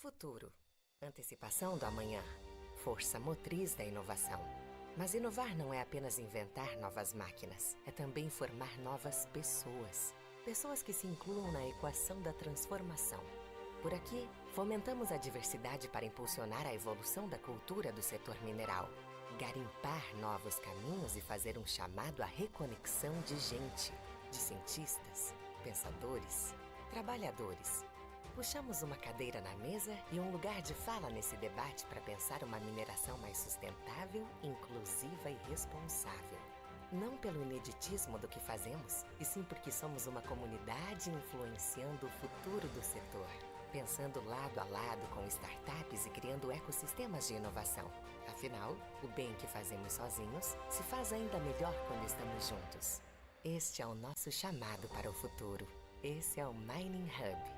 Futuro. Antecipação do amanhã. Força motriz da inovação. Mas inovar não é apenas inventar novas máquinas. É também formar novas pessoas. Pessoas que se incluam na equação da transformação. Por aqui, fomentamos a diversidade para impulsionar a evolução da cultura do setor mineral. Garimpar novos caminhos e fazer um chamado à reconexão de gente. De cientistas, pensadores, trabalhadores. Puxamos uma cadeira na mesa e um lugar de fala nesse debate para pensar uma mineração mais sustentável, inclusiva e responsável. Não pelo ineditismo do que fazemos, e sim porque somos uma comunidade influenciando o futuro do setor, pensando lado a lado com startups e criando ecossistemas de inovação. Afinal, o bem que fazemos sozinhos se faz ainda melhor quando estamos juntos. Este é o nosso chamado para o futuro. Esse é o Mining Hub.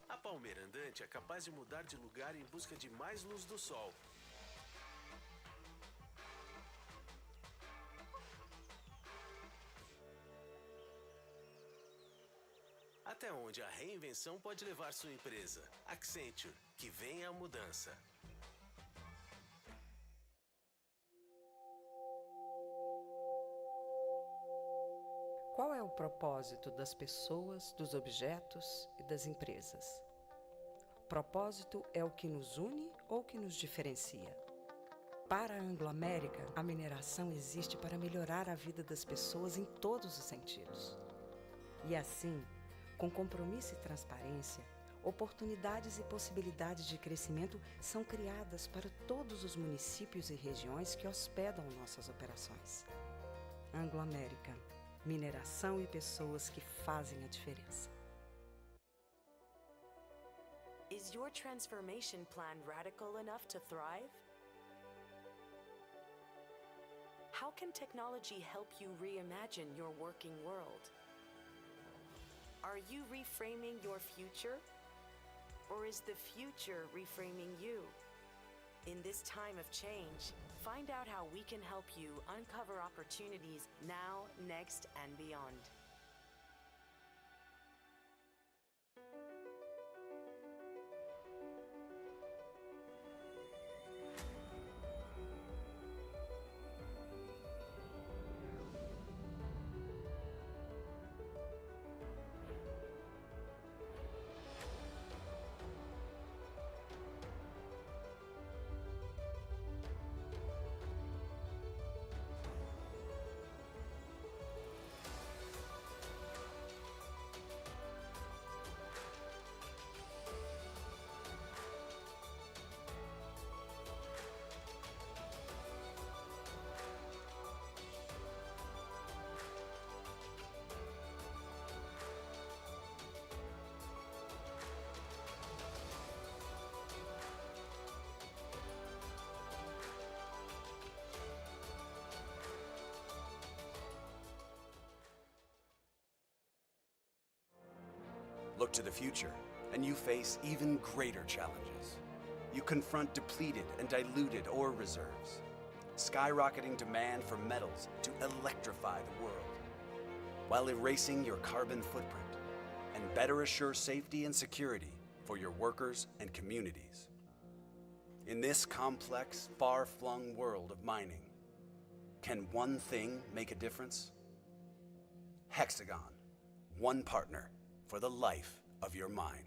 A palmeira andante é capaz de mudar de lugar em busca de mais luz do sol. Até onde a reinvenção pode levar sua empresa. Accenture, que venha a mudança. Qual é o propósito das pessoas, dos objetos e das empresas? Propósito é o que nos une ou que nos diferencia? Para a Anglo-América, a mineração existe para melhorar a vida das pessoas em todos os sentidos. E assim, com compromisso e transparência, oportunidades e possibilidades de crescimento são criadas para todos os municípios e regiões que hospedam nossas operações. Anglo-América, mineração e pessoas que fazem a diferença. Is your transformation plan radical enough to thrive? How can technology help you reimagine your working world? Are you reframing your future? Or is the future reframing you? In this time of change, find out how we can help you uncover opportunities now, next, and beyond. Look to the future, and you face even greater challenges. You confront depleted and diluted ore reserves, skyrocketing demand for metals to electrify the world, while erasing your carbon footprint and better assure safety and security for your workers and communities. In this complex, far-flung world of mining, can one thing make a difference? Hexagon, one partner for the life of your mine.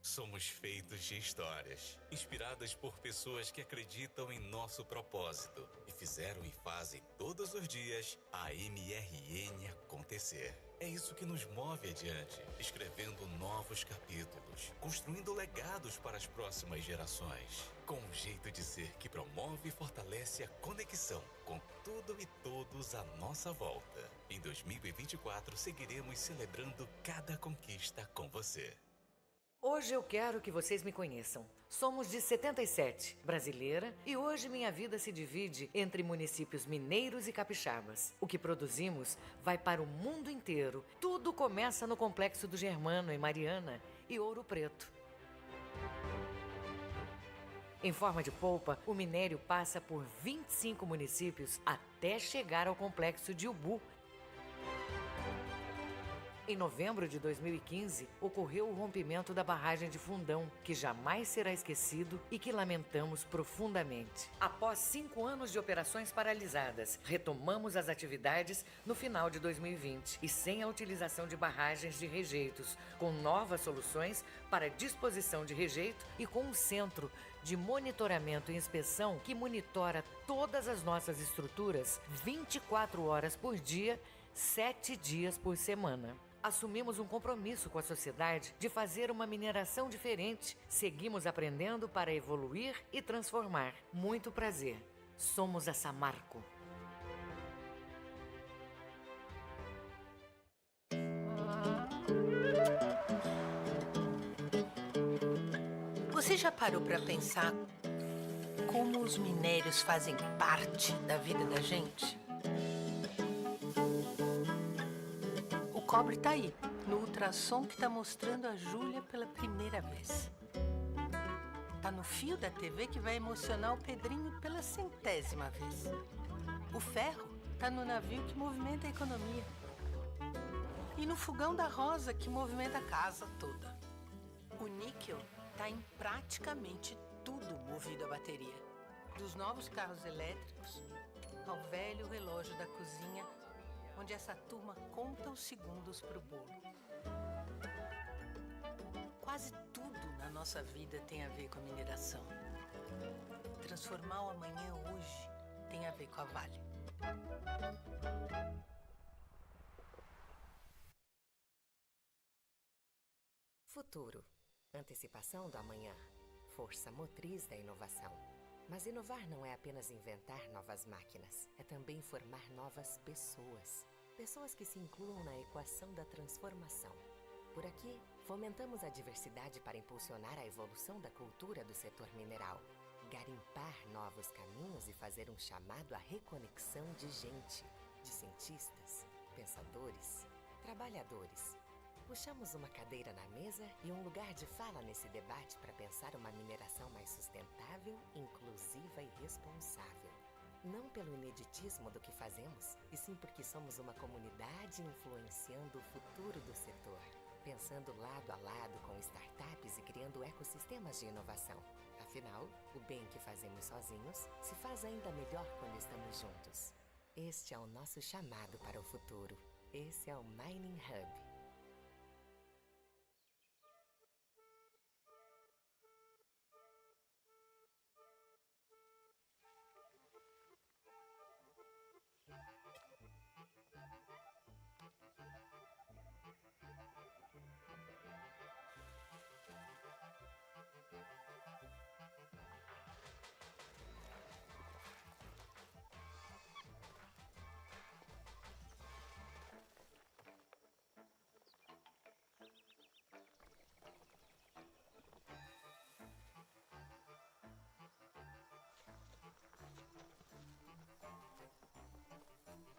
Somos feitos de histórias, inspiradas por pessoas que acreditam em nosso propósito e fizeram e fazem todos os dias a MRN acontecer. É isso que nos move adiante, escrevendo novos capítulos, construindo legados para as próximas gerações, com um jeito de ser que promove e fortalece a conexão com tudo e todos à nossa volta. Em 2024, seguiremos celebrando cada conquista com você. Hoje eu quero que vocês me conheçam. Somos de 77, brasileira, e hoje minha vida se divide entre municípios mineiros e capixabas. O que produzimos vai para o mundo inteiro. Tudo começa no Complexo do Germano, em Mariana, e Ouro Preto. Em forma de polpa, o minério passa por 25 municípios até chegar ao Complexo de Ubu. Em novembro de 2015, ocorreu o rompimento da barragem de Fundão, que jamais será esquecido e que lamentamos profundamente. Após 5 anos de operações paralisadas, retomamos as atividades no final de 2020 e sem a utilização de barragens de rejeitos, com novas soluções para disposição de rejeito e com um centro de monitoramento e inspeção que monitora todas as nossas estruturas 24 horas por dia, 7 dias por semana. Assumimos um compromisso com a sociedade de fazer uma mineração diferente. Seguimos aprendendo para evoluir e transformar. Muito prazer. Somos a Samarco. Você já parou para pensar como os minérios fazem parte da vida da gente? O cobre tá aí, no ultrassom que tá mostrando a Júlia pela primeira vez. Tá no fio da TV que vai emocionar o Pedrinho pela 100ª vez. O ferro tá no navio que movimenta a economia. E no fogão da Rosa que movimenta a casa toda. O níquel tá em praticamente tudo movido a bateria. Dos novos carros elétricos ao velho relógio da cozinha, onde essa turma conta os segundos pro bolo. Quase tudo na nossa vida tem a ver com a mineração. Transformar o amanhã hoje tem a ver com a Vale. Futuro. Antecipação do amanhã. Força motriz da inovação. Mas inovar não é apenas inventar novas máquinas, é também formar novas pessoas. Pessoas que se incluam na equação da transformação. Por aqui, fomentamos a diversidade para impulsionar a evolução da cultura do setor mineral. Garimpar novos caminhos e fazer um chamado à reconexão de gente, de cientistas, pensadores, trabalhadores. Puxamos uma cadeira na mesa e um lugar de fala nesse debate para pensar uma mineração mais sustentável, inclusiva e responsável. Não pelo ineditismo do que fazemos, e sim porque somos uma comunidade influenciando o futuro do setor, pensando lado a lado com startups e criando ecossistemas de inovação. Afinal, o bem que fazemos sozinhos se faz ainda melhor quando estamos juntos. Este é o nosso chamado para o futuro. Esse é o Mining Hub.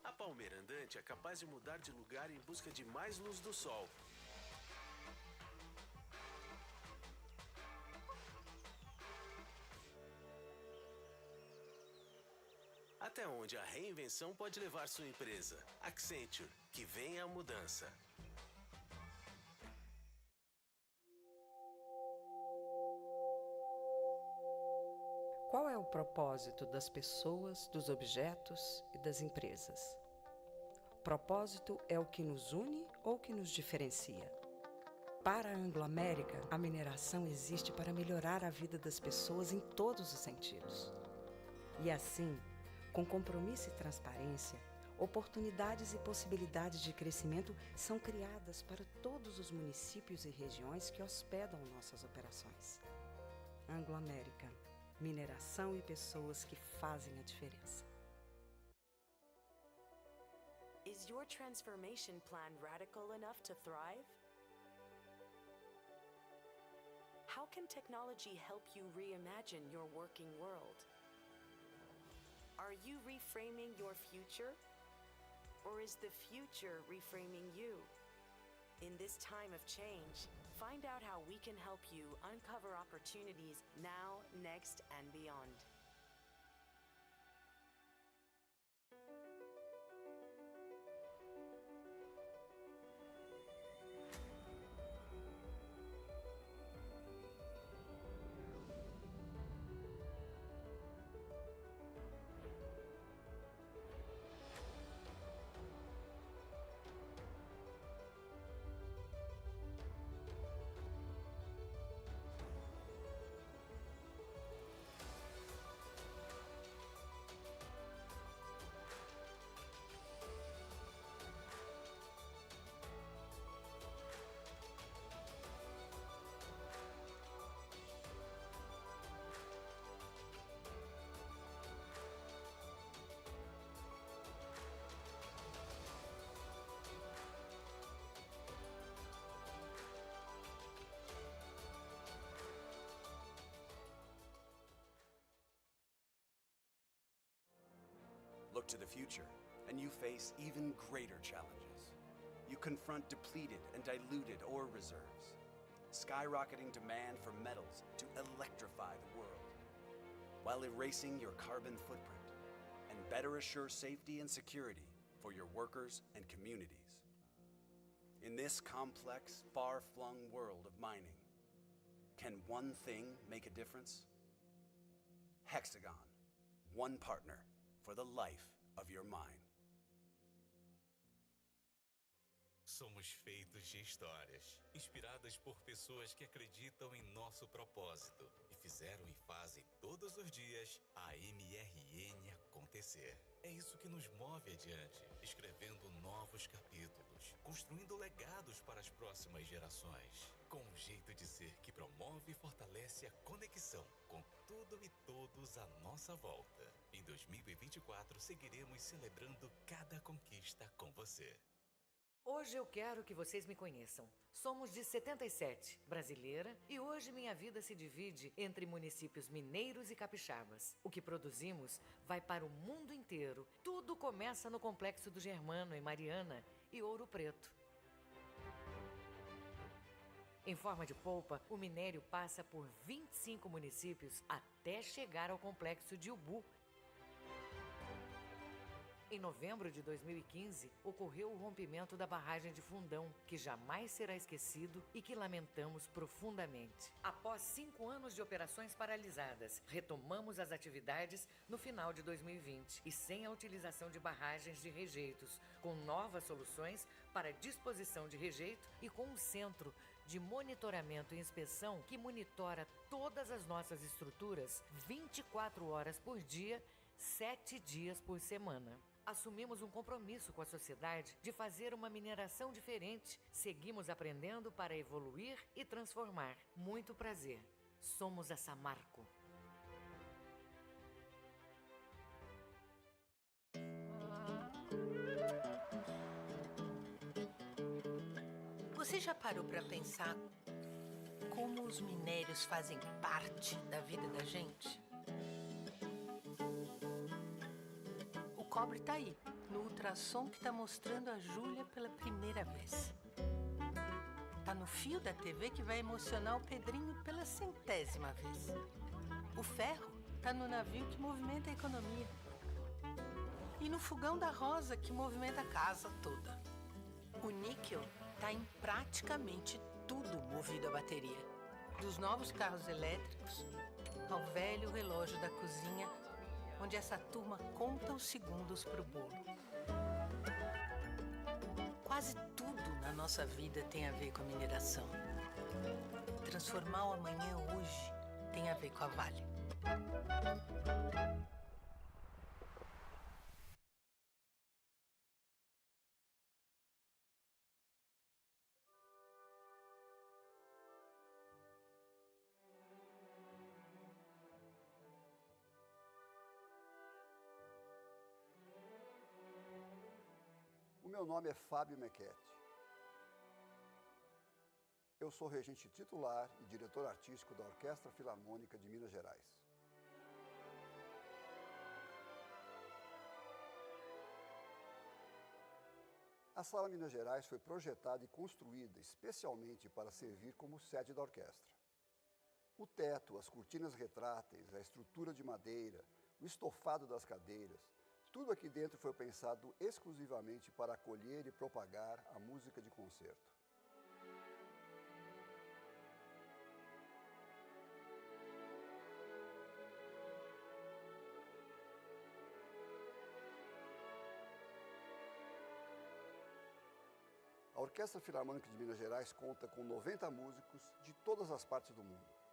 A palmeira andante é capaz de mudar de lugar em busca de mais luz do sol. Até onde a reinvenção pode levar sua empresa. Accenture, que venha a mudança. Qual é o propósito das pessoas, dos objetos e das empresas? Propósito é o que nos une ou que nos diferencia? Para a Anglo-América, a mineração existe para melhorar a vida das pessoas em todos os sentidos. E assim, com compromisso e transparência, oportunidades e possibilidades de crescimento são criadas para todos os municípios e regiões que hospedam nossas operações. Anglo-América, mineração e pessoas que fazem a diferença. Is your transformation plan radical enough to thrive? How can technology help you reimagine your working world? Are you reframing your future? Or is the future reframing you? In this time of change, find out how we can help you uncover opportunities now, next, and beyond. Look to the future, and you face even greater challenges. You confront depleted and diluted ore reserves, skyrocketing demand for metals to electrify the world, while erasing your carbon footprint and better assure safety and security for your workers and communities. In this complex, far-flung world of mining, can one thing make a difference? Hexagon, one partner for the life of your mine. Somos feitos de histórias, inspiradas por pessoas que acreditam em nosso propósito e fizeram e fazem todos os dias a MRN acontecer. É isso que nos move adiante, escrevendo novos capítulos, construindo legados para as próximas gerações, com um jeito de ser que promove e fortalece a conexão com tudo e todos à nossa volta. Em 2024, seguiremos celebrando cada conquista com você. Hoje eu quero que vocês me conheçam. Somos de 77, brasileira, e hoje minha vida se divide entre municípios mineiros e capixabas. O que produzimos vai para o mundo inteiro. Tudo começa no Complexo do Germano, em Mariana e Ouro Preto. Em forma de polpa, o minério passa por 25 municípios até chegar ao Complexo de Ubu. Em novembro de 2015, ocorreu o rompimento da barragem de Fundão, que jamais será esquecido e que lamentamos profundamente. Após 5 anos de operações paralisadas, retomamos as atividades no final de 2020 e sem a utilização de barragens de rejeitos, com novas soluções para disposição de rejeito e com um centro de monitoramento e inspeção que monitora todas as nossas estruturas 24 horas por dia, 7 dias por semana. Assumimos um compromisso com a sociedade de fazer uma mineração diferente. Seguimos aprendendo para evoluir e transformar. Muito prazer. Somos a Samarco. Você já parou para pensar como os minérios fazem parte da vida da gente? O cobre tá aí, no ultrassom que tá mostrando a Júlia pela primeira vez. Tá no fio da TV que vai emocionar o Pedrinho pela 100ª vez. O ferro tá no navio que movimenta a economia. E no fogão da Rosa que movimenta a casa toda. O níquel tá em praticamente tudo movido a bateria. Dos novos carros elétricos ao velho relógio da cozinha, onde essa turma conta os segundos pro bolo. Quase tudo na nossa vida tem a ver com a mineração. Transformar o amanhã hoje tem a ver com a Vale. O meu nome é Fábio Mequete. Eu sou regente titular e diretor artístico da Orquestra Filarmônica de Minas Gerais. A Sala Minas Gerais foi projetada e construída especialmente para servir como sede da orquestra. O teto, as cortinas retráteis, a estrutura de madeira, o estofado das cadeiras, tudo aqui dentro foi pensado exclusivamente para acolher e propagar a música de concerto. A Orquestra Filarmônica de Minas Gerais conta com 90 músicos de todas as partes do mundo.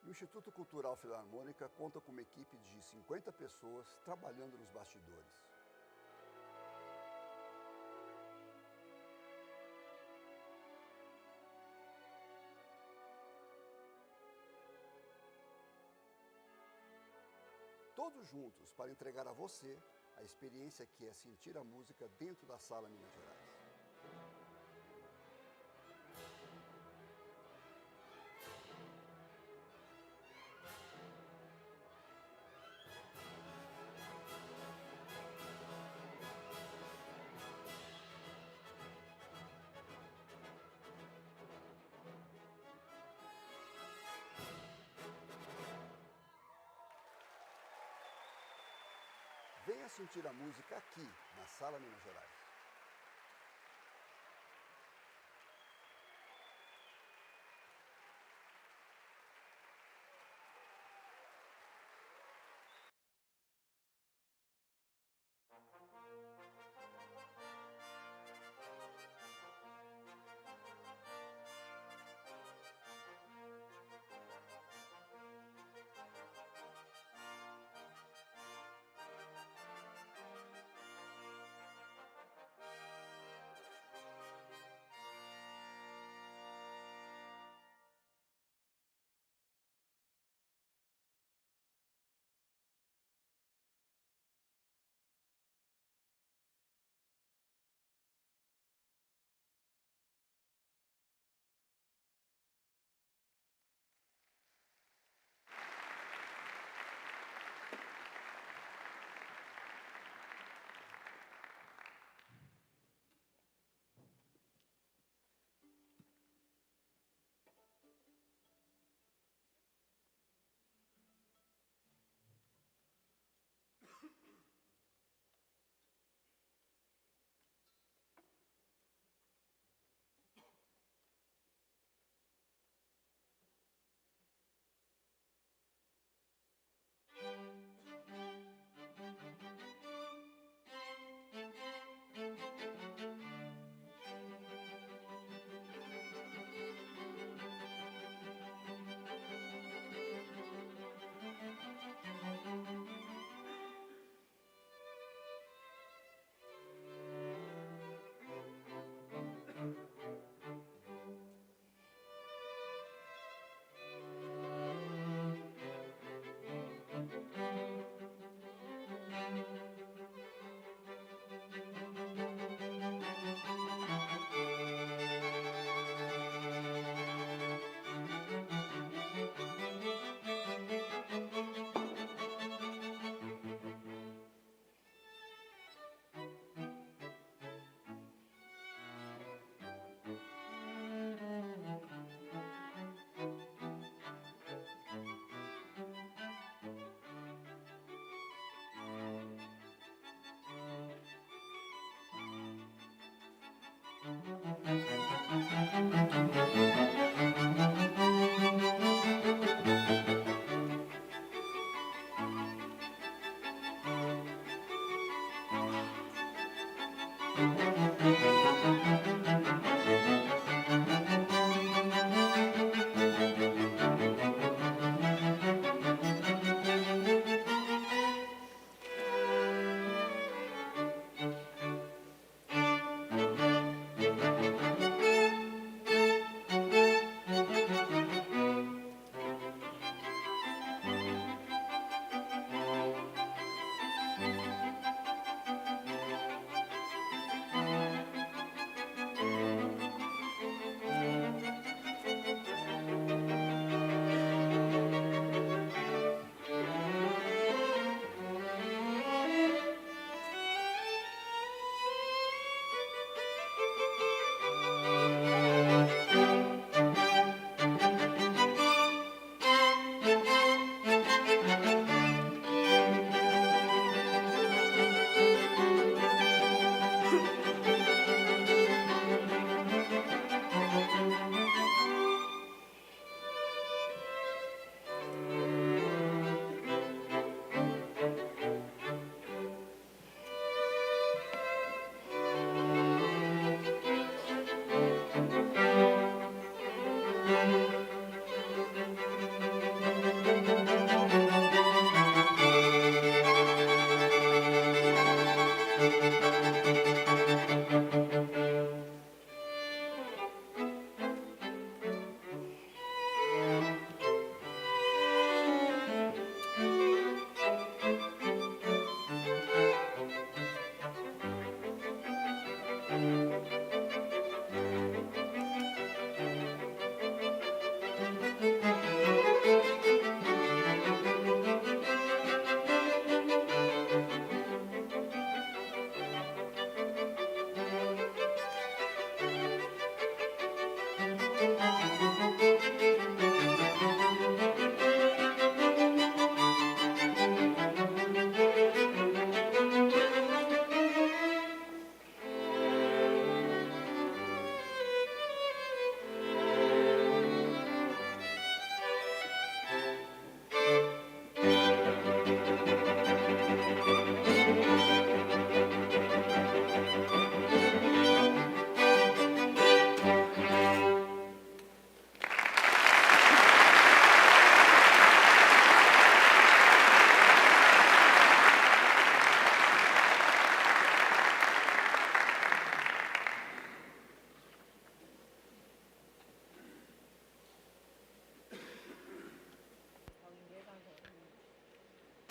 E o Instituto Cultural Filarmônica conta com uma equipe de 50 pessoas trabalhando nos bastidores. Todos juntos para entregar a você a experiência que é sentir a música dentro da Sala Minas Gerais. Venha sentir a música aqui, na Sala Minas Gerais.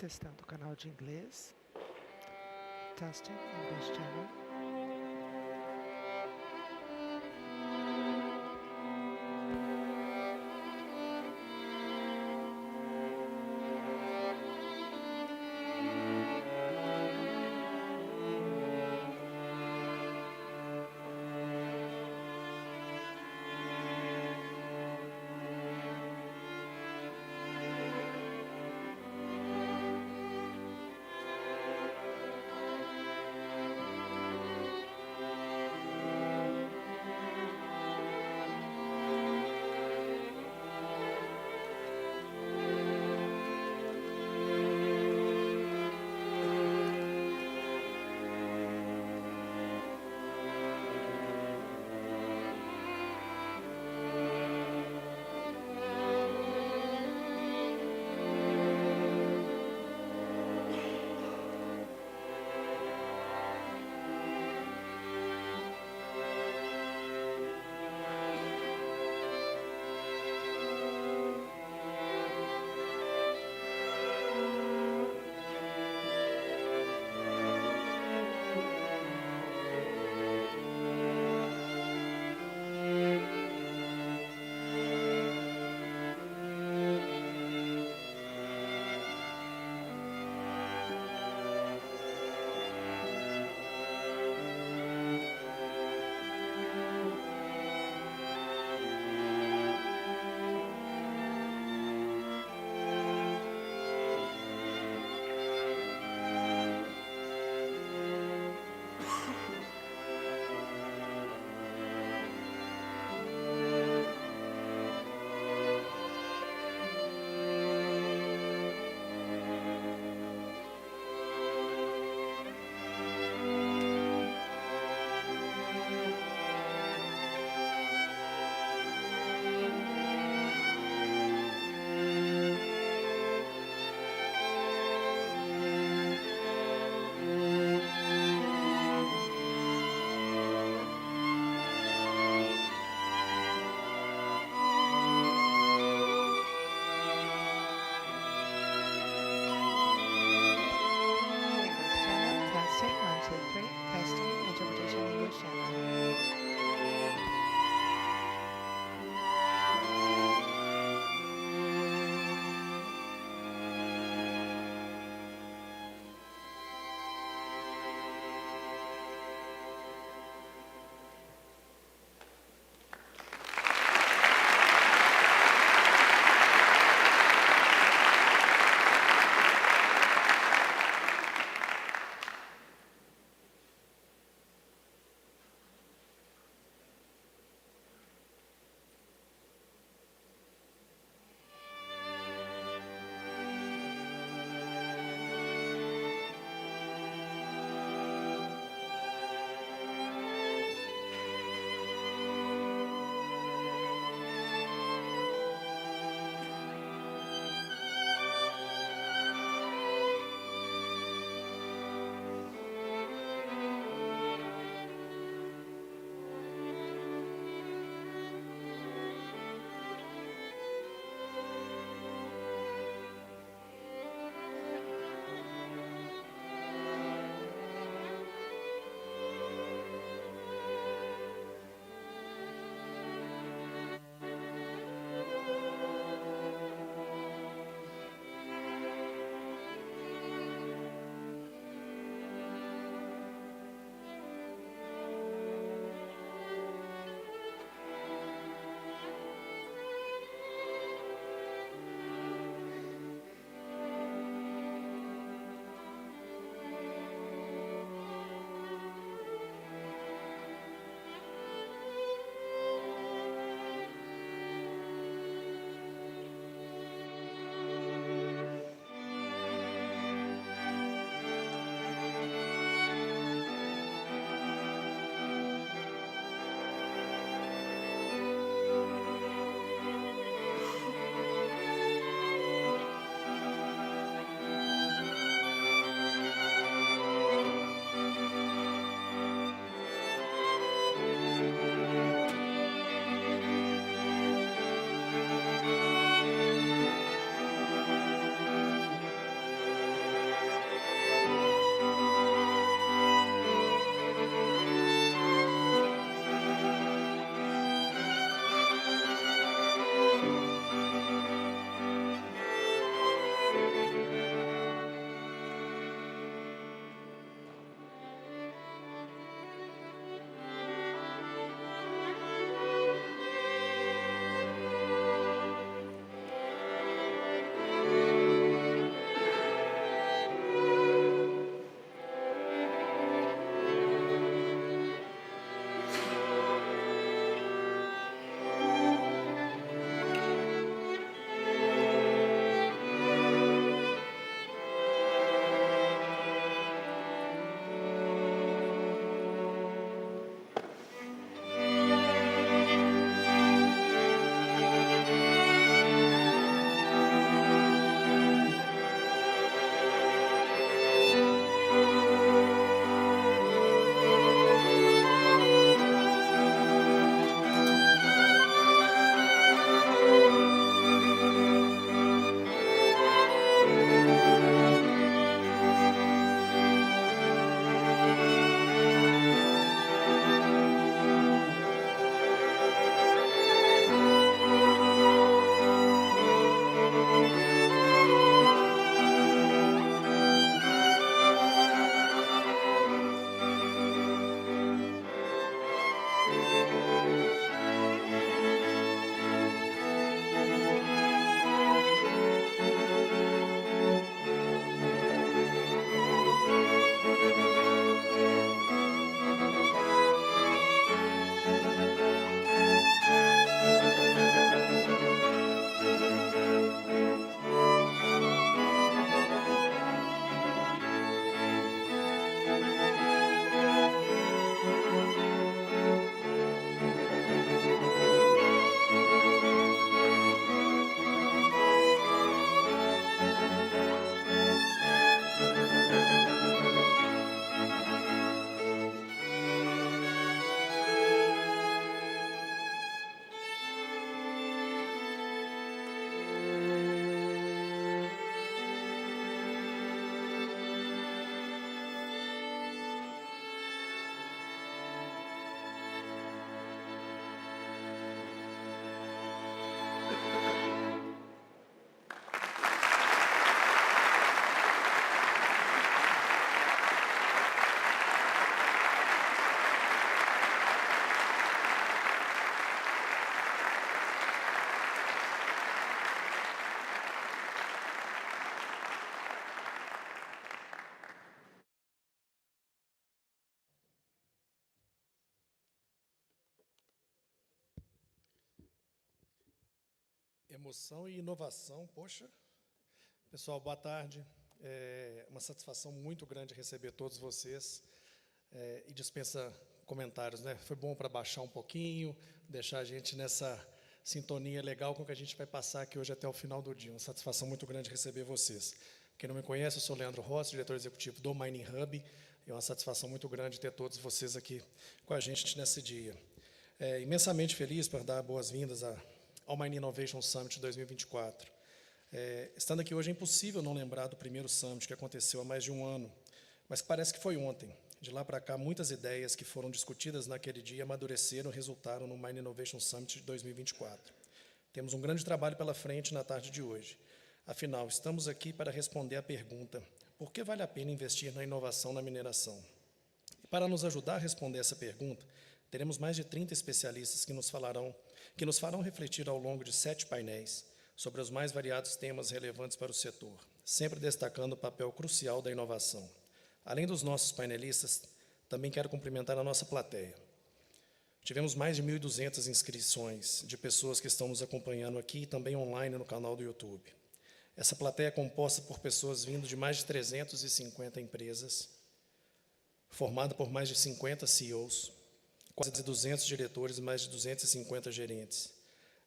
Testando o canal de inglês. Testing English channel. Emoção e inovação, poxa. Pessoal, boa tarde. É uma satisfação muito grande receber todos vocês. E dispensa comentários, né? Foi bom para baixar um pouquinho, deixar a gente nessa sintonia legal com o que a gente vai passar aqui hoje até o final do dia. Uma satisfação muito grande receber vocês. Quem não me conhece, eu sou Leandro Rossi, diretor executivo do Mining Hub. É uma satisfação muito grande ter todos vocês aqui com a gente nesse dia. Imensamente feliz por dar boas-vindas ao Mining Innovation Summit 2024. Estando aqui hoje, é impossível não lembrar do primeiro Summit que aconteceu há mais de um ano, mas parece que foi ontem. De lá para cá, muitas ideias que foram discutidas naquele dia amadureceram e resultaram no Mining Innovation Summit de 2024. Temos um grande trabalho pela frente na tarde de hoje. Afinal, estamos aqui para responder à pergunta: por que vale a pena investir na inovação na mineração? E para nos ajudar a responder essa pergunta, teremos mais de 30 especialistas que nos farão refletir ao longo de 7 painéis sobre os mais variados temas relevantes para o setor, sempre destacando o papel crucial da inovação. Além dos nossos painelistas, também quero cumprimentar a nossa plateia. Tivemos mais de 1.200 inscrições de pessoas que estão nos acompanhando aqui e também online no canal do YouTube. Essa plateia é composta por pessoas vindo de mais de 350 empresas, formada por mais de 50 CEOs, quase 200 diretores e mais de 250 gerentes,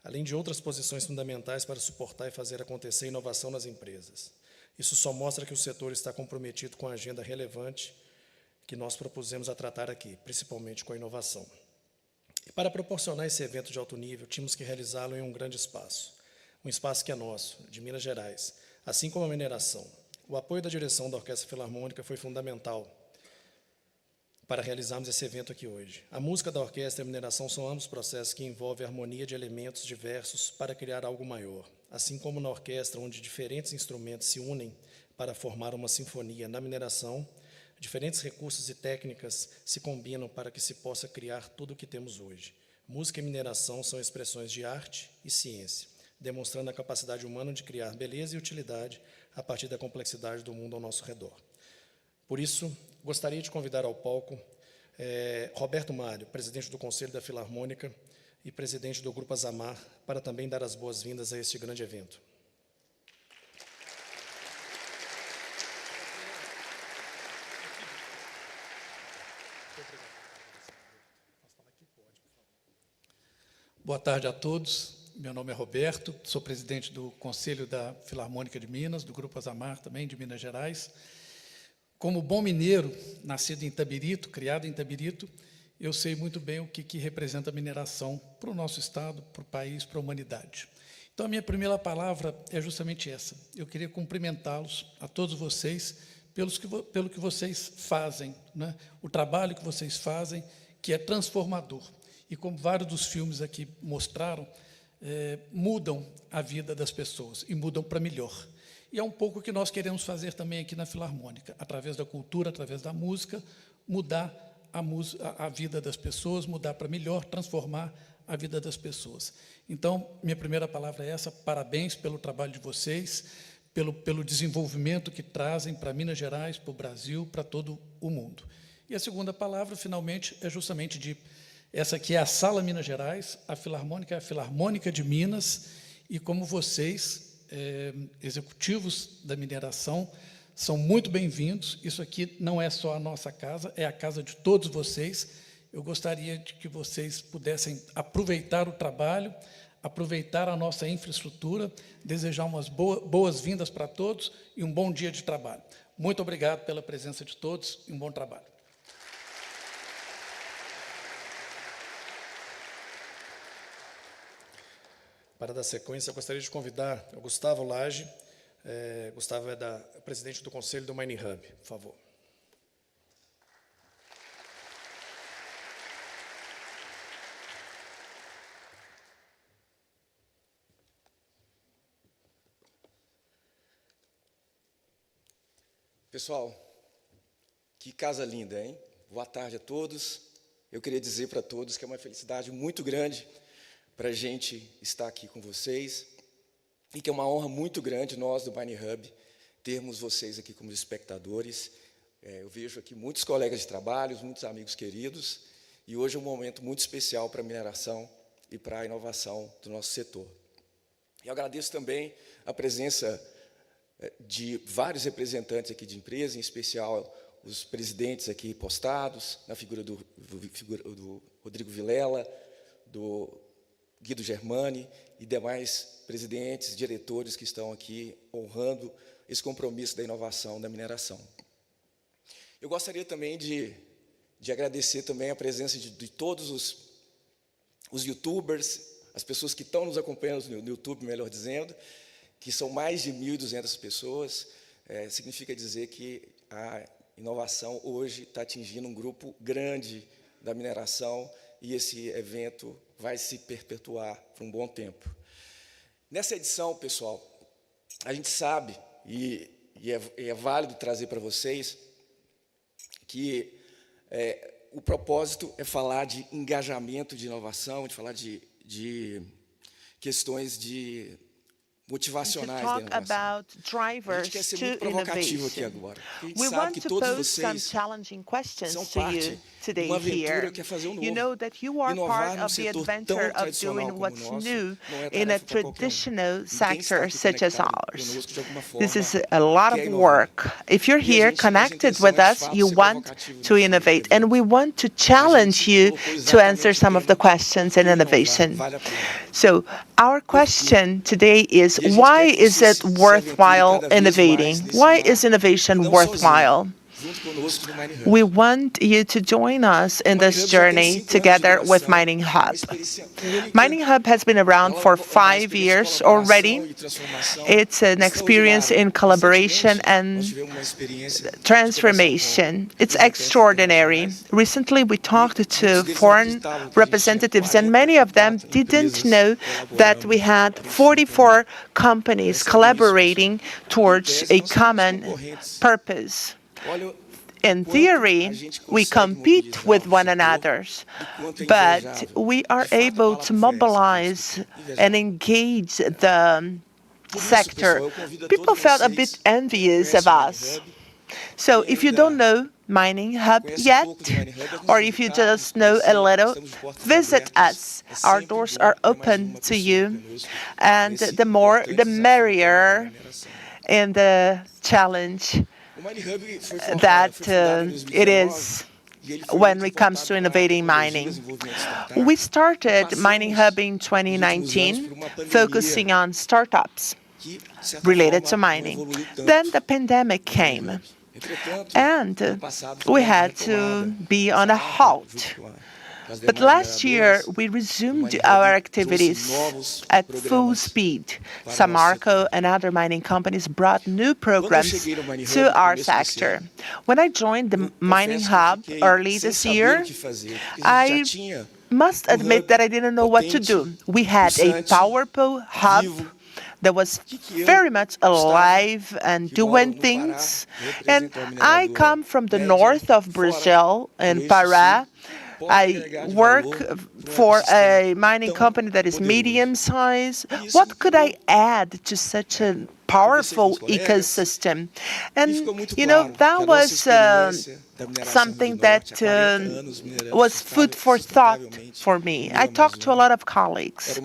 além de outras posições fundamentais para suportar e fazer acontecer inovação nas empresas. Isso só mostra que o setor está comprometido com a agenda relevante que nós propusemos a tratar aqui, principalmente com a inovação. E para proporcionar esse evento de alto nível, tínhamos que realizá-lo em um grande espaço, um espaço que é nosso, de Minas Gerais, assim como a mineração. O apoio da direção da Orquestra Filarmônica foi fundamental para realizarmos esse evento aqui hoje. A música da orquestra e a mineração são ambos processos que envolvem a harmonia de elementos diversos para criar algo maior. Assim como na orquestra, onde diferentes instrumentos se unem para formar uma sinfonia, na mineração, diferentes recursos e técnicas se combinam para que se possa criar tudo o que temos hoje. Música e mineração são expressões de arte e ciência, demonstrando a capacidade humana de criar beleza e utilidade a partir da complexidade do mundo ao nosso redor. Por isso, gostaria de convidar ao palco Roberto Mário, presidente do Conselho da Filarmônica e presidente do Grupo Azamar, para também dar as boas-vindas a este grande evento. Boa tarde a todos. Meu nome é Roberto, sou presidente do Conselho da Filarmônica de Minas, do Grupo Azamar, também de Minas Gerais. Como bom mineiro, nascido em Itabirito, criado em Itabirito, eu sei muito bem o que representa a mineração para o nosso Estado, para o país, para a humanidade. Então, a minha primeira palavra é justamente essa. Eu queria cumprimentá-los, a todos vocês, pelo que vocês fazem, né? O trabalho que vocês fazem, que é transformador. E como vários dos filmes aqui mostraram, mudam a vida das pessoas e mudam para melhor. E é um pouco o que nós queremos fazer também aqui na Filarmônica, através da cultura, através da música, mudar a vida das pessoas, mudar para melhor, transformar a vida das pessoas. Então, minha primeira palavra é essa: parabéns pelo trabalho de vocês, pelo desenvolvimento que trazem para Minas Gerais, para o Brasil, para todo o mundo. E a segunda palavra, finalmente, é justamente essa aqui é a Sala Minas Gerais, a Filarmônica é a Filarmônica de Minas, e como vocês, executivos da mineração, são muito bem-vindos. Isso aqui não é só a nossa casa, é a casa de todos vocês. Eu gostaria de que vocês pudessem aproveitar o trabalho, aproveitar a nossa infraestrutura, desejar umas boas-vindas para todos e um bom dia de trabalho. Muito obrigado pela presença de todos e um bom trabalho. Para dar sequência, eu gostaria de convidar o Gustavo Lage. Gustavo é presidente do Conselho do Mining Hub, por favor. Pessoal, que casa linda, hein? Boa tarde a todos. Eu queria dizer para todos que é uma felicidade muito grande para a gente estar aqui com vocês e que é uma honra muito grande nós do Mining Hub termos vocês aqui como espectadores. Eu vejo aqui muitos colegas de trabalho, muitos amigos queridos, e hoje é um momento muito especial para a mineração e para a inovação do nosso setor. Eu agradeço também a presença de vários representantes aqui de empresa, em especial os presidentes aqui postados, na figura do Rodrigo Vilela, do Guido Germani e demais presidentes, diretores que estão aqui honrando esse compromisso da inovação da mineração. Eu gostaria também de agradecer também a presença de todos os youtubers, as pessoas que estão nos acompanhando no YouTube, melhor dizendo, que são mais de 1.200 pessoas. Significa dizer que a inovação hoje está atingindo um grupo grande da mineração e esse evento vai se perpetuar por um bom tempo. Nessa edição, pessoal, a gente sabe, e é válido trazer para vocês, que o propósito é falar de engajamento de inovação, de falar de questões de motivacionais da inovação. A gente quer ser muito provocativo aqui agora. A gente sabe que todos vocês são parte de uma aventura que é fazer o novo. Inovar num setor tão tradicional como o nosso não é tarefa para qualquer um. Quem está aqui conectado conosco de alguma forma This is a lot of work. If you're here connected with us, you want to innovate, and we want to challenge you to answer some of the questions in innovation. So our question today is, why is it worthwhile innovating? Why is innovation worthwhile? We want you to join us in this journey together with Mining Hub. Mining Hub has been around for 5 years already. It's an experience in collaboration and transformation. It's extraordinary. Recently, we talked to foreign representatives, and many of them didn't know that we had 44 companies collaborating towards a common purpose. In theory, we compete with one another, but we are able to mobilize and engage the sector. People felt a bit envious of us. So if you don't know Mining Hub yet, or if you just know a little, visit us. Our doors are open to you, and the more, the merrier in the challenge that it is when it comes to innovating mining. We started Mining Hub in 2019, focusing on startups related to mining. Then the pandemic came, and we had to be on a halt. But last year, we resumed our activities at full speed. Samarco and other mining companies brought new programs to our sector. When I joined the Mining Hub early this year, I must admit that I didn't know what to do. We had a powerful hub that was very much alive and doing things. And I come from the north of Brazil, in Pará. I work for a mining company that is medium size. What could I add to such a powerful ecosystem? And, you know, that was something that was food for thought for me. I talked to a lot of colleagues.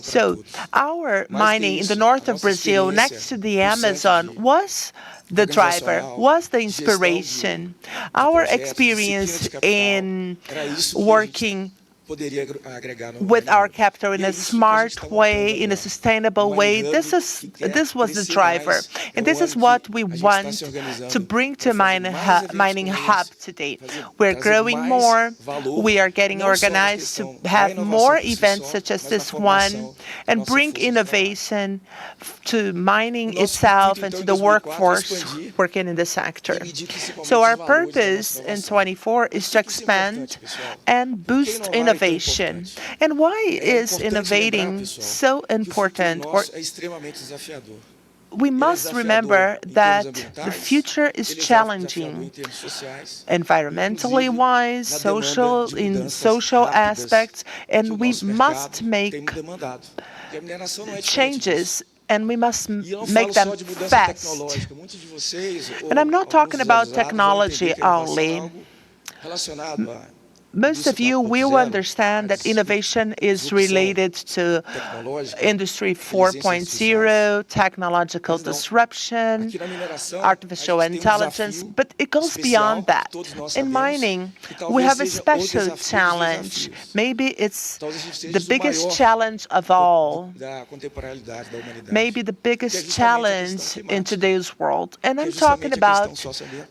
So our mining in the north of Brazil, next to the Amazon, was the driver, was the inspiration. Our experience in working with our capital in a smart way, in a sustainable way, this was the driver. And this is what we want to bring to Mining Hub today. We're growing more. We are getting organized to have more events such as this one and bring innovation to mining itself and to the workforce working in the sector. So our purpose in 24 is to expand and boost innovation. And why is innovating so important? We must remember that the future is challenging, environmentally wise, in social aspects, and we must make changes, and we must make them fast. And I'm not talking about technology only. most of you will understand that innovation is related to Industry 4.0, technological disruption, artificial intelligence, but it goes beyond that. In mining, we have a special challenge. Maybe it's the biggest challenge of all. Maybe the biggest challenge in today's world. And I'm talking about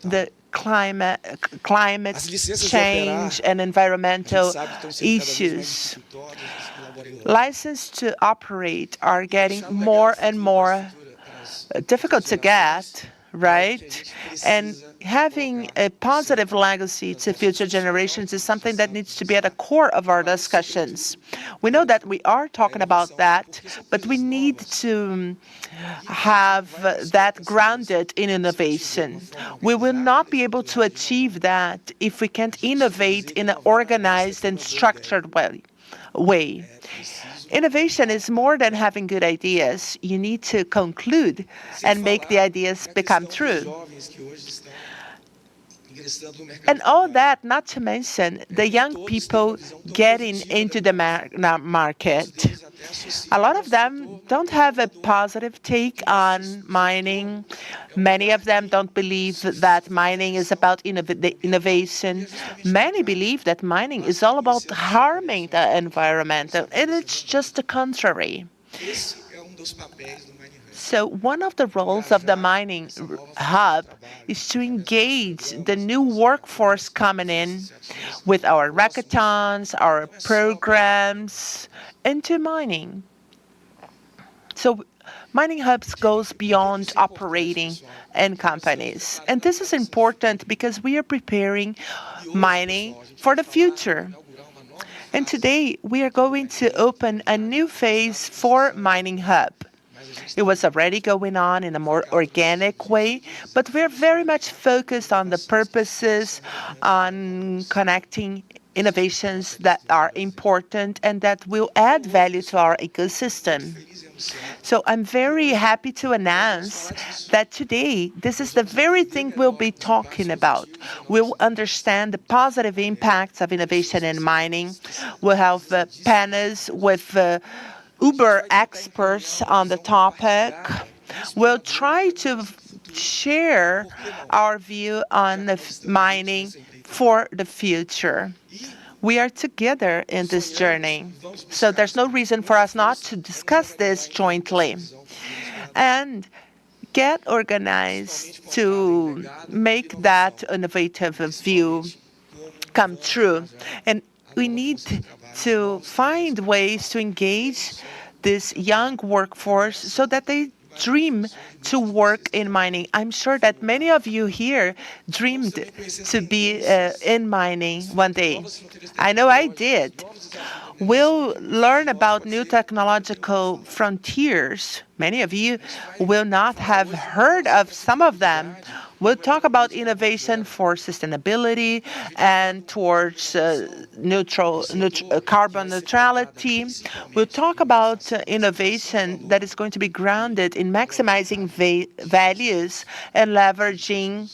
the climate change and environmental issues. License to operate are getting more and more difficult to get, right? And having a positive legacy to future generations is something that needs to be at the core of our discussions. We know that we are talking about that, but we need to have that grounded in innovation. We will not be able to achieve that if we can't innovate in an organized and structured way. Innovation is more than having good ideas. You need to conclude and make the ideas become true. And all that, not to mention the young people getting into the market. A lot of them don't have a positive take on mining. Many of them don't believe that mining is about innovation. Many believe that mining is all about harming the environment, and it's just the contrary. So one of the roles of the mining hub is to engage the new workforce coming in with our hackathons, our programs into mining. So mining hubs goes beyond operating in companies. And this is important because we are preparing mining for the future. And today we are going to open a new phase for Mining Hub. It was already going on in a more organic way, but we're very much focused on the purposes, on connecting innovations that are important and that will add value to our ecosystem. So I'm very happy to announce that today, this is the very thing we'll be talking about. We'll understand the positive impacts of innovation in mining. We'll have panels with Uber experts on the topic. We'll try to share our view on mining for the future. We are together in this journey, so there's no reason for us not to discuss this jointly and get organized to make that innovative view come true. And we need to find ways to engage this young workforce so that they dream to work in mining. I'm sure that many of you here dreamed to be in mining one day. I know I did. We'll learn about new technological frontiers. Many of you will not have heard of some of them. We'll talk about innovation for sustainability and towards carbon neutrality. We'll talk about innovation that is going to be grounded in maximizing values and leveraging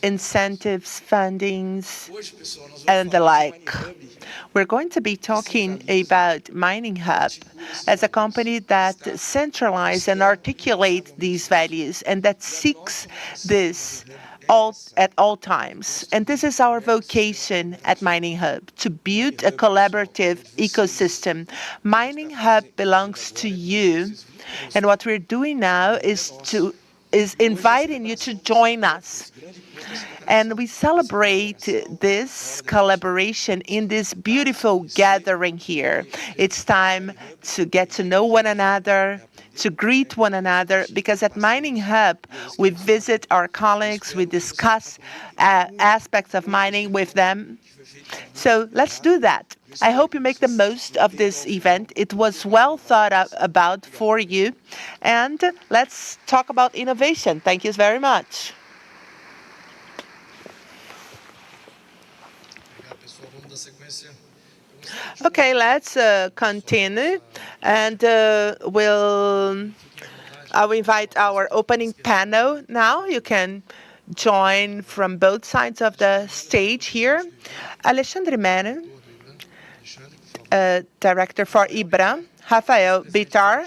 incentives, fundings, and the like. We're going to be talking about Mining Hub as a company that centralizes and articulates these values and that seeks this at all times. And this is our vocation at Mining Hub, to build a collaborative ecosystem. Mining Hub belongs to you, and what we're doing now is inviting you to join us. And we celebrate this collaboration in this beautiful gathering here. It's time to get to know one another, to greet one another, because at Mining Hub, we visit our colleagues, we discuss aspects of mining with them. So let's do that. I hope you make the most of this event. It was well thought about for you. And let's talk about innovation. Thank you very much. Okay, let's continue, and I'll invite our opening panel now. You can join from both sides of the stage here. Alexandre Mena, Director for IBRA. Rafael Bitar,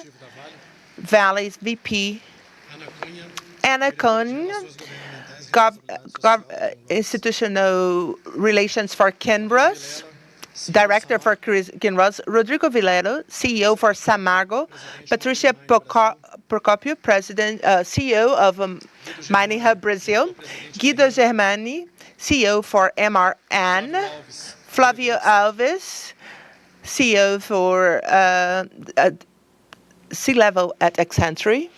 Valley's VP. Anna Kuhn, Institutional Relations for Kinross, Director for Kinross. Rodrigo Vilero, CEO for Samargo. Patricia Procopio, President, CEO of Mining Hub Brazil. Guido Germani, CEO for MRN. Flavio Alves, CEO for C-Level at Accenture.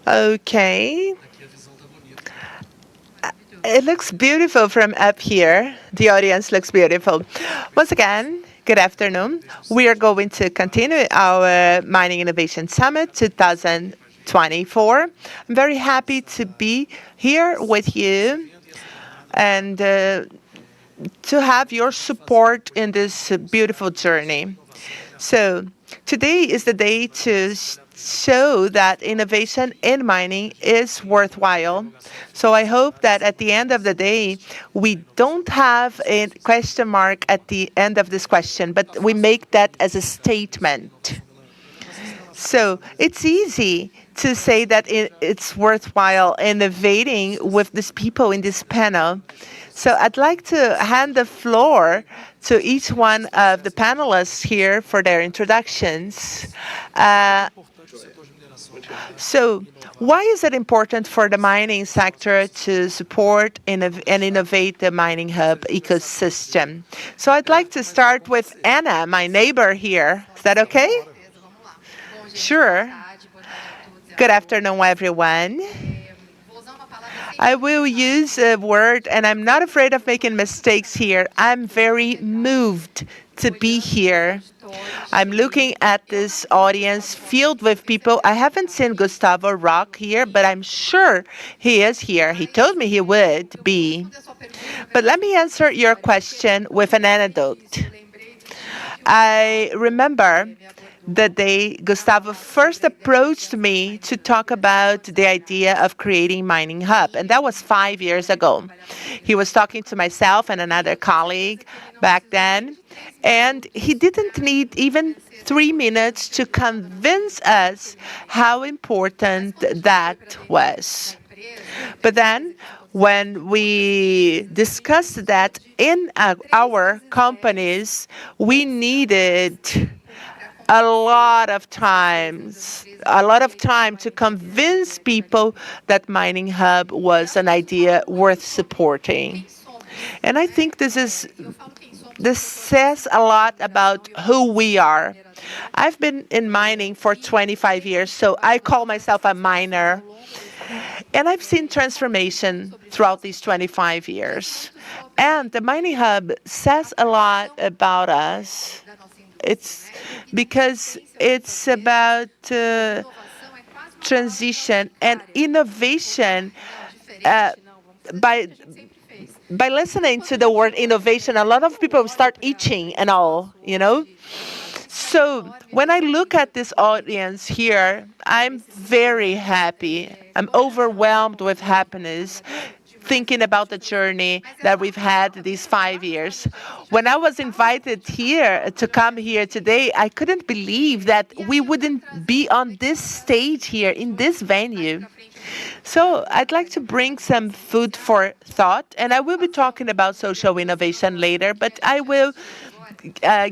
Okay. It looks beautiful from up here. The audience looks beautiful. Once again, good afternoon. We are going to continue our Mining Innovation Summit 2024. I'm very happy to be here with you and to have your support in this beautiful journey. So today is the day to show that innovation in mining is worthwhile. So I hope that at the end of the day, we don't have a question mark at the end of this question, but we make that as a statement. So it's easy to say that it's worthwhile innovating with these people in this panel. So I'd like to hand the floor to each one of the panelists here for their introductions. So why is it important for the mining sector to support and innovate the mining hub ecosystem? So I'd like to start with Anna, my neighbor here. Is that okay? Sure. Good afternoon, everyone. I will use a word, and I'm not afraid of making mistakes here. I'm very moved to be here. I'm looking at this audience filled with people. I haven't seen Gustavo Rock here, but I'm sure he is here. He told me he would be. But let me answer your question with an anecdote. I remember the day Gustavo first approached me to talk about the idea of creating Mining Hub, and that was 5 years ago. He was talking to myself and another colleague back then, and he didn't need even 3 minutes to convince us how important that was. But then, when we discussed that in our companies, we needed a lot of time to convince people that Mining Hub was an idea worth supporting. And I think this says a lot about who we are. I've been in mining for 25 years, so I call myself a miner. And I've seen transformation throughout these 25 years. And the Mining Hub says a lot about us. It's because it's about transition and innovation. By listening to the word innovation, a lot of people start itching and all, you know. So when I look at this audience here, I'm very happy. I'm overwhelmed with happiness thinking about the journey that we've had these 5 years. When I was invited here to come here today, I couldn't believe that we wouldn't be on this stage here in this venue. So I'd like to bring some food for thought, and I will be talking about social innovation later, but I will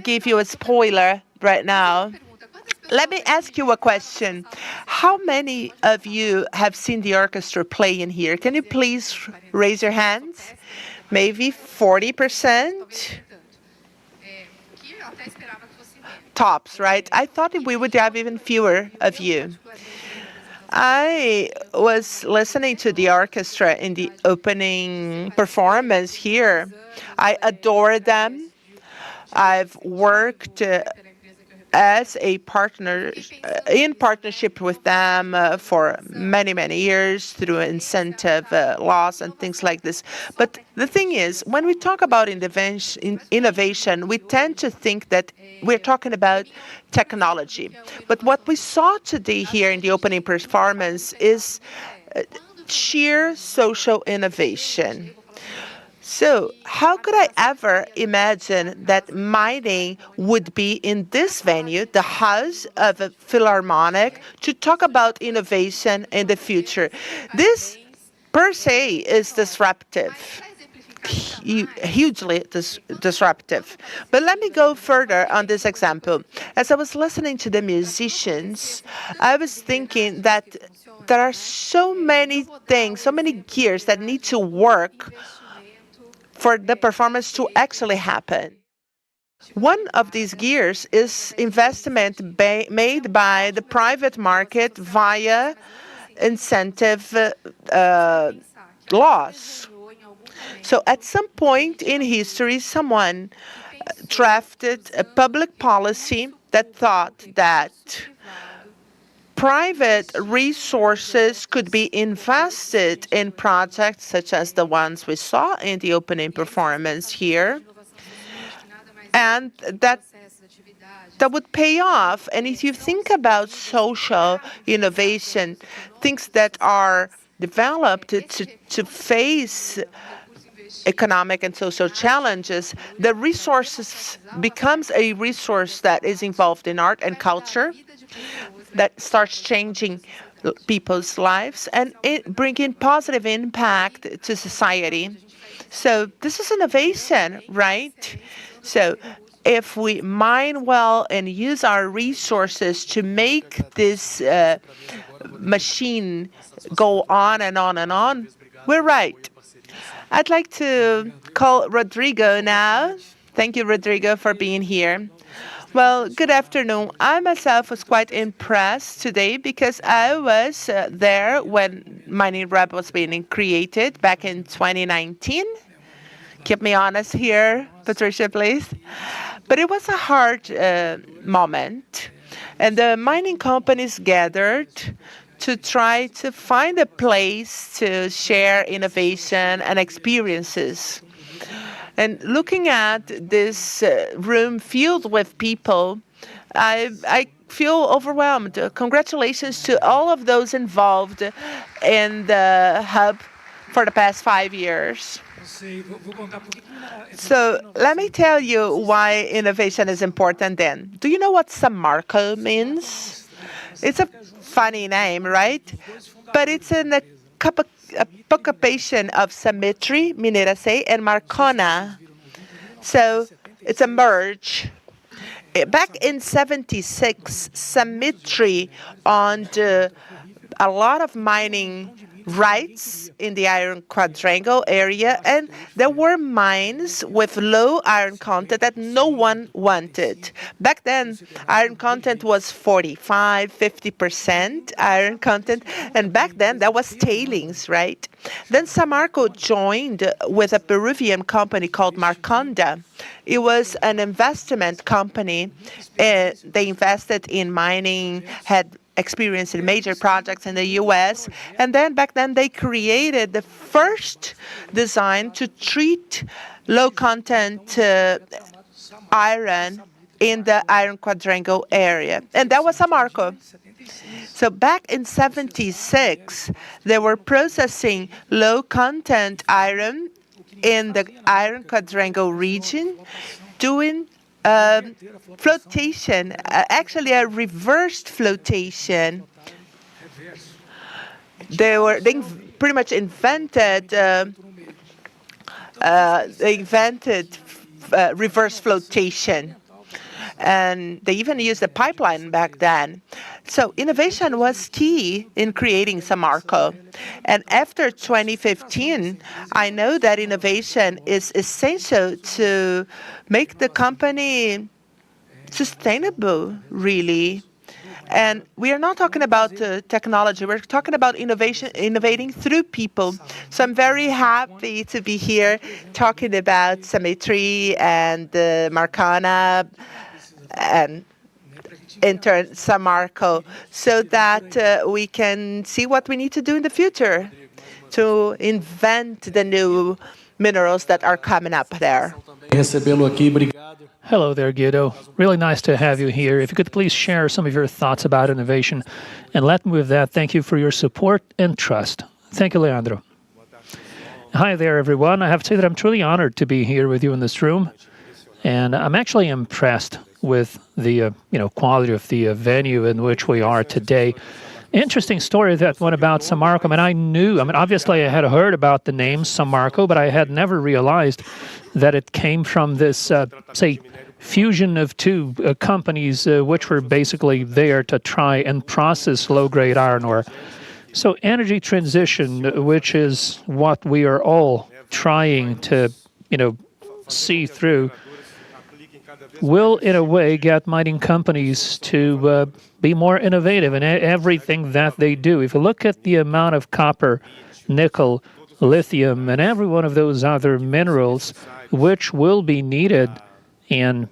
give you a spoiler right now. Let me ask you a question. How many of you have seen the orchestra play in here? Can you please raise your hands? Maybe 40%? Tops, right? I thought we would have even fewer of you. I was listening to the orchestra in the opening performance here. I adore them. I've worked as a partner, in partnership with them for many, many years through incentive laws and things like this. But the thing is, when we talk about innovation, we tend to think that we're talking about technology. But what we saw today here in the opening performance is sheer social innovation. So how could I ever imagine that mining would be in this venue, the house of a Philharmonic, to talk about innovation in the future? This, per se, is disruptive, hugely disruptive. But let me go further on this example. As I was listening to the musicians, I was thinking that there are so many things, so many gears that need to work for the performance to actually happen. One of these gears is investment made by the private market via incentive laws. So at some point in history, someone drafted a public policy that thought that private resources could be invested in projects such as the ones we saw in the opening performance here, and that would pay off. And if you think about social innovation, things that are developed to face economic and social challenges, the resources becomes a resource that is involved in art and culture, that starts changing people's lives and bringing positive impact to society. So this is innovation, right? So if we mine well and use our resources to make this machine go on and on and on, we're right. I'd like to call Rodrigo now. Thank you, Rodrigo, for being here. Well, good afternoon. I myself was quite impressed today because I was there when Mining Rep was being created back in 2019. Keep me honest here, Patricia, please. But it was a hard moment. And the mining companies gathered to try to find a place to share innovation and experiences. And looking at this room filled with people, I feel overwhelmed. Congratulations to all of those involved in the hub for the past 5 years. So let me tell you why innovation is important then. Do you know what Samarco means? It's a funny name, right? But it's in a occupation of symmetry, Mineração, and Marcona. So it's a merge. Back in '76, symmetry owned a lot of mining rights in the iron quadrangle area, and there were mines with low iron content that no one wanted. Back then, iron content was 45, 50% iron content, and back then that was tailings, right? Then Samarco joined with a Peruvian company called Marconda. It was an investment company. They invested in mining, had experience in major projects in the U.S. And then back then they created the first design to treat low-content iron in the iron quadrangle area. And that was Samarco. So back in '76, they were processing low-content iron in the iron quadrangle region, doing flotation, actually a reversed flotation. They pretty much invented reverse flotation. And they even used a pipeline back then. So innovation was key in creating Samarco. And after 2015, I know that innovation is essential to make the company sustainable, really. And we are not talking about technology. We're talking about innovating through people. So I'm very happy to be here talking about symmetry and Marcona. And intern Samarco, so that we can see what we need to do in the future to invent the new minerals that are coming up there. Hello there, Guido. Really nice to have you here. If you could please share some of your thoughts about innovation. And let me with that, thank you for your support and trust. Thank you, Leandro. Hi there, everyone. I have to say that I'm truly honored to be here with you in this room. And I'm actually impressed with the quality of the venue in which we are today. Interesting story that one about Samarco. Obviously I had heard about the name Samarco, but I had never realized that it came from this, fusion of two companies which were basically there to try and process low-grade iron ore. So energy transition, which is what we are all trying to, see through, will, in a way, get mining companies to be more innovative in everything that they do. If you look at the amount of copper, nickel, lithium, and every one of those other minerals which will be needed in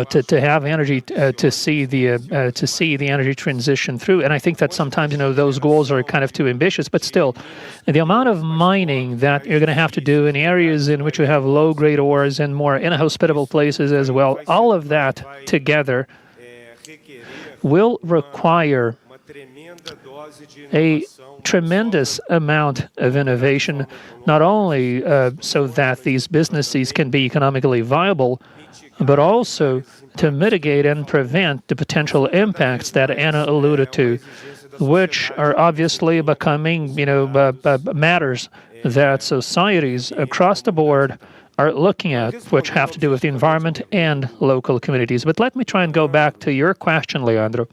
to have energy to see the energy transition through. And I think that sometimes those goals are kind of too ambitious, but still the amount of mining that you're going to have to do in areas in which you have low grade ores and more inhospitable places as well, all of that together will require a tremendous amount of innovation, not only so that these businesses can be economically viable, but also to mitigate and prevent the potential impacts that Anna alluded to, which are obviously becoming, matters that societies across the board are looking at, which have to do with the environment and local communities. But let me try and go back to your question, Leandro.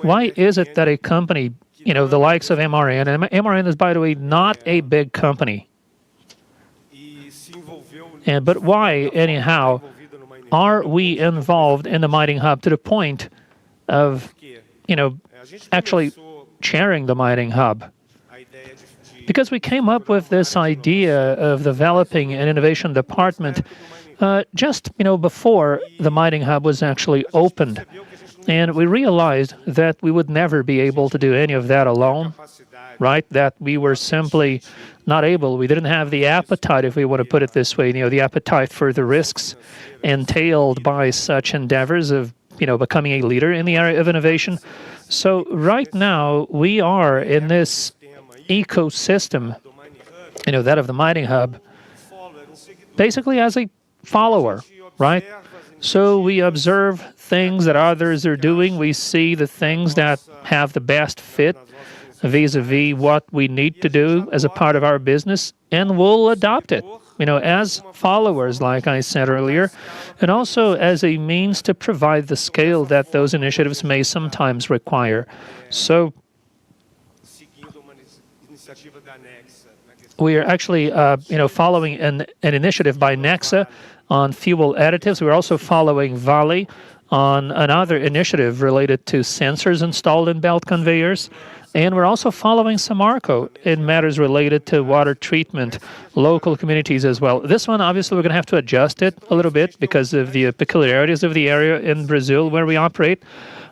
Why is it that a company, the likes of MRN, and MRN is, by the way, not a big company, but why, anyhow, are we involved in the mining hub to the point of, actually chairing the mining hub? Because we came up with this idea of developing an innovation department just, before the mining hub was actually opened. And we realized that we would never be able to do any of that alone, right? That we were simply not able. We didn't have the appetite, if we want to put it this way, the appetite for the risks entailed by such endeavors of, becoming a leader in the area of innovation. So right now, we are in this ecosystem, that of the mining hub, basically as a follower, right? So we observe things that others are doing. We see the things that have the best fit vis-a-vis what we need to do as a part of our business, and we'll adopt it, as followers, like I said earlier, and also as a means to provide the scale that those initiatives may sometimes require. So we are actually, following an initiative by Nexa on fuel additives. We're also following Vale on another initiative related to sensors installed in belt conveyors. And we're also following Samarco in matters related to water treatment, local communities as well. This one, obviously, we're going to have to adjust it a little bit because of the peculiarities of the area in Brazil where we operate.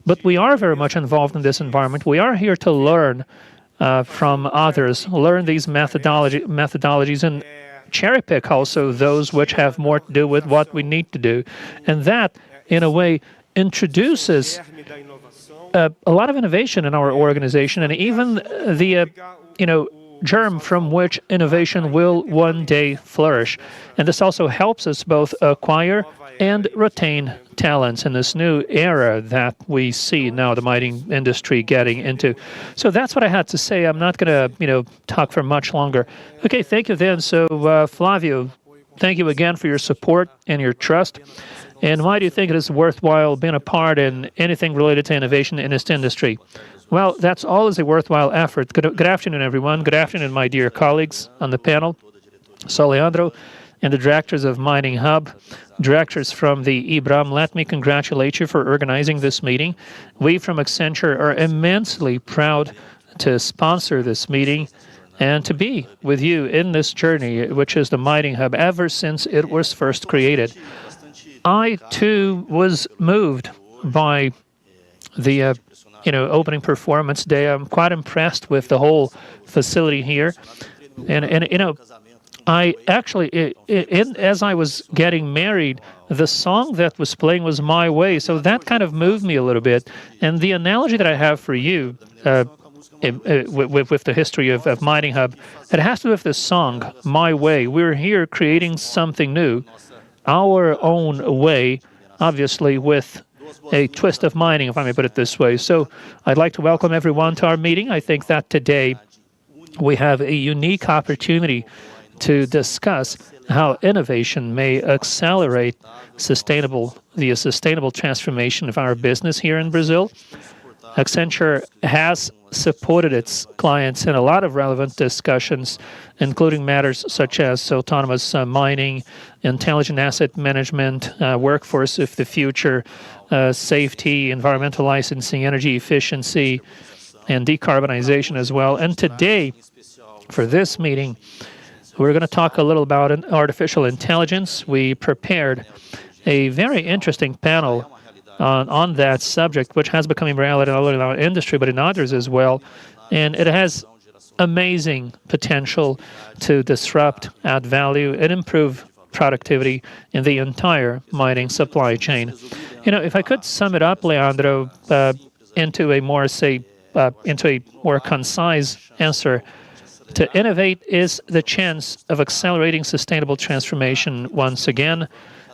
But we are very much involved in this environment. We are here to learn from others, learn these methodologies, and cherry pick also those which have more to do with what we need to do. And that, in a way, introduces a lot of innovation in our organization, and even the germ from which innovation will one day flourish. And this also helps us both acquire and retain talents in this new era that we see now the mining industry getting into. So that's what I had to say. I'm not going to talk for much longer. Okay, thank you then. So Flavio, thank you again for your support and your trust. And why do you think it is worthwhile being a part in anything related to innovation in this industry? Well, that's always a worthwhile effort. Good afternoon, everyone. Good afternoon, my dear colleagues on the panel. So, Leandro and the directors of Mining Hub, directors from the IBRAM, let me congratulate you for organizing this meeting. We from Accenture are immensely proud to sponsor this meeting and to be with you in this journey, which is the Mining Hub, ever since it was first created. I too was moved by the opening performance day. I'm quite impressed with the whole facility here, and I actually, as I was getting married, the song that was playing was My Way, so that kind of moved me a little bit. And the analogy that I have for you with the history of Mining Hub, it has to do with the song, My Way. We're here creating something new, our own way, obviously with a twist of mining, if I may put it this way. So I'd like to welcome everyone to our meeting. I think that today we have a unique opportunity to discuss how innovation may accelerate the sustainable transformation of our business here in Brazil. Accenture has supported its clients in a lot of relevant discussions, including matters such as autonomous mining, intelligent asset management, workforce of the future, safety, environmental licensing, energy efficiency, and decarbonization as well. And today, for this meeting, we're going to talk a little about artificial intelligence. We prepared a very interesting panel on that subject, which has become a reality not only in our industry, but in others as well. And it has amazing potential to disrupt, add value, and improve productivity in the entire mining supply chain. If I could sum it up, Leandro, into a more concise answer, to innovate is the chance of accelerating sustainable transformation once again,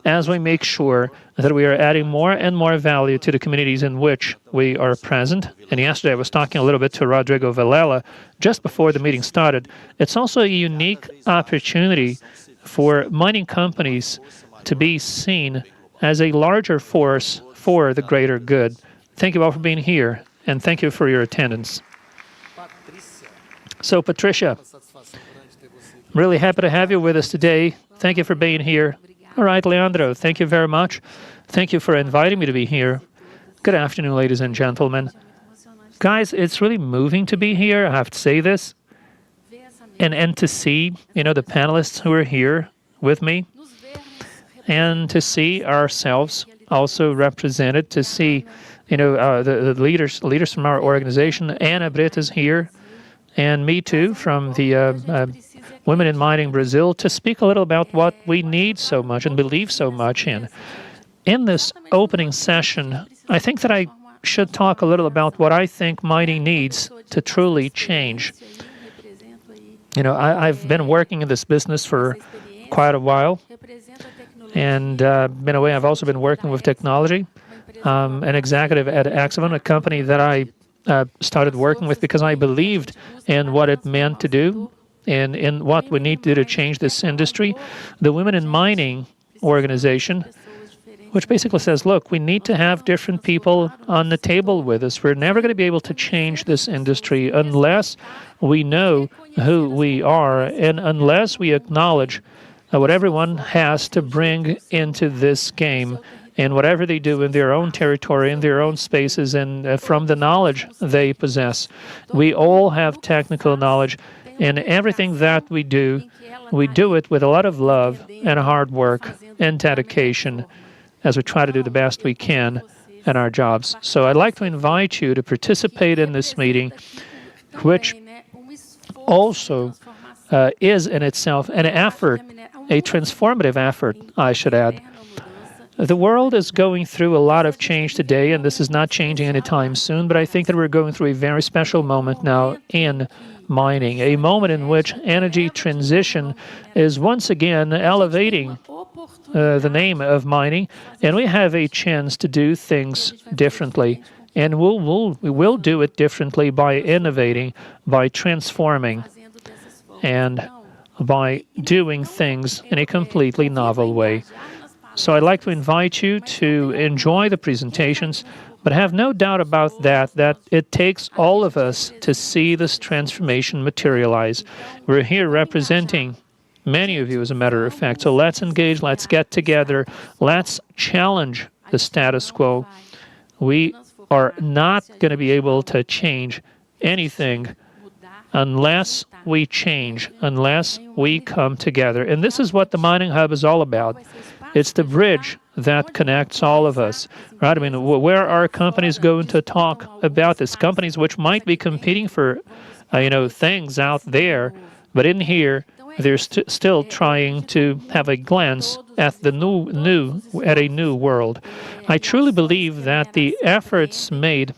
as we make sure that we are adding more and more value to the communities in which we are present. And yesterday I was talking a little bit to Rodrigo Villela just before the meeting started. It's also a unique opportunity for mining companies to be seen as a larger force for the greater good. Thank you all for being here, and thank you for your attendance. So, Patricia, really happy to have you with us today. Thank you for being here. All right, Leandro, thank you very much. Thank you for inviting me to be here. Good afternoon, ladies and gentlemen. Guys, it's really moving to be here, I have to say this, and to see, the panelists who are here with me, and to see ourselves also represented, to see, the leaders from our organization. Ana Brita is here, and me too, from the Women in Mining Brazil, to speak a little about what we need so much and believe so much in. In this opening session, I think that I should talk a little about what I think mining needs to truly change. I've been working in this business for quite a while, and in a way I've also been working with technology. An executive at Axavan, a company that I started working with because I believed in what it meant to do and in what we need to do to change this industry. The Women in Mining organization, which basically says, look, we need to have different people on the table with us. We're never going to be able to change this industry unless we know who we are and unless we acknowledge what everyone has to bring into this game, and whatever they do in their own territory, in their own spaces, and from the knowledge they possess. We all have technical knowledge, and everything that we do it with a lot of love and hard work and dedication as we try to do the best we can in our jobs. So I'd like to invite you to participate in this meeting, which also is in itself an effort, a transformative effort, I should add. The world is going through a lot of change today, and this is not changing anytime soon, but I think that we're going through a very special moment now in mining, a moment in which energy transition is once again elevating the name of mining, and we have a chance to do things differently. And we will do it differently by innovating, by transforming, and by doing things in a completely novel way. So I'd like to invite you to enjoy the presentations, but have no doubt about that it takes all of us to see this transformation materialize. We're here representing many of you, as a matter of fact. So let's engage, let's get together, let's challenge the status quo. We are not going to be able to change anything unless we change, unless we come together. And this is what the Mining Hub is all about. It's the bridge that connects all of us, right? I mean, where are companies going to talk about this? Companies which might be competing for, things out there, but in here, they're still trying to have a glance at the at a new world. I truly believe that the efforts made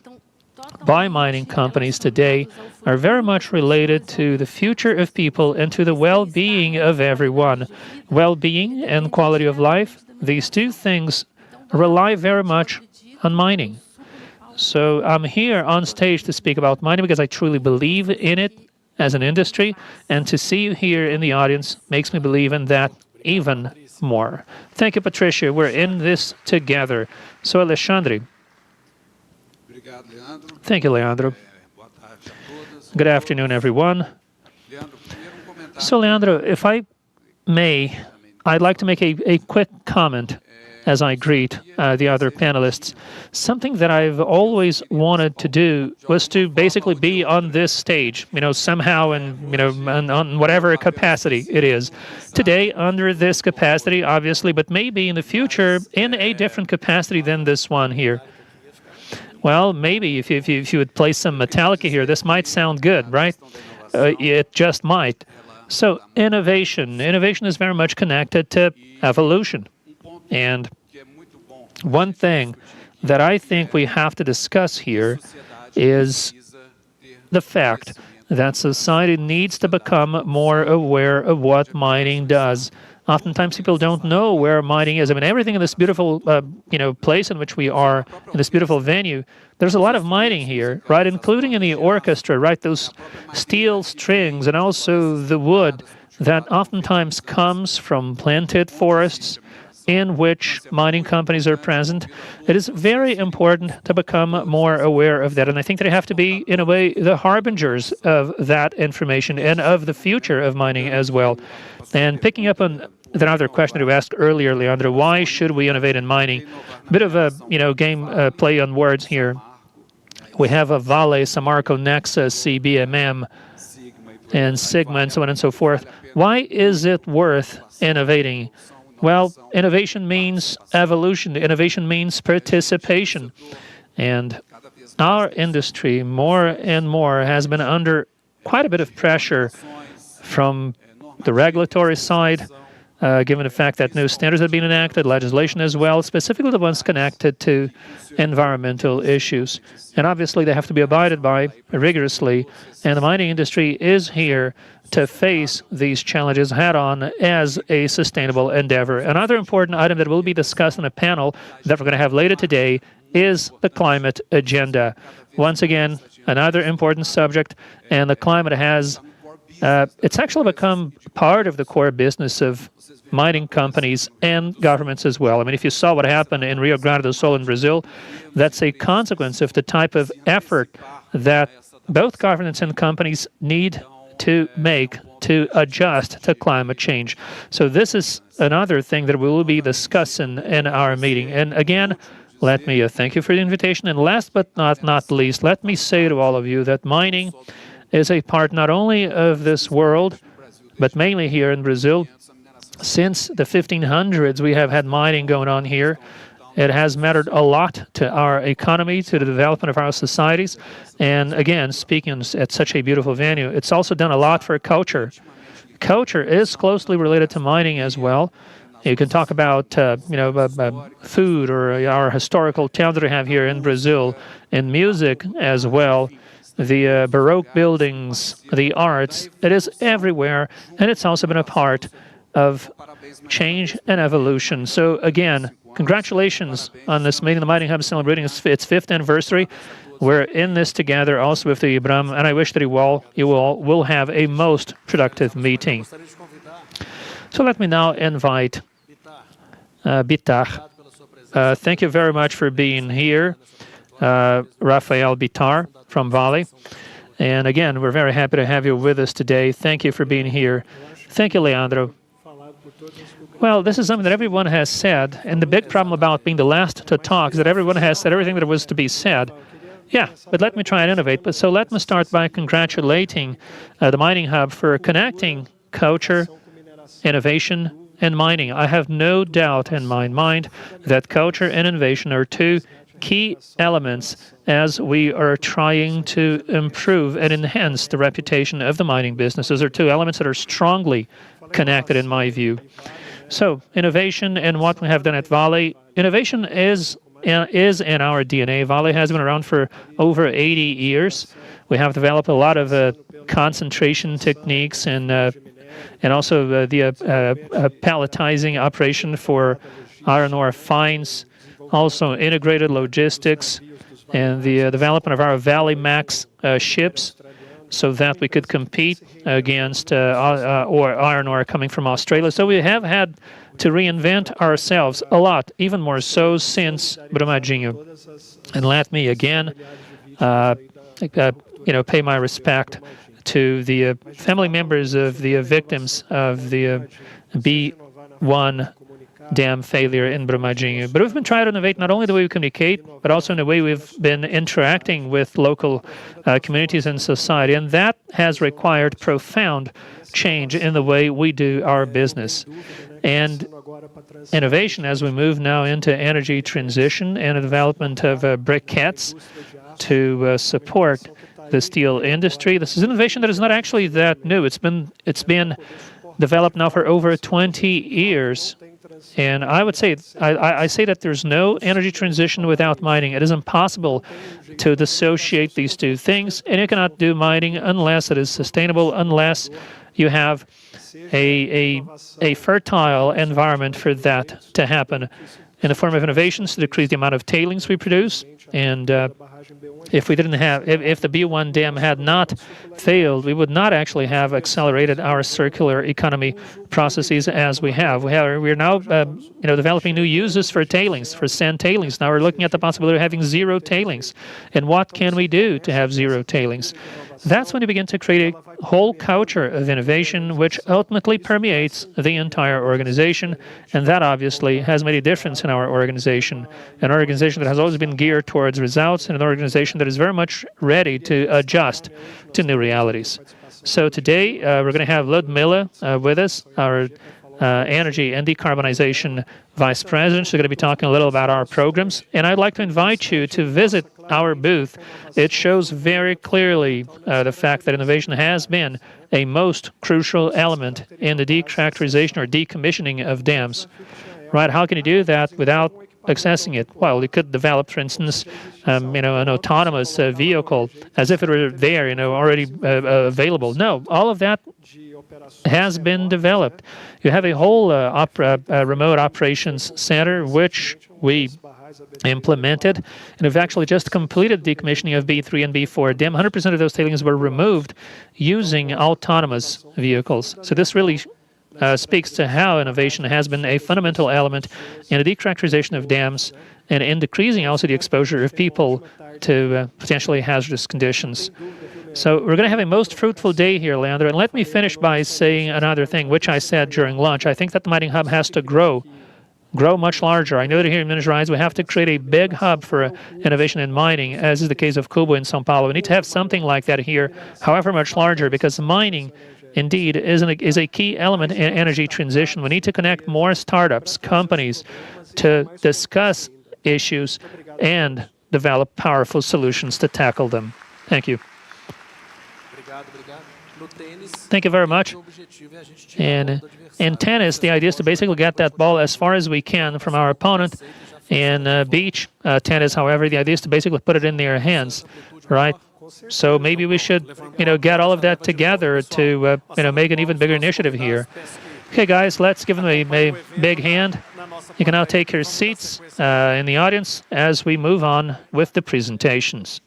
by mining companies today are very much related to the future of people and to the well-being of everyone. Well-being and quality of life, these two things rely very much on mining. So I'm here on stage to speak about mining because I truly believe in it as an industry, and to see you here in the audience makes me believe in that even more. Thank you, Patricia. We're in this together. So, Alexandre. Thank you, Leandro. Good afternoon, everyone. So, Leandro, if I may, I'd like to make a quick comment as I greet the other panelists. Something that I've always wanted to do was to basically be on this stage, somehow on whatever capacity it is. Today, under this capacity, obviously, but maybe in the future in a different capacity than this one here. Well, maybe if you would play some Metallica here, this might sound good, right? It just might. So innovation is very much connected to evolution. And one thing that I think we have to discuss here is the fact that society needs to become more aware of what mining does. Oftentimes people don't know where mining is. I mean, everything in this beautiful, place in which we are, in this beautiful venue, there's a lot of mining here, right? Including in the orchestra, right? Those steel strings and also the wood that oftentimes comes from planted forests in which mining companies are present. It is very important to become more aware of that. And I think they have to be, in a way, the harbingers of that information and of the future of mining as well. And picking up on another question that you asked earlier, Leandro, why should we innovate in mining? A bit of a game play on words here. We have a Vale, Samarco, Nexa, CBMM, and Sigma, and so on and so forth. Why is it worth innovating? Well, innovation means evolution. Innovation means participation. And our industry, more and more, has been under quite a bit of pressure from the regulatory side, given the fact that new standards have been enacted, legislation as well, specifically the ones connected to environmental issues. And obviously, they have to be abided by rigorously. And the mining industry is here to face these challenges head-on as a sustainable endeavor. Another important item that will be discussed in a panel that we're going to have later today is the climate agenda. Once again, another important subject, and the climate has it's actually become part of the core business of mining companies and governments as well. I mean, if you saw what happened in Rio Grande do Sul in Brazil, that's a consequence of the type of effort that both governments and companies need to make to adjust to climate change. So this is another thing that we will be discussing in our meeting. And again, let me thank you for the invitation. And last but not least, let me say to all of you that mining is a part not only of this world, but mainly here in Brazil. Since the 1500s, we have had mining going on here. It has mattered a lot to our economy, to the development of our societies. And again, speaking at such a beautiful venue, it's also done a lot for culture. Culture is closely related to mining as well. You can talk about food or our historical towns that we have here in Brazil, and music as well. The Baroque buildings, the arts, it is everywhere, and it's also been a part of change and evolution. So again, congratulations on this meeting. The Mining Hub is celebrating its 5th anniversary. We're in this together also with the IBRAM, and I wish that you all will have a most productive meeting. So let me now invite Bitar. Thank you very much for being here, Rafael Bitar from Vale. And again, we're very happy to have you with us today. Thank you for being here. Thank you, Leandro. Well, this is something that everyone has said, and the big problem about being the last to talk is that everyone has said everything that was to be said. Yeah, but let me try and innovate. So let me start by congratulating the Mining Hub for connecting culture, innovation, and mining. I have no doubt in my mind that culture and innovation are two key elements as we are trying to improve and enhance the reputation of the mining business. Those are two elements that are strongly connected in my view. So innovation and what we have done at Vale. Innovation is in our DNA. Vale has been around for over 80 years. We have developed a lot of concentration techniques and also the palletizing operation for iron ore fines, also integrated logistics and the development of our Valley Max ships so that we could compete against iron ore coming from Australia. So we have had to reinvent ourselves a lot, even more so since Brumadinho. And let me again, pay my respect to the family members of the victims of the B1 dam failure in Brumadinho. But we've been trying to innovate not only the way we communicate, but also in the way we've been interacting with local communities and society. And that has required profound change in the way we do our business. And innovation as we move now into energy transition and the development of briquettes to support the steel industry. This is innovation that is not actually that new. It's been developed now for over 20 years. And I would say, I say that there's no energy transition without mining. It is impossible to dissociate these two things, and you cannot do mining unless it is sustainable, unless you have a fertile environment for that to happen in the form of innovations to decrease the amount of tailings we produce. And if we didn't have, if the B1 dam had not failed, we would not actually have accelerated our circular economy processes as we have. We're now, developing new uses for tailings, for sand tailings. Now we're looking at the possibility of having zero tailings. And what can we do to have zero tailings? That's when you begin to create a whole culture of innovation, which ultimately permeates the entire organization. And that obviously has made a difference in our organization. An organization that has always been geared towards results, and an organization that is very much ready to adjust to new realities. So today, we're going to have Ludmilla with us, our Energy and Decarbonization Vice President. She's going to be talking a little about our programs. And I'd like to invite you to visit our booth. It shows very clearly the fact that innovation has been a most crucial element in the decharacterization or decommissioning of dams. Right? How can you do that without accessing it? Well, you could develop, for instance, an autonomous vehicle as if it were there, already available. No, all of that has been developed. You have a whole remote operations center, which we implemented, and we've actually just completed decommissioning of B3 and B4 dam. 100% of those tailings were removed using autonomous vehicles. So this really speaks to how innovation has been a fundamental element in the decharacterization of dams and in decreasing also the exposure of people to potentially hazardous conditions. So we're going to have a most fruitful day here, Leandro. And let me finish by saying another thing, which I said during lunch. I think that the mining hub has to grow much larger. I know that here in Minas Gerais, we have to create a big hub for innovation in mining, as is the case of Cuba in São Paulo. We need to have something like that here, however much larger, because mining indeed is a key element in energy transition. We need to connect more startups, companies, to discuss issues and develop powerful solutions to tackle them. Thank you. Thank you very much. And in tennis, the idea is to basically get that ball as far as we can from our opponent. In beach tennis, however, the idea is to basically put it in their hands, right? So maybe we should, get all of that together to, make an even bigger initiative here. Okay, guys, let's give them a big hand. You can now take your seats in the audience as we move on with the presentations.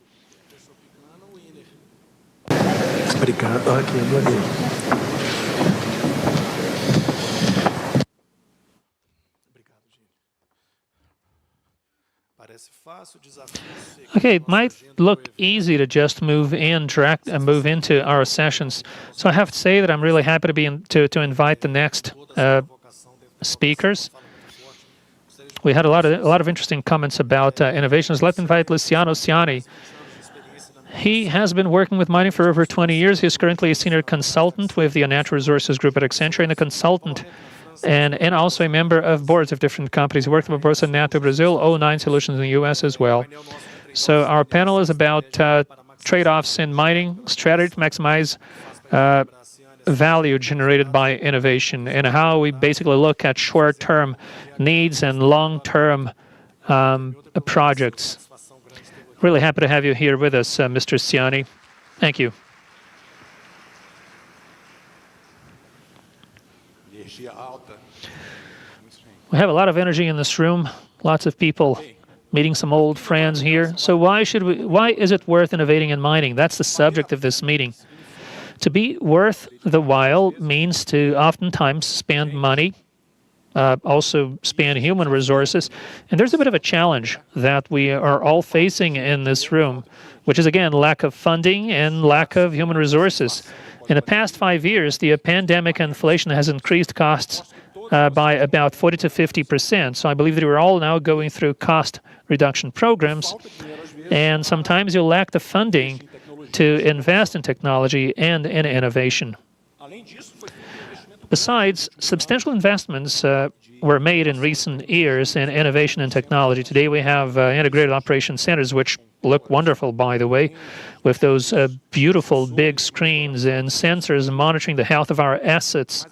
Okay, it might look easy to just move into our sessions. So I have to say that I'm really happy to invite the next speakers. We had a lot of interesting comments about innovations. Let's invite Luciano Siani. He has been working with mining for over 20 years. He's currently a senior consultant with the Natural Resources Group at Accenture and a consultant and also a member of boards of different companies. He worked for Bolsa Nato Brazil, O9 Solutions in the US as well. So our panel is about trade-offs in mining, strategy to maximize value generated by innovation, and how we basically look at short-term needs and long-term projects. Really happy to have you here with us, Mr. Siani. Thank you. We have a lot of energy in this room, lots of people meeting some old friends here. So why is it worth innovating in mining? That's the subject of this meeting. To be worth the while means to oftentimes spend money, also spend human resources. And there's a bit of a challenge that we are all facing in this room, which is, again, lack of funding and lack of human resources. In the past 5 years, the pandemic and inflation has increased costs by about 40 to 50%. So I believe that we're all now going through cost reduction programs, and sometimes you lack the funding to invest in technology and in innovation. Besides, substantial investments were made in recent years in innovation and technology. Today we have integrated operation centers, which look wonderful, by the way, with those beautiful big screens and sensors monitoring the health of our assets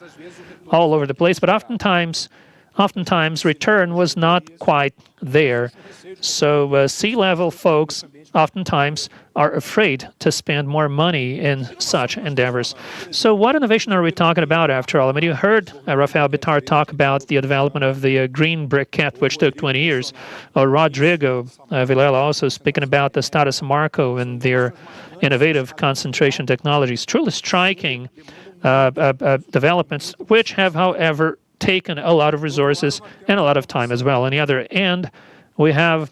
all over the place. But oftentimes return was not quite there. So C-level folks oftentimes are afraid to spend more money in such endeavors. So what innovation are we talking about, after all? I mean, you heard Rafael Bittar talk about the development of the green briquette, which took 20 years. Or Rodrigo Vilela also speaking about the Status Marco and their innovative concentration technologies. Truly striking developments, which have, however, taken a lot of resources and a lot of time as well. On the other end, we have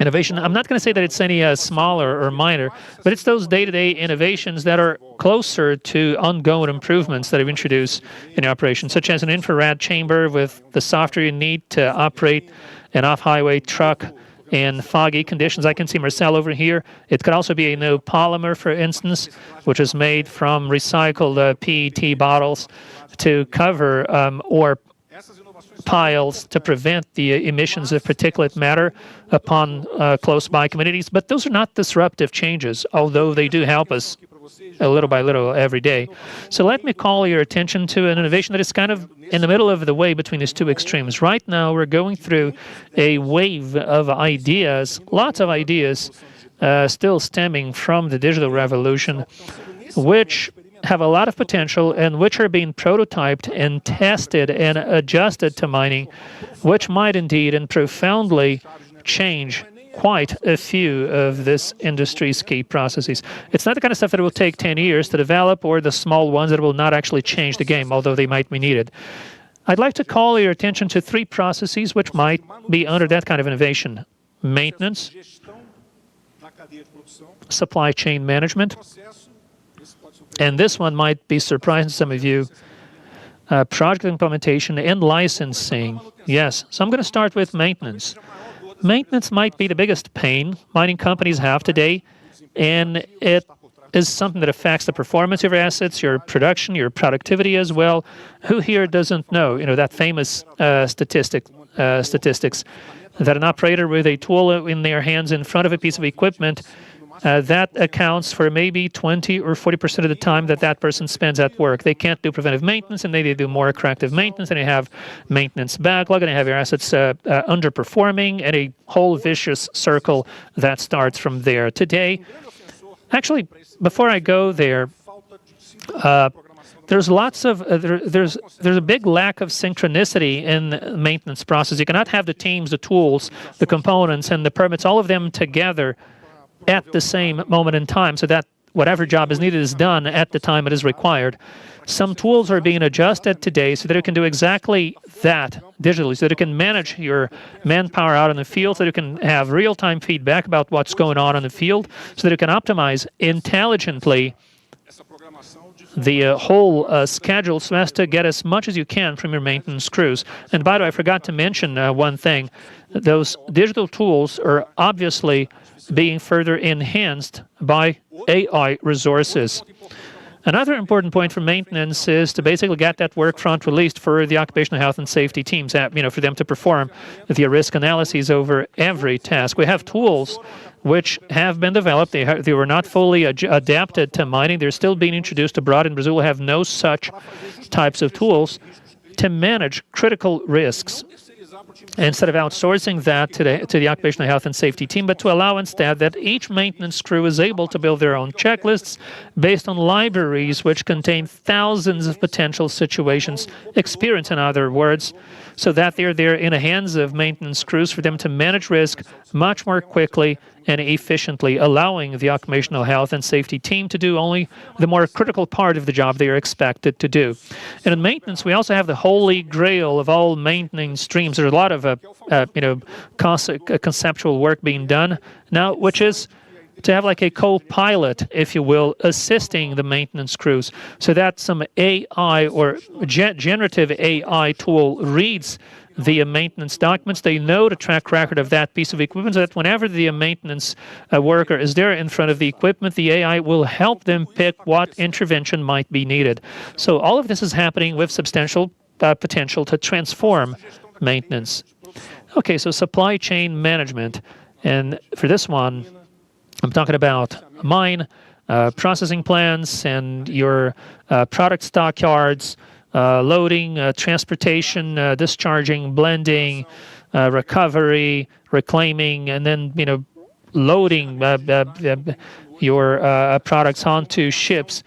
innovation. I'm not going to say that it's any smaller or minor, but it's those day-to-day innovations that are closer to ongoing improvements that have introduced in operation, such as an infrared chamber with the software you need to operate an off-highway truck in foggy conditions. I can see Marcel over here. It could also be a new polymer, for instance, which is made from recycled PET bottles to cover or piles to prevent the emissions of particulate matter upon close by communities. But those are not disruptive changes, although they do help us a little by little every day. So let me call your attention to an innovation that is kind of in the middle of the way between these two extremes. Right now, we're going through a wave of ideas, lots of ideas still stemming from the digital revolution, which have a lot of potential and which are being prototyped and tested and adjusted to mining, which might indeed and profoundly change quite a few of this industry's key processes. It's not the kind of stuff that will take 10 years to develop, or the small ones that will not actually change the game, although they might be needed. I'd like to call your attention to 3 processes which might be under that kind of innovation: maintenance, supply chain management, and this one might be surprising to some of you, project implementation and licensing. Yes, so I'm going to start with maintenance. Maintenance might be the biggest pain mining companies have today, and it is something that affects the performance of your assets, your production, your productivity as well. Who here doesn't know, that famous statistics that an operator with a tool in their hands in front of a piece of equipment, that accounts for maybe 20 or 40% of the time that person spends at work. They can't do preventive maintenance, and they do more corrective maintenance, and they have maintenance backlog, and they have your assets underperforming, and a whole vicious circle that starts from there. Today, actually, before I go there, there's lots of there's a big lack of synchronicity in the maintenance process. You cannot have the teams, the tools, the components, and the permits, all of them together at the same moment in time, so that whatever job is needed is done at the time it is required. Some tools are being adjusted today so that it can do exactly that digitally, so that it can manage your manpower out in the field, so that it can have real-time feedback about what's going on in the field, so that it can optimize intelligently the whole schedule so as to get as much as you can from your maintenance crews. And by the way, I forgot to mention one thing. Those digital tools are obviously being further enhanced by AI resources. Another important point for maintenance is to basically get that work front released for the occupational health and safety teams, for them to perform the risk analyses over every task. We have tools which have been developed. They were not fully adapted to mining. They're still being introduced abroad. In Brazil, we have no such types of tools to manage critical risks, instead of outsourcing that to the occupational health and safety team, but to allow instead that each maintenance crew is able to build their own checklists based on libraries which contain thousands of potential situations, experience in other words, so that they're there in the hands of maintenance crews for them to manage risk much more quickly and efficiently, allowing the occupational health and safety team to do only the more critical part of the job they are expected to do. And in maintenance, we also have the holy grail of all maintenance streams. There's a lot of conceptual work being done now, which is to have like a co-pilot, if you will, assisting the maintenance crews, so that some AI or generative AI tool reads the maintenance documents. They know the track record of that piece of equipment, so that whenever the maintenance worker is there in front of the equipment, the AI will help them pick what intervention might be needed. So all of this is happening with substantial potential to transform maintenance. Okay, so supply chain management. And for this one, I'm talking about mine, processing plants, and your product stockyards, loading, transportation, discharging, blending, recovery, reclaiming, and then loading your products onto ships.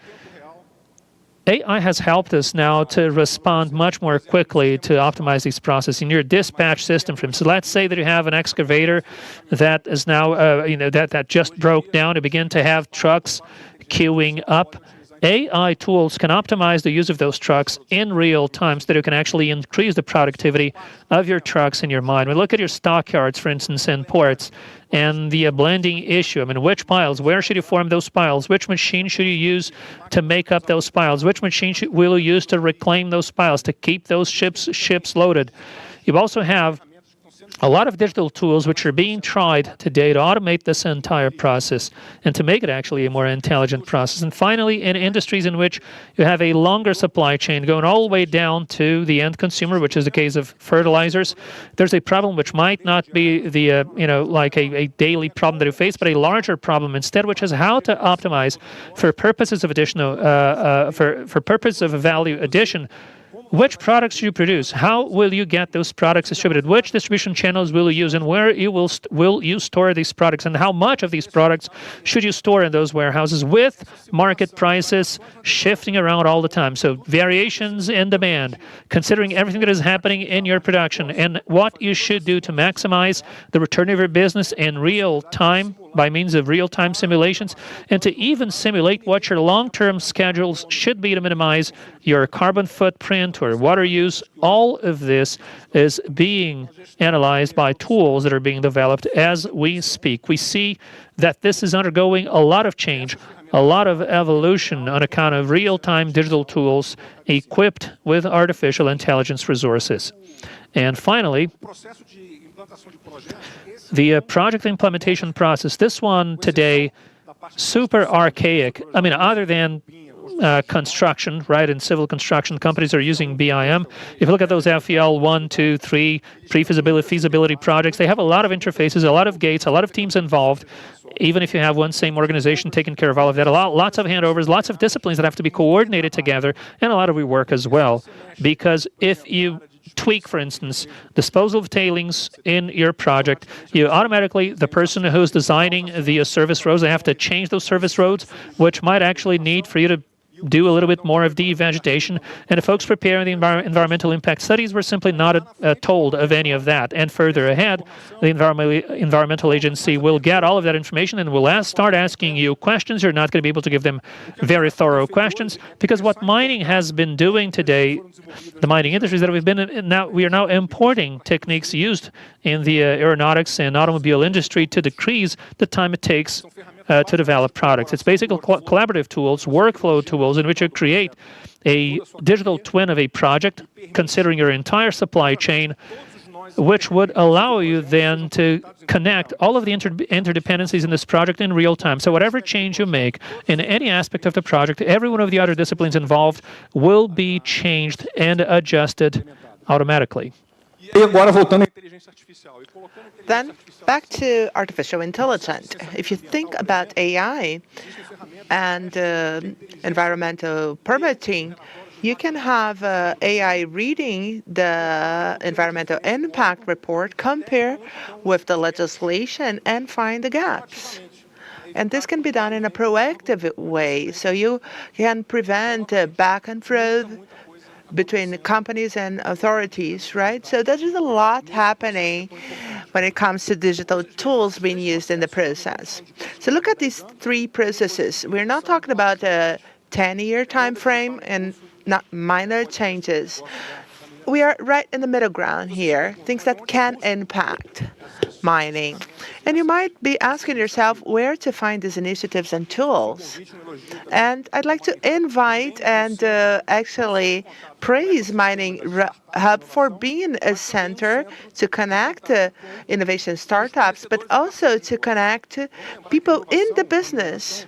AI has helped us now to respond much more quickly to optimize these processes. In your dispatch system, so let's say that you have an excavator that is now, that just broke down to begin to have trucks queuing up. AI tools can optimize the use of those trucks in real time so that you can actually increase the productivity of your trucks in your mine. We look at your stockyards, for instance, in ports, and the blending issue. I mean, which piles? Where should you form those piles? Which machine should you use to make up those piles? Which machine will you use to reclaim those piles, to keep those ships loaded? You also have a lot of digital tools which are being tried today to automate this entire process and to make it actually a more intelligent process. And finally, in industries in which you have a longer supply chain going all the way down to the end consumer, which is the case of fertilizers, there's a problem which might not be the, like a daily problem that you face, but a larger problem instead, which is how to optimize for purposes of additional, for purpose of value addition. Which products you produce? How will you get those products distributed? Which distribution channels will you use, and where you will you store these products, and how much of these products should you store in those warehouses with market prices shifting around all the time? So variations in demand, considering everything that is happening in your production, and what you should do to maximize the return of your business in real time by means of real-time simulations, and to even simulate what your long-term schedules should be to minimize your carbon footprint or water use. All of this is being analyzed by tools that are being developed as we speak. We see that this is undergoing a lot of change, a lot of evolution on account of real-time digital tools equipped with artificial intelligence resources. And finally, the project implementation process, this one today, super archaic. I mean, other than construction, right? In civil construction, companies are using BIM. If you look at those FEL 1, 2, 3 pre-feasibility, feasibility projects, they have a lot of interfaces, a lot of gates, a lot of teams involved. Even if you have one same organization taking care of all of that, lots of handovers, lots of disciplines that have to be coordinated together, and a lot of rework as well. Because if you tweak, for instance, disposal of tailings in your project, you automatically, the person who's designing the service roads, they have to change those service roads, which might actually need for you to do a little bit more of devegetation. And the folks preparing the environmental impact studies were simply not told of any of that. And further ahead, the environmental agency will get all of that information and will start asking you questions. You're not going to be able to give them very thorough questions, because what mining has been doing today, the mining industry, is that we are now importing techniques used in the aeronautics and automobile industry to decrease the time it takes to develop products. It's basically collaborative tools, workflow tools, in which you create a digital twin of a project, considering your entire supply chain, which would allow you then to connect all of the interdependencies in this project in real time. So whatever change you make in any aspect of the project, every one of the other disciplines involved will be changed and adjusted automatically. Then back to artificial intelligence. If you think about AI and environmental permitting, you can have AI reading the environmental impact report, compare with the legislation, and find the gaps. And this can be done in a proactive way, so you can prevent back and forth between companies and authorities, right? So there is a lot happening when it comes to digital tools being used in the process. So look at these three processes. We're not talking about a 10-year time frame and not minor changes. We are right in the middle ground here, things that can impact mining. And you might be asking yourself where to find these initiatives and tools. And I'd like to invite and actually praise Mining Hub for being a center to connect innovation startups, but also to connect people in the business.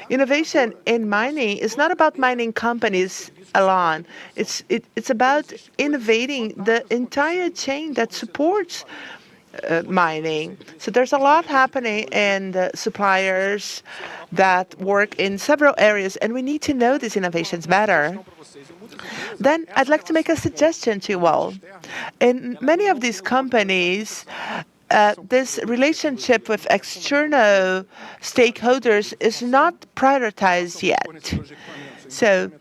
Innovation in mining is not about mining companies alone. It's about innovating the entire chain that supports mining. So there's a lot happening in the suppliers that work in several areas, and we need to know these innovations better. Then I'd like to make a suggestion to you all. In many of these companies, this relationship with external stakeholders is not prioritized yet. So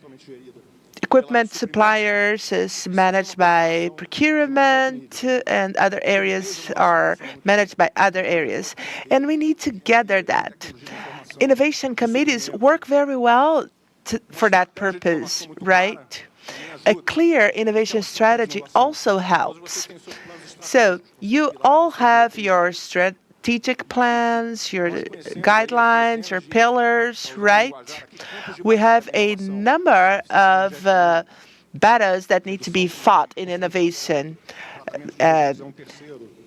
equipment suppliers is managed by procurement, and other areas are managed by other areas. And we need to gather that. Innovation committees work very well for that purpose, right? A clear innovation strategy also helps. So you all have your strategic plans, your guidelines, your pillars, right? We have a number of battles that need to be fought in innovation.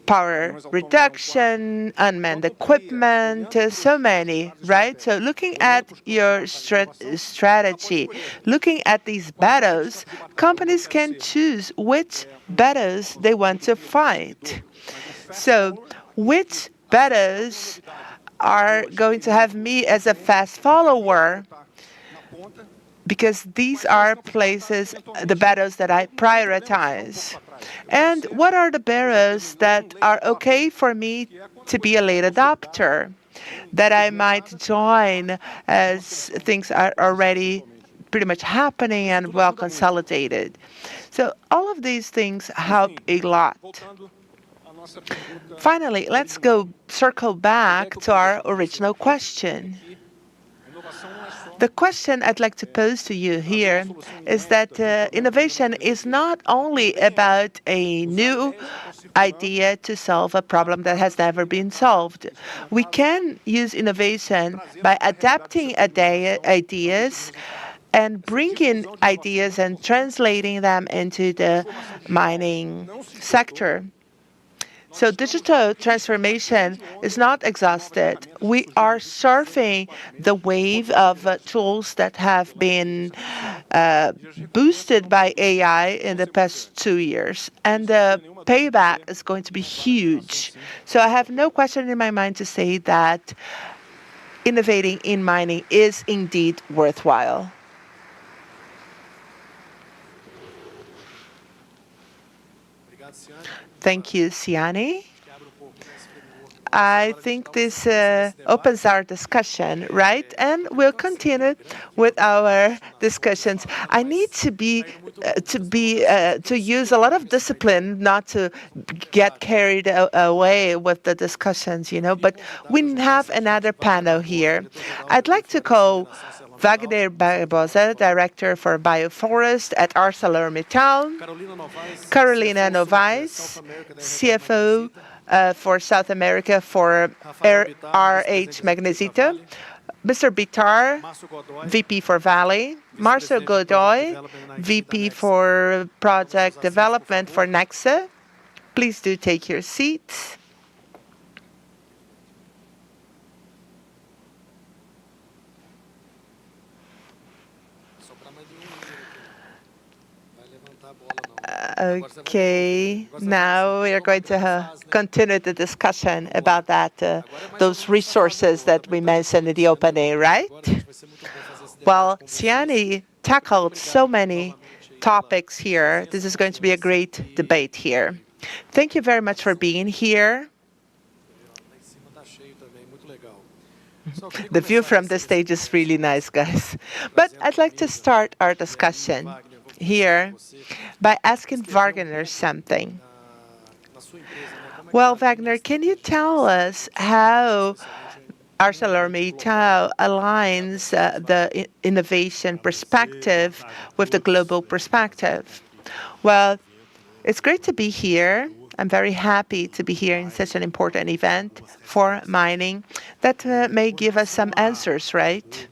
Power reduction, unmanned equipment, so many, right? So looking at your strategy, looking at these battles, companies can choose which battles they want to fight. So which battles are going to have me as a fast follower? Because these are places, the battles that I prioritize. And what are the battles that are okay for me to be a late adopter, that I might join as things are already pretty much happening and well consolidated? So all of these things help a lot. Finally, let's circle back to our original question. The question I'd like to pose to you here is that innovation is not only about a new idea to solve a problem that has never been solved. We can use innovation by adapting ideas and bringing ideas and translating them into the mining sector. So digital transformation is not exhausted. We are surfing the wave of tools that have been boosted by AI in the past 2 years. And the payback is going to be huge. So I have no question in my mind to say that innovating in mining is indeed worthwhile. Thank you, Siani. I think this opens our discussion, right? And we'll continue with our discussions. I need to use a lot of discipline not to get carried away with the discussions, But we have another panel here. I'd like to call Wagner Barbosa, Director for Bioforest at ArcelorMittal, Carolina Novaes, CFO for South America for RH Magnesita, Mr. Bitar, VP for Vale, Márcio Godoy, VP for Project Development for Nexa, Please do take your seats. Okay, now we are going to continue the discussion about those resources that we mentioned in the opening, right? Well, Siani tackled so many topics here. This is going to be a great debate here. Thank you very much for being here. The view from the stage is really nice, guys. But I'd like to start our discussion here by asking Wagner something. Well, Wagner, can you tell us how ArcelorMittal aligns the innovation perspective with the global perspective? Well, it's great to be here. I'm very happy to be here in such an important event for mining that may give us some answers, right?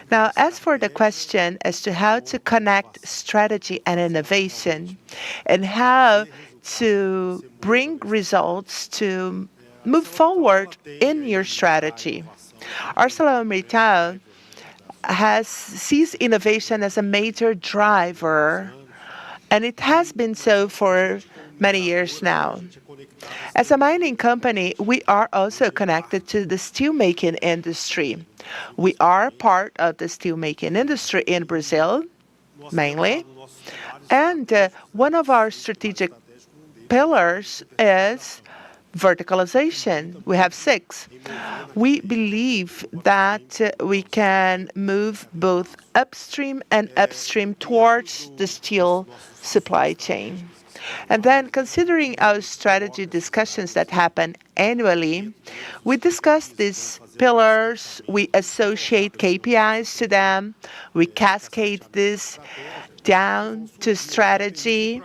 Now, as for the question as to how to connect strategy and innovation and how to bring results to move forward in your strategy, ArcelorMittal sees innovation as a major driver, and it has been so for many years now. As a mining company, we are also connected to the steelmaking industry. We are part of the steelmaking industry in Brazil, mainly. And one of our strategic pillars is verticalization. We have 6. We believe that we can move both upstream and upstream towards the steel supply chain. And then, considering our strategy discussions that happen annually, we discuss these pillars, we associate KPIs to them, we cascade this down to strategy,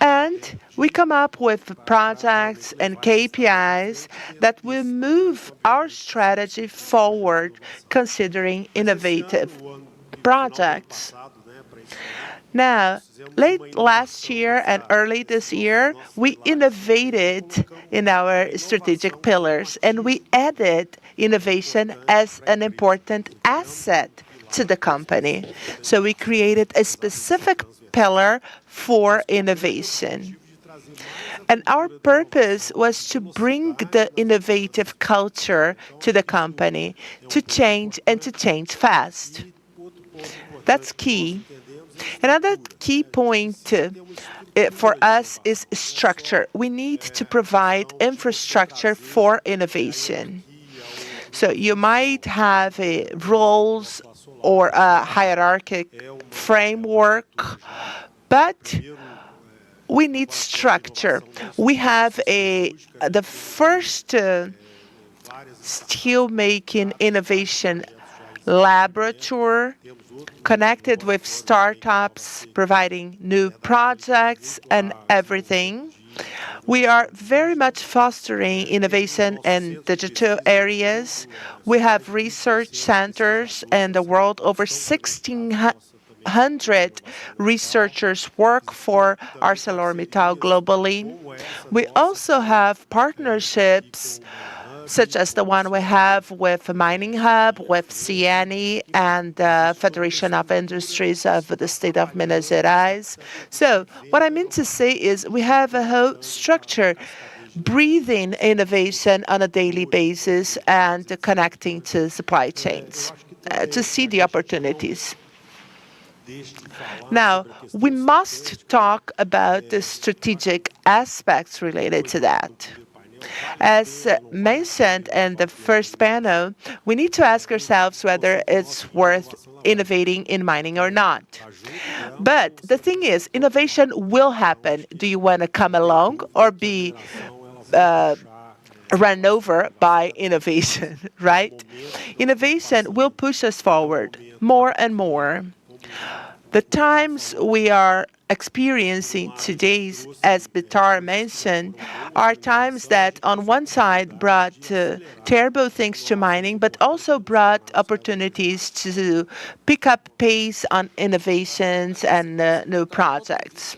and we come up with projects and KPIs that will move our strategy forward, considering innovative projects. Now, late last year and early this year, we innovated in our strategic pillars, and we added innovation as an important asset to the company. So we created a specific pillar for innovation. And our purpose was to bring the innovative culture to the company, to change and to change fast. That's key. Another key point for us is structure. We need to provide infrastructure for innovation. So you might have rules or a hierarchic framework, but we need structure. We have the first steelmaking innovation laboratory connected with startups, providing new projects and everything. We are very much fostering innovation in digital areas. We have research centers in the world. Over 1,600 researchers work for ArcelorMittal globally. We also have partnerships such as the one we have with Mining Hub, with Siani, and the Federation of Industries of the state of Minas Gerais. So what I mean to say is we have a whole structure breathing innovation on a daily basis and connecting to supply chains to see the opportunities. Now, we must talk about the strategic aspects related to that. As mentioned in the first panel, we need to ask ourselves whether it's worth innovating in mining or not. But the thing is, innovation will happen. Do you want to come along or be run over by innovation, right? Innovation will push us forward more and more. The times we are experiencing today, as Bitar mentioned, are times that on one side brought terrible things to mining, but also brought opportunities to pick up pace on innovations and new projects.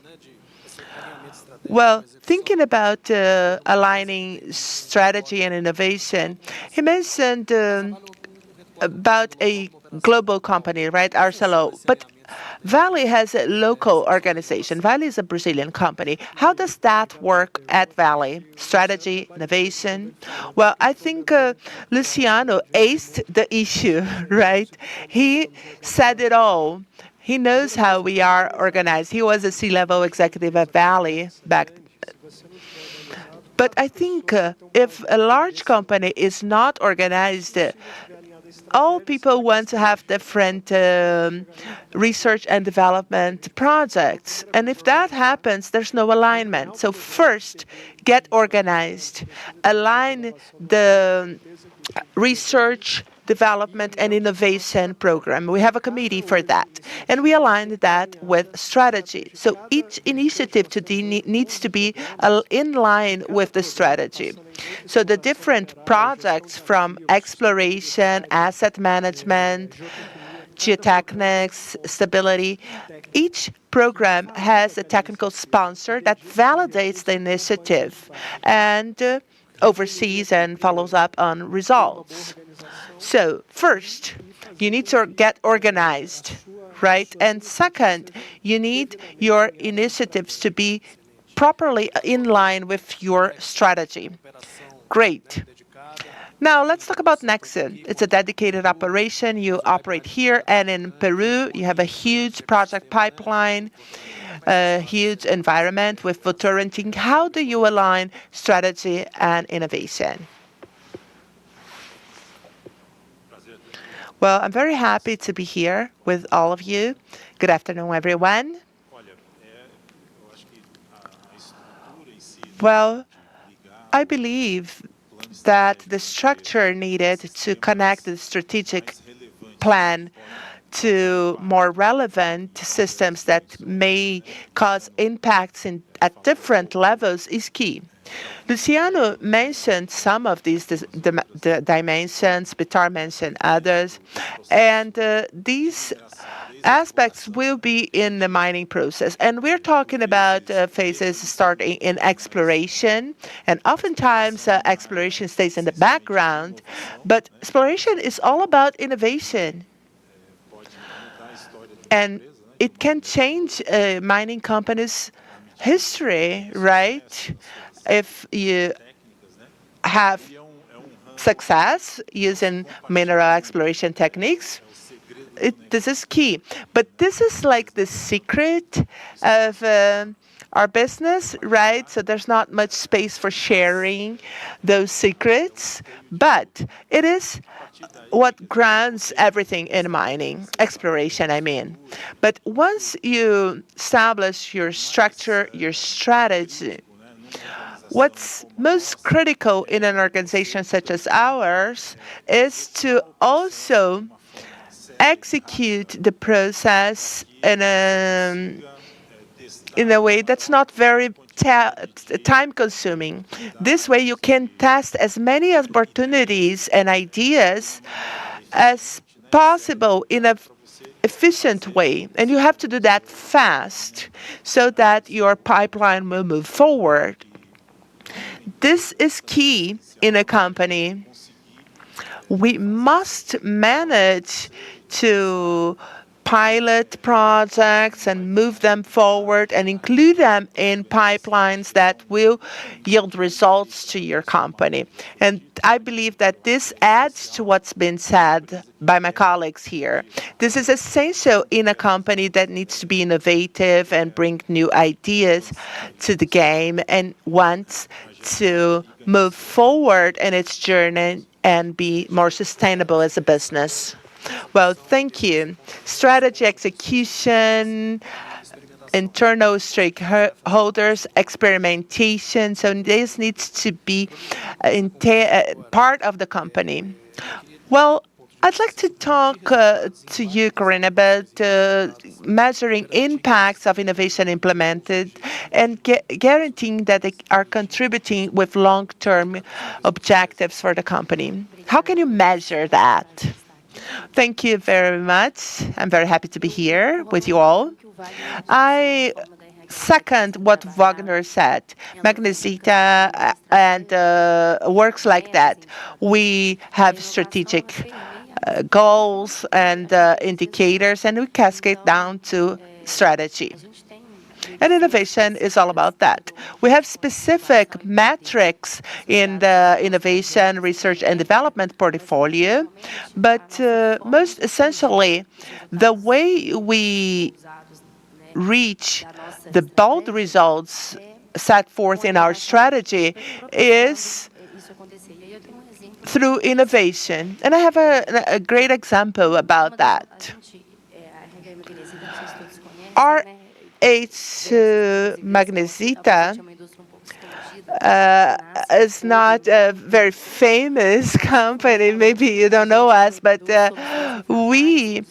Well, thinking about aligning strategy and innovation, he mentioned about a global company, right, Arcelor, but Vale has a local organization. Vale is a Brazilian company. How does that work at Vale? Strategy, innovation? Well, I think Luciano aced the issue, right? He said it all. He knows how we are organized. He was a C-level executive at Vale back. But I think if a large company is not organized, all people want to have different research and development projects. And if that happens, there's no alignment. So first, get organized. Align the research, development, and innovation program. We have a committee for that. And we aligned that with strategy. So each initiative needs to be in line with the strategy. So the different projects from exploration, asset management, geotechnics, stability, each program has a technical sponsor that validates the initiative and oversees and follows up on results. So first, you need to get organized, right? And second, you need your initiatives to be properly in line with your strategy. Great. Now, let's talk about Nexen. It's a dedicated operation. You operate here and in Peru. You have a huge project pipeline, a huge environment with Votorantim. How do you align strategy and innovation? Well, I'm very happy to be here with all of you. Good afternoon, everyone. Well, I believe that the structure needed to connect the strategic plan to more relevant systems that may cause impacts at different levels is key. Luciano mentioned some of these dimensions, Bitar mentioned others, and these aspects will be in the mining process. And we're talking about phases starting in exploration, and oftentimes exploration stays in the background, but exploration is all about innovation. And it can change a mining company's history, right? If you have success using mineral exploration techniques, this is key. But this is like the secret of our business, right? So there's not much space for sharing those secrets, but it is what grounds everything in mining, exploration, I mean. But once you establish your structure, your strategy, what's most critical in an organization such as ours is to also execute the process in a way that's not very time-consuming. This way, you can test as many opportunities and ideas as possible in an efficient way. And you have to do that fast so that your pipeline will move forward. This is key in a company. We must manage to pilot projects and move them forward and include them in pipelines that will yield results to your company. And I believe that this adds to what's been said by my colleagues here. This is essential in a company that needs to be innovative and bring new ideas to the game and wants to move forward in its journey and be more sustainable as a business. Well, thank you. Strategy execution, internal stakeholders, experimentation. So this needs to be part of the company. Well, I'd like to talk to you, Corinne, about measuring impacts of innovation implemented and guaranteeing that they are contributing with long-term objectives for the company. How can you measure that? Thank you very much. I'm very happy to be here with you all. I second what Wagner said. Magnesita and works like that. We have strategic goals and indicators, and we cascade down to strategy. And innovation is all about that. We have specific metrics in the innovation, research, and development portfolio, but most essentially, the way we reach the bold results set forth in our strategy is through innovation. And I have a great example about that. Magnesita is not a very famous company. Maybe you don't know us, but we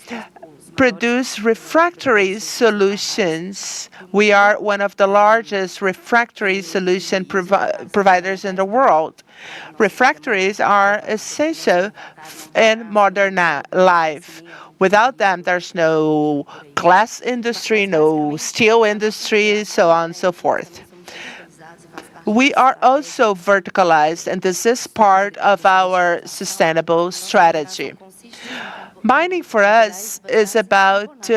produce refractory solutions. We are one of the largest refractory solution providers in the world. Refractories are essential in modern life. Without them, there's no glass industry, no steel industry, so on and so forth. We are also verticalized, and this is part of our sustainable strategy. Mining for us is about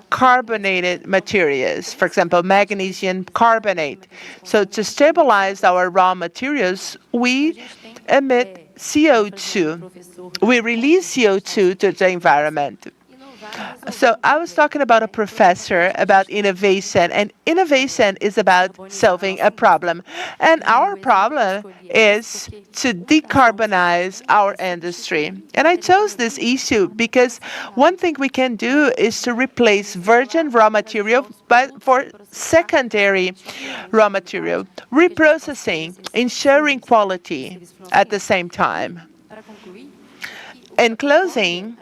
carbonated materials, for example, magnesium carbonate. So to stabilize our raw materials, we emit CO2. We release CO2 to the environment. So I was talking about a professor about innovation, and innovation is about solving a problem. And our problem is to decarbonize our industry. And I chose this issue because one thing we can do is to replace virgin raw material for secondary raw material, reprocessing, ensuring quality at the same time. In closing,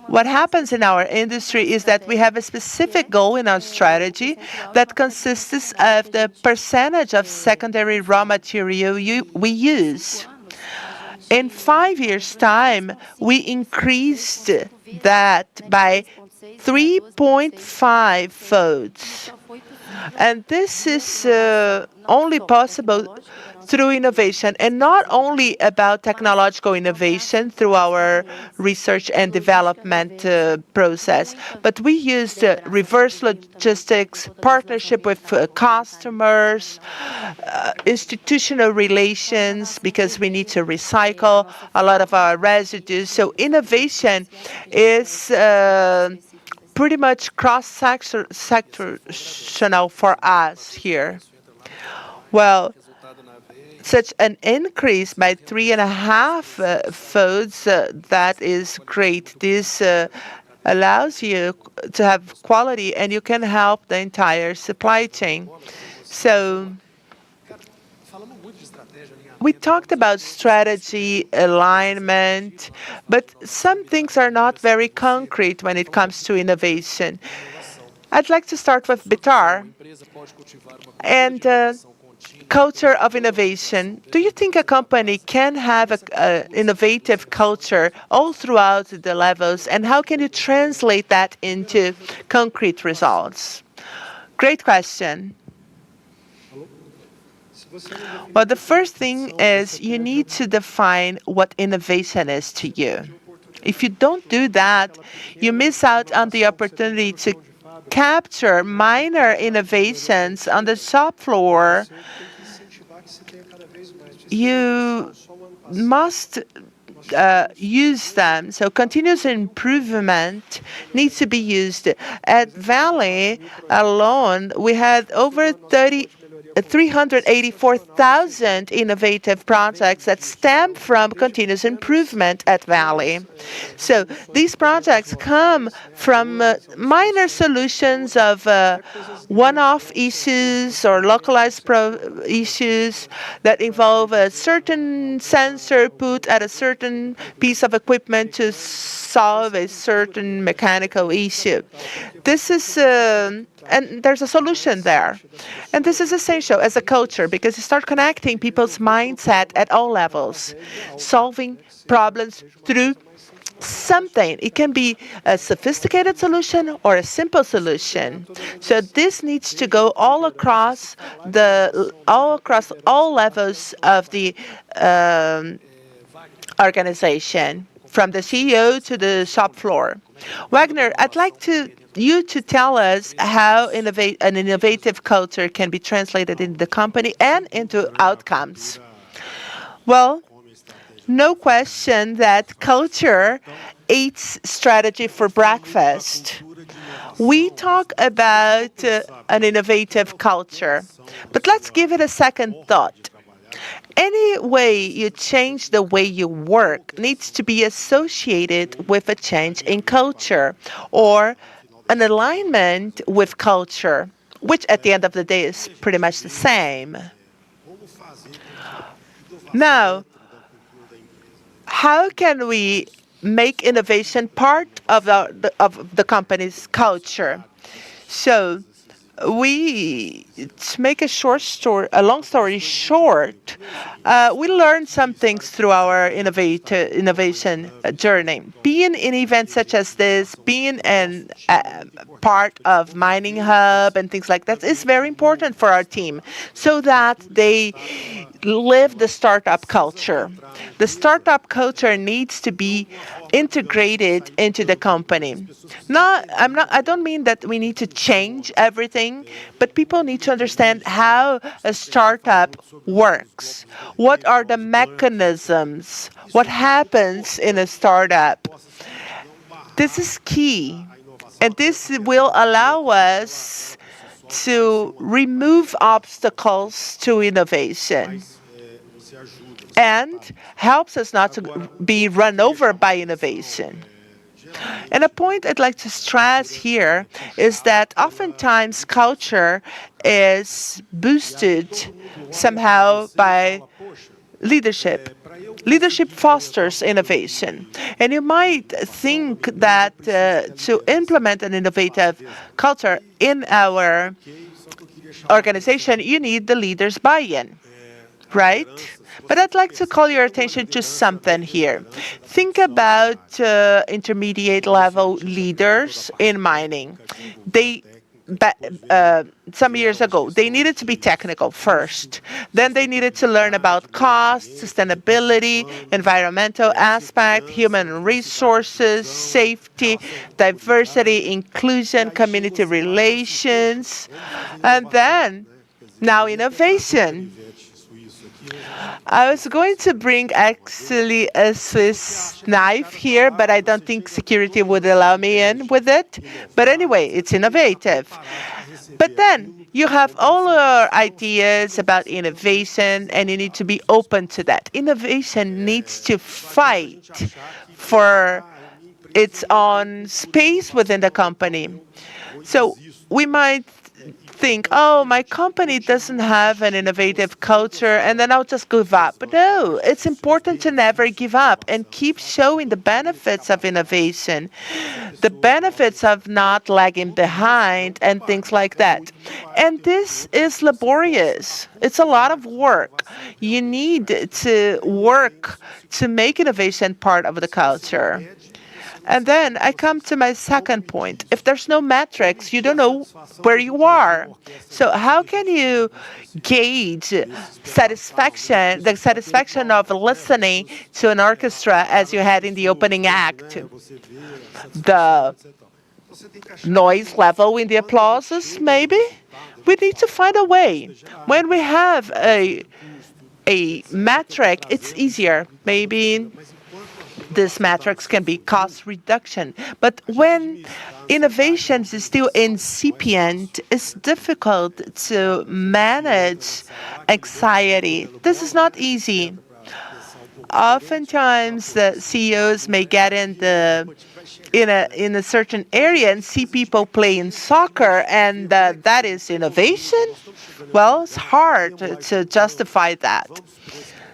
what happens in our industry is that we have a specific goal in our strategy that consists of the percentage of secondary raw material we use. In 5 years' time, we increased that by 3.5 folds. And this is only possible through innovation, and not only about technological innovation through our research and development process, but we used reverse logistics, partnership with customers, institutional relations, because we need to recycle a lot of our residues. So innovation is pretty much cross-sectional for us here. Well, such an increase by 3.5 folds, that is great. This allows you to have quality, and you can help the entire supply chain. So we talked about strategy, alignment, but some things are not very concrete when it comes to innovation. I'd like to start with Bitar and culture of innovation. Do you think a company can have an innovative culture all throughout the levels, and how can you translate that into concrete results? Great question. Well, the first thing is you need to define what innovation is to you. If you don't do that, you miss out on the opportunity to capture minor innovations on the shop floor. You must use them. So continuous improvement needs to be used. At Valley alone, we had over 384,000 innovative projects that stem from continuous improvement at Valley. So these projects come from minor solutions of one-off issues or localized issues that involve a certain sensor put at a certain piece of equipment to solve a certain mechanical issue. This is and there's a solution there. And this is essential as a culture because you start connecting people's mindset at all levels, solving problems through something. It can be a sophisticated solution or a simple solution. So this needs to go all across all levels of the organization, from the CEO to the shop floor. Wagner, I'd like you to tell us how an innovative culture can be translated in the company and into outcomes. Well, no question that culture eats strategy for breakfast. We talk about an innovative culture, but let's give it a second thought. Any way you change the way you work needs to be associated with a change in culture or an alignment with culture, which at the end of the day is pretty much the same. Now, how can we make innovation part of the company's culture? So, to make a long story short, we learned some things through our innovation journey. Being in events such as this, being part of Mining Hub and things like that is very important for our team, so that they live the startup culture. The startup culture needs to be integrated into the company. I don't mean that we need to change everything, but people need to understand how a startup works. What are the mechanisms? What happens in a startup? This is key, and this will allow us to remove obstacles to innovation and helps us not to be run over by innovation. And a point I'd like to stress here is that oftentimes culture is boosted somehow by leadership. Leadership fosters innovation. And you might think that to implement an innovative culture in our organization, you need the leaders' buy-in, right? But I'd like to call your attention to something here. Think about intermediate level leaders in mining. Some years ago, they needed to be technical first. Then they needed to learn about cost, sustainability, environmental aspect, human resources, safety, diversity, inclusion, community relations, and then now innovation. I was going to bring actually a Swiss knife here, but I don't think security would allow me in with it. But anyway, it's innovative. But then you have all your ideas about innovation, and you need to be open to that. Innovation needs to fight for its own space within the company. So we might think, oh, my company doesn't have an innovative culture, and then I'll just give up. But no, it's important to never give up and keep showing the benefits of innovation, the benefits of not lagging behind, and things like that. And this is laborious. It's a lot of work. You need to work to make innovation part of the culture. And then I come to my second point. If there's no metrics, you don't know where you are. So how can you gauge satisfaction, the satisfaction of listening to an orchestra as you had in the opening act? The noise level in the applauses, maybe? We need to find a way. When we have a metric, it's easier. Maybe this metrics can be cost reduction. But when innovation is still incipient, it's difficult to manage anxiety. This is not easy. Oftentimes, the CEOs may get in a certain area and see people playing soccer, and that is innovation. Well, it's hard to justify that.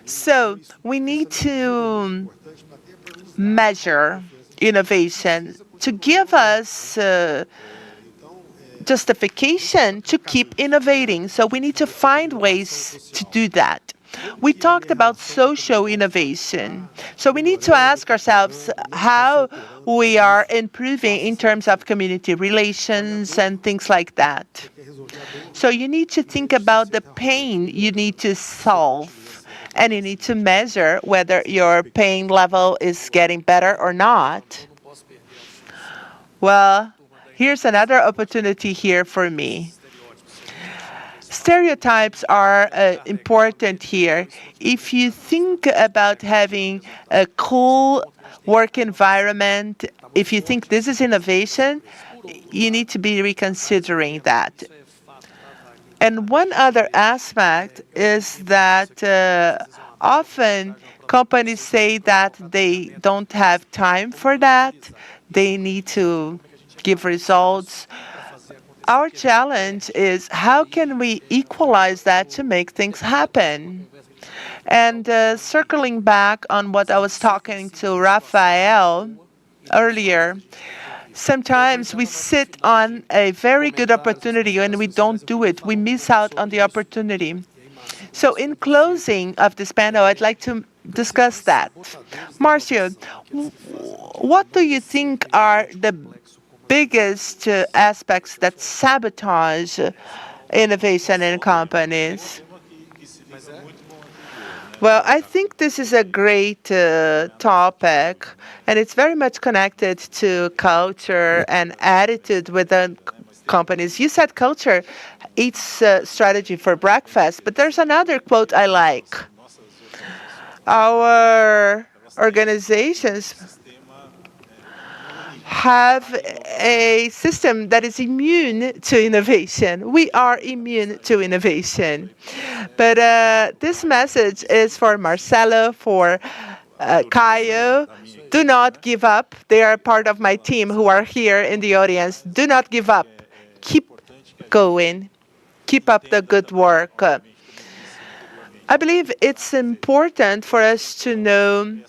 So we need to measure innovation to give us justification to keep innovating. So we need to find ways to do that. We talked about social innovation. So we need to ask ourselves how we are improving in terms of community relations and things like that. So you need to think about the pain you need to solve, and you need to measure whether your pain level is getting better or not. Well, here's another opportunity here for me. Stereotypes are important here. If you think about having a cool work environment, if you think this is innovation, you need to be reconsidering that. And one other aspect is that often companies say that they don't have time for that. They need to give results. Our challenge is how can we equalize that to make things happen? And circling back on what I was talking to Rafael earlier, sometimes we sit on a very good opportunity and we don't do it. We miss out on the opportunity. So in closing of this panel, I'd like to discuss that. Márcio, what do you think are the biggest aspects that sabotage innovation in companies? Well, I think this is a great topic, and it's very much connected to culture and attitude within companies. You said culture eats strategy for breakfast, but there's another quote I like. Our organizations have a system that is immune to innovation. We are immune to innovation. But this message is for Marcelo, for Caio. Do not give up. They are part of my team who are here in the audience. Do not give up. Keep going. Keep up the good work. I believe it's important for us to know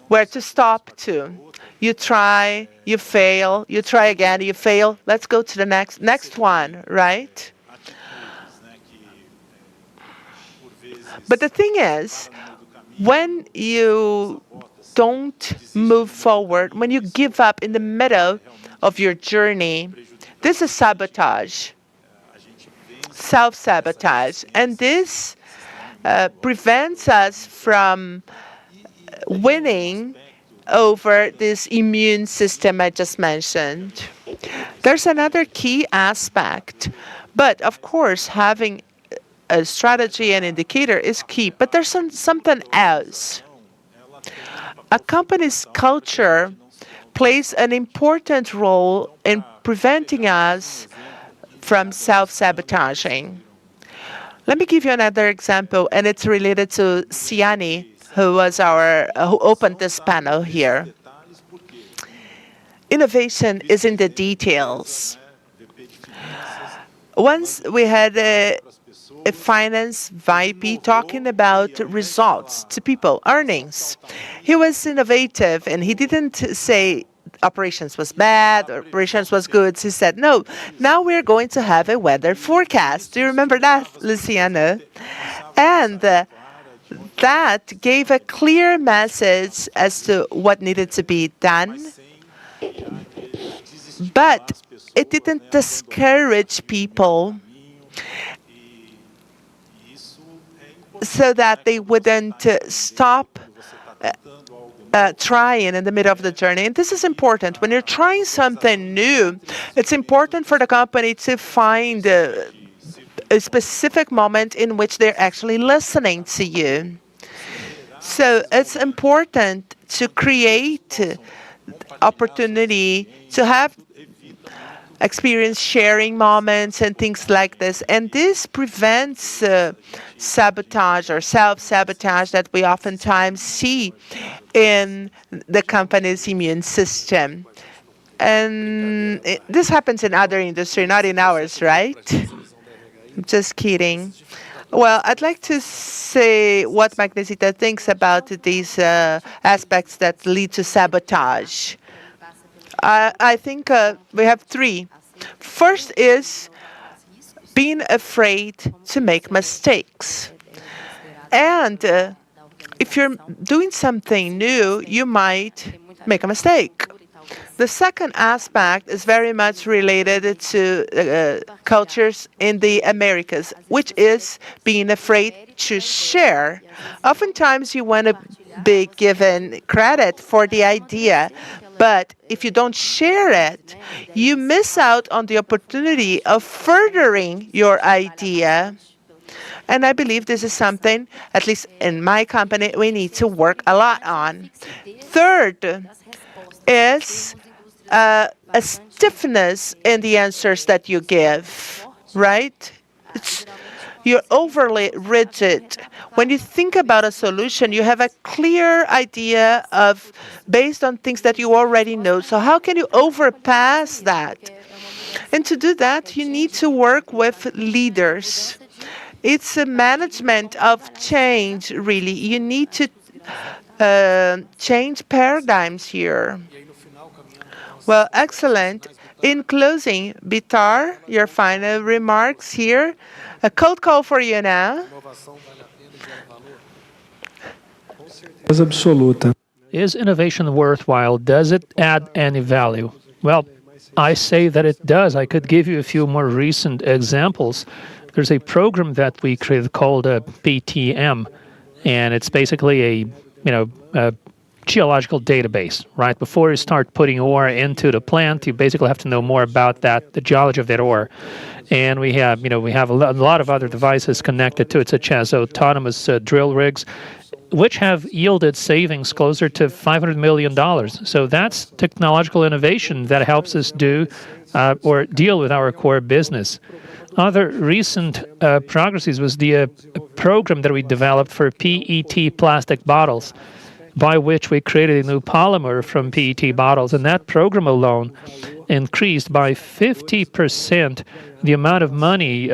where to stop to. You try, you fail, you try again, you fail. Let's go to the next one, right? But the thing is, when you don't move forward, when you give up in the middle of your journey, this is sabotage, self-sabotage. And this prevents us from winning over this immune system I just mentioned. There's another key aspect, but of course having a strategy and indicator is key, but there's something else. A company's culture plays an important role in preventing us from self-sabotaging. Let me give you another example, and it's related to Siani, who opened this panel here. Innovation is in the details. Once we had a finance VP talking about results to people, earnings. He was innovative, and he didn't say operations was bad, or operations was good. He said, no, now we're going to have a weather forecast. Do you remember that, Luciana? And that gave a clear message as to what needed to be done, but it didn't discourage people so that they wouldn't stop trying in the middle of the journey. And this is important. When you're trying something new, it's important for the company to find a specific moment in which they're actually listening to you. So it's important to create opportunity to have experience sharing moments and things like this. And this prevents sabotage or self-sabotage that we oftentimes see in the company's immune system. And this happens in other industries, not in ours, right? Just kidding. Well, I'd like to say what Magnesita thinks about these aspects that lead to sabotage. I think we have three. First is being afraid to make mistakes. And if you're doing something new, you might make a mistake. The second aspect is very much related to cultures in the Americas, which is being afraid to share. Oftentimes, you want to be given credit for the idea, but if you don't share it, you miss out on the opportunity of furthering your idea. And I believe this is something, at least in my company, we need to work a lot on. Third is a stiffness in the answers that you give, right? You're overly rigid. When you think about a solution, you have a clear idea of based on things that you already know. So how can you overpass that? And to do that, you need to work with leaders. It's a management of change, really. You need to change paradigms here. Well, excellent. In closing, Bitar, your final remarks here. A cold call for you now. Is innovation worthwhile? Does it add any value? Well, I say that it does. I could give you a few more recent examples. There's a program that we created called PTM, and it's basically a geological database, right? Before you start putting ore into the plant, you basically have to know more about that, the geology of that ore. And we have a lot of other devices connected to it, such as autonomous drill rigs, which have yielded savings closer to $500 million. So that's technological innovation that helps us do or deal with our core business. Other recent progresses was the program that we developed for PET plastic bottles, by which we created a new polymer from PET bottles. And that program alone increased by 50% the amount of money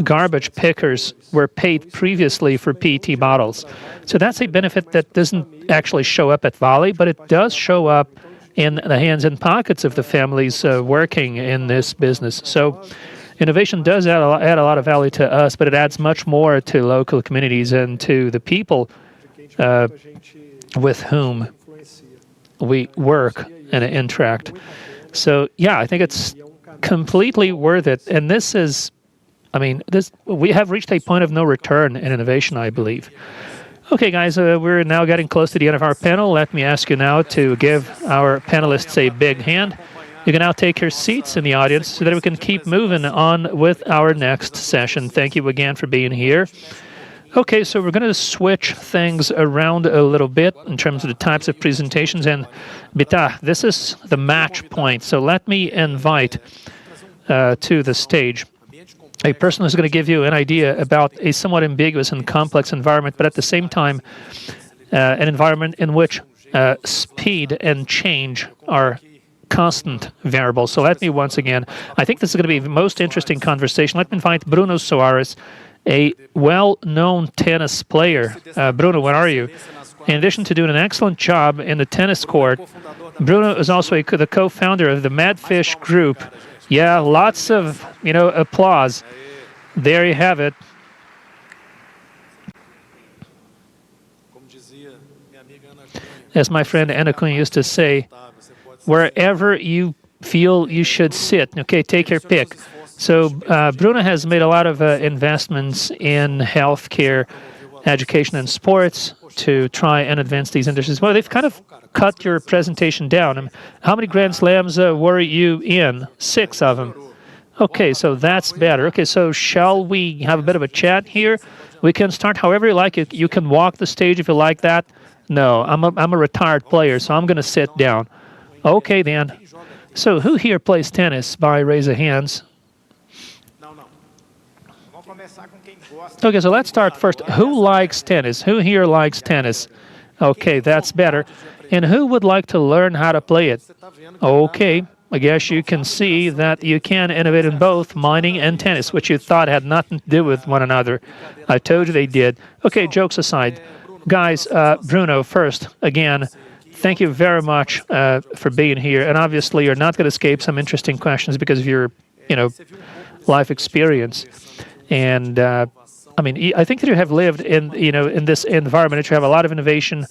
garbage pickers were paid previously for PET bottles. So that's a benefit that doesn't actually show up at Vale, but it does show up in the hands and pockets of the families working in this business. So innovation does add a lot of value to us, but it adds much more to local communities and to the people with whom we work and interact. So yeah, I think it's completely worth it. And this is, we have reached a point of no return in innovation, I believe. Okay, guys, we're now getting close to the end of our panel. Let me ask you now to give our panelists a big hand. You can now take your seats in the audience so that we can keep moving on with our next session. Thank you again for being here. Okay, so we're going to switch things around a little bit in terms of the types of presentations. And Bita, this is the match point. So let me invite to the stage a person who's going to give you an idea about a somewhat ambiguous and complex environment, but at the same time, an environment in which speed and change are constant variables. So let me once again, I think this is going to be the most interesting conversation. Let me invite Bruno Soares, a well-known tennis player. Bruno, where are you? In addition to doing an excellent job in the tennis court, Bruno is also the co-founder of the Madfish Group. Yeah, lots of, applause. There you have it. As my friend Ana Cunha used to say, wherever you feel you should sit, okay, take your pick. So Bruno has made a lot of investments in healthcare, education, and sports to try and advance these industries. Well, they've kind of cut your presentation down. How many Grand Slams were you in? 6 of them. Okay, so that's better. Okay, so shall we have a bit of a chat here? We can start however you like. You can walk the stage if you like that. No, I'm a retired player, so I'm going to sit down. Okay, then. So who here plays tennis by raise of hands? Okay, so let's start first. Who likes tennis? Who here likes tennis? Okay, that's better. And who would like to learn how to play it? Okay, I guess you can see that you can innovate in both mining and tennis, which you thought had nothing to do with one another. I told you they did. Okay, jokes aside. Guys, Bruno, first, again, thank you very much for being here. And obviously, you're not going to escape some interesting questions because of your, life experience. And I mean, I think that you have lived in this environment that you have a lot of innovation,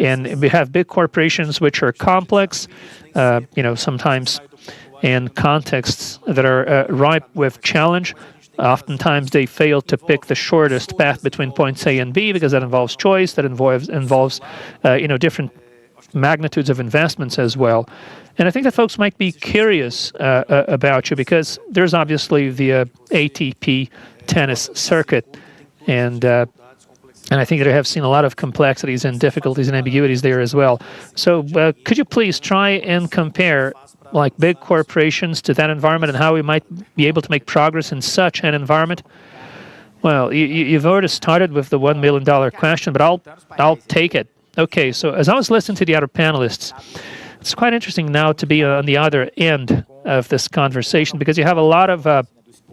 and we have big corporations which are complex, sometimes in contexts that are ripe with challenge. Oftentimes they fail to pick the shortest path between points A and B because that involves choice, that involves different magnitudes of investments as well. And I think that folks might be curious about you because there's obviously the ATP tennis circuit, and I think that I have seen a lot of complexities and difficulties and ambiguities there as well. So could you please try and compare like big corporations to that environment and how we might be able to make progress in such an environment? Well, you've already started with the $1 million question, but I'll take it. Okay, so as I was listening to the other panelists, it's quite interesting now to be on the other end of this conversation because you have a lot of,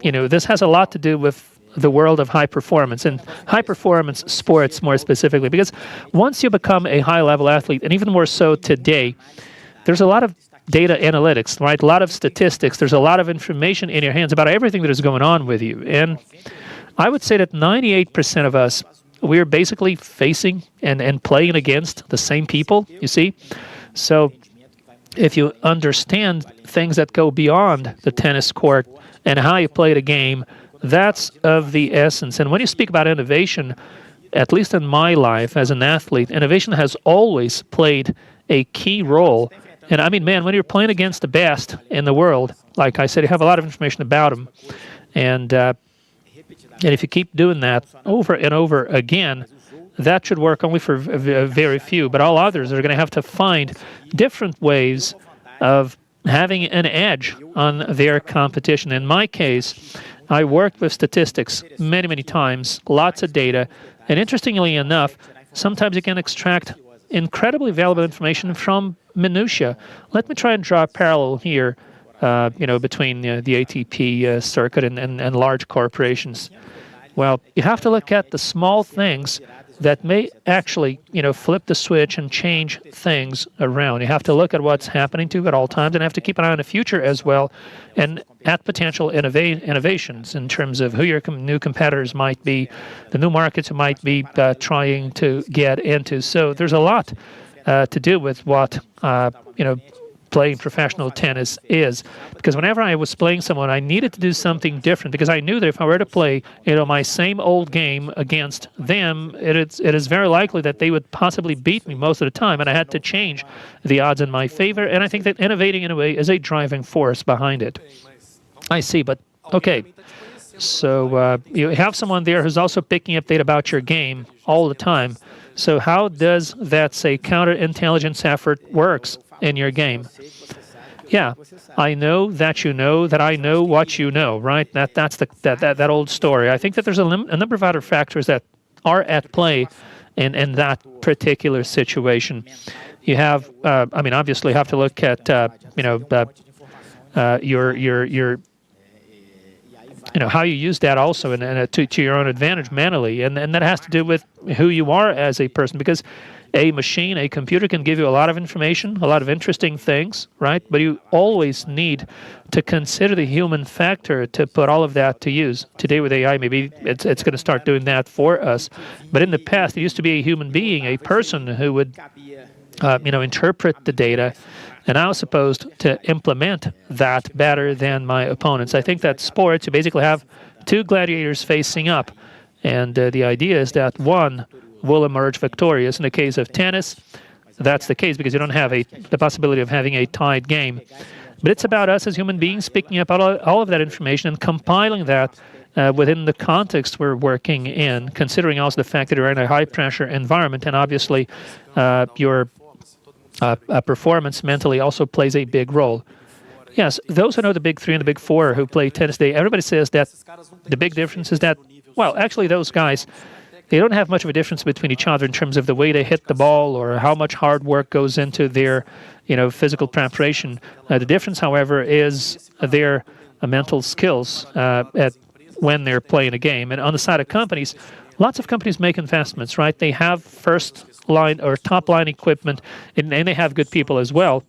this has a lot to do with the world of high performance and high performance sports more specifically, because once you become a high level athlete, and even more so today, there's a lot of data analytics, right? A lot of statistics. There's a lot of information in your hands about everything that is going on with you. And I would say that 98% of us, we're basically facing and playing against the same people, you see? So if you understand things that go beyond the tennis court and how you play the game, that's of the essence. And when you speak about innovation, at least in my life as an athlete, innovation has always played a key role. And I mean, man, when you're playing against the best in the world, like I said, you have a lot of information about them. And if you keep doing that over and over again, that should work only for very few. But all others are going to have to find different ways of having an edge on their competition. In my case, I worked with statistics many, many times, lots of data. And interestingly enough, sometimes you can extract incredibly valuable information from minutia. Let me try and draw a parallel here, between the ATP circuit and large corporations. Well, you have to look at the small things that may actually, flip the switch and change things around. You have to look at what's happening to at all times and have to keep an eye on the future as well and at potential innovations in terms of who your new competitors might be, the new markets you might be trying to get into. So there's a lot to do with what, playing professional tennis is, because whenever I was playing someone, I needed to do something different because I knew that if I were to play, my same old game against them, it is very likely that they would possibly beat me most of the time, and I had to change the odds in my favor. And I think that innovating in a way is a driving force behind it. I see, but okay. So you have someone there who's also picking up data about your game all the time. So how does that, say, counterintelligence effort works in your game? Yeah, I know that you know that I know what you know, right? That's that old story. I think that there's a number of other factors that are at play in that particular situation. You have, obviously, you have to look at, your how you use that also to your own advantage mentally, and that has to do with who you are as a person, because a machine, a computer can give you a lot of information, a lot of interesting things, right? But you always need to consider the human factor to put all of that to use. Today with AI, maybe it's going to start doing that for us. But in the past, it used to be a human being, a person who would, interpret the data, and I was supposed to implement that better than my opponents. I think that sports, you basically have two gladiators facing up, and the idea is that one will emerge victorious. In the case of tennis, that's the case because you don't have the possibility of having a tied game. But it's about us as human beings picking up all of that information and compiling that within the context we're working in, considering also the fact that you're in a high-pressure environment, and obviously your performance mentally also plays a big role. Yes, those who know the big three and the big four who play tennis today, everybody says that the big difference is that, well, actually those guys, they don't have much of a difference between each other in terms of the way they hit the ball or how much hard work goes into their, physical preparation. The difference, however, is their mental skills when they're playing a game. And on the side of companies, lots of companies make investments, right? They have first line or top line equipment, and they have good people as well.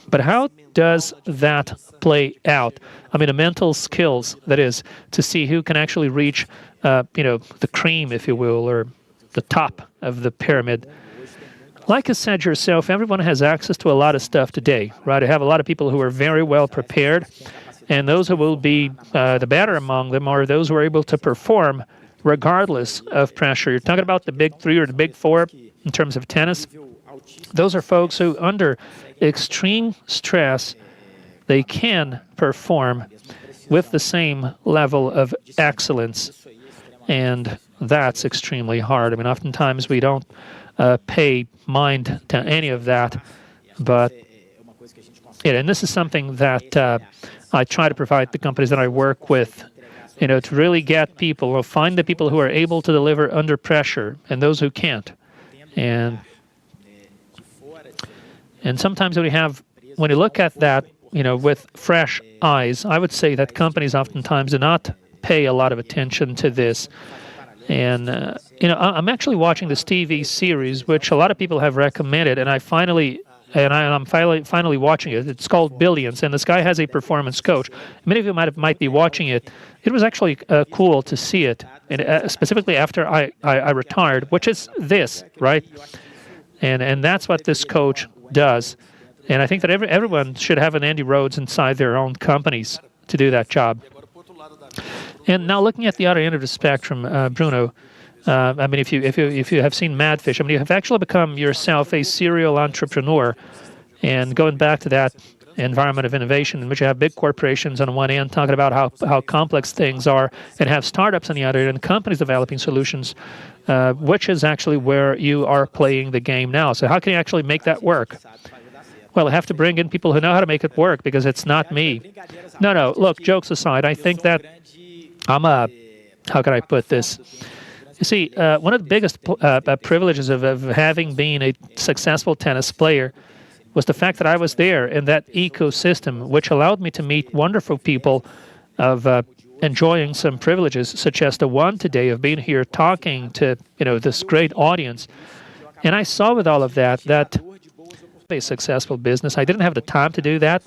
But how does that play out? The mental skills, that is, to see who can actually reach the cream, if you will, or the top of the pyramid. Like you said yourself, everyone has access to a lot of stuff today, right? I have a lot of people who are very well prepared, and those who will be the better among them are those who are able to perform regardless of pressure. You're talking about the big three or the big four in terms of tennis. Those are folks who, under extreme stress, they can perform with the same level of excellence, and that's extremely hard. I mean, oftentimes we don't pay mind to any of that, but and this is something that I try to provide the companies that I work with, to really get people, or find the people who are able to deliver under pressure and those who can't. And sometimes when you look at that, with fresh eyes, I would say that companies oftentimes do not pay a lot of attention to this. And, I'm actually watching this TV series, which a lot of people have recommended, and I'm finally watching it. It's called Billions, and this guy has a performance coach. Many of you might be watching it. It was actually cool to see it, and specifically after I retired, which is this, right? And that's what this coach does. And I think that everyone should have an Andy Rhodes inside their own companies to do that job. And now looking at the other end of the spectrum, Bruno, I mean, if you have seen Madfish, I mean, you have actually become yourself a serial entrepreneur. And going back to that environment of innovation in which you have big corporations on one end talking about how complex things are, and have startups on the other end, and companies developing solutions, which is actually where you are playing the game now. So how can you actually make that work? Well, I have to bring in people who know how to make it work, because it's not me. No, look, jokes aside, I think that I'm how can I put this? You see, one of the biggest privileges of having been a successful tennis player was the fact that I was there in that ecosystem, which allowed me to meet wonderful people, of enjoying some privileges, such as the one today of being here talking to this great audience. And I saw with all of that a successful business. I didn't have the time to do that.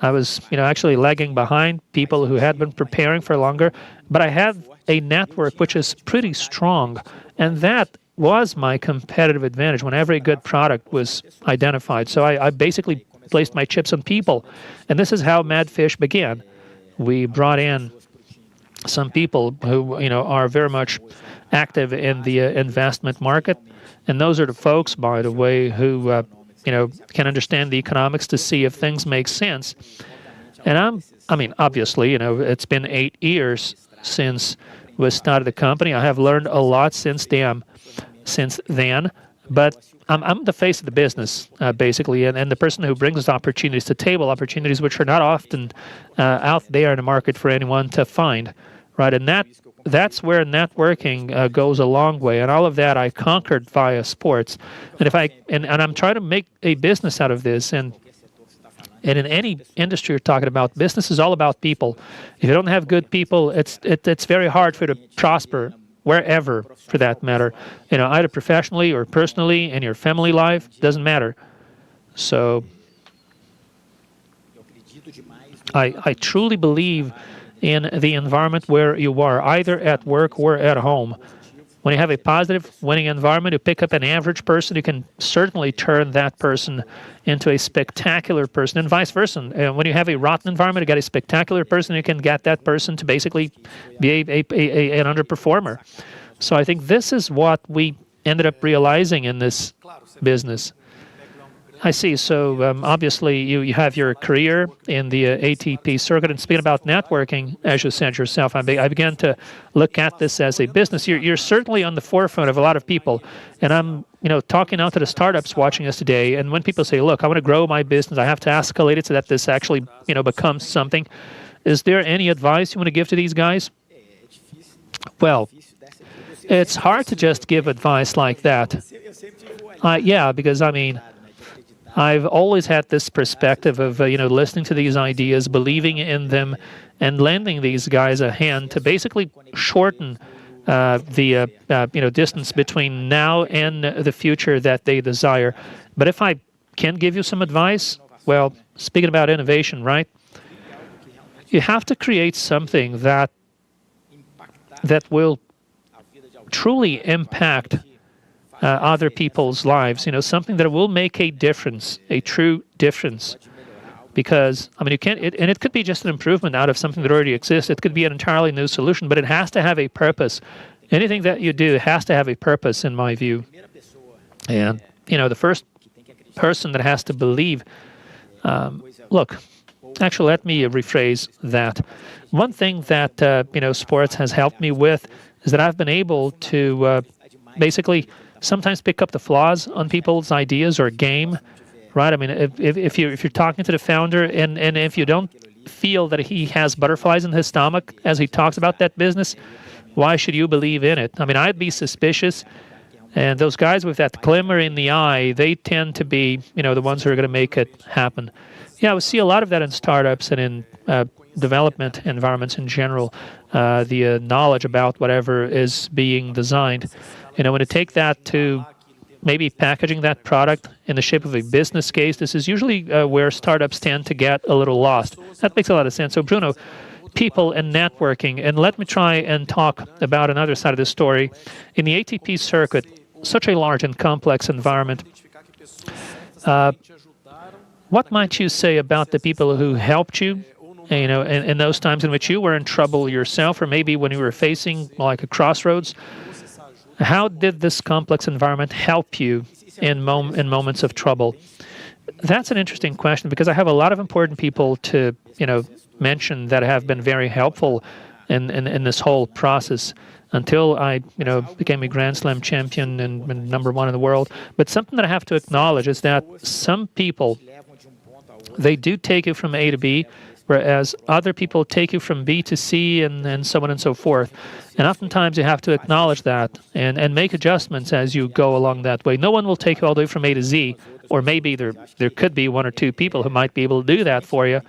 I was, actually lagging behind people who had been preparing for longer, but I had a network which is pretty strong, and that was my competitive advantage whenever a good product was identified. So I basically placed my chips on people, and this is how Madfish began. We brought in some people who, are very much active in the investment market, and those are the folks, by the way, who can understand the economics to see if things make sense. And obviously, it's been 8 years since we started the company. I have learned a lot since then, but I'm the face of the business, basically, and the person who brings opportunities to table, opportunities which are not often out there in the market for anyone to find, right? And that's where networking goes a long way, and all of that I conquered via sports. And I'm trying to make a business out of this, and in any industry you're talking about, business is all about people. If you don't have good people, it's very hard for you to prosper wherever, for that matter. Either professionally or personally, in your family life, doesn't matter. So I truly believe in the environment where you are, either at work or at home. When you have a positive, winning environment, you pick up an average person, you can certainly turn that person into a spectacular person, and vice versa. When you have a rotten environment, you got a spectacular person, you can get that person to basically be an underperformer. So I think this is what we ended up realizing in this business. I see. So obviously you have your career in the ATP circuit, and speaking about networking, as you said yourself, I began to look at this as a business. You're certainly on the forefront of a lot of people, and I'm talking out to the startups watching us today. And when people say, "Look, I want to grow my business, I have to escalate it so that this actually becomes something," is there any advice you want to give to these guys? Well, it's hard to just give advice like that. Yeah, because I've always had this perspective of listening to these ideas, believing in them, and lending these guys a hand to basically shorten the distance between now and the future that they desire. But if I can give you some advice, well, speaking about innovation, right? You have to create something that that will truly impact other people's lives, something that will make a difference, a true difference. Because, I mean, you can't, and it could be just an improvement out of something that already exists. It could be an entirely new solution, but it has to have a purpose. Anything that you do has to have a purpose, in my view. And, the first person that has to believe, look, actually, let me rephrase that. One thing that, sports has helped me with is that I've been able to basically sometimes pick up the flaws on people's ideas or game, right? I mean, if you're talking to the founder and if you don't feel that he has butterflies in his stomach as he talks about that business, why should you believe in it? I mean, I'd be suspicious. And those guys with that glimmer in the eye, they tend to be, the ones who are going to make it happen. Yeah, we see a lot of that in startups and in development environments in general. The knowledge about whatever is being designed. When you take that to maybe packaging that product in the shape of a business case, this is usually where startups tend to get a little lost. That makes a lot of sense. So, Bruno, people and networking. And let me try and talk about another side of the story. In the ATP circuit, such a large and complex environment, what might you say about the people who helped you, in those times in which you were in trouble yourself, or maybe when you were facing like a crossroads? How did this complex environment help you in moments of trouble? That's an interesting question, because I have a lot of important people to, mention that have been very helpful in this whole process until I, became a Grand Slam champion and #1 in the world. But something that I have to acknowledge is that some people, they do take you from A to B, whereas other people take you from B to C and so on and so forth. And oftentimes you have to acknowledge that and make adjustments as you go along that way. No one will take you all the way from A to Z, or maybe there could be one or two people who might be able to do that for you.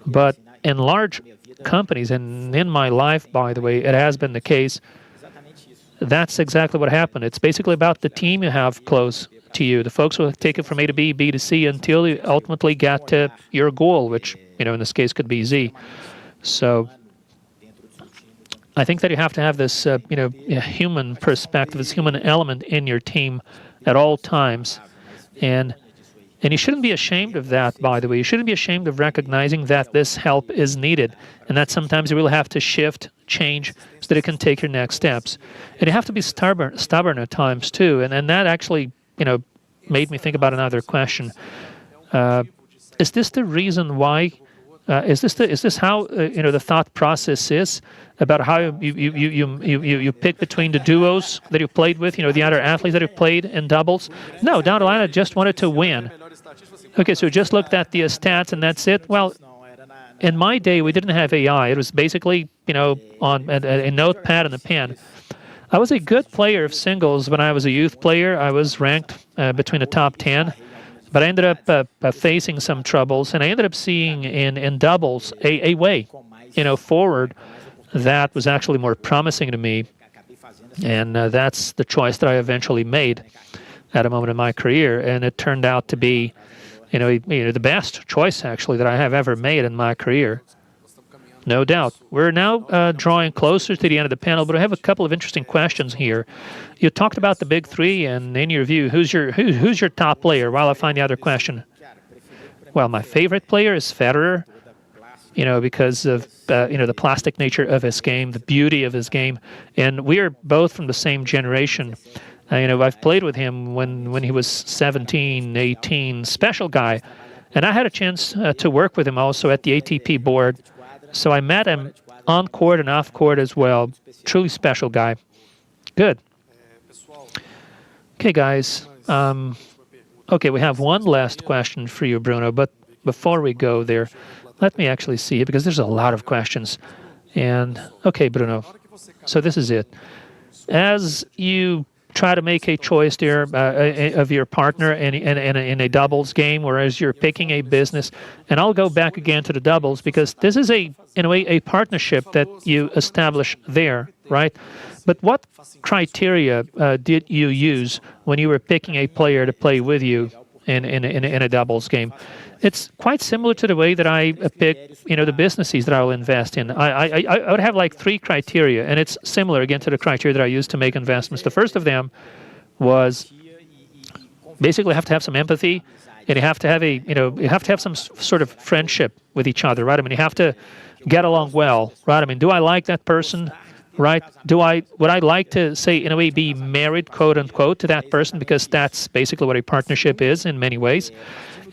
But in large companies, and in my life, by the way, it has been the case, that's exactly what happened. It's basically about the team you have close to you, the folks who take it from A to B, B to C, until you ultimately get to your goal, which, in this case could be Z. So I think that you have to have this, human perspective, this human element in your team at all times. And you shouldn't be ashamed of that, by the way. You shouldn't be ashamed of recognizing that this help is needed, and that sometimes you will have to shift, change, so that it can take your next steps. And you have to be stubborn at times, too. And that actually, made me think about another question. Is this the reason why? Is this how the thought process is about how you pick between the duos that you played with, the other athletes that you played in doubles? No, down the line I just wanted to win. Okay, so just looked at the stats and that's it. Well, in my day we didn't have AI. It was basically on a notepad and a pen. I was a good player of singles when I was a youth player. I was ranked between the top 10. But I ended up facing some troubles, and I ended up seeing in doubles a way, forward that was actually more promising to me. And that's the choice that I eventually made at a moment in my career. And it turned out to be, the best choice, actually, that I have ever made in my career. No doubt. We're now drawing closer to the end of the panel, but I have a couple of interesting questions here. You talked about the big three, and in your view, who's your top player? While I find the other question. Well, my favorite player is Federer, because of the plastic nature of his game, the beauty of his game, and we are both from the same generation. I've played with him when he was 17, 18, special guy, and I had a chance to work with him also at the ATP board. So I met him on court and off court as well. Truly special guy. Good. Okay, guys. Okay, we have one last question for you, Bruno. But before we go there, let me actually see it, because there's a lot of questions. And okay, Bruno. So this is it. As you try to make a choice there of your partner in a doubles game, or as you're picking a business. And I'll go back again to the doubles, because this is in a way a partnership that you establish there, right? But what criteria did you use when you were picking a player to play with you in a doubles game. It's quite similar to the way that I pick, the businesses that I will invest in. I would have like 3 criteria, and it's similar again to the criteria that I use to make investments. The first of them was basically have to have some empathy, and you have to have you have to have some sort of friendship with each other, right? I mean, you have to get along well, right? I mean, do I like that person? Right? Would I like to say, in a way, be married, quote unquote, to that person, because that's basically what a partnership is in many ways.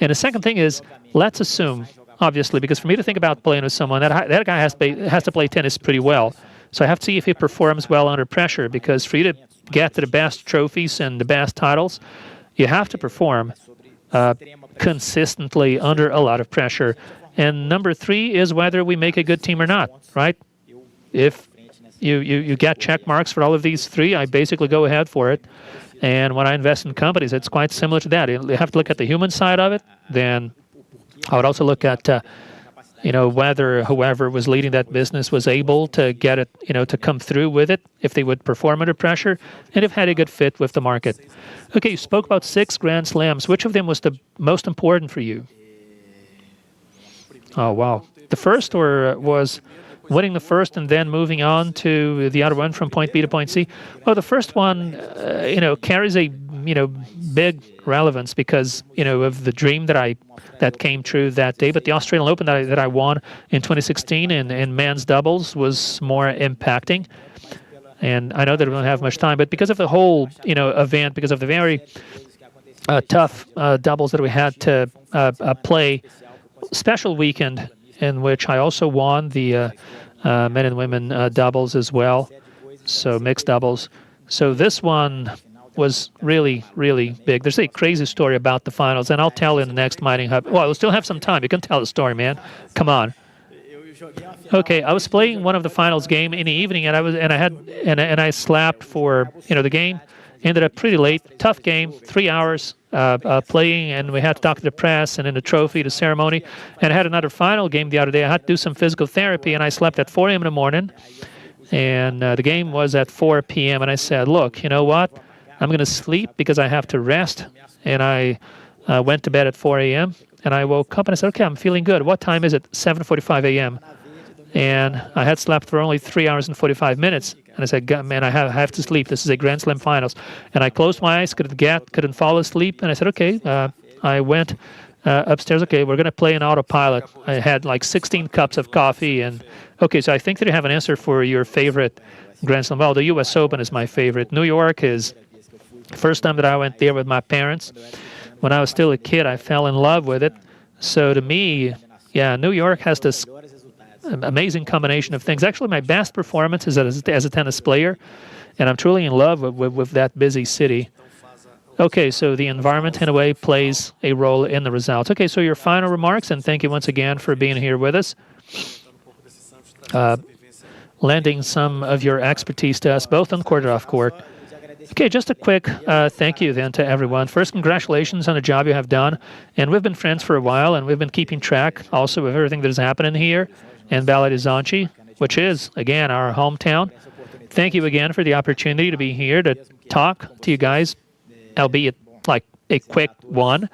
And the second thing is, let's assume, obviously, because for me to think about playing with someone, that guy has to play tennis pretty well. So I have to see if he performs well under pressure, because for you to get to the best trophies and the best titles, you have to perform consistently under a lot of pressure. And number 3 is whether we make a good team or not, right? If you get check marks for all of these 3, I basically go ahead for it. And when I invest in companies, it's quite similar to that. You have to look at the human side of it. Then I would also look at, whether whoever was leading that business was able to get it, to come through with it, if they would perform under pressure, and if had a good fit with the market. Okay, you spoke about 6 Grand Slams. Which of them was the most important for you? Oh, wow. The first, or was winning the first and then moving on to the other one from point B to point C? Well, the first one, carries a, big relevance because, of the dream that came true that day. But the Australian Open that I won in 2016 in men's doubles was more impacting. And I know that we don't have much time, but because of the whole, event, because of the very tough doubles that we had to play, special weekend in which I also won the men and women doubles as well, so mixed doubles. So this one was really, really big. There's a crazy story about the finals, and I'll tell in the next Mining Hub. Well, we'll still have some time. You can tell the story, man. Come on. Okay, I was playing one of the finals game in the evening, and I slept for the game. Ended up pretty late. Tough game. 3 hours playing, and we had to talk to the press and then the trophy, the ceremony. And I had another final game the other day. I had to do some physical therapy, and I slept at 4 a.m. in the morning. And the game was at 4 p.m. And I said, look, you know what? I'm going to sleep because I have to rest. And I went to bed at 4 a.m. And I woke up and I said, okay, I'm feeling good. What time is it? 7:45 a.m. And I had slept for only 3 hours and 45 minutes. And I said, God, man, I have to sleep. This is a Grand Slam finals. And I closed my eyes, couldn't fall asleep. And I said, okay. I went upstairs. Okay, we're going to play an autopilot. I had like 16 cups of coffee. And okay, so I think that you have an answer for your favorite Grand Slam. Well, the U.S. Open is my favorite. New York is the first time that I went there with my parents. When I was still a kid, I fell in love with it. So to me, yeah, New York has this amazing combination of things. Actually, my best performance is as a tennis player, and I'm truly in love with that busy city. Okay, so the environment, in a way, plays a role in the results. Okay, so your final remarks, and thank you once again for being here with us, lending some of your expertise to us, both on court and off court. Okay, just a quick thank you then to everyone. First, congratulations on the job you have done. And we've been friends for a while, and we've been keeping track also of everything that is happening here in Belo Horizonte, which is, again, our hometown. Thank you again for the opportunity to be here to talk to you guys, albeit like a quick one.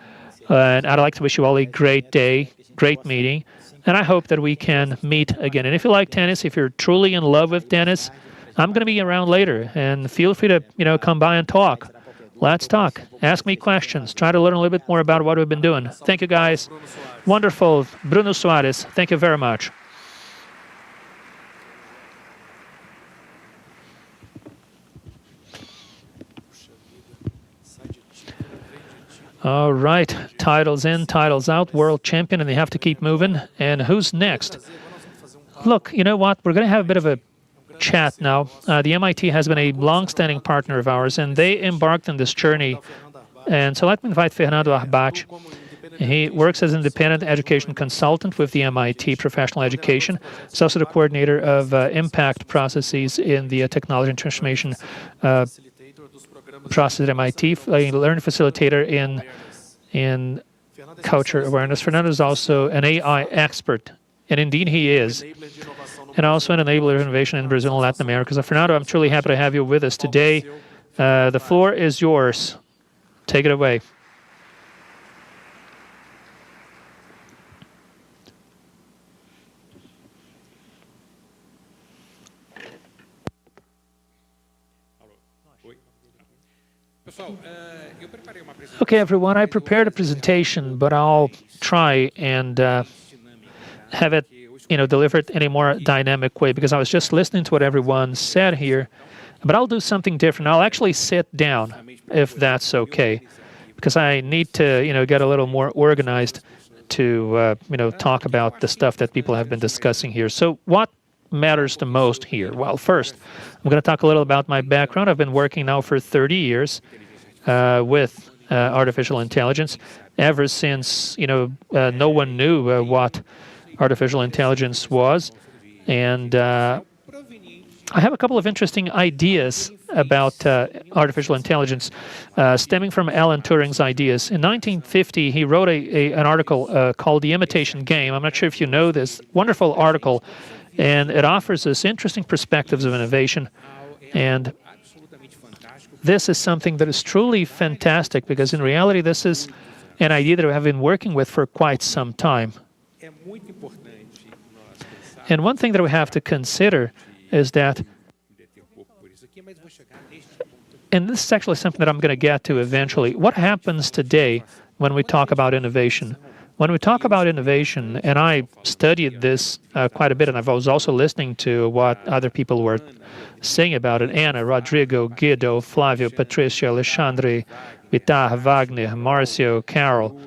And I'd like to wish you all a great day, great meeting. And I hope that we can meet again. And if you like tennis, if you're truly in love with tennis, I'm going to be around later, and feel free to, come by and talk. Let's talk. Ask me questions. Try to learn a little bit more about what we've been doing. Thank you, guys. Wonderful. Bruno Soares, thank you very much. All right. Titles in, titles out. World champion, and they have to keep moving. And who's next? Look, you know what? We're going to have a bit of a chat now. The MIT has been a long-standing partner of ours, and they embarked on this journey. And so let me invite Fernando Arbache. He works as an independent education consultant with the MIT Professional Education. He's also the coordinator of impact processes in the technology and transformation process at MIT, a learning facilitator in culture awareness. Fernando is also an AI expert, and indeed he is, and also an enabler of innovation in Brazil and Latin America. So Fernando, I'm truly happy to have you with us today. The floor is yours. Take it away. Okay, everyone, I prepared a presentation, but I'll try and have it, delivered in a more dynamic way, because I was just listening to what everyone said here. But I'll do something different. I'll actually sit down, if that's okay, because I need to, get a little more organized to, talk about the stuff that people have been discussing here. So what matters the most here? Well, first, I'm going to talk a little about my background. I've been working now for 30 years with artificial intelligence, ever since, no one knew what artificial intelligence was. And I have a couple of interesting ideas about artificial intelligence stemming from Alan Turing's ideas. In 1950, he wrote an article called The Imitation Game. I'm not sure if you know this. Wonderful article. And it offers us interesting perspectives of innovation. And this is something that is truly fantastic, because in reality, this is an idea that we have been working with for quite some time. And one thing that we have to consider is that, and this is actually something that I'm going to get to eventually, what happens today when we talk about innovation? When we talk about innovation, and I studied this quite a bit, and I was also listening to what other people were saying about it, Anna, Rodrigo, Guido, Flavio, Patricia, Alexandre, Vitar, Wagner, Márcio, Carol,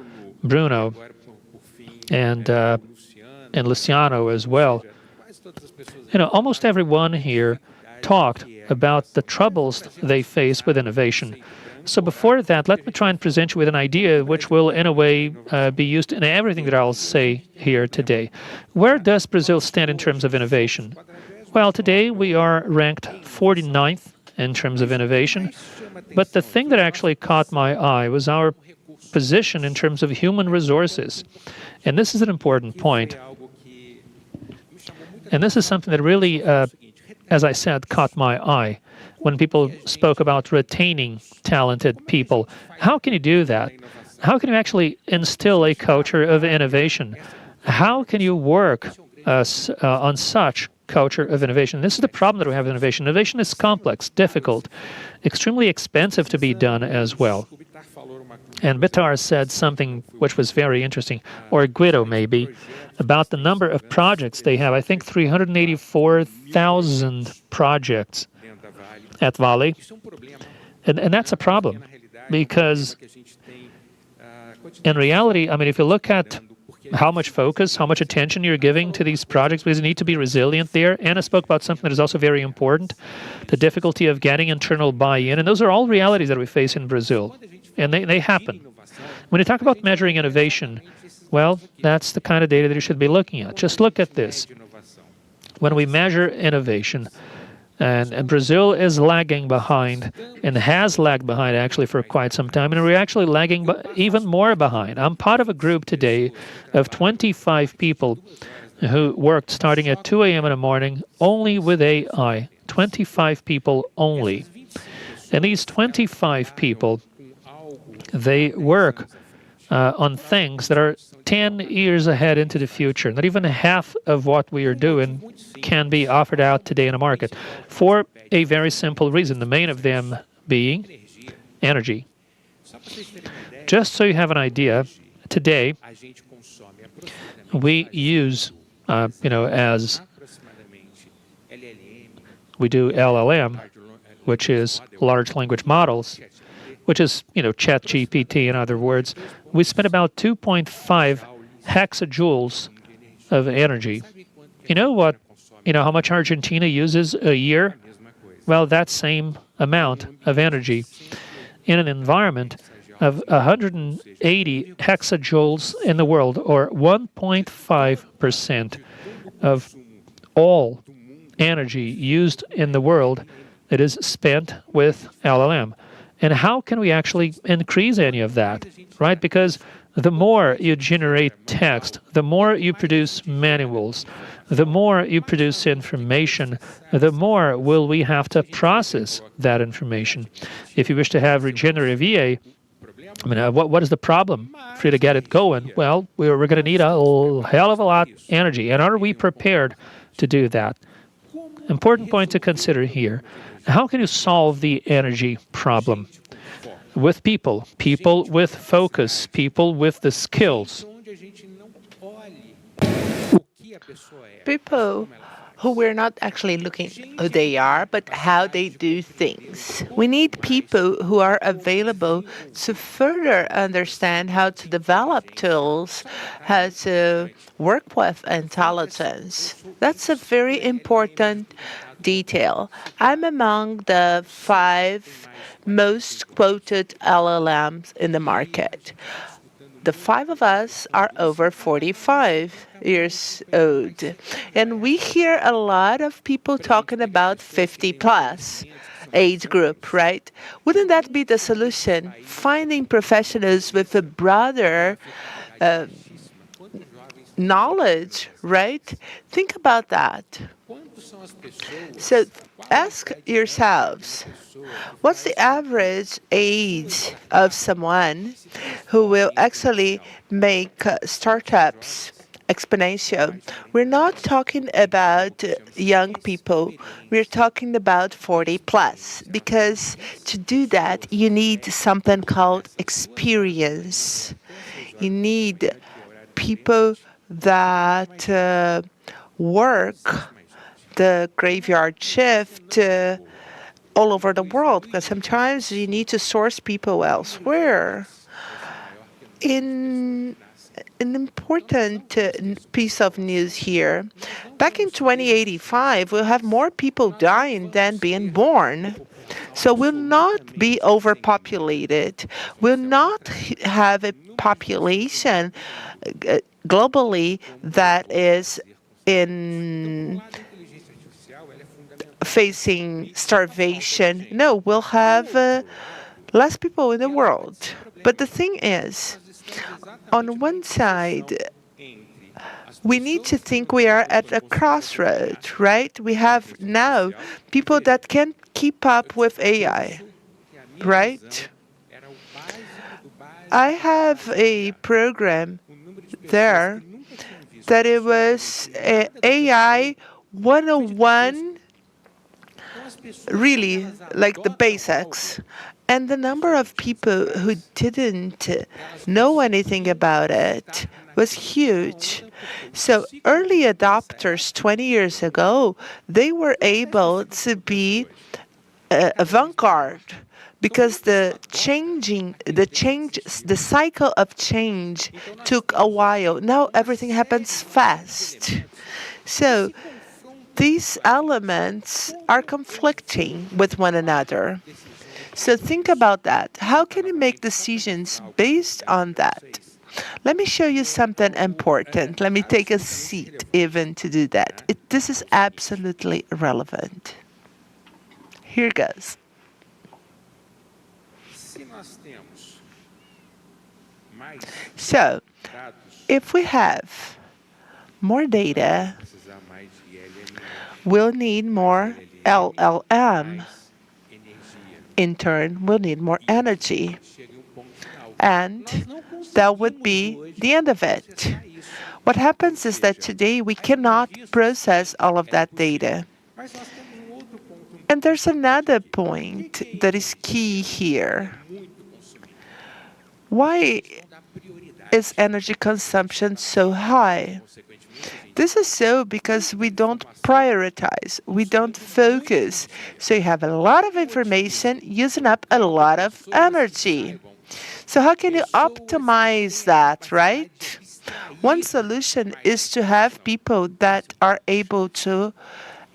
Bruno, and Luciano as well. Almost everyone here talked about the troubles they face with innovation. So before that, let me try and present you with an idea which will, in a way, be used in everything that I'll say here today. Where does Brazil stand in terms of innovation? Well, today we are ranked 49th in terms of innovation. But the thing that actually caught my eye was our position in terms of human resources. And this is an important point. And this is something that really, as I said, caught my eye when people spoke about retaining talented people. How can you do that? How can you actually instill a culture of innovation? How can you work on such culture of innovation? This is the problem that we have with innovation. Innovation is complex, difficult, extremely expensive to be done as well. And Bitar said something which was very interesting, or Guido maybe, about the number of projects they have. I think 384,000 projects at Vale. And that's a problem, because in reality, I mean, if you look at how much focus, how much attention you're giving to these projects, because you need to be resilient there. Anna spoke about something that is also very important, the difficulty of getting internal buy-in. And those are all realities that we face in Brazil. And they happen. When you talk about measuring innovation, well, that's the kind of data that you should be looking at. Just look at this. When we measure innovation, and Brazil is lagging behind, and has lagged behind actually for quite some time, and we're actually lagging even more behind. I'm part of a group today of 25 people who worked starting at 2 a.m. in the morning only with AI. 25 people only. And these 25 people, they work on things that are 10 years ahead into the future. Not even half of what we are doing can be offered out today in the market for a very simple reason, the main of them being energy. Just so you have an idea, today we use, as we do LLM, which is large language models, which is, ChatGPT in other words, we spend about 2.5 hexajoules of energy. You know what? How much Argentina uses a year? Well, that same amount of energy in an environment of 180 hexajoules in the world, or 1.5% of all energy used in the world that is spent with LLM. And how can we actually increase any of that, right? Because the more you generate text, the more you produce manuals, the more you produce information, the more will we have to process that information. If you wish to have regenerative EA, what is the problem for you to get it going? Well, we're going to need a hell of a lot of energy. And are we prepared to do that? Important point to consider here. How can you solve the energy problem? with people, people with focus, people with the skills. People who we're not actually looking who they are, but how they do things. We need people who are available to further understand how to develop tools, how to work with intelligence. That's a very important detail. I'm among the 5 most quoted LLMs in the market. The 5 of us are over 45 years old. And we hear a lot of people talking about 50 plus age group, right? Wouldn't that be the solution? Finding professionals with a broader knowledge, right? Think about that. So ask yourselves, what's the average age of someone who will actually make startups exponential? We're not talking about young people. We're talking about 40 plus, because to do that, you need something called experience. You need people that work the graveyard shift all over the world, because sometimes you need to source people elsewhere. In an important piece of news here, back in 2085, we'll have more people dying than being born. So we'll not be overpopulated. We'll not have a population globally that is in facing starvation. No, we'll have less people in the world. But the thing is, on one side, we need to think we are at a crossroad, right? We have now people that can't keep up with AI, right? I have a program there that it was AI 101, really like the basics. And the number of people who didn't know anything about it was huge. So early adopters 20 years ago, they were able to be avant-garde, because the cycle of change took a while. Now everything happens fast. So these elements are conflicting with one another. So think about that. How can you make decisions based on that? Let me show you something important. Let me take a seat even to do that. This is absolutely relevant. Here goes. So, if we have more data, we'll need more LLM. In turn, we'll need more energy. And that would be the end of it. What happens is that today we cannot process all of that data. And there's another point that is key here. Why is energy consumption so high? This is so because we don't prioritize, we don't focus. So you have a lot of information using up a lot of energy. So how can you optimize that, right? One solution is to have people that are able to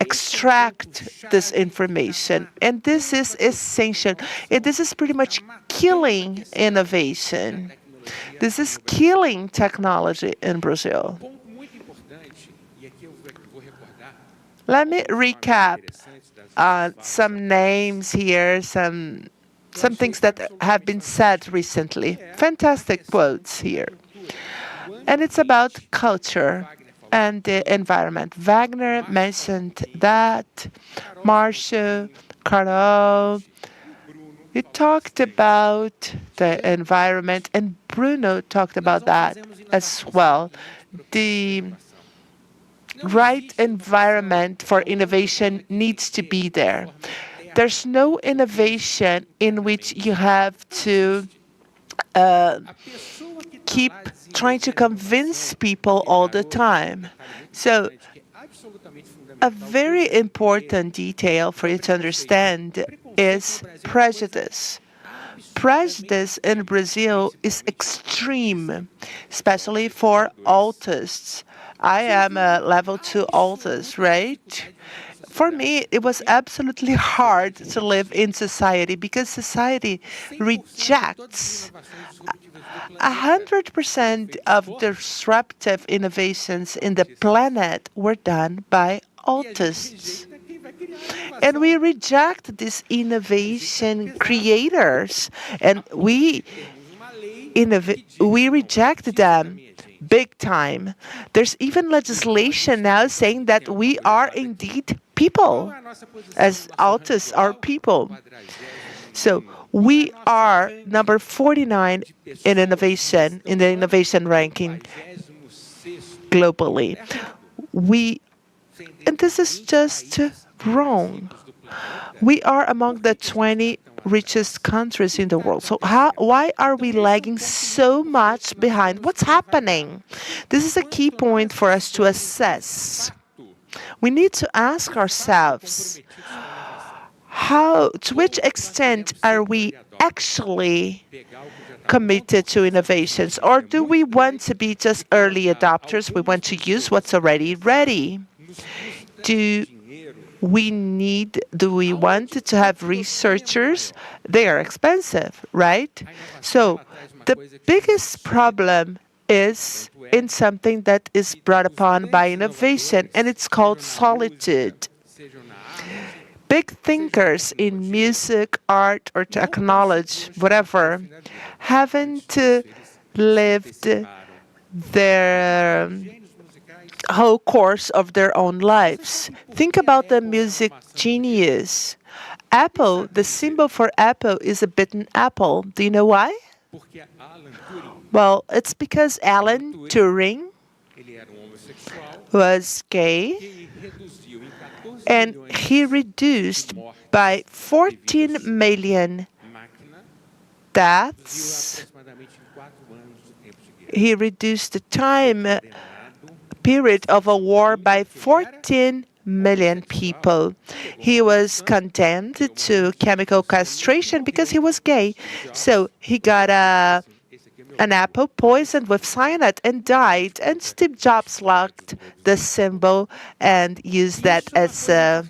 extract this information. And this is essential. And this is pretty much killing innovation. This is killing technology in Brazil. Let me recap some names here, some things that have been said recently. Fantastic quotes here. And it's about culture and the environment. Wagner mentioned that. Márcio, Carol. We talked about the environment, and Bruno talked about that as well. The right environment for innovation needs to be there. There's no innovation in which you have to keep trying to convince people all the time. So a very important detail for you to understand is prejudice. Prejudice in Brazil is extreme, especially for altists. I am a level 2 altist, right? For me, it was absolutely hard to live in society because society rejects 100% of disruptive innovations in the planet were done by autists. And we reject these innovation creators, and we reject them big time. There's even legislation now saying that we are indeed people, as autists are people. So we are number 49 in innovation, in the innovation ranking globally. And this is just wrong. We are among the 20 richest countries in the world. So why are we lagging so much behind? What's happening? This is a key point for us to assess. We need to ask ourselves, to which extent are we actually committed to innovations? Or do we want to be just early adopters? We want to use what's already ready. Do we want to have researchers? They are expensive, right? So the biggest problem is in something that is brought upon by innovation, and it's called solitude. Big thinkers in music, art, or technology, whatever, haven't lived their whole course of their own lives. Think about the music genius. Apple, the symbol for Apple is a bitten apple. Do you know why? Well, it's because Alan Turing was gay, and he reduced by 14 million deaths. He reduced the time period of a war by 14 million people. He was condemned to chemical castration because he was gay. So he got an apple poisoned with cyanide and died. And Steve Jobs liked the symbol and used that as a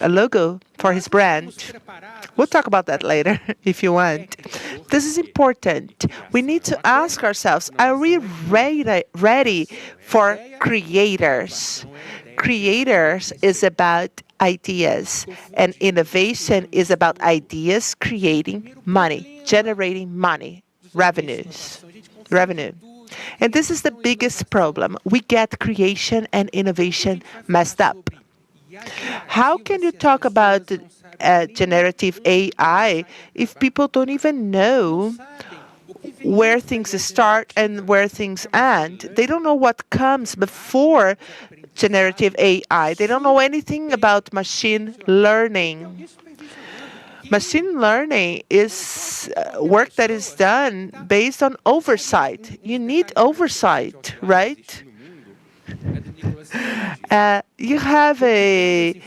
logo for his brand. We'll talk about that later if you want. This is important. We need to ask ourselves, are we ready for creators? Creators is about ideas, and innovation is about ideas creating money, generating money, revenue. And this is the biggest problem. We get creation and innovation messed up. How can you talk about generative AI if people don't even know where things start and where things end? They don't know what comes before generative AI. They don't know anything about machine learning. Machine learning is work that is done based on oversight. You need oversight, right? You have a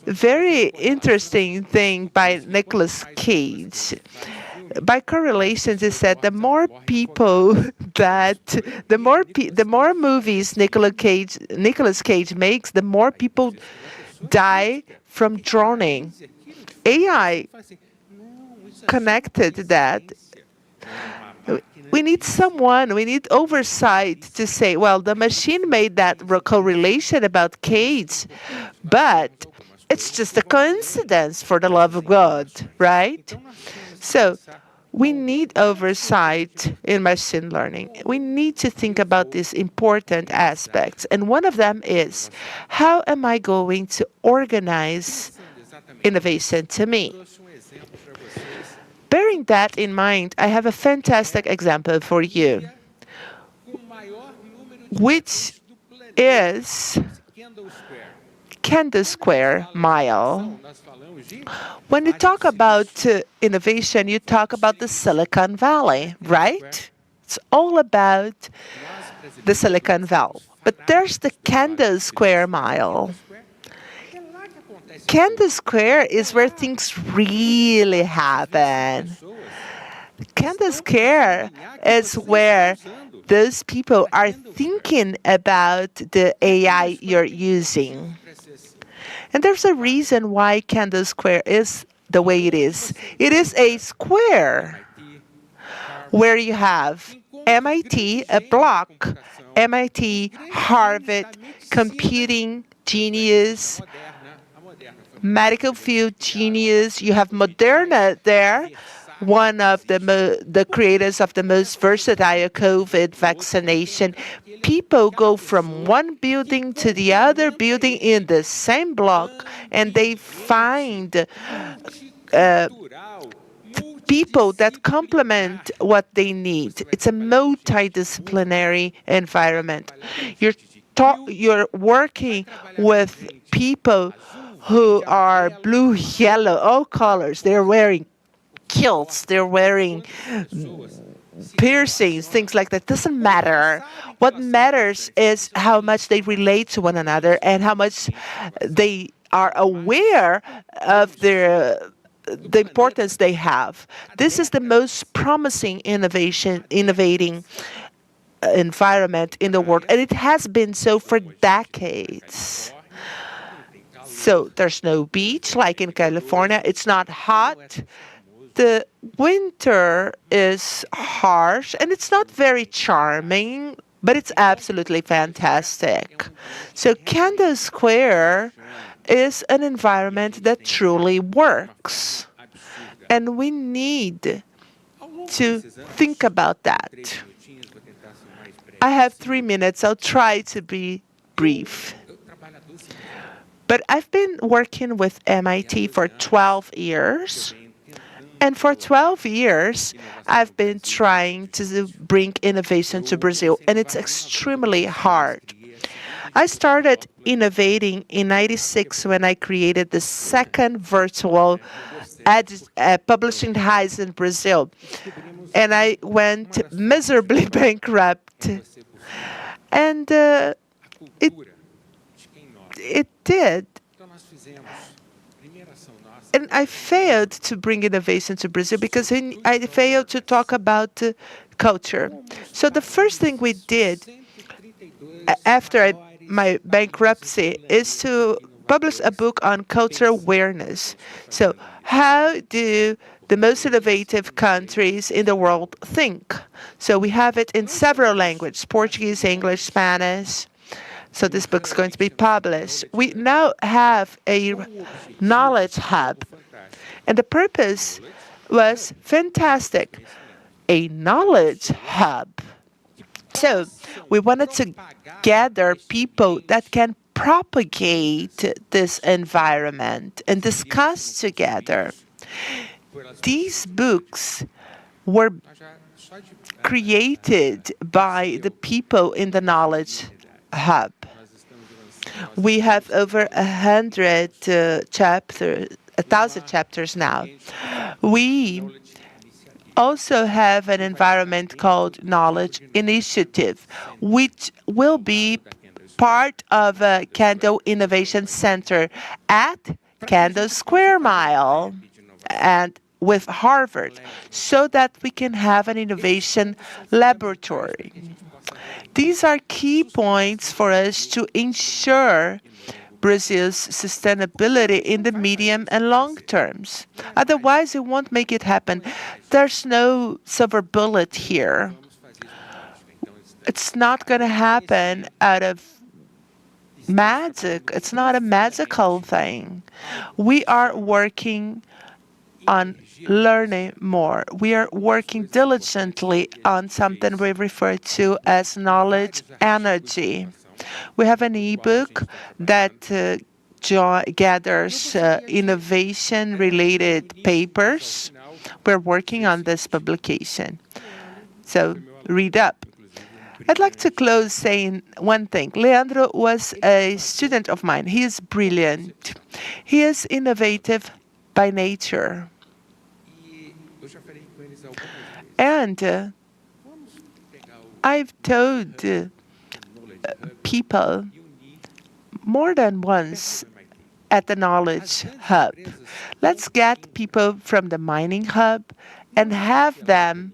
very interesting thing by Nicolas Cage. By correlations, it said the more movies Nicolas Cage makes, the more people die from drowning. AI connected that. We need oversight to say, well, the machine made that correlation about Cage, but it's just a coincidence, for the love of God, right? So we need oversight in machine learning. We need to think about these important aspects. And one of them is, how am I going to organize innovation to me? Bearing that in mind, I have a fantastic example for you, which is Kendall Square Mile. When you talk about innovation, you talk about the Silicon Valley, right? It's all about the Silicon Valley. But there's the Kendall Square Mile. Kendall Square is where things really happen. Kendall Square is where those people are thinking about the AI you're using. And there's a reason why Kendall Square is the way it is. It is a square where you have MIT, a block, MIT, Harvard, computing genius, medical field genius. You have Moderna there, one of the creators of the most versatile COVID vaccination. People go from one building to the other building in the same block, and they find people that complement what they need. It's a multidisciplinary environment. You're working with people who are blue, yellow, all colors. They're wearing kilts, they're wearing piercings, things like that. Doesn't matter. What matters is how much they relate to one another and how much they are aware of the importance they have. This is the most promising innovating environment in the world, and it has been so for decades. So there's no beach like in California. It's not hot. The winter is harsh, and it's not very charming, but it's absolutely fantastic. So Kendall Square is an environment that truly works, and we need to think about that. I have 3 minutes. I'll try to be brief. But I've been working with MIT for 12 years. And for 12 years, I've been trying to bring innovation to Brazil, and it's extremely hard. I started innovating in '96 when I created the second virtual publishing house in Brazil. And I went miserably bankrupt. And it did. And I failed to bring innovation to Brazil because I failed to talk about culture. So the first thing we did after my bankruptcy is to publish a book on cultural awareness. So how do the most innovative countries in the world think? So we have it in several languages, Portuguese, English, Spanish. So this book's going to be published. We now have a knowledge hub. And the purpose was fantastic, a knowledge hub. So we wanted to gather people that can propagate this environment and discuss together. These books were created by the people in the knowledge hub. We have over 100 chapters, 1,000 chapters now. We also have an environment called Knowledge Initiative, which will be part of a Kendall Innovation Center at Kendall Square Mile and with Harvard, so that we can have an innovation laboratory. These are key points for us to ensure Brazil's sustainability in the medium and long terms. Otherwise, it won't make it happen. There's no silver bullet here. It's not going to happen out of magic. It's not a magical thing. We are working on learning more. We are working diligently on something we refer to as knowledge energy. We have an ebook that gathers innovation-related papers. We're working on this publication. So read up. I'd like to close saying one thing. Leandro was a student of mine. He is brilliant. He is innovative by nature. And I've told people more than once at the Knowledge Hub, let's get people from the mining hub and have them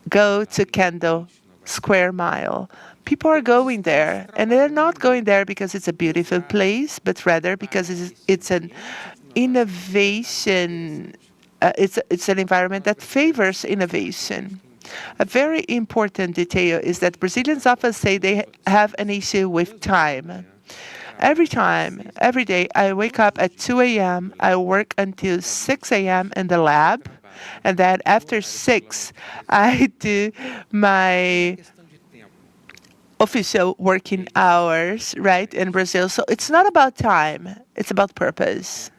go to Kendall Square Mile. People are going there, and they're not going there because it's a beautiful place, but rather because it's an innovation. It's an environment that favors innovation. A very important detail is that Brazilians often say they have an issue with time. Every time, every day, I wake up at 2 a.m., I work until 6 a.m. in the lab, and then after 6, I do my official working hours, right, in Brazil. So it's not about time, it's about purpose.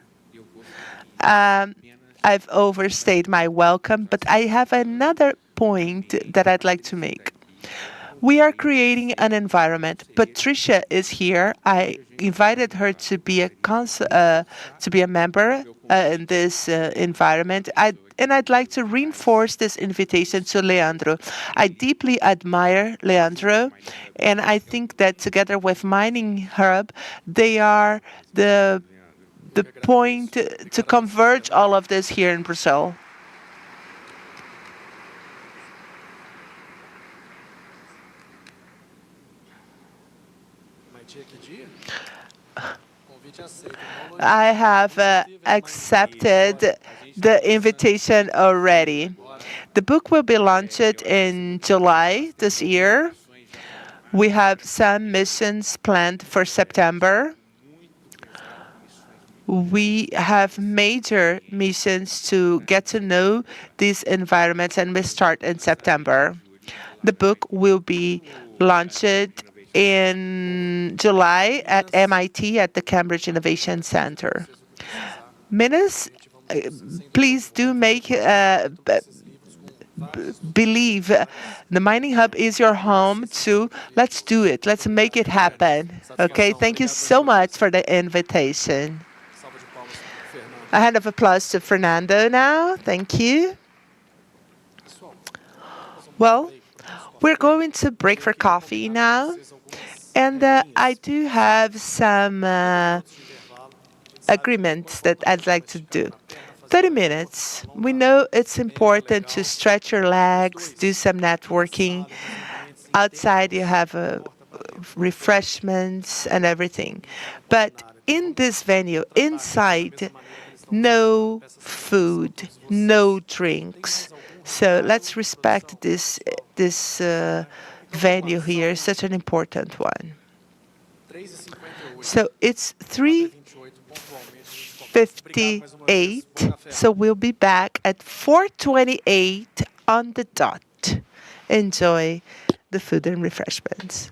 I've overstayed my welcome, but I have another point that I'd like to make. We are creating an environment. Patricia is here. I invited her to be a member in this environment. I'd like to reinforce this invitation to Leandro. I deeply admire Leandro, and I think that together with Mining Hub, they are the point to converge all of this here in Brazil. I have accepted the invitation already. The book will be launched in July this year. We have some missions planned for September. We have major missions to get to know these environments, and we start in September. The book will be launched in July at MIT at the Cambridge Innovation Center. Minas, please do make believe the Mining Hub is your home too. Let's do it. Let's make it happen. Okay, thank you so much for the invitation. A hand of applause to Fernando now. Thank you. Well, we're going to break for coffee now. And I do have some agreements that I'd like to do. 30 minutes. We know it's important to stretch your legs, do some networking. Outside, you have refreshments and everything. But in this venue, inside, no food, no drinks. So let's respect this venue here, such an important one. So it's 3:58, so we'll be back at 4:28 on the dot. Enjoy the food and refreshments.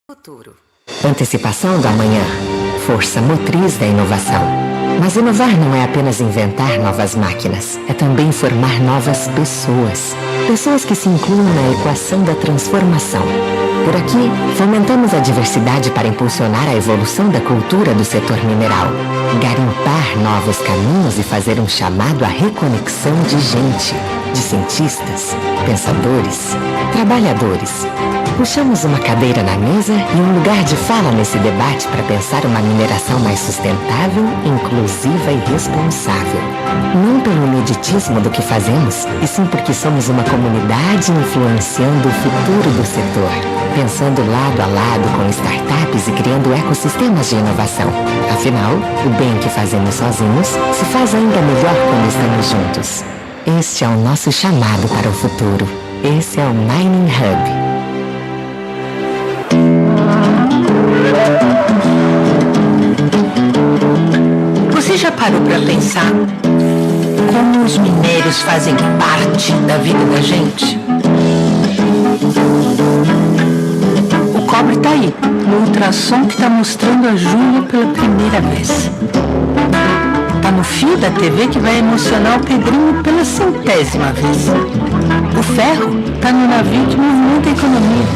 Futuro. Antecipação do amanhã. Força motriz da inovação. Mas inovar não é apenas inventar novas máquinas, é também formar novas pessoas. Pessoas que se incluam na equação da transformação. Por aqui, fomentamos a diversidade para impulsionar a evolução da cultura do setor mineral. Garimpar novos caminhos e fazer um chamado à reconexão de gente, de cientistas, pensadores, trabalhadores. Puxamos uma cadeira na mesa e um lugar de fala nesse debate para pensar uma mineração mais sustentável, inclusiva e responsável. Não pelo ineditismo do que fazemos, e sim porque somos uma comunidade influenciando o futuro do setor, pensando lado a lado com startups e criando ecossistemas de inovação. Afinal, o bem que fazemos sozinhos se faz ainda melhor quando estamos juntos. Este é o nosso chamado para o futuro. Esse é o Mining Hub. Você já parou para pensar como os minérios fazem parte da vida da gente? O cobre tá aí, no ultrassom que tá mostrando a Júlia pela primeira vez. Tá no fio da TV que vai emocionar o Pedrinho pela 100ª vez. O ferro tá no navio que movimenta a economia.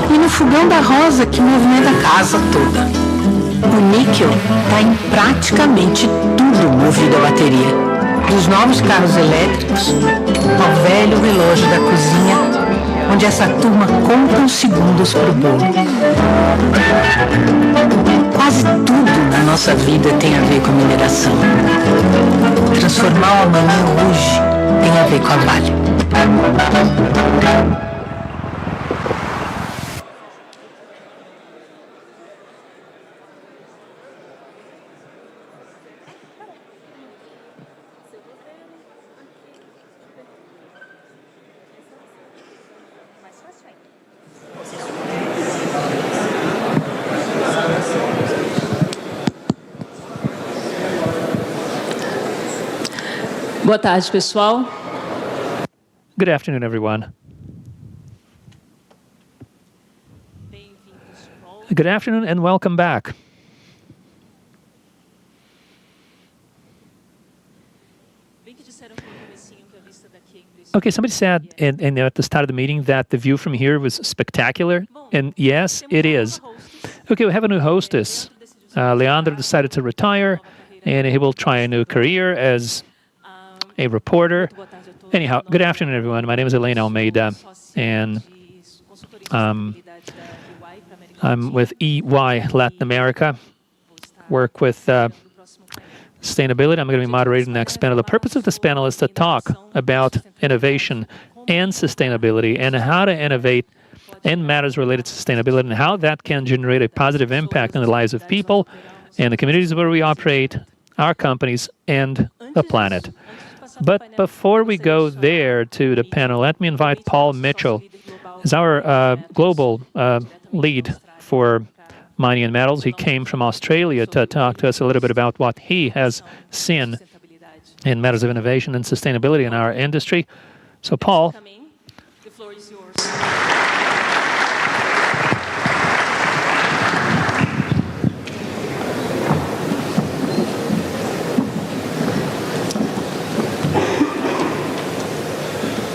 E no fogão da Rosa que movimenta a casa toda. O níquel está em praticamente tudo movido a bateria. Dos novos carros elétricos ao velho relógio da cozinha, onde essa turma conta os segundos pro bolo. Quase tudo na nossa vida tem a ver com a mineração. Transformar o amanhã hoje tem a ver com a Vale. Boa tarde, pessoal. Good afternoon, everyone. Good afternoon and welcome back. Okay, somebody said at the start of the meeting that the view from here was spectacular, and yes, it is. Okay, we have a new hostess. Leandro decided to retire, and he will try a new career as a reporter. Anyhow, good afternoon, everyone. My name is Elena Almeida, and I'm with EY Latin America, work with sustainability. I'm going to be moderating the next panel. The purpose of this panel is to talk about innovation and sustainability and how to innovate in matters related to sustainability and how that can generate a positive impact on the lives of people and the communities where we operate, our companies, and the planet. But before we go there to the panel, let me invite Paul Mitchell. He's our global lead for mining and metals. He came from Australia to talk to us a little bit about what he has seen in matters of innovation and sustainability in our industry. So, Paul. The floor is yours.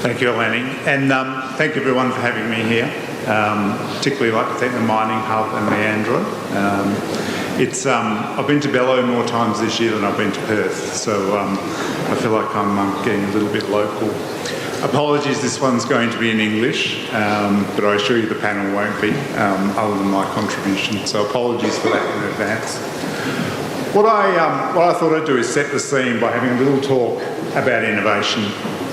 Thank you, Eleni, and thank you everyone for having me here. Particularly like to thank the Mining Hub and Leandro. I've been to Belo more times this year than I've been to Perth, so I feel like I'm getting a little bit local. Apologies, this one's going to be in English, but I assure you the panel won't be, other than my contribution, so apologies for that in advance. What I thought I'd do is set the scene by having a little talk about innovation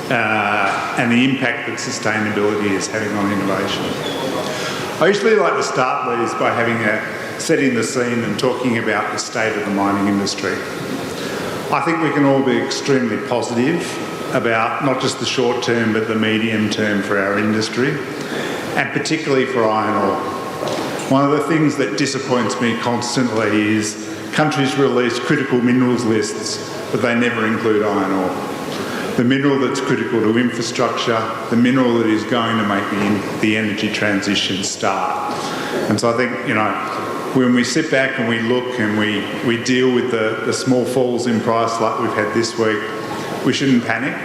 and the impact that sustainability is having on innovation. I usually like to start these by setting the scene and talking about the state of the mining industry. I think we can all be extremely positive about not just the short term but the medium term for our industry, and particularly for iron ore. One of the things that disappoints me constantly is countries release critical minerals lists, but they never include iron ore. the mineral that's critical to infrastructure, the mineral that is going to make the energy transition start. And so I think, you know, when we sit back and we look and we deal with the small falls in price like we've had this week, we shouldn't panic.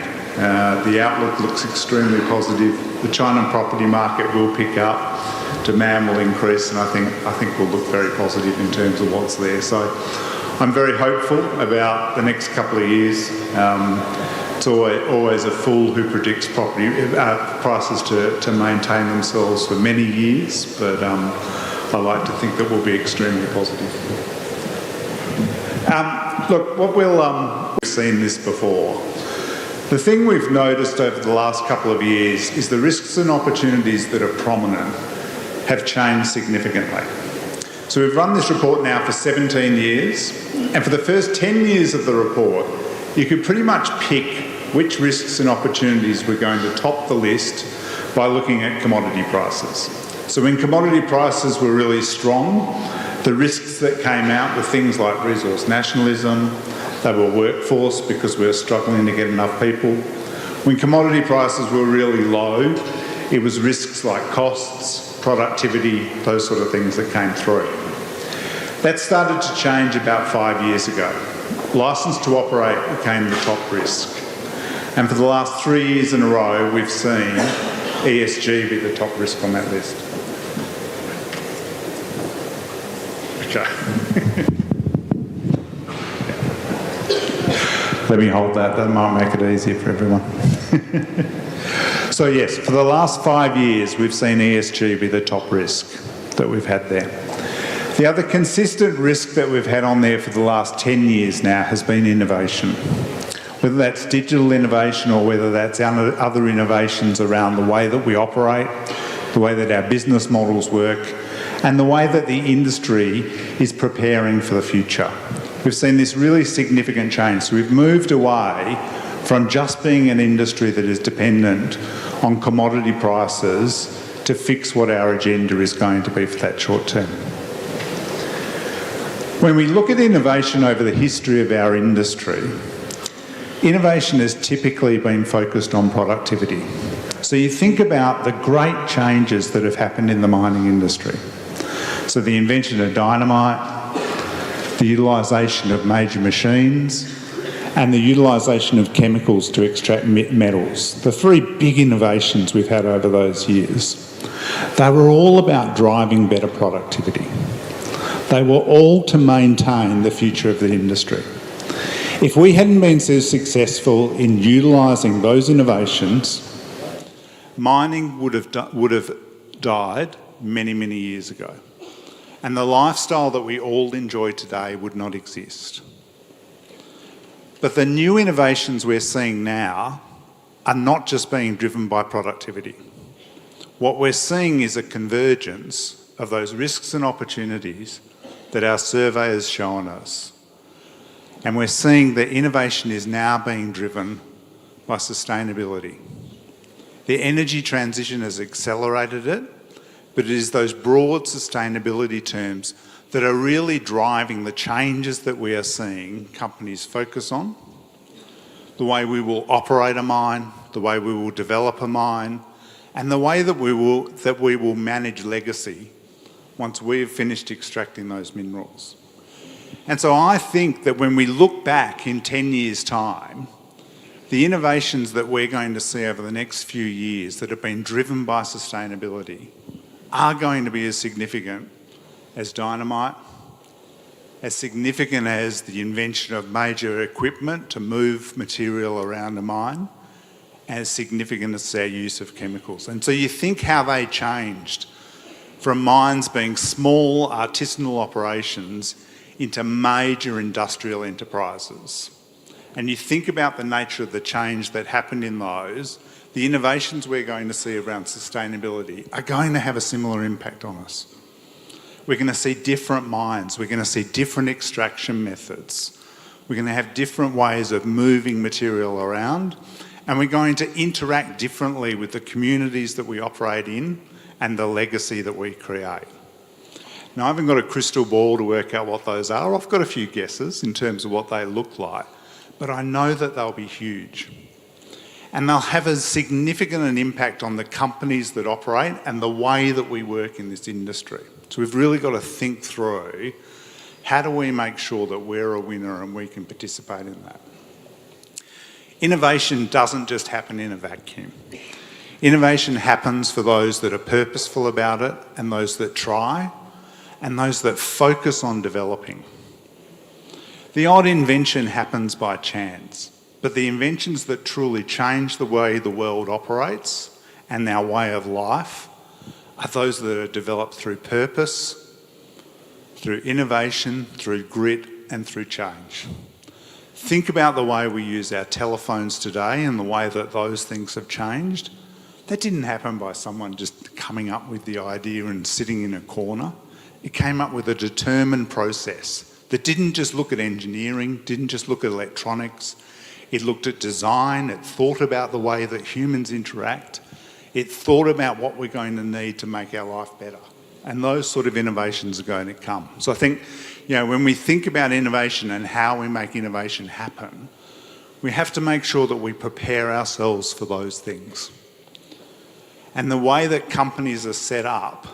The outlook looks extremely positive. The China property market will pick up, demand will increase, and I think we'll look very positive in terms of what's there. So I'm very hopeful about the next couple of years. It's always a fool who predicts property prices to maintain themselves for many years, but I like to think that we'll be extremely positive. Look, we've seen this before. The thing we've noticed over the last couple of years is the risks and opportunities that are prominent have changed significantly. So we've run this report now for 17 years, and for the first 10 years of the report, you could pretty much pick which risks and opportunities were going to top the list by looking at commodity prices. So when commodity prices were really strong, the risks that came out were things like resource nationalism, they were workforce because we were struggling to get enough people. When commodity prices were really low, it was risks like costs, productivity, those sort of things that came through. That started to change about 5 years ago. Licence to operate became the top risk. And for the last 3 years in a row, we've seen ESG be the top risk on that list. Okay. Let me hold that. That might make it easier for everyone. So yes, for the last 5 years, we've seen ESG be the top risk that we've had there. The other consistent risk that we've had on there for the last 10 years now has been innovation. Whether that's digital innovation or whether that's other innovations around the way that we operate, the way that our business models work, and the way that the industry is preparing for the future. We've seen this really significant change. So we've moved away from just being an industry that is dependent on commodity prices to fix what our agenda is going to be for that short term. When we look at innovation over the history of our industry, innovation has typically been focused on productivity. So you think about the great changes that have happened in the mining industry. So the invention of dynamite, the utilisation of major machines, and the utilisation of chemicals to extract metals. The three big innovations we've had over those years. They were all about driving better productivity. They were all to maintain the future of the industry. If we hadn't been so successful in utilising those innovations, mining would have died many, many years ago. And the lifestyle that we all enjoy today would not exist. But the new innovations we're seeing now are not just being driven by productivity. What we're seeing is a convergence of those risks and opportunities that our survey has shown us. And we're seeing that innovation is now being driven by sustainability. The energy transition has accelerated it, but it is those broad sustainability terms that are really driving the changes that we are seeing companies focus on. The way we will operate a mine, the way we will develop a mine, and the way that we will manage legacy once we've finished extracting those minerals. And so I think that when we look back in 10 years' time, the innovations that we're going to see over the next few years that have been driven by sustainability are going to be as significant as dynamite, as significant as the invention of major equipment to move material around a mine, as significant as our use of chemicals. And so you think how they changed from mines being small artisanal operations into major industrial enterprises. And you think about the nature of the change that happened in those, the innovations we're going to see around sustainability are going to have a similar impact on us. We're going to see different mines, we're going to see different extraction methods, we're going to have different ways of moving material around, and we're going to interact differently with the communities that we operate in and the legacy that we create. Now, I haven't got a crystal ball to work out what those are. I've got a few guesses in terms of what they look like, but I know that they'll be huge. And they'll have a significant an impact on the companies that operate and the way that we work in this industry. So we've really got to think through, how do we make sure that we're a winner and we can participate in that? Innovation doesn't just happen in a vacuum. Innovation happens for those that are purposeful about it and those that try and those that focus on developing. The odd invention happens by chance, but the inventions that truly change the way the world operates and our way of life are those that are developed through purpose, through innovation, through grit, and through change. Think about the way we use our telephones today and the way that those things have changed. That didn't happen by someone just coming up with the idea and sitting in a corner. It came up with a determined process that didn't just look at engineering, didn't just look at electronics. It looked at design, it thought about the way that humans interact, it thought about what we're going to need to make our life better. And those sort of innovations are going to come. So I think, when we think about innovation and how we make innovation happen, we have to make sure that we prepare ourselves for those things. And the way that companies are set up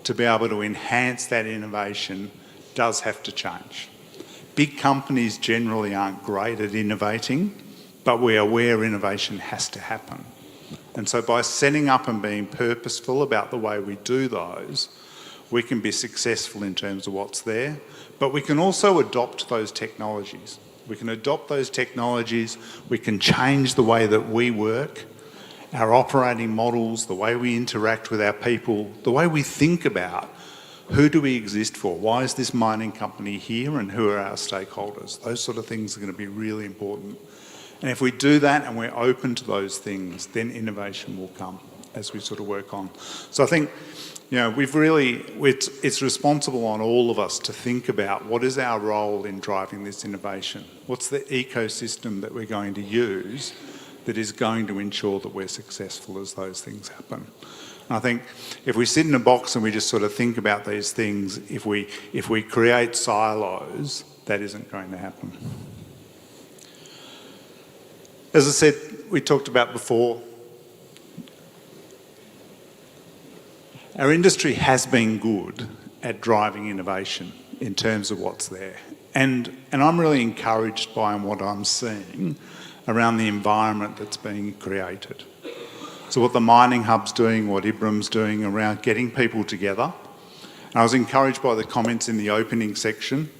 to be able to enhance that innovation does have to change. Big companies generally aren't great at innovating, but we are where innovation has to happen. And so by setting up and being purposeful about the way we do those, we can be successful in terms of what's there, but we can also adopt those technologies. We can adopt those technologies, we can change the way that we work, our operating models, the way we interact with our people, the way we think about who do we exist for, why is this mining company here and who are our stakeholders. Those sort of things are going to be really important. And if we do that and we're open to those things, then innovation will come as we sort of work on. So I think, it's responsible on all of us to think about what is our role in driving this innovation? What's the ecosystem that we're going to use that is going to ensure that we're successful as those things happen? And I think if we sit in a box and we just sort of think about these things, if we create silos, that isn't going to happen. As I said, we talked about before, our industry has been good at driving innovation in terms of what's there. And I'm really encouraged by what I'm seeing around the environment that's being created. So what the mining hub's doing, what Ibram's doing around getting people together. And I was encouraged by the comments in the opening section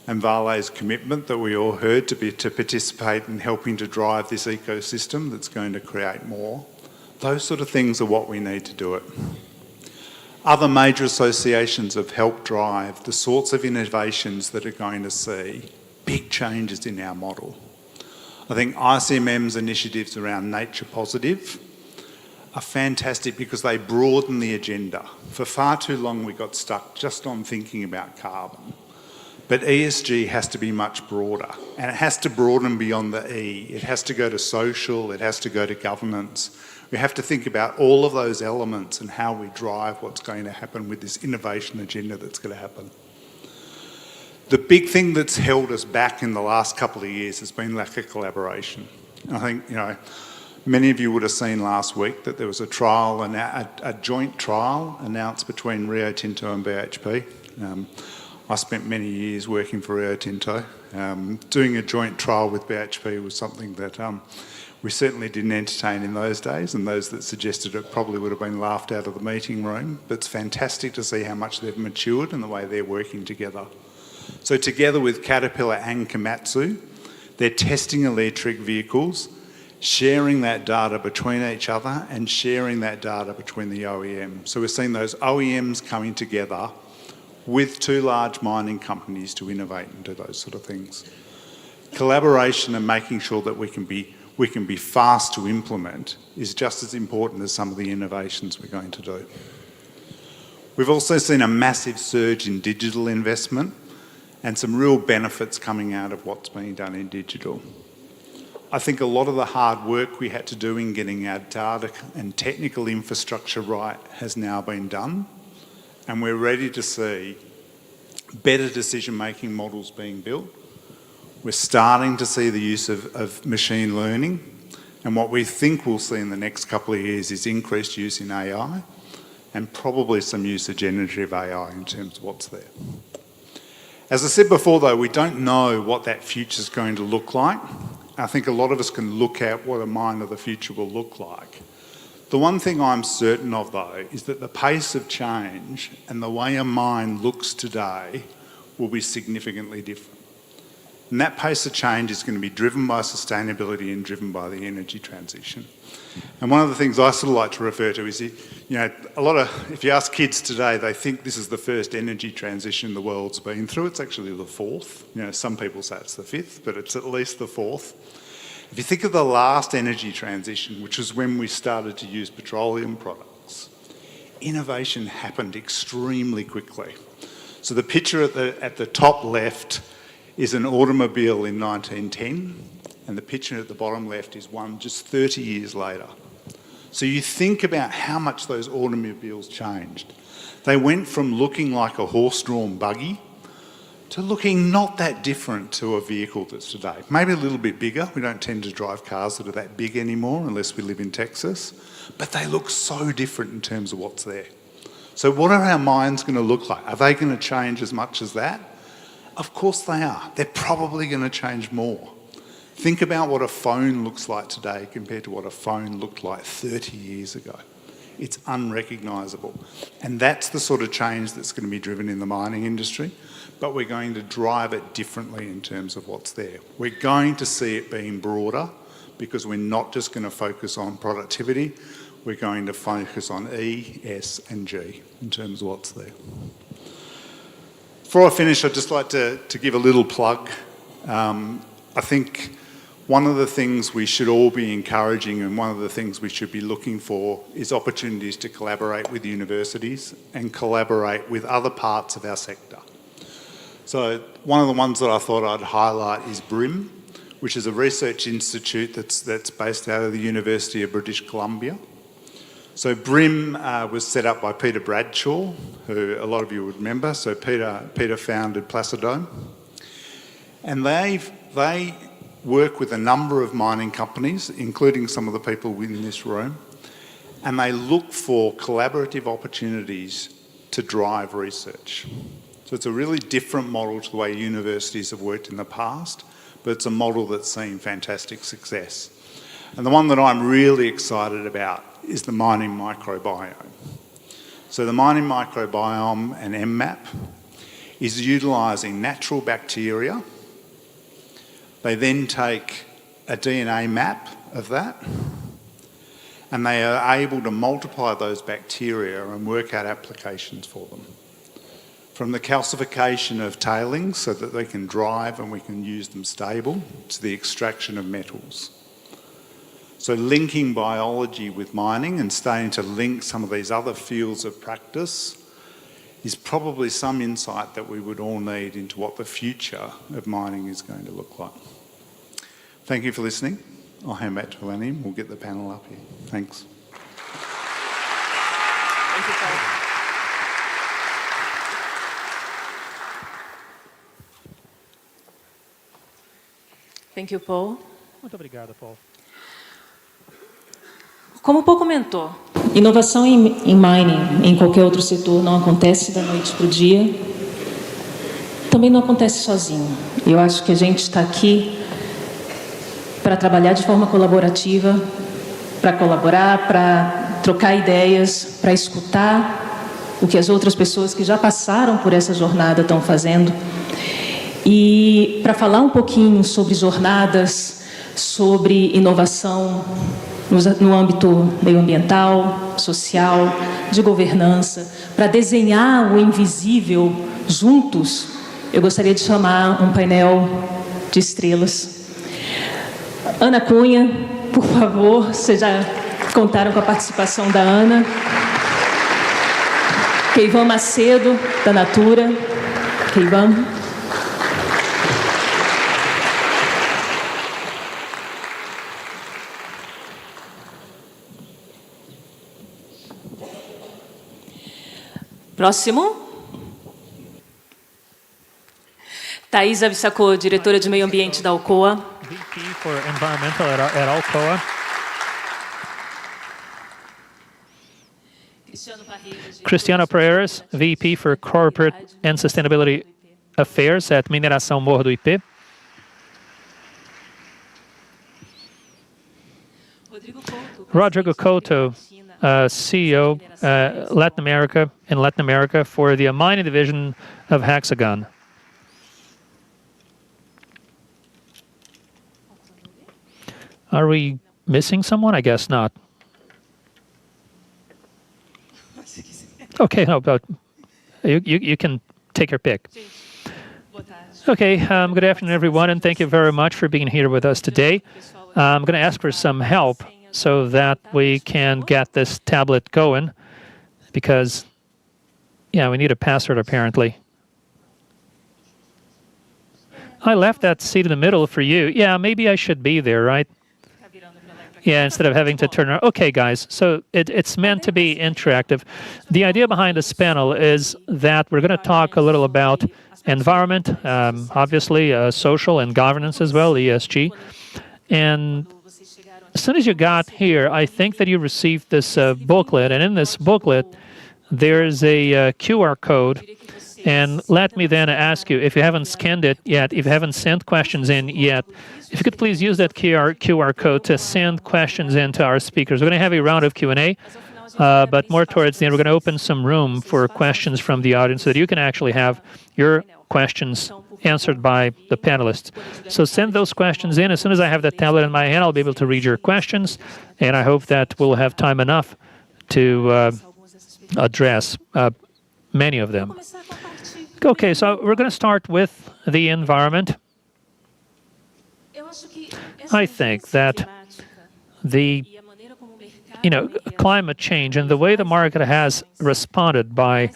and Vale's commitment that we all heard to participate in helping to drive this ecosystem that's going to create more. Those sort of things are what we need to do it. Other major associations have helped drive the sorts of innovations that are going to see big changes in our model. I think ICMM's initiatives around nature positive are fantastic because they broaden the agenda. For far too long we got stuck just on thinking about carbon. But ESG has to be much broader, and it has to broaden beyond the E. It has to go to social, it has to go to governance. We have to think about all of those elements and how we drive what's going to happen with this innovation agenda that's going to happen. The big thing that's held us back in the last couple of years has been lack of collaboration. And I think, many of you would have seen last week that there was a joint trial announced between Rio Tinto and BHP. I spent many years working for Rio Tinto. Doing a joint trial with BHP was something that we certainly didn't entertain in those days, and those that suggested it probably would have been laughed out of the meeting room. But it's fantastic to see how much they've matured and the way they're working together. So together with Caterpillar and Komatsu, they're testing electric vehicles, sharing that data between each other and sharing that data between the OEMs. So we're seeing those OEMs coming together with two large mining companies to innovate and do those sort of things. Collaboration and making sure that we can be fast to implement is just as important as some of the innovations we're going to do. We've also seen a massive surge in digital investment and some real benefits coming out of what's being done in digital. I think a lot of the hard work we had to do in getting our data and technical infrastructure right has now been done, and we're ready to see better decision-making models being built. We're starting to see the use of machine learning And what we think we'll see in the next couple of years is increased use in AI and probably some use of generative AI in terms of what's there. As I said before, though, we don't know what that future is going to look like. I think a lot of us can look at what a mine of the future will look like. The one thing I'm certain of, though, is that the pace of change and the way a mine looks today will be significantly different. And that pace of change is going to be driven by sustainability and driven by the energy transition. And one of the things I sort of like to refer to is, if you ask kids today, they think this is the first energy transition the world's been through. It's actually the fourth. Some people say it's the fifth, but it's at least the fourth. If you think of the last energy transition, which was when we started to use petroleum products, innovation happened extremely quickly. So the picture at the top left is an automobile in 1910, and the picture at the bottom left is one just 30 years later. So you think about how much those automobiles changed. They went from looking like a horse-drawn buggy to looking not that different to a vehicle that's today. Maybe a little bit bigger. We don't tend to drive cars that are that big anymore unless we live in Texas. But they look so different in terms of what's there. So what are our mines going to look like? Are they going to change as much as that? Of course they are. They're probably going to change more. Think about what a phone looks like today compared to what a phone looked like 30 years ago. It's unrecognisable. And that's the sort of change that's going to be driven in the mining industry, but we're going to drive it differently in terms of what's there. We're going to see it being broader because we're not just going to focus on productivity, we're going to focus on E, S and G in terms of what's there. Before I finish, I'd just like to give a little plug. I think one of the things we should all be encouraging and one of the things we should be looking for is opportunities to collaborate with universities and collaborate with other parts of our sector. So one of the ones that I thought I'd highlight is BRIM, which is a research institute that's based out of the University of British Columbia. So BRIM was set up by Peter Bradshaw, who a lot of you would remember. So Peter founded Placidome. And they work with a number of mining companies, including some of the people in this room, and they look for collaborative opportunities to drive research. So it's a really different model to the way universities have worked in the past, but it's a model that's seen fantastic success. And the one that I'm really excited about is the mining microbiome. So the mining microbiome and MMAP is utilising natural bacteria. They then take a DNA map of that and they are able to multiply those bacteria and work out applications for them. From the calcification of tailings so that they can drive and we can use them stable, to the extraction of metals. So linking biology with mining and starting to link some of these other fields of practice is probably some insight that we would all need into what the future of mining is going to look like. Thank you for listening. I'll hand back to Lenny and we'll get the panel up here. Thanks. Thank you, Paul. Thank you, Paul. Muito obrigado, Paul. Como o Paul comentou, inovação em mining, em qualquer outro setor, não acontece da noite para o dia. Também não acontece sozinho. Eu acho que a gente está aqui para trabalhar de forma colaborativa, para colaborar, para trocar ideias, para escutar o que as outras pessoas que já passaram por essa jornada estão fazendo. E para falar um pouquinho sobre jornadas, sobre inovação no âmbito meioambiental, social, de governança, para desenhar o invisível juntos, eu gostaria de chamar um painel de estrelas. Ana Cunha, por favor, vocês já contaram com a participação da Ana. Keivan Macedo, da Natura. Keivan. Próximo. Thaisa Bissacô, diretora de Meio Ambiente da Alcoa. VP for Environmental at Alcoa. Cristiano Pereiras, VP for Corporate and Sustainability Affairs at Mineração Morro do IP. Rodrigo Couto, CEO Latin America for the mining division of Hexagon. Are we missing someone? I guess not. Okay, no, but you can take your pick. Okay, good afternoon, everyone, and thank you very much for being here with us today. I'm going to ask for some help so that we can get this tablet going, because, yeah, we need a password, apparently. I left that seat in the middle for you. Yeah, maybe I should be there, right? Yeah, instead of having to turn around. Okay, guys, so it's meant to be interactive. The idea behind this panel is that we're going to talk a little about environment, obviously social and governance as well, ESG. And as soon as you got here, I think that you received this booklet, and in this booklet, there's a QR code. And let me then ask you, if you haven't scanned it yet, if you haven't sent questions in yet, if you could please use that QR code to send questions in to our speakers. We're going to have a round of Q&A, but more towards the end, we're going to open some room for questions from the audience so that you can actually have your questions answered by the panelists. So send those questions in. As soon as I have that tablet in my hand, I'll be able to read your questions, and I hope that we'll have time enough to address many of them. Okay, so we're going to start with the environment. I think that the climate change and the way the market has responded by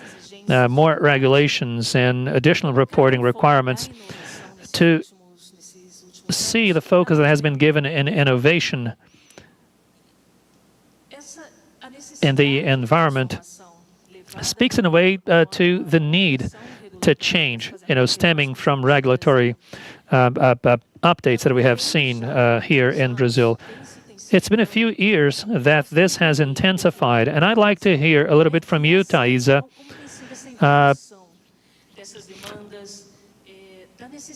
more regulations and additional reporting requirements to see the focus that has been given in innovation in the environment speaks in a way to the need to change, stemming from regulatory updates that we have seen here in Brazil. It's been a few years that this has intensified, and I'd like to hear a little bit from you, Thaisa.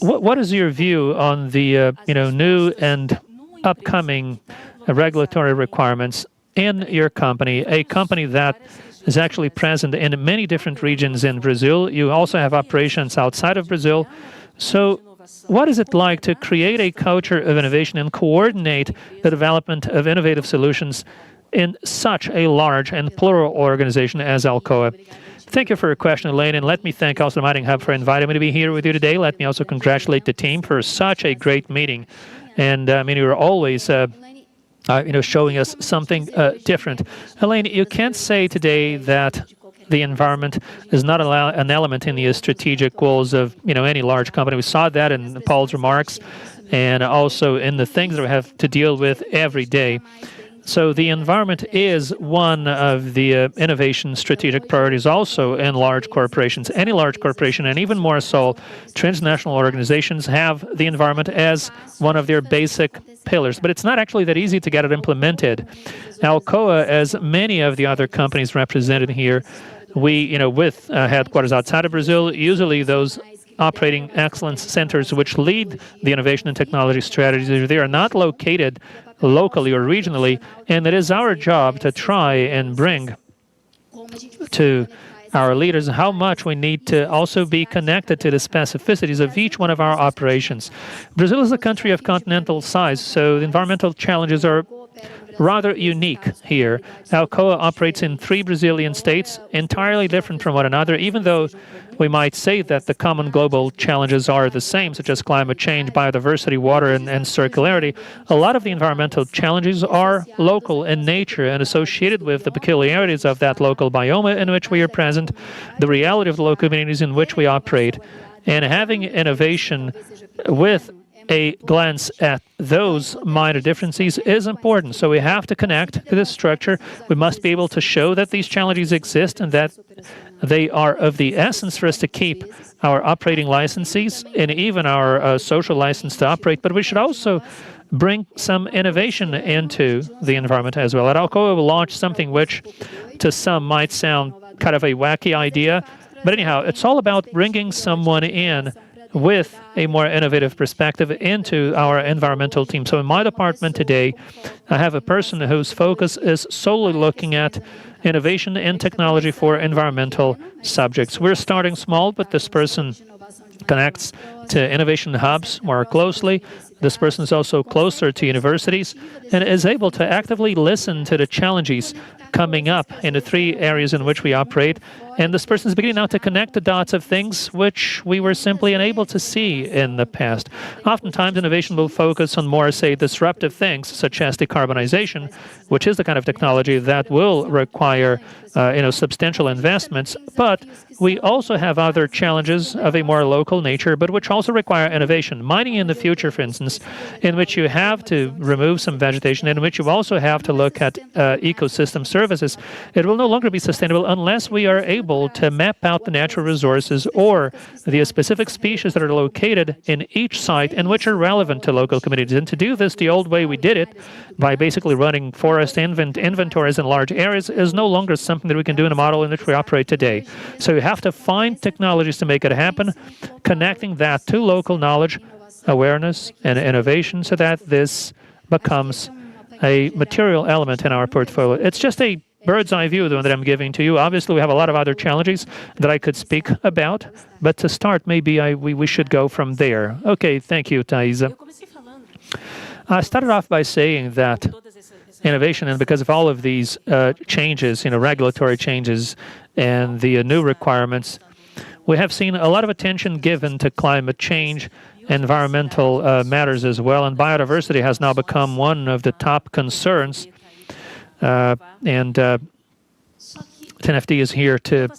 What is your view on the new and upcoming regulatory requirements in your company, a company that is actually present in many different regions in Brazil? You also have operations outside of Brazil. So what is it like to create a culture of innovation and coordinate the development of innovative solutions in such a large and plural organization as Alcoa? Thank you for your question, Elaine, and let me thank also the Mining Hub for inviting me to be here with you today. Let me also congratulate the team for such a great meeting. And you're always showing us something different. Elaine, you can't say today that the environment is not an element in the strategic goals of any large company. We saw that in Paul's remarks and also in the things that we have to deal with every day. So the environment is one of the innovation strategic priorities also in large corporations. Any large corporation, and even more so, transnational organizations have the environment as one of their basic pillars. But it's not actually that easy to get it implemented. Alcoa, as many of the other companies represented here, we, with headquarters outside of Brazil, usually those operating excellence centers which lead the innovation and technology strategies, they are not located locally or regionally, and it is our job to try and bring to our leaders how much we need to also be connected to the specificities of each one of our operations. Brazil is a country of continental size, so the environmental challenges are rather unique here. Alcoa operates in 3 Brazilian states, entirely different from one another, even though we might say that the common global challenges are the same, such as climate change, biodiversity, water, and circularity. A lot of the environmental challenges are local in nature and associated with the peculiarities of that local biome in which we are present, the reality of the local communities in which we operate, and having innovation with a glance at those minor differences is important. So we have to connect to this structure. We must be able to show that these challenges exist and that they are of the essence for us to keep our operating licenses and even our social license to operate. But we should also bring some innovation into the environment as well. At Alcoa, we'll launch something which to some might sound kind of a wacky idea, but anyhow, it's all about bringing someone in with a more innovative perspective into our environmental team. So in my department today, I have a person whose focus is solely looking at innovation and technology for environmental subjects. We're starting small, but this person connects to innovation hubs more closely. This person is also closer to universities and is able to actively listen to the challenges coming up in the three areas in which we operate. And this person is beginning now to connect the dots of things which we were simply unable to see in the past. Oftentimes, innovation will focus on more, say, disruptive things, such as decarbonization, which is the kind of technology that will require substantial investments. But we also have other challenges of a more local nature, but which also require innovation. Mining in the future, for instance, in which you have to remove some vegetation, in which you also have to look at ecosystem services, it will no longer be sustainable unless we are able to map out the natural resources or the specific species that are located in each site and which are relevant to local communities. And to do this the old way we did it, by basically running forest inventories in large areas, is no longer something that we can do in a model in which we operate today. So you have to find technologies to make it happen, connecting that to local knowledge, awareness, and innovation so that this becomes a material element in our portfolio. It's just a bird's eye view, the one that I'm giving to you. Obviously, we have a lot of other challenges that I could speak about, but to start, maybe we should go from there. Okay, thank you, Thaisa. I started off by saying that innovation, and because of all of these changes, regulatory changes and the new requirements, we have seen a lot of attention given to climate change, environmental matters as well, and biodiversity has now become one of the top concerns. TNFD is here to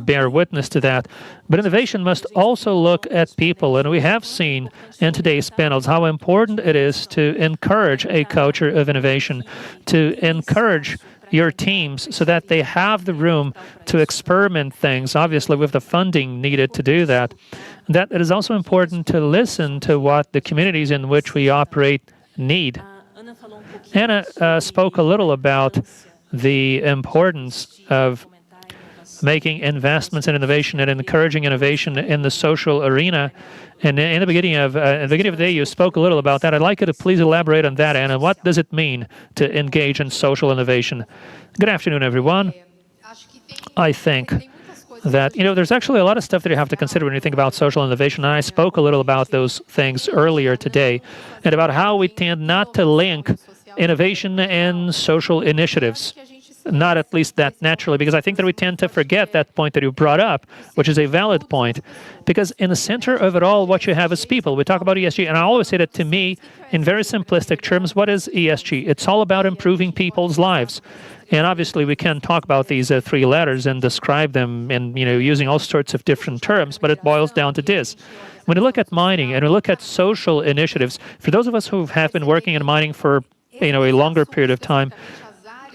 bear witness to that. But innovation must also look at people, and we have seen in today's panels how important it is to encourage a culture of innovation, to encourage your teams so that they have the room to experiment things, obviously with the funding needed to do that. That it is also important to listen to what the communities in which we operate need. Anna spoke a little about the importance of making investments in innovation and encouraging innovation in the social arena. And in the beginning of the day, you spoke a little about that. I'd like you to please elaborate on that, Anna. What does it mean to engage in social innovation? Good afternoon, everyone. I think that, there's actually a lot of stuff that you have to consider when you think about social innovation. And I spoke a little about those things earlier today and about how we tend not to link innovation and social initiatives. Not at least that naturally, because I think that we tend to forget that point that you brought up, which is a valid point, because in the center of it all, what you have is people. We talk about ESG, and I always say that to me, in very simplistic terms, what is ESG? It's all about improving people's lives. And obviously, we can talk about these three letters and describe them and, using all sorts of different terms, but it boils down to this. When you look at mining and we look at social initiatives, for those of us who have been working in mining for, a longer period of time,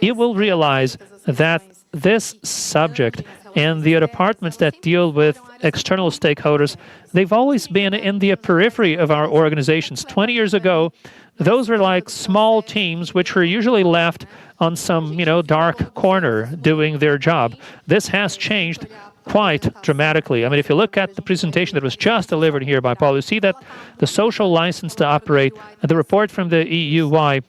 you will realize that this subject and the departments that deal with external stakeholders, they've always been in the periphery of our organizations. 20 years ago, those were like small teams which were usually left on some, dark corner doing their job. This has changed quite dramatically. I mean, if you look at the presentation that was just delivered here by Paul, you see that the social license to operate, the report from the EY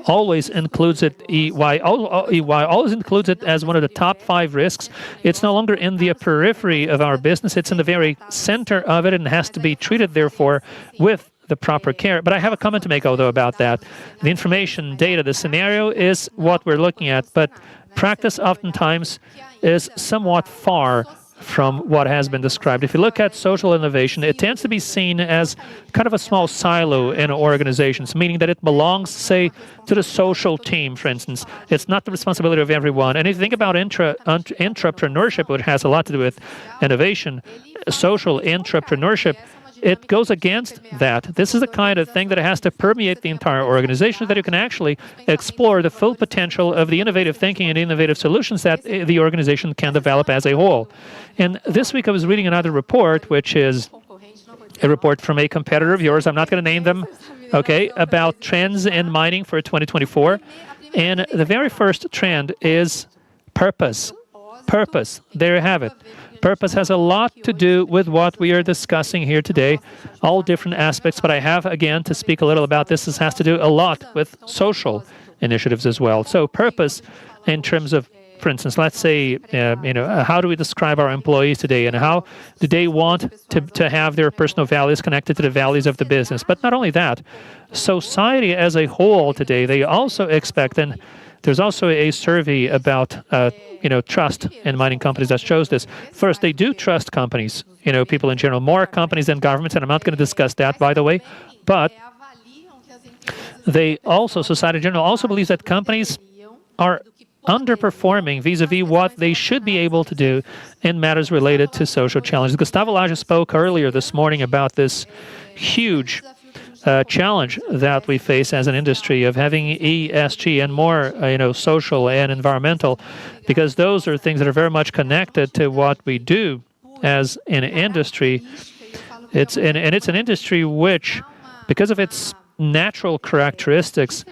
always includes it. EY always includes it as one of the top 5 risks. It's no longer in the periphery of our business. It's in the very center of it and has to be treated, therefore, with the proper care. But I have a comment to make, although, about that. The information, data, the scenario is what we're looking at, but practice oftentimes is somewhat far from what has been described. If you look at social innovation, it tends to be seen as kind of a small silo in organizations, meaning that it belongs, say, to the social team, for instance. It's not the responsibility of everyone. And if you think about intrapreneurship, which has a lot to do with innovation, social intrapreneurship, it goes against that. This is the kind of thing that has to permeate the entire organization, so that you can actually explore the full potential of the innovative thinking and innovative solutions that the organization can develop as a whole. And this week I was reading another report, which is a report from a competitor of yours. I'm not going to name them. okay, about trends in mining for 2024. And the very first trend is purpose. Purpose. There you have it. Purpose has a lot to do with what we are discussing here today, all different aspects. But I have, again, to speak a little about this. This has to do a lot with social initiatives as well. So purpose in terms of, for instance, let's say, how do we describe our employees today, and how do they want to have their personal values connected to the values of the business? But not only that, society as a whole today, they also expect, and there's also a survey about, trust in mining companies that shows this. First, they do trust companies, people in general, more companies than governments, and I'm not going to discuss that, by the way, but they also, society in general, also believes that companies are underperforming vis-a-vis what they should be able to do in matters related to social challenges. Gustavo Lage spoke earlier this morning about this huge challenge that we face as an industry of having ESG and more, social and environmental, because those are things that are very much connected to what we do as an industry. It's an industry which, because of its natural characteristics,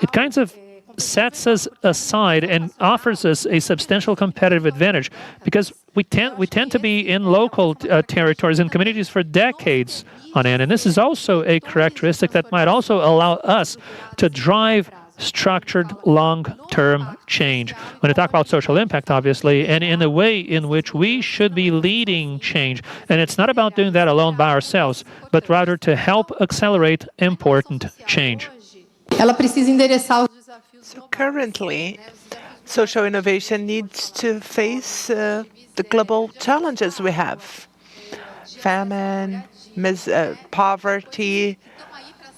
it kind of sets us aside and offers us a substantial competitive advantage, because we tend to be in local territories and communities for decades on end, and this is also a characteristic that might also allow us to drive structured long-term change. When I talk about social impact, obviously, and in the way in which we should be leading change, and it's not about doing that alone by ourselves, but rather to help accelerate important change. So currently, social innovation needs to face the global challenges we have. Famine, poverty,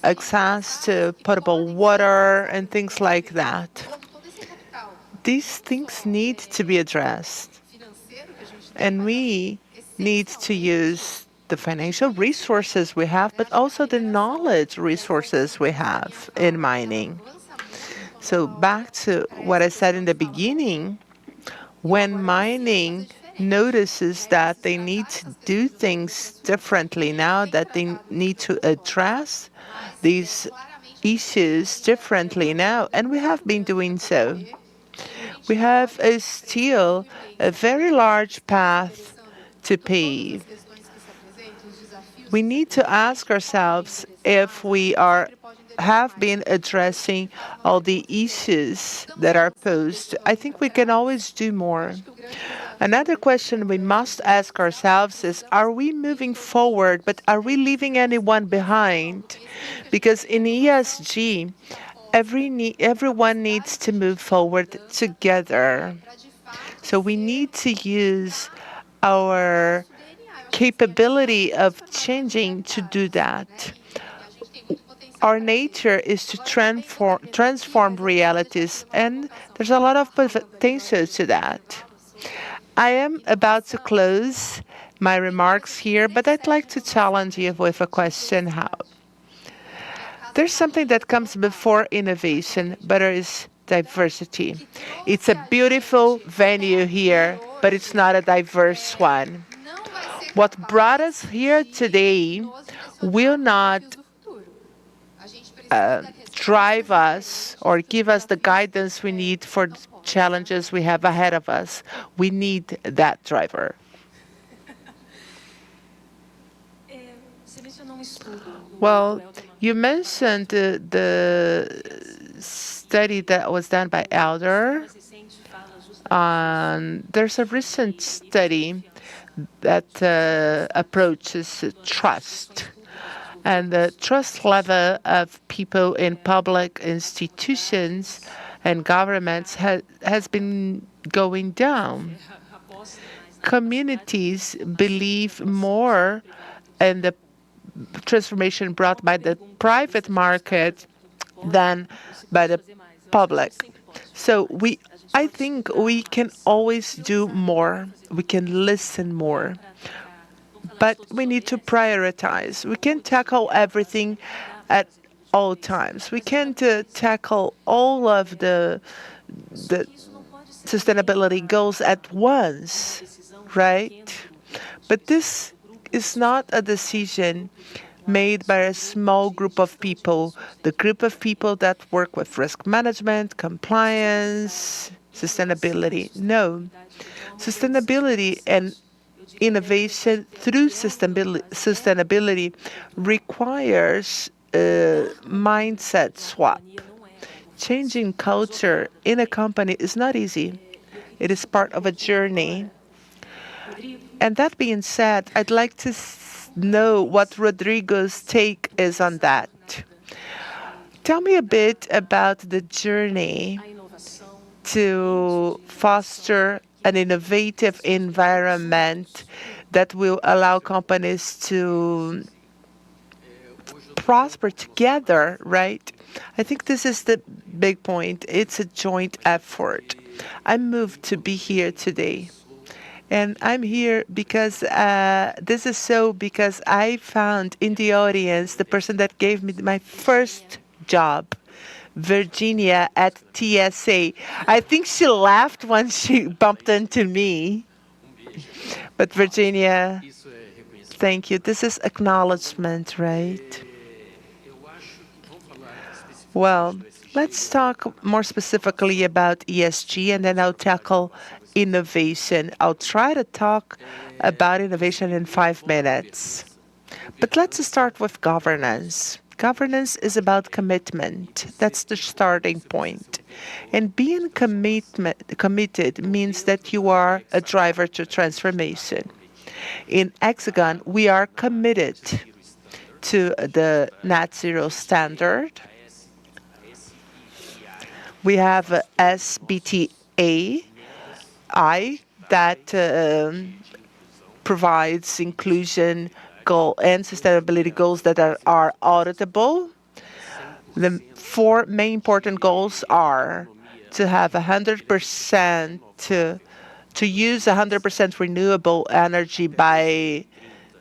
access to potable water, and things like that. These things need to be addressed. And we need to use the financial resources we have, but also the knowledge resources we have in mining. So back to what I said in the beginning, when mining notices that they need to do things differently now, that they need to address these issues differently now, and we have been doing so. We have still a very large path to pave. We need to ask ourselves if we have been addressing all the issues that are posed. I think we can always do more. Another question we must ask ourselves is, are we moving forward, but are we leaving anyone behind? Because in ESG, everyone needs to move forward together. So we need to use our capability of changing to do that. Our nature is to transform realities, and there's a lot of potential to that. I am about to close my remarks here, but I'd like to challenge you with a question. There's something that comes before innovation, but there is diversity. It's a beautiful venue here, but it's not a diverse one. What brought us here today will not drive us or give us the guidance we need for the challenges we have ahead of us. We need that driver. Well, you mentioned the study that was done by Elder. There's a recent study that approaches trust. And the trust level of people in public institutions and governments has been going down. Communities believe more in the transformation brought by the private market than by the public. So I think we can always do more. We can listen more. But we need to prioritize. We can't tackle everything at all times. We can't tackle all of the sustainability goals at once, right? But this is not a decision made by a small group of people, the group of people that work with risk management, compliance, sustainability. No. Sustainability and innovation through sustainability requires a mindset swap. Changing culture in a company is not easy. It is part of a journey. And that being said, I'd like to know what Rodrigo's take is on that. Tell me a bit about the journey to foster an innovative environment that will allow companies to prosper together, right? I think this is the big point. It's a joint effort. I'm moved to be here today. And I'm here because this is so because I found in the audience the person that gave me my first job, Virginia at TSA. I think she laughed when she bumped into me. But Virginia, thank you. This is acknowledgement, right? Well, let's talk more specifically about ESG, and then I'll tackle innovation. I'll try to talk about innovation in 5 minutes. But let's start with governance. Governance is about commitment. That's the starting point. And being committed means that you are a driver to transformation. In Hexagon, we are committed to the net zero standard. We have a SBTi that provides inclusion goal and sustainability goals that are auditable. The 4 main important goals are to have 100% to use 100% renewable energy by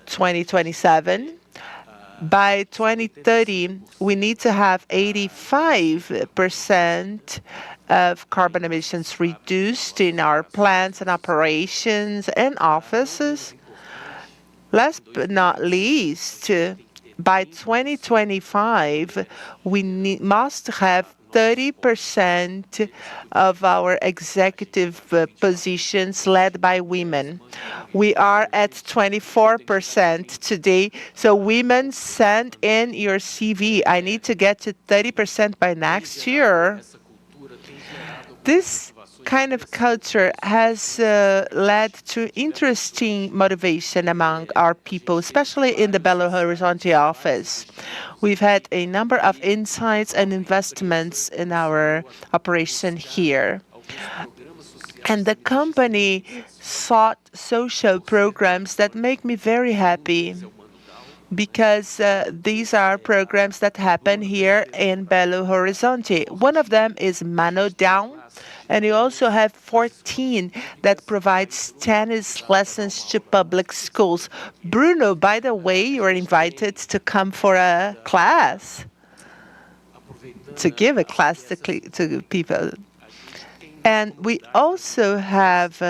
2027. By 2030, we need to have 85% of carbon emissions reduced in our plants and operations and offices. Last but not least, by 2025, we must have 30% of our executive positions led by women. We are at 24% today. So women, send in your CV. I need to get to 30% by next year. This kind of culture has led to interesting motivation among our people, especially in the Belo Horizonte office. We've had a number of insights and investments in our operation here. And the company sought social programs that make me very happy, because these are programs that happen here in Belo Horizonte. One of them is Mano Down, and you also have 14 that provides tennis lessons to public schools. Bruno, by the way, you are invited to come for a class, to give a class to people. And we also have,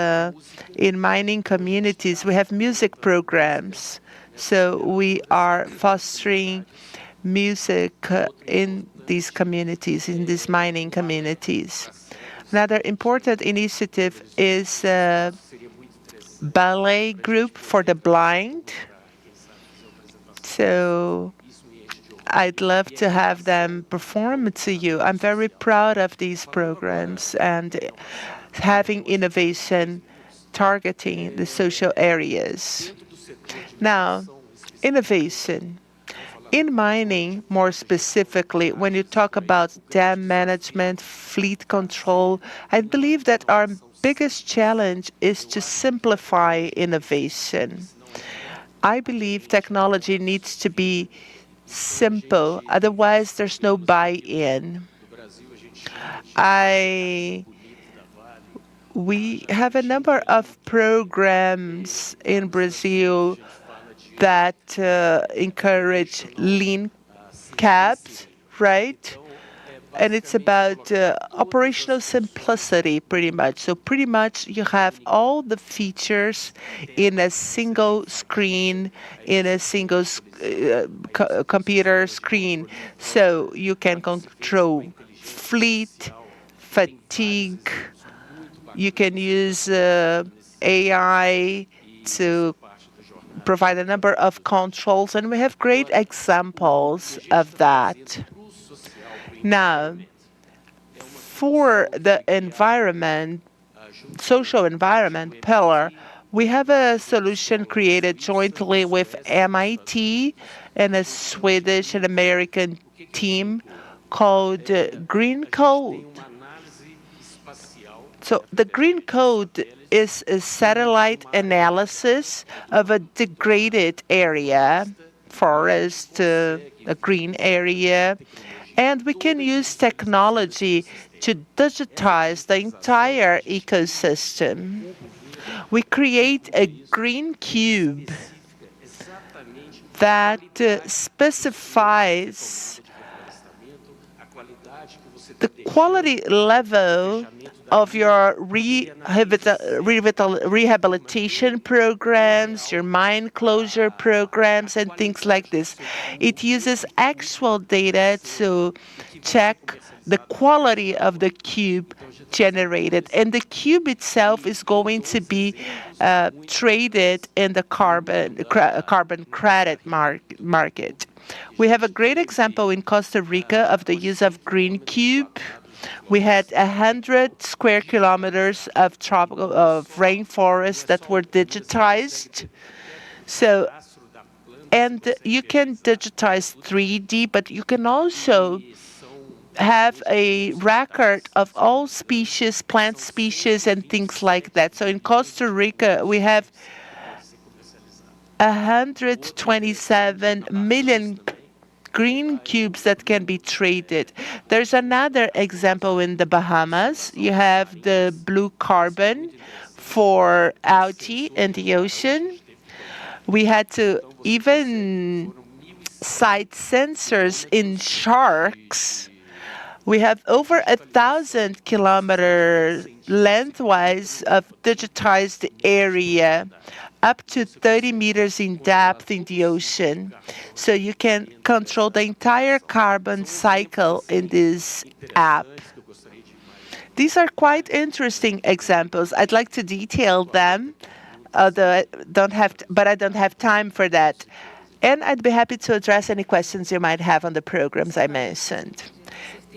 in mining communities, we have music programs. So we are fostering music in these communities, in these mining communities. Another important initiative is a ballet group for the blind. So I'd love to have them perform to you. I'm very proud of these programs and having innovation targeting the social areas. Now, innovation. In mining, more specifically, when you talk about dam management, fleet control, I believe that our biggest challenge is to simplify innovation. I believe technology needs to be simple, otherwise there's no buy-in. We have a number of programs in Brazil that encourage lean cabs, right? and it's about operational simplicity, pretty much. So pretty much you have all the features in a single screen, in a single computer screen. So you can control fleet, fatigue. You can use AI to provide a number of controls, and we have great examples of that. Now, for the environment, social environment pillar, we have a solution created jointly with MIT and a Swedish and American team called Green Code. So the Green Code is a satellite analysis of a degraded area, forest, a green area, and we can use technology to digitize the entire ecosystem. We create a green cube that specifies the quality level of your rehabilitation programs, your mine closure programs, and things like this. It uses actual data to check the quality of the cube generated, and the cube itself is going to be traded in the carbon credit market. We have a great example in Costa Rica of the use of Green Cube. We had 100 square kilometers of rainforest that were digitized. So, and you can digitize 3D, but you can also have a record of all species, plant species, and things like that. So in Costa Rica, we have 127 million green cubes that can be traded. There's another example in the Bahamas. You have the blue carbon for algae in the ocean. We had to even site sensors in sharks. We have over 1,000 kilometers lengthwise of digitized area, up to 30 meters in depth in the ocean. So you can control the entire carbon cycle in this app. These are quite interesting examples. I'd like to detail them, although I don't have time for that. And I'd be happy to address any questions you might have on the programs I mentioned.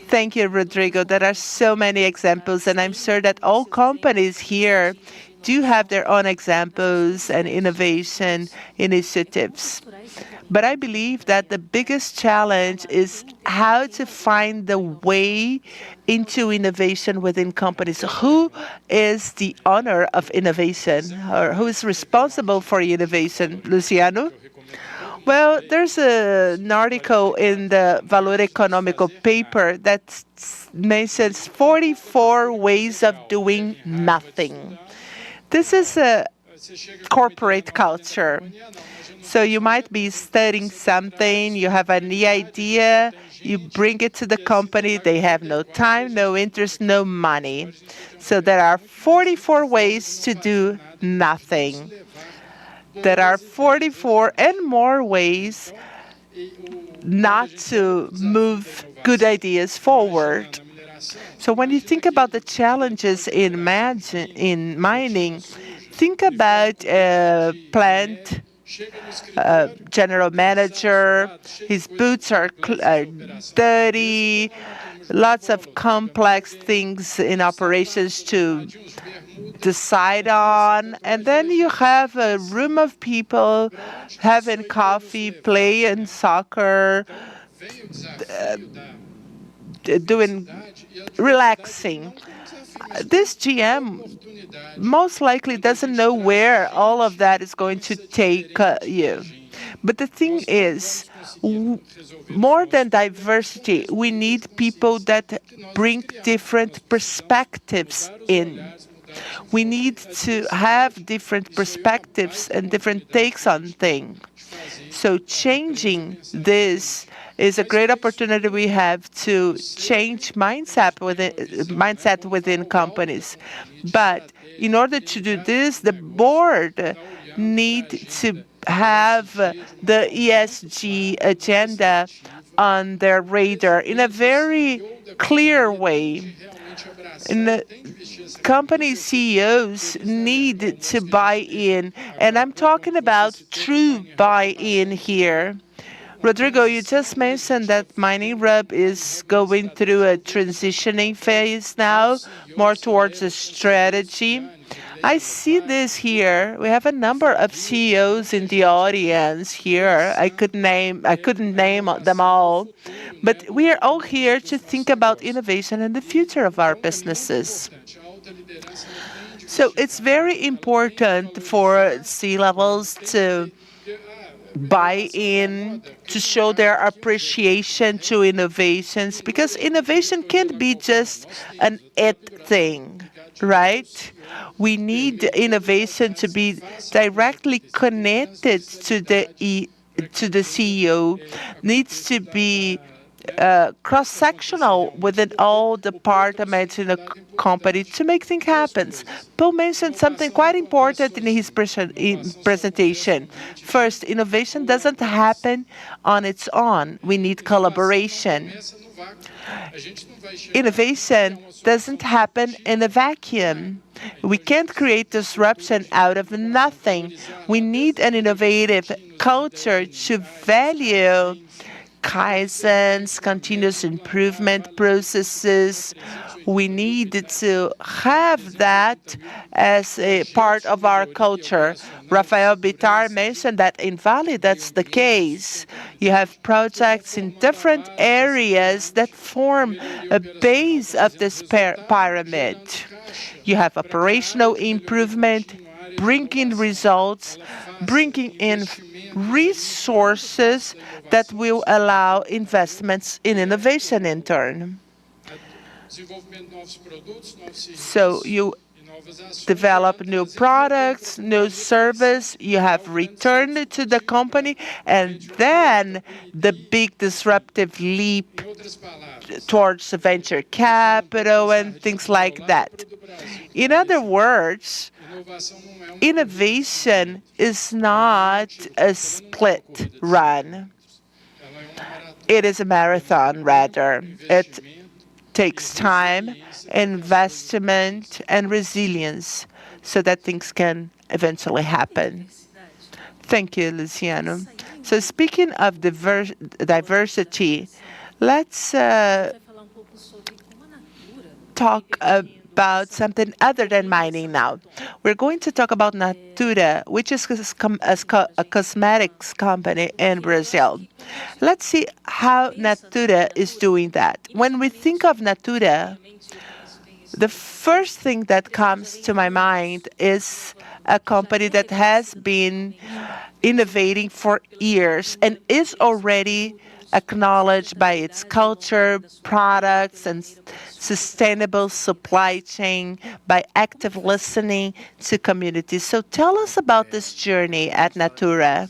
Thank you, Rodrigo. There are so many examples, and I'm sure that all companies here do have their own examples and innovation initiatives. But I believe that the biggest challenge is how to find the way into innovation within companies. Who is the owner of innovation, or who is responsible for innovation? Luciano? Well, there's an article in the Valor Econômico paper that mentions 44 ways of doing nothing. This is a corporate culture. So you might be studying something, you have an idea, you bring it to the company, they have no time, no interest, no money. So there are 44 ways to do nothing. There are 44 and more ways not to move good ideas forward. So when you think about the challenges in mining, think about a plant general manager. His boots are dirty, lots of complex things in operations to decide on, and then you have a room of people having coffee, playing soccer, relaxing. This GM most likely doesn't know where all of that is going to take you. But the thing is, more than diversity, we need people that bring different perspectives in. We need to have different perspectives and different takes on things. So changing this is a great opportunity we have to change mindset within companies. But in order to do this, the board need to have the ESG agenda on their radar in a very clear way. And the company CEOs need to buy in, and I'm talking about true buy-in here. Rodrigo, you just mentioned that Mining Hub is going through a transitioning phase now, more towards a strategy. I see this here. We have a number of CEOs in the audience here. I couldn't name them all, but we are all here to think about innovation and the future of our businesses. So it's very important for C-levels to buy in, to show their appreciation to innovations, because innovation can't be just an it thing, right? We need innovation to be directly connected to the CEO, needs to be cross-sectional within all departments in a company to make things happen. Paul mentioned something quite important in his presentation. First, innovation doesn't happen on its own. We need collaboration. Innovation doesn't happen in a vacuum. We can't create disruption out of nothing. We need an innovative culture to value Kaizens, continuous improvement processes. We need to have that as a part of our culture. Rafael Bitar mentioned that in Vale that's the case. You have projects in different areas that form a base of this pyramid. You have operational improvement, bringing results, bringing in resources that will allow investments in innovation in turn. So you develop new products, new service, you have returned to the company, and then the big disruptive leap towards venture capital and things like that. In other words, innovation is not a split run. It is a marathon, rather. It takes time, investment, and resilience so that things can eventually happen. Thank you, Luciano. So speaking of diversity, let's talk about something other than mining now. We're going to talk about Natura, which is a cosmetics company in Brazil. Let's see how Natura is doing that. When we think of Natura, the first thing that comes to my mind is a company that has been innovating for years and is already acknowledged by its culture, products, and sustainable supply chain, by active listening to communities. So tell us about this journey at Natura.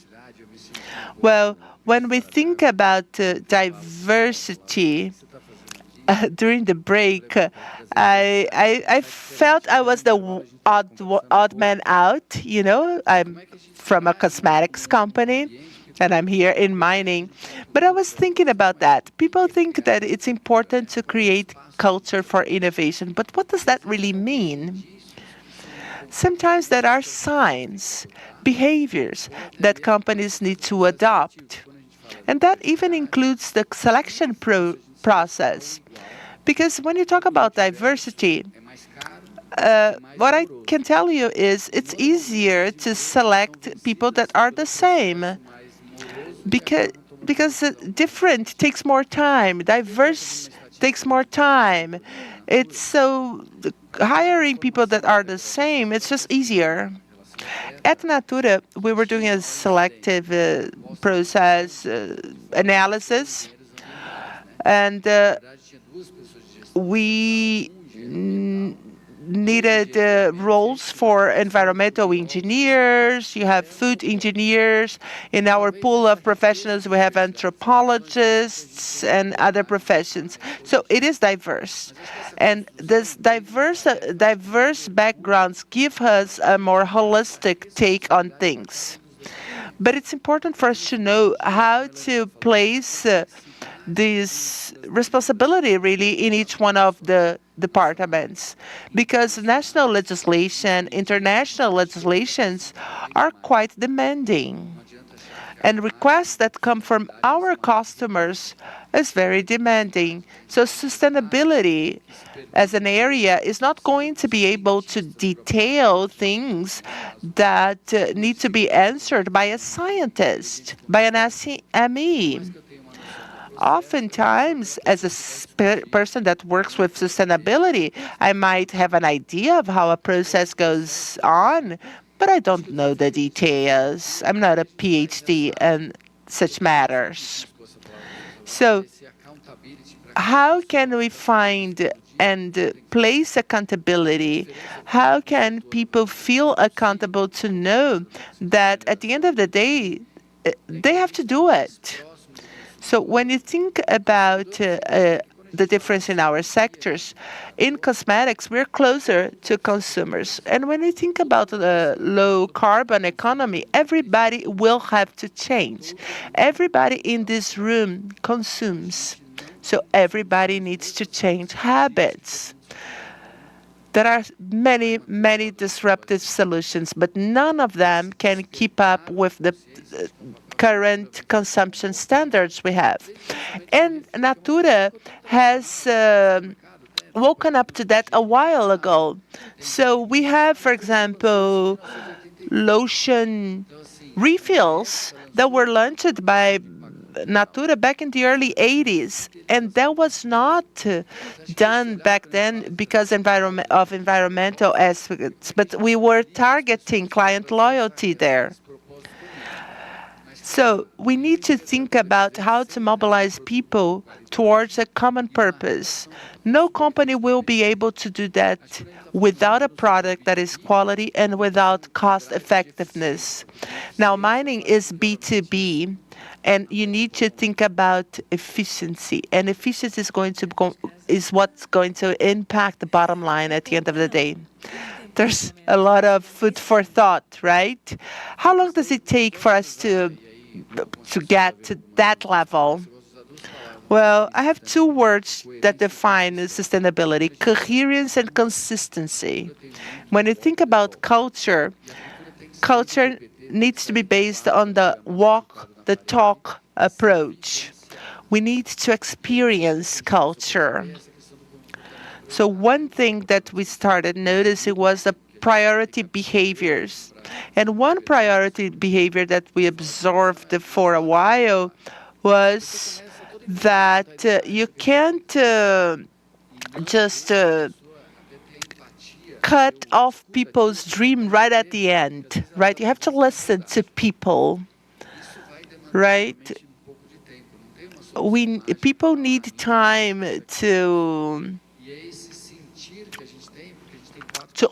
Well, when we think about diversity, during the break, I felt I was the odd man out. You know, I'm from a cosmetics company, and I'm here in mining. But I was thinking about that. People think that it's important to create culture for innovation, but what does that really mean? Sometimes there are signs, behaviors that companies need to adopt. And that even includes the selection process. Because when you talk about diversity, what I can tell you is it's easier to select people that are the same. Because different takes more time, diverse takes more time. It's so hiring people that are the same, it's just easier. At Natura, we were doing a selective process analysis, and we needed roles for environmental engineers, you have food engineers. In our pool of professionals, we have anthropologists and other professions. So it is diverse. And this diverse backgrounds give us a more holistic take on things. But it's important for us to know how to place this responsibility really in each one of the departments, because national legislation, international legislations are quite demanding. And requests that come from our customers is very demanding. So sustainability as an area is not going to be able to detail things that need to be answered by a scientist, by an SME. Oftentimes, as a person that works with sustainability, I might have an idea of how a process goes on, but I don't know the details. I'm not a PhD in such matters. So how can we find and place accountability? How can people feel accountable to know that at the end of the day, they have to do it? So when you think about the difference in our sectors, in cosmetics, we're closer to consumers. And when we think about the low carbon economy, everybody will have to change. Everybody in this room consumes. So everybody needs to change habits. There are many, many disruptive solutions, but none of them can keep up with the current consumption standards we have. And Natura has woken up to that a while ago. So we have, for example, lotion refills that were launched by Natura back in the early 80s. And that was not done back then because of environmental aspects, but we were targeting client loyalty there. So we need to think about how to mobilize people towards a common purpose. No company will be able to do that without a product that is quality and without cost effectiveness. Now, mining is B2B, and you need to think about efficiency. And efficiency is what's going to impact the bottom line at the end of the day. There's a lot of food for thought, right? How long does it take for us to get to that level? Well, I have two words that define sustainability: coherence and consistency. When you think about culture, culture needs to be based on the walk the talk approach. We need to experience culture. So one thing that we started noticing was the priority behaviors. And one priority behavior that we observed for a while was that you can't just cut off people's dream right at the end, right? You have to listen to people, right? People need time to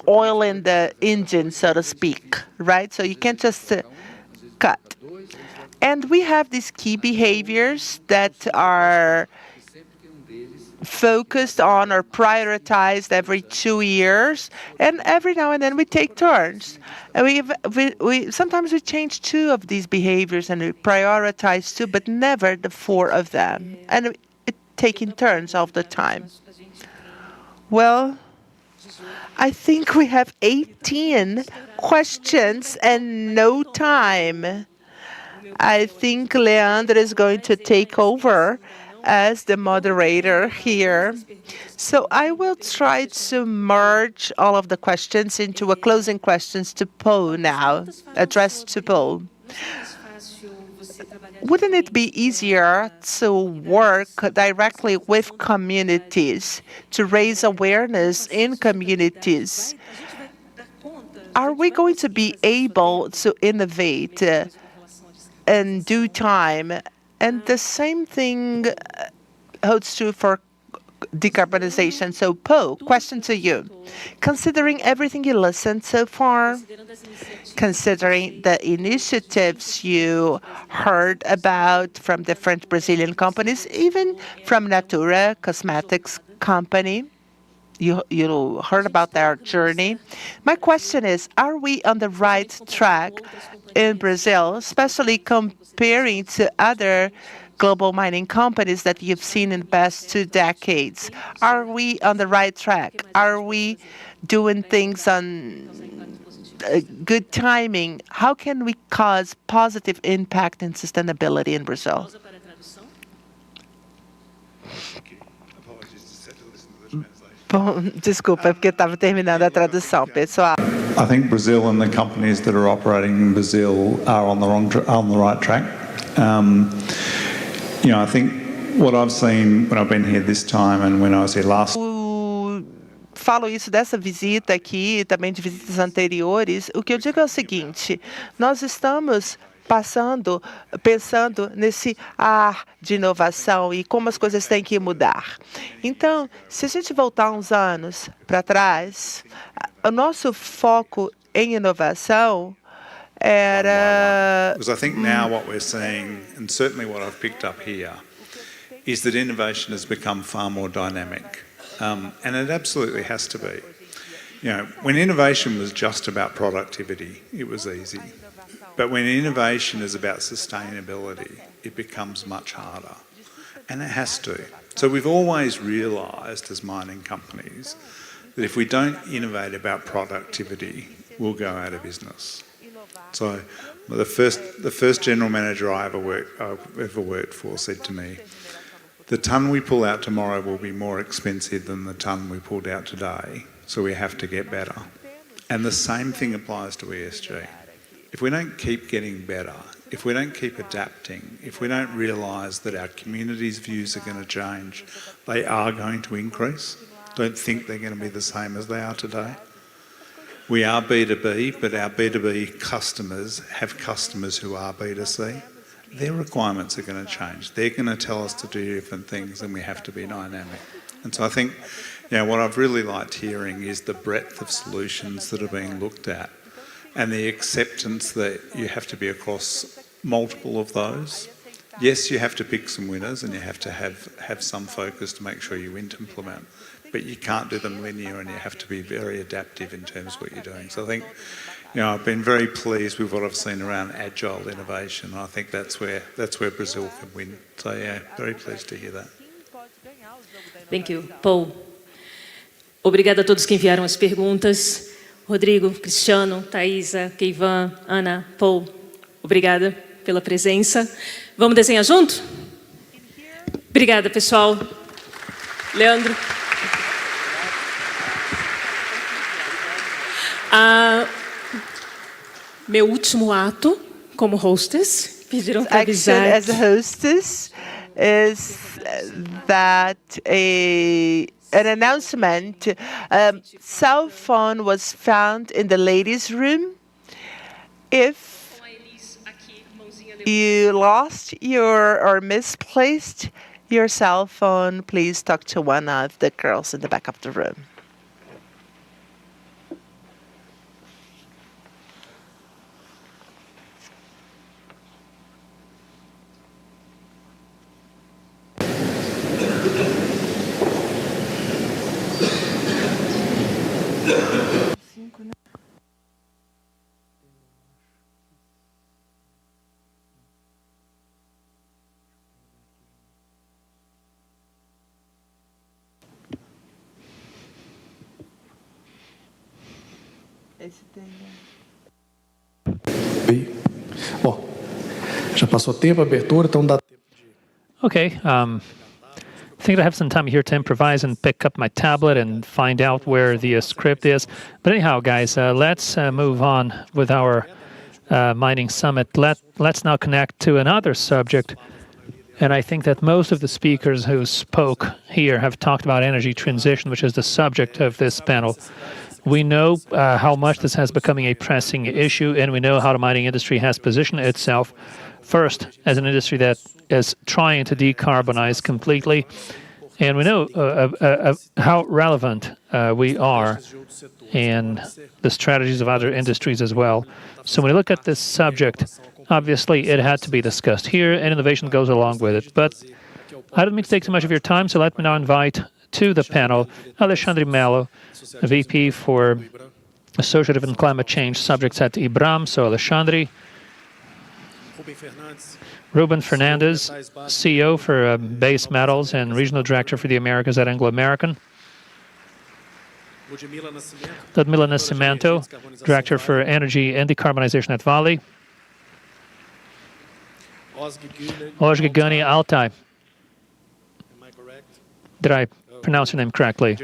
oil in the engine, so to speak, right? So you can't just cut. And we have these key behaviors that are focused on or prioritized every 2 years, and every now and then we take turns. And we sometimes we change 2 of these behaviors and we prioritize 2, but never the 4 of them. And it taking turns all the time. Well, I think we have 18 questions and no time. I think Leandro is going to take over as the moderator here. So I will try to merge all of the questions into a closing questions to Paul now, addressed to Paul. Wouldn't it be easier to work directly with communities, to raise awareness in communities? Are we going to be able to innovate in due time? And the same thing holds true for decarbonization. So, Paul, question to you. Considering everything you listened so far, considering the initiatives you heard about from different Brazilian companies, even from Natura Cosmetics company, you heard about their journey. My question is, are we on the right track in Brazil, especially comparing to other global mining companies that you've seen in the past 2 decades? Are we on the right track? Are we doing things on good timing? How can we cause positive impact and sustainability in Brazil? Bom, desculpa, porque estava terminando a tradução, pessoal. I think Brazil and the companies that are operating in Brazil are on the right track. I think what I've seen when I've been here this time and when I was here last. Falo isso dessa visita aqui e também de visitas anteriores. O que eu digo é o seguinte: nós estamos pensando nesse ar de inovação e como as coisas têm que mudar. Então, se a gente voltar uns anos para trás, o nosso foco em inovação era... Because I think now what we're seeing, and certainly what I've picked up here, is that innovation has become far more dynamic. And it absolutely has to be. When innovation was just about productivity, it was easy. But when innovation is about sustainability, it becomes much harder. And it has to. So we've always realised as mining companies that if we don't innovate about productivity, we'll go out of business. So the first general manager I ever worked for said to me, the tonne we pull out tomorrow will be more expensive than the tonne we pulled out today, so we have to get better. And the same thing applies to ESG. If we don't keep getting better, if we don't keep adapting, if we don't realise that our community's views are going to change, they are going to increase. Don't think they're going to be the same as they are today. We are B2B, but our B2B customers have customers who are B2C. Their requirements are going to change. They're going to tell us to do different things, and we have to be dynamic. And so I think, what I've really liked hearing is the breadth of solutions that are being looked at and the acceptance that you have to be across multiple of those. Yes, you have to pick some winners and you have to have some focus to make sure you implement, but you can't do them linear and you have to be very adaptive in terms of what you're doing. So I think, I've been very pleased with what I've seen around agile innovation. I think that's where Brazil can win. So very pleased to hear that. Thank you, Paul. Obrigada a todos que enviaram as perguntas. Rodrigo, Cristiano, Thaisa, Keivan, Ana, Paul, obrigada pela presença. Vamos desenhar junto? Obrigada, pessoal. Leandro. Meu último ato como hostess, pediram para avisar. As a hostess is that an announcement. Cell phone was found in the ladies' room. If you lost or misplaced your cell phone, please talk to one of the girls in the back of the room. Bom, já passou tempo a abertura, então dá tempo de... Okay, I think I have some time here to improvise and pick up my tablet and find out where the script is. But anyhow, guys, let's move on with our mining summit. Let's now connect to another subject. And I think that most of the speakers who spoke here have talked about energy transition, which is the subject of this panel. We know how much this has becoming a pressing issue, and we know how the mining industry has positioned itself first as an industry that is trying to decarbonize completely, And we know how relevant we are in the strategies of other industries as well. So when we look at this subject, obviously it had to be discussed here, and innovation goes along with it. But I don't mean to take too much of your time, so let me now invite to the panel Alexandre Mello, VP for Associative and Climate Change Subjects at IBRAM. So Alexandre. Ruben Fernandez, CEO for Base Metals and Regional Director for the Americas at Anglo American. Ludmila Nascimento, Director for Energy and Decarbonization at Vale. Ozgi Gani Altai. Did I pronounce your name correctly?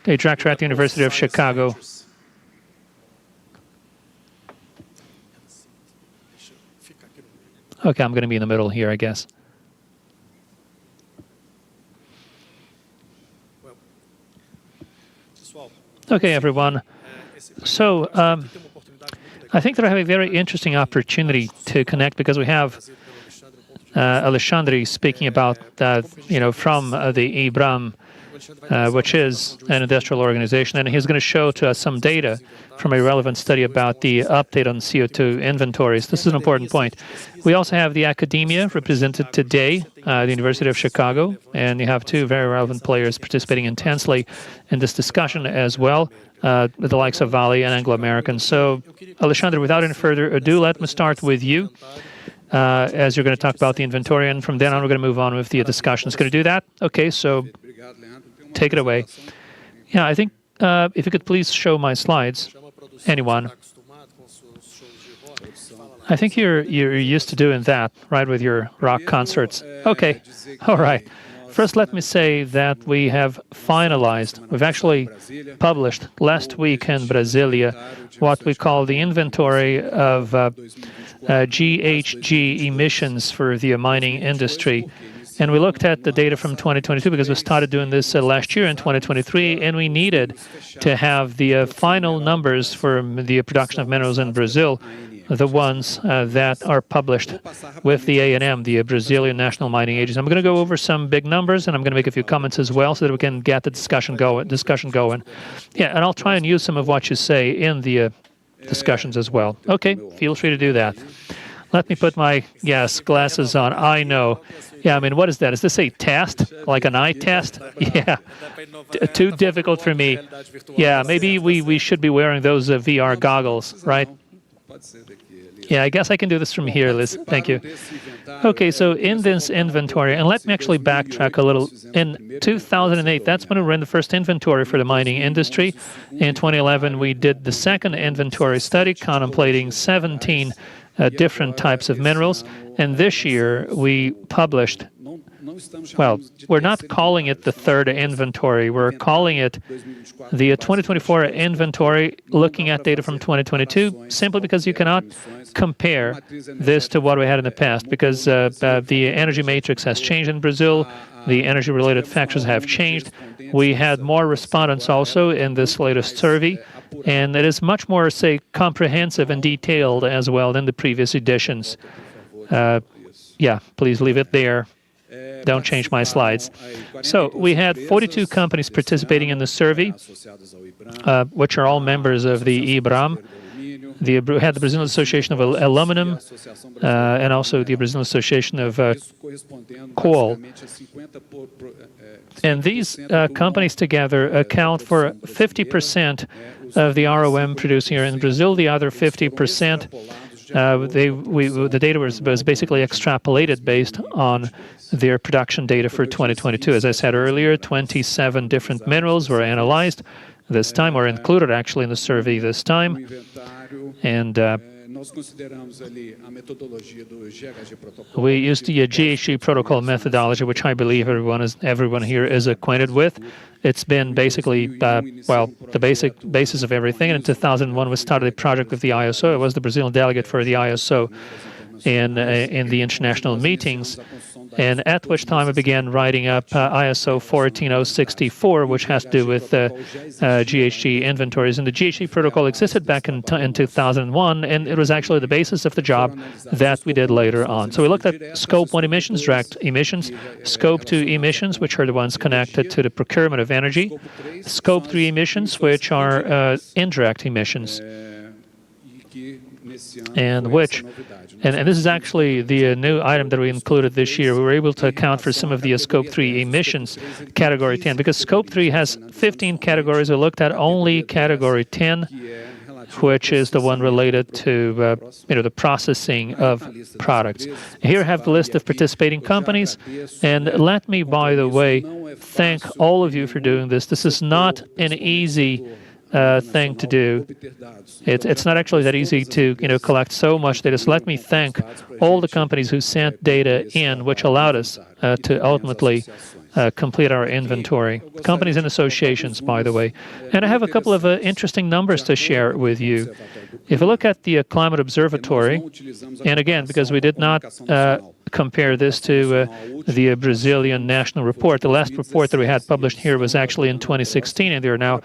A director at the University of Chicago. Okay, I'm going to be in the middle here, I guess. Okay, everyone. So I think that I have a very interesting opportunity to connect because we have Alexandre speaking about that, from the IBRAM, which is an industrial organization, and he's going to show to us some data from a relevant study about the update on CO2 inventories. This is an important point. We also have the academia represented today, the University of Chicago, and you have two very relevant players participating intensely in this discussion as well, the likes of Vale and Anglo American. So, Alexandre, without any further ado, let me start with you, as you're going to talk about the inventory, and from then on we're going to move on with the discussion. It's going to do that? Okay, so take it away. Yeah, I think if you could please show my slides, anyone. I think you're used to doing that, right, with your rock concerts. Okay, all right. First, let me say that we have finalized, we've actually published last week in Brasilia what we call the inventory of GHG emissions for the mining industry. And we looked at the data from 2022 because we started doing this last year in 2023, and we needed to have the final numbers for the production of minerals in Brazil, the ones that are published with the ANM, the Brazilian National Mining Agency. I'm going to go over some big numbers, and I'm going to make a few comments as well so that we can get the discussion going. Yeah, and I'll try and use some of what you say in the discussions as well. Okay, feel free to do that. Let me put my, glasses on. I know. Yeah, I mean, what is that? Is this a test? Like an eye test? Yeah. Too difficult for me. Yeah, maybe we should be wearing those VR goggles, right? Yeah, I guess I can do this from here, Liz. Thank you. Okay, so in this inventory, and let me actually backtrack a little. In 2008, that's when we ran the first inventory for the mining industry. In 2011, we did the second inventory study contemplating 17 different types of minerals. And this year, we published, well, we're not calling it the third inventory. We're calling it the 2024 inventory, looking at data from 2022, simply because you cannot compare this to what we had in the past, because the energy matrix has changed in Brazil. The energy-related factors have changed. We had more respondents also in this latest survey, and it is much more, say, comprehensive and detailed as well than the previous editions. Yeah, please leave it there. Don't change my slides. So we had 42 companies participating in the survey, which are all members of the IBRAM. We had the Brazilian Association of Aluminum and also the Brazilian Association of Coal. And these companies together account for 50% of the ROM produced here in Brazil. The other 50%, the data was basically extrapolated based on their production data for 2022. As I said earlier, 27 different minerals were analyzed this time, or included actually in the survey this time. And we used the GHG protocol methodology, which I believe everyone here is acquainted with. It's been basically, the basic basis of everything. And in 2001, we started a project with the ISO. It was the Brazilian delegate for the ISO in the international meetings. and at which time I began writing up ISO 14064, which has to do with GHG inventories. And the GHG protocol existed back in 2001, and it was actually the basis of the job that we did later on. So we looked at Scope 1 emissions, direct emissions, Scope 2 emissions, which are the ones connected to the procurement of energy, Scope 3 emissions, which are indirect emissions, and this is actually the new item that we included this year. We were able to account for some of the Scope 3 emissions, Category 10, because Scope 3 has 15 categories. We looked at only Category 10, which is the one related to the processing of products. Here I have the list of participating companies, and let me, by the way, thank all of you for doing this. This is not an easy thing to do. It's not actually that easy to collect so much data. So let me thank all the companies who sent data in, which allowed us to ultimately complete our inventory. Companies and associations, by the way. And I have a couple of interesting numbers to share with you. If you look at the Climate Observatory, and again, because we did not compare this to the Brazilian national report. The last report that we had published here was actually in 2016, and they are now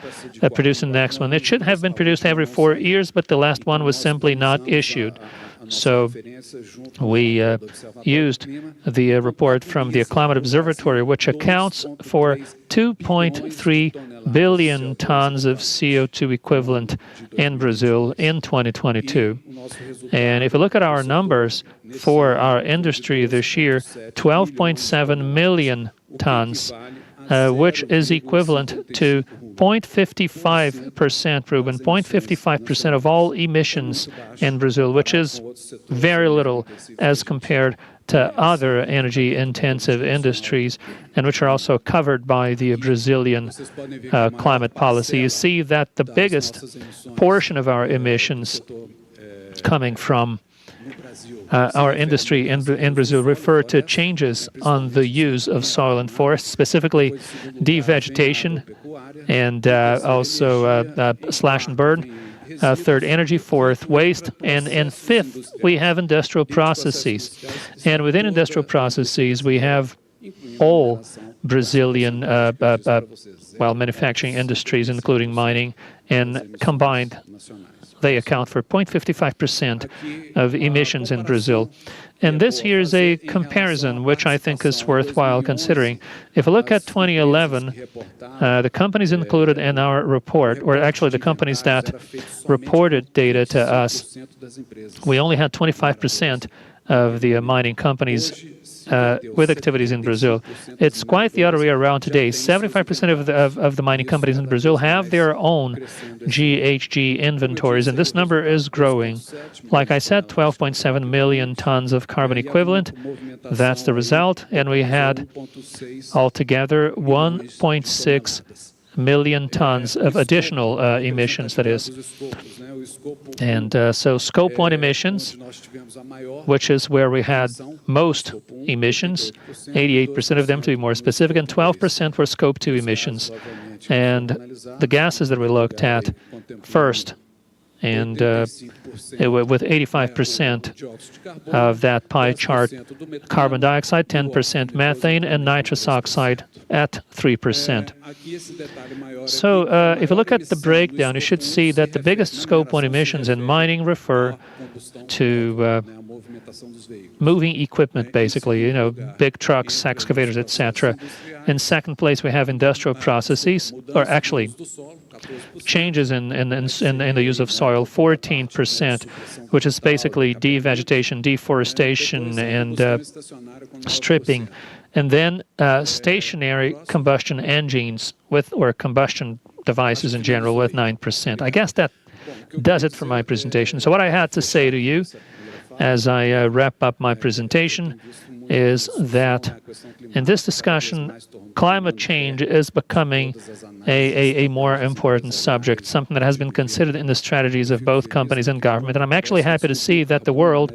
producing the next one. It should have been produced every 4 years, but the last one was simply not issued. So we used the report from the Climate Observatory, which accounts for 2.3 billion tons of CO2 equivalent in Brazil in 2022. And if you look at our numbers for our industry this year, 12.7 million tons, which is equivalent to 0.55%, Ruben, 0.55% of all emissions in Brazil, which is very little as compared to other energy-intensive industries, and which are also covered by the Brazilian climate policy. You see that the biggest portion of our emissions coming from our industry in Brazil refer to changes on the use of soil and forests, specifically devegetation and also slash and burn. Third, energy. Fourth, waste. And fifth, we have industrial processes. And within industrial processes, we have all Brazilian manufacturing industries, including mining, and combined they account for 0.55% of emissions in Brazil. And this here is a comparison which I think is worthwhile considering. If you look at 2011, the companies included in our report, or actually the companies that reported data to us, we only had 25% of the mining companies with activities in Brazil. It's quite the other way around today. 75% of the mining companies in Brazil have their own GHG inventories, and this number is growing. Like I said, 12.7 million tons of carbon equivalent. That's the result, and we had altogether 1.6 million tons of additional emissions, that is. And so Scope 1 emissions, which is where we had most emissions, 88% of them to be more specific, and 12% were Scope 2 emissions. And the gases that we looked at first, and with 85% of that pie chart, carbon dioxide, 10% methane, and nitrous oxide at 3%. So if you look at the breakdown, you should see that the biggest Scope 1 emissions in mining refer to moving equipment, basically, big trucks, excavators, etc. In second place, we have industrial processes, or actually changes in the use of soil, 14%, which is basically devegetation, deforestation, and stripping. And then stationary combustion engines or combustion devices in general with 9%. I guess that does it for my presentation. So what I had to say to you as I wrap up my presentation is that in this discussion, climate change is becoming a more important subject, something that has been considered in the strategies of both companies and government. And I'm actually happy to see that the world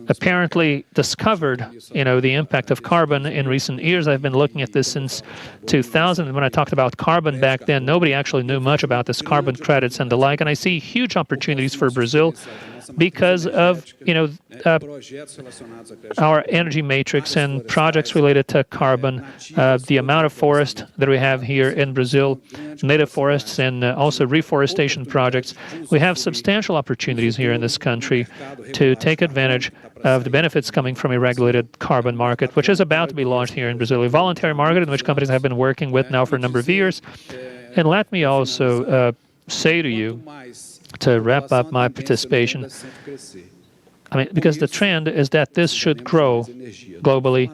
apparently discovered, the impact of carbon in recent years. I've been looking at this since 2000. When I talked about carbon back then, nobody actually knew much about this, carbon credits and the like. And I see huge opportunities for Brazil because of, our energy matrix and projects related to carbon, the amount of forest that we have here in Brazil, native forests and also reforestation projects, we have substantial opportunities here in this country to take advantage of the benefits coming from a regulated carbon market, which is about to be launched here in Brazil, a voluntary market in which companies have been working with now for a number of years. And let me also say to you, to wrap up my participation, I mean, because the trend is that this should grow globally,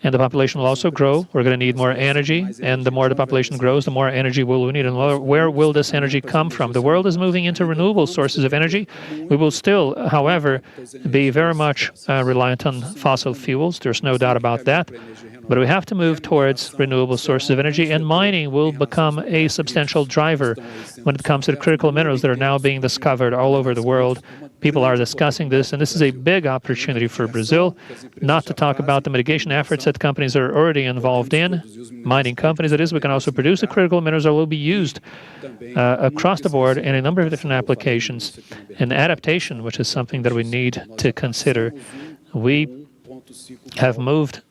and the population will also grow. We're going to need more energy, and the more the population grows, the more energy we will need. And where will this energy come from? The world is moving into renewable sources of energy. We will still, however, be very much reliant on fossil fuels. There's no doubt about that. But we have to move towards renewable sources of energy, and mining will become a substantial driver when it comes to the critical minerals that are now being discovered all over the world. People are discussing this, and this is a big opportunity for Brazil, not to talk about the mitigation efforts that companies are already involved in, mining companies, that is, we can also produce the critical minerals that will be used across the board in a number of different applications. And adaptation, which is something that we need to consider. We have moved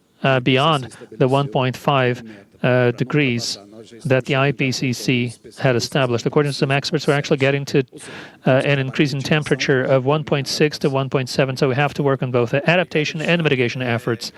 beyond the 1.5 degrees that the IPCC had established. According to some experts, we're actually getting to an increase in temperature of 1.6 to 1.7, so we have to work on both adaptation and mitigation efforts.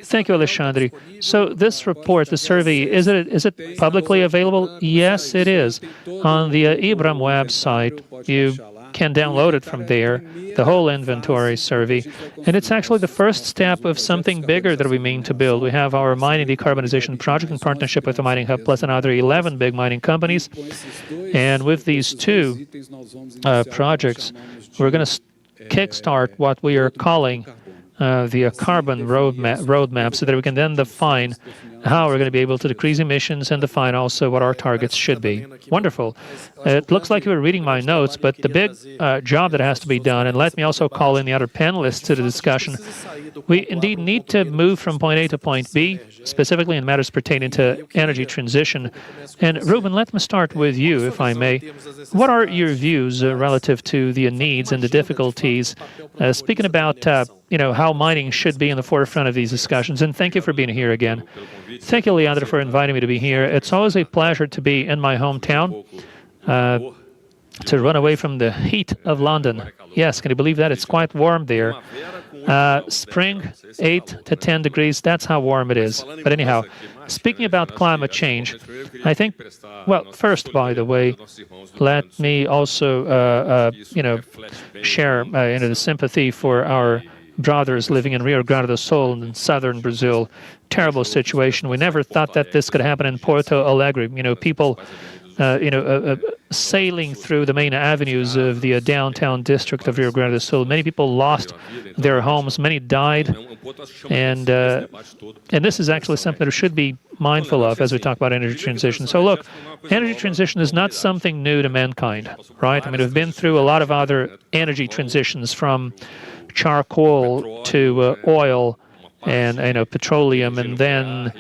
Thank you, Alexandre. So this report, the survey, is it publicly available? Yes, it is. On the IBRAM website, you can download it from there, the whole inventory survey. And it's actually the first step of something bigger that we mean to build. We have our mining decarbonization project in partnership with the Mining Hub, plus another 11 big mining companies. And with these two projects, we're going to kickstart what we are calling the carbon roadmap, so that we can then define how we're going to be able to decrease emissions and define also what our targets should be. Wonderful. It looks like you were reading my notes, but the big job that has to be done, and let me also call in the other panelists to the discussion, we indeed need to move from point A to point B, specifically in matters pertaining to energy transition. And Ruben, let me start with you, if I may. What are your views relative to the needs and the difficulties, speaking about how mining should be in the forefront of these discussions? And thank you for being here again. Thank you, Leandro, for inviting me to be here. It's always a pleasure to be in my hometown, to run away from the heat of London. Yes, can you believe that? It's quite warm there. Spring, 8 to 10 degrees, that's how warm it is. But anyhow, speaking about climate change, I think, well, first, by the way, let me also, share the sympathy for our brothers living in Rio Grande do Sul in southern Brazil. Terrible situation. We never thought that this could happen in Porto Alegre. People sailing through the main avenues of the downtown district of Rio Grande do Sul. Many people lost their homes, many died, and this is actually something that we should be mindful of as we talk about energy transition. So look, energy transition is not something new to mankind, right? I mean, we've been through a lot of other energy transitions, from charcoal to oil and petroleum, and then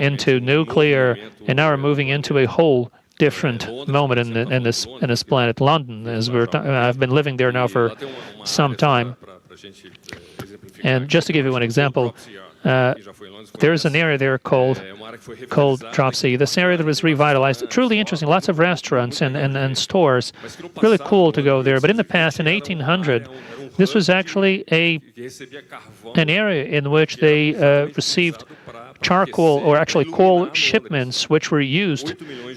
into nuclear, and now we're moving into a whole different moment in this planet. London, as I've been living there now for some time, and just to give you one example, there's an area there called Dropsy. This area that was revitalized, truly interesting, lots of restaurants and stores, really cool to go there. But in the past, in 1800, this was actually an area in which they received charcoal, or actually coal shipments, which were used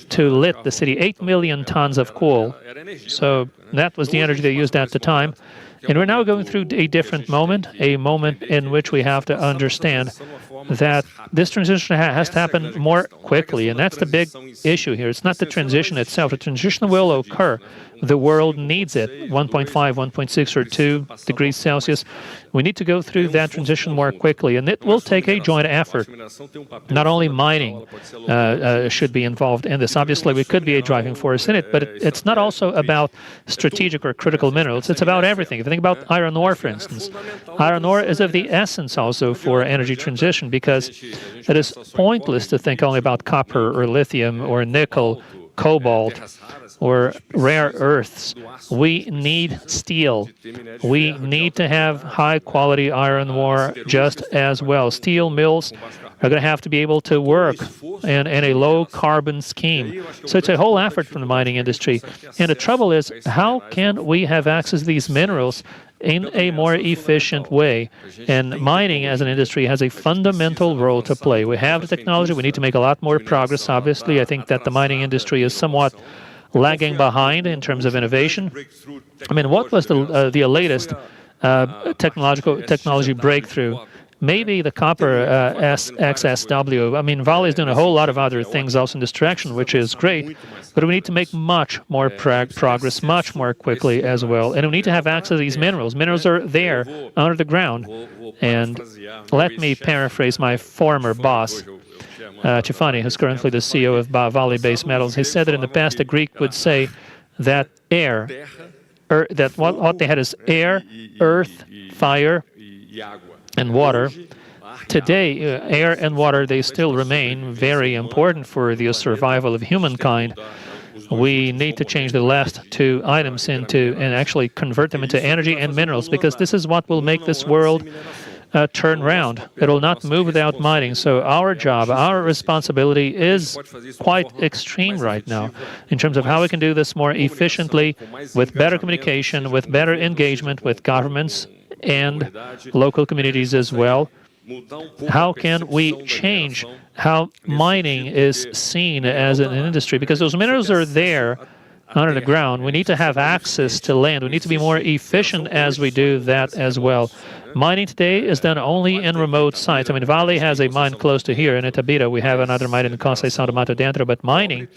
to lit the city. 8 million tons of coal. So that was the energy they used at the time. And we're now going through a different moment, a moment in which we have to understand that this transition has to happen more quickly, and that's the big issue here. It's not the transition itself. The transition will occur. The world needs it, 1.5, 1.6, or 2 degrees Celsius. We need to go through that transition more quickly, and it will take a joint effort. Not only mining should be involved in this. Obviously, we could be a driving force in it, but it's not also about strategic or critical minerals. It's about everything. If you think about iron ore, for instance, iron ore is of the essence also for energy transition, because it is pointless to think only about copper or lithium or nickel, cobalt, or rare earths. We need steel. We need to have high-quality iron ore just as well. Steel mills are going to have to be able to work in a low-carbon scheme. So it's a whole effort from the mining industry. And the trouble is, how can we have access to these minerals in a more efficient way? And mining as an industry has a fundamental role to play. We have the technology. We need to make a lot more progress, obviously. I think that the mining industry is somewhat lagging behind in terms of innovation. I mean, what was the latest technology breakthrough? Maybe the copper XSW. I mean, Vale is doing a whole lot of other things also in this direction, which is great, but we need to make much more progress, much more quickly as well. And we need to have access to these minerals. Minerals are there under the ground. And let me paraphrase my former boss, Tiffany, who's currently the CEO of Vale Base Metals. He said that in the past, the Greek would say that that what they had is air, earth, fire, and water. Today, air and water, they still remain very important for the survival of humankind. We need to change the last two items and actually convert them into energy and minerals, because this is what will make this world turn round. It will not move without mining. So our job, our responsibility is quite extreme right now in terms of how we can do this more efficiently, with better communication, with better engagement with governments and local communities as well. How can we change how mining is seen as an industry? Because those minerals are there under the ground. We need to have access to land. We need to be more efficient as we do that as well. Mining today is done only in remote sites. I mean, Vale has a mine close to here. In Itabira, we have another mine in Conceição do Mato Dentro. But mining,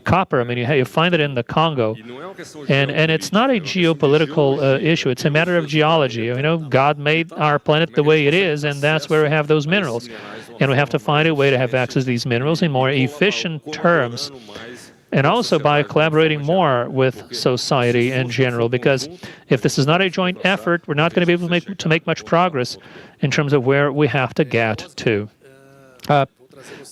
copper, I mean, you find it in the Congo. And it's not a geopolitical issue. It's a matter of geology. You know, God made our planet the way it is, and that's where we have those minerals. And we have to find a way to have access to these minerals in more efficient terms, and also by collaborating more with society in general, because if this is not a joint effort, we're not going to be able to make much progress in terms of where we have to get to.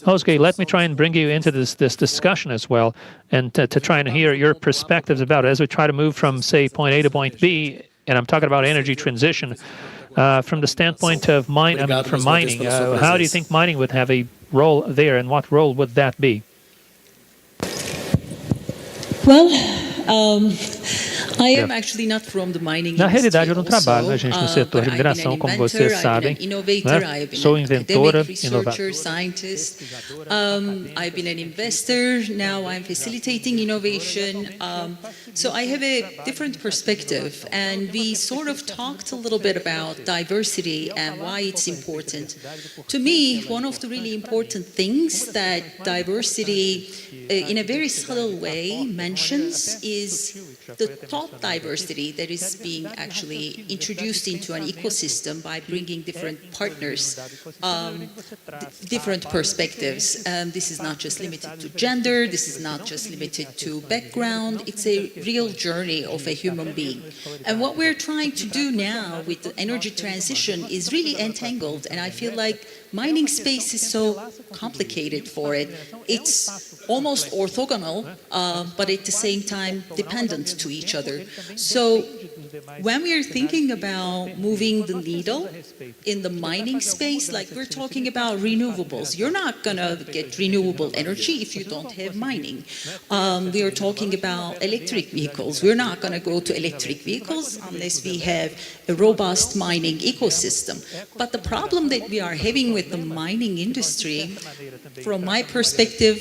Jose, let me try and bring you into this discussion as well, and to try and hear your perspectives about it as we try to move from, say, point A to point B, and I'm talking about energy transition, from the standpoint of mining. How do you think mining would have a role there, and what role would that be? Well, I am actually not from the mining Na realidade, eu não industry trabalho, also, gente, no setor de but I've been an mineração, como inventor, vocês I've been sabem. an innovator, Né? I've been Sou an inventora, academic researcher, scientist. I've been an investor. Now I'm facilitating innovation. So I have a different perspective, and we sort of talked a little bit about diversity and why it's important. To me, one of the really important things that diversity, in a very subtle way, mentions is the thought diversity that is being actually introduced into an ecosystem by bringing different partners, different perspectives. This is not just limited to gender, this is not just limited to background, it's a real journey of a human being. And what we're trying to do now with the energy transition is really entangled, and I feel like mining space is so complicated for it. It's almost orthogonal, but at the same time dependent to each other. So when we are thinking about moving the needle in the mining space, like we're talking about renewables, you're not going to get renewable energy if you don't have mining. We are talking about electric vehicles. We're not going to go to electric vehicles unless we have a robust mining ecosystem. But the problem that we are having with the mining industry, from my perspective,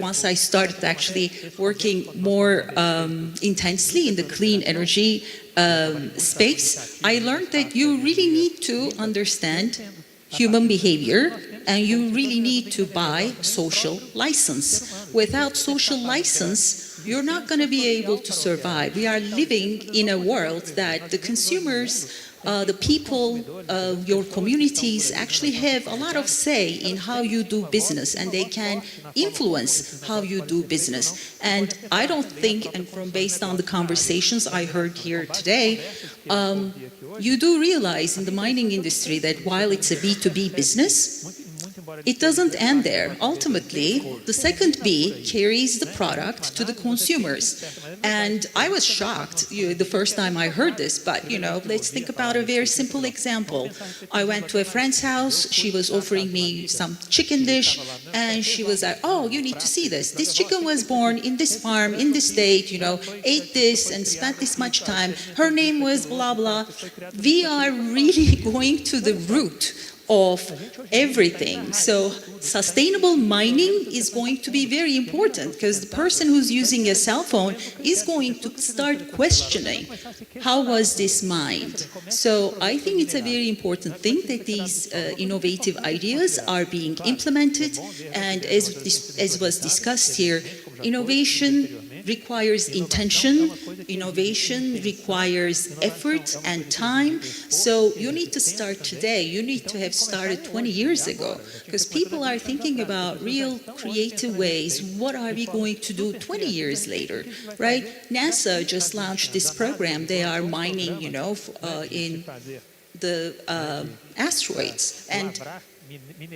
once I started actually working more intensely in the clean energy space, I learned that you really need to understand human behavior, and you really need to buy social license. Without social license, you're not going to be able to survive. We are living in a world that the consumers, the people, your communities actually have a lot of say in how you do business, and they can influence how you do business. And I don't think, and from based on the conversations I heard here today, you do realize in the mining industry that while it's a B2B business, it doesn't end there. Ultimately, the second B carries the product to the consumers. And I was shocked the first time I heard this, but let's think about a very simple example. I went to a friend's house, she was offering me some chicken dish, and she was like, oh, you need to see this. This chicken was born in this farm, in this state, ate this and spent this much time. Her name was blah, blah. We are really going to the root of everything. So sustainable mining is going to be very important because the person who's using a cell phone is going to start questioning, how was this mined? So I think it's a very important thing that these innovative ideas are being implemented, and as was discussed here, innovation requires intention, innovation requires effort and time. So you need to start today. You need to have started 20 years ago, because people are thinking about real creative ways. What are we going to do 20 years later, right? NASA just launched this program. They are mining, in the asteroids, and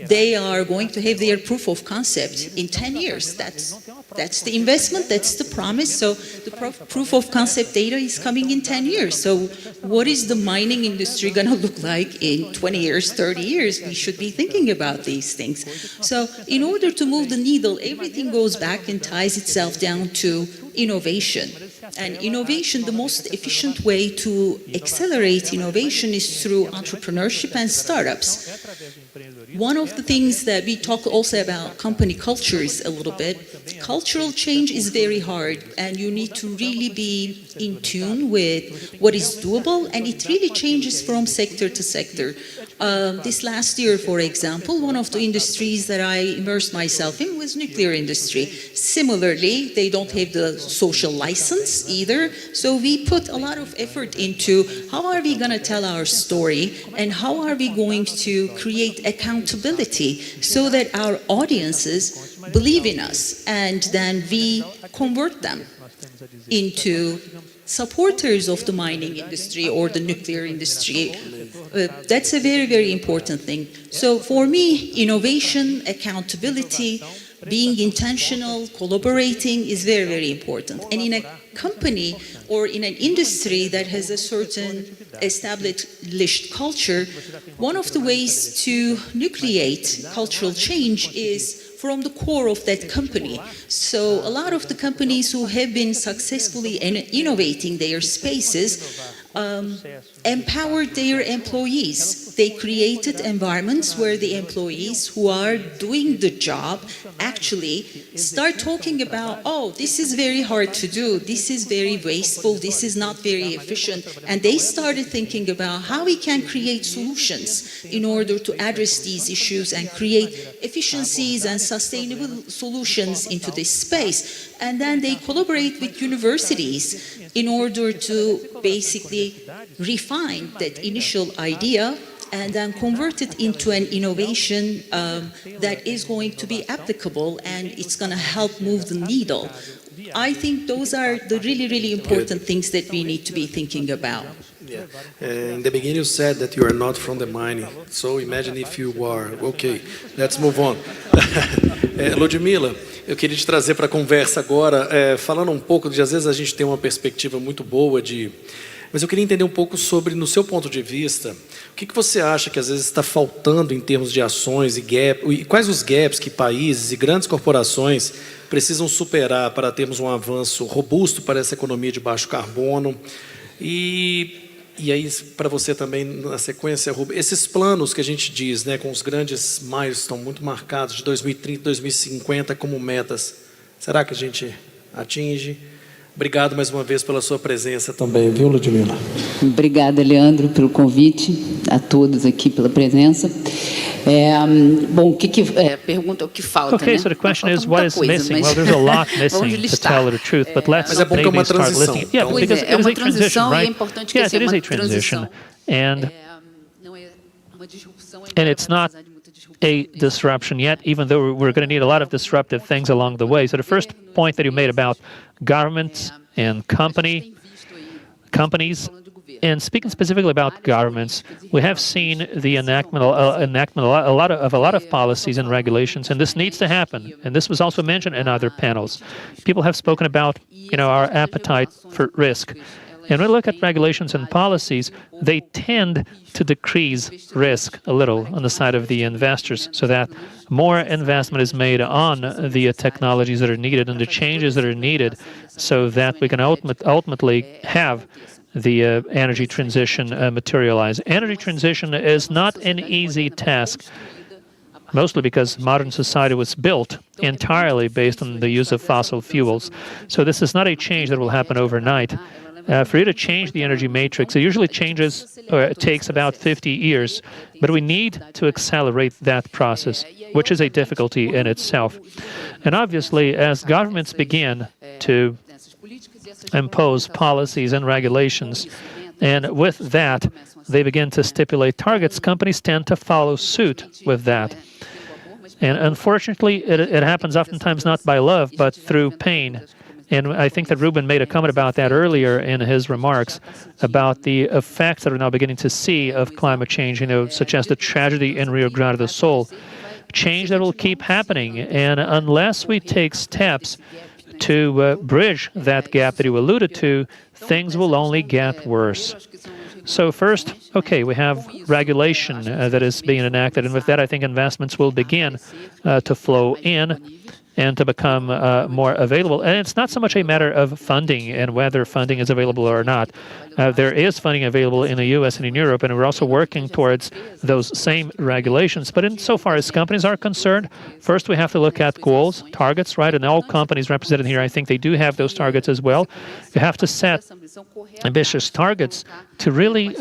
they are going to have their proof of concept in 10 years. That's the investment, that's the promise. So the proof of concept data is coming in 10 years. So what is the mining industry going to look like in 20 years, 30 years? We should be thinking about these things. So in order to move the needle, everything goes back and ties itself down to innovation. And innovation, the most efficient way to accelerate innovation is through entrepreneurship and startups. One of the things that we talk also about company cultures a little bit, cultural change is very hard, and you need to really be in tune with what is doable, and it really changes from sector to sector. This last year, for example, one of the industries that I immersed myself in was nuclear industry. Similarly, they don't have the social license either, so we put a lot of effort into how are we going to tell our story, and how are we going to create accountability so that our audiences believe in us, and then we convert them into supporters of the mining industry or the nuclear industry. That's a very, very important thing. So for me, innovation, accountability, being intentional, collaborating is very, very important. And in a company or in an industry that has a certain established culture, one of the ways to nucleate cultural change is from the core of that company. So a lot of the companies who have been successfully innovating their spaces empowered their employees. They created environments where the employees who are doing the job actually start talking about, oh, this is very hard to do, this is very wasteful, this is not very efficient. And they started thinking about how we can create solutions in order to address these issues and create efficiencies and sustainable solutions into this space. And then they collaborate with universities in order to basically refine that initial idea and then convert it into an innovation that is going to be applicable, and it's going to help move the needle. I think those are the really, really important things that we need to be thinking about. Yeah. In the beginning you said that you are not from the mining, so imagine if you are. Okay, let's move on. Ludmila, eu queria te trazer para a conversa agora, falando um pouco de, às vezes a gente tem uma perspectiva muito boa de... Mas eu queria entender um pouco sobre, no seu ponto de vista, o que você acha que às vezes está faltando em termos de ações e quais os gaps que países e grandes corporações precisam superar para termos um avanço robusto para essa economia de baixo carbono. E aí, para você também, na sequência, Rubem, esses planos que a gente diz, né, com os grandes milestones muito marcados de 2030, 2050 como metas, será que a gente atinge? Obrigado mais uma vez pela sua presença também, viu, Ludmila? Obrigada, Leandro, pelo convite, a todos aqui pela presença. Bom, pergunta o que falta, okay, né? So the question is, what is missing? Well, there's a lot missing, to tell the truth, but let's maybe start listing. Yeah, because it is a transition, right? Yes, it is a transition, and it's not a disruption yet, even though we're going to need a lot of disruptive things along the way. So the first point that you made about governments and companies. And speaking specifically about governments, we have seen the enactment of a lot of policies and regulations, and this needs to happen. And this was also mentioned in other panels. People have spoken about, our appetite for risk. And when we look at regulations and policies, they tend to decrease risk a little on the side of the investors, so that more investment is made on the technologies that are needed and the changes that are needed, so that we can ultimately have the energy transition materialize. Energy transition is not an easy task, mostly because modern society was built entirely based on the use of fossil fuels. So this is not a change that will happen overnight. For you to change the energy matrix, it usually takes about 50 years, but we need to accelerate that process, which is a difficulty in itself. And obviously, as governments begin to impose policies and regulations, and with that, they begin to stipulate targets, companies tend to follow suit with that. And unfortunately, it happens oftentimes not by love, but through pain. And I think that Ruben made a comment about that earlier in his remarks, about the effects that we're now beginning to see of climate change, such as the tragedy in Rio Grande do Sul. Change that will keep happening. And unless we take steps to bridge that gap that you alluded to, things will only get worse. So first, we have regulation that is being enacted, and with that, I think investments will begin to flow in and to become more available. And it's not so much a matter of funding and whether funding is available or not. There is funding available in the U.S. and in Europe, and we're also working towards those same regulations. But insofar as companies are concerned, first we have to look at goals, targets, right? And all companies represented here, I think they do have those targets as well. You have to set ambitious targets to really,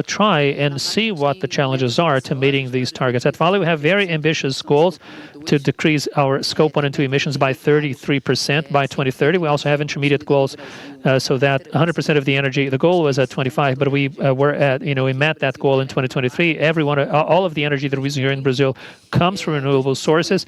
try and see what the challenges are to meeting these targets. At Vale, we have very ambitious goals to decrease our Scope 1 and 2 emissions by 33% by 2030. We also have intermediate goals so that 100% of the energy, the goal was at 25, but we we met that goal in 2023. All of the energy that we use here in Brazil comes from renewable sources.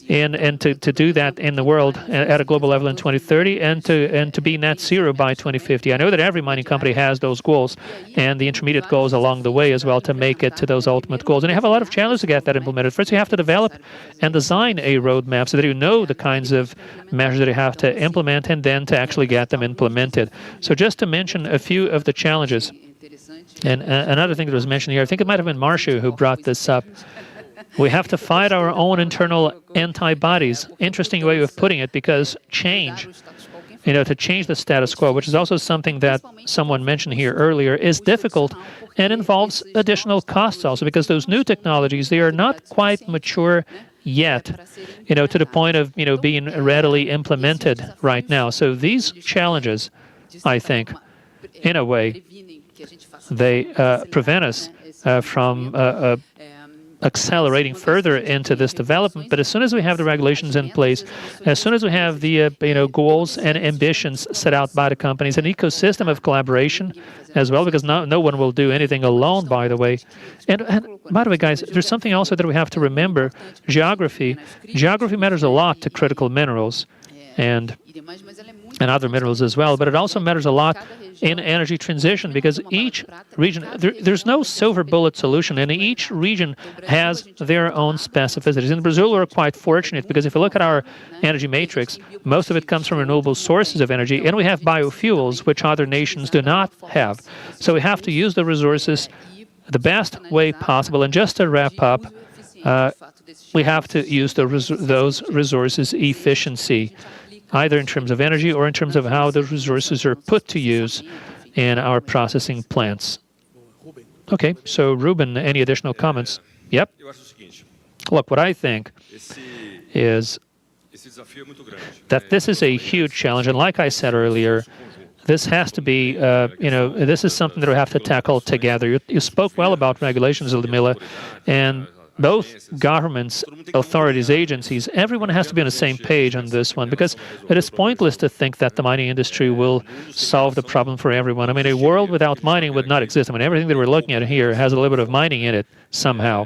And to do that in the world at a global level in 2030 and to be net zero by 2050. I know that every mining company has those goals and the intermediate goals along the way as well to make it to those ultimate goals. And you have a lot of challenges to get that implemented. First, you have to develop and design a roadmap so that you know the kinds of measures that you have to implement and then to actually get them implemented. So just to mention a few of the challenges. And another thing that was mentioned here, I think it might have been Márcio who brought this up. We have to fight our own internal antibodies. Interesting way of putting it, because change, to change the status quo, which is also something that someone mentioned here earlier, is difficult and involves additional costs also, because those new technologies, they are not quite mature yet, to the point of, being readily implemented right now. So these challenges, I think, in a way, they prevent us from accelerating further into this development. But as soon as we have the regulations in place, as soon as we have the goals and ambitions set out by the companies, an ecosystem of collaboration as well, because no one will do anything alone, by the way. And by the way, guys, there's something also that we have to remember. Geography matters a lot to critical minerals and other minerals as well, but it also matters a lot in energy transition, because each region, there's no silver bullet solution, and each region has their own specificities. In Brazil, we're quite fortunate, because if you look at our energy matrix, most of it comes from renewable sources of energy, and we have biofuels, which other nations do not have. So we have to use the resources the best way possible. And just to wrap up, we have to use those resources efficiency, either in terms of energy or in terms of how those resources are put to use in our processing plants. Okay, so Ruben, any additional comments? Yep. Look, what I think is that this is a huge challenge, and like I said earlier, this has to be, this is something that we have to tackle together. You spoke well about regulations, Ludmila, and both governments, authorities, agencies, everyone has to be on the same page on this one, because it is pointless to think that the mining industry will solve the problem for everyone. I mean, a world without mining would not exist. I mean, everything that we're looking at here has a little bit of mining in it somehow.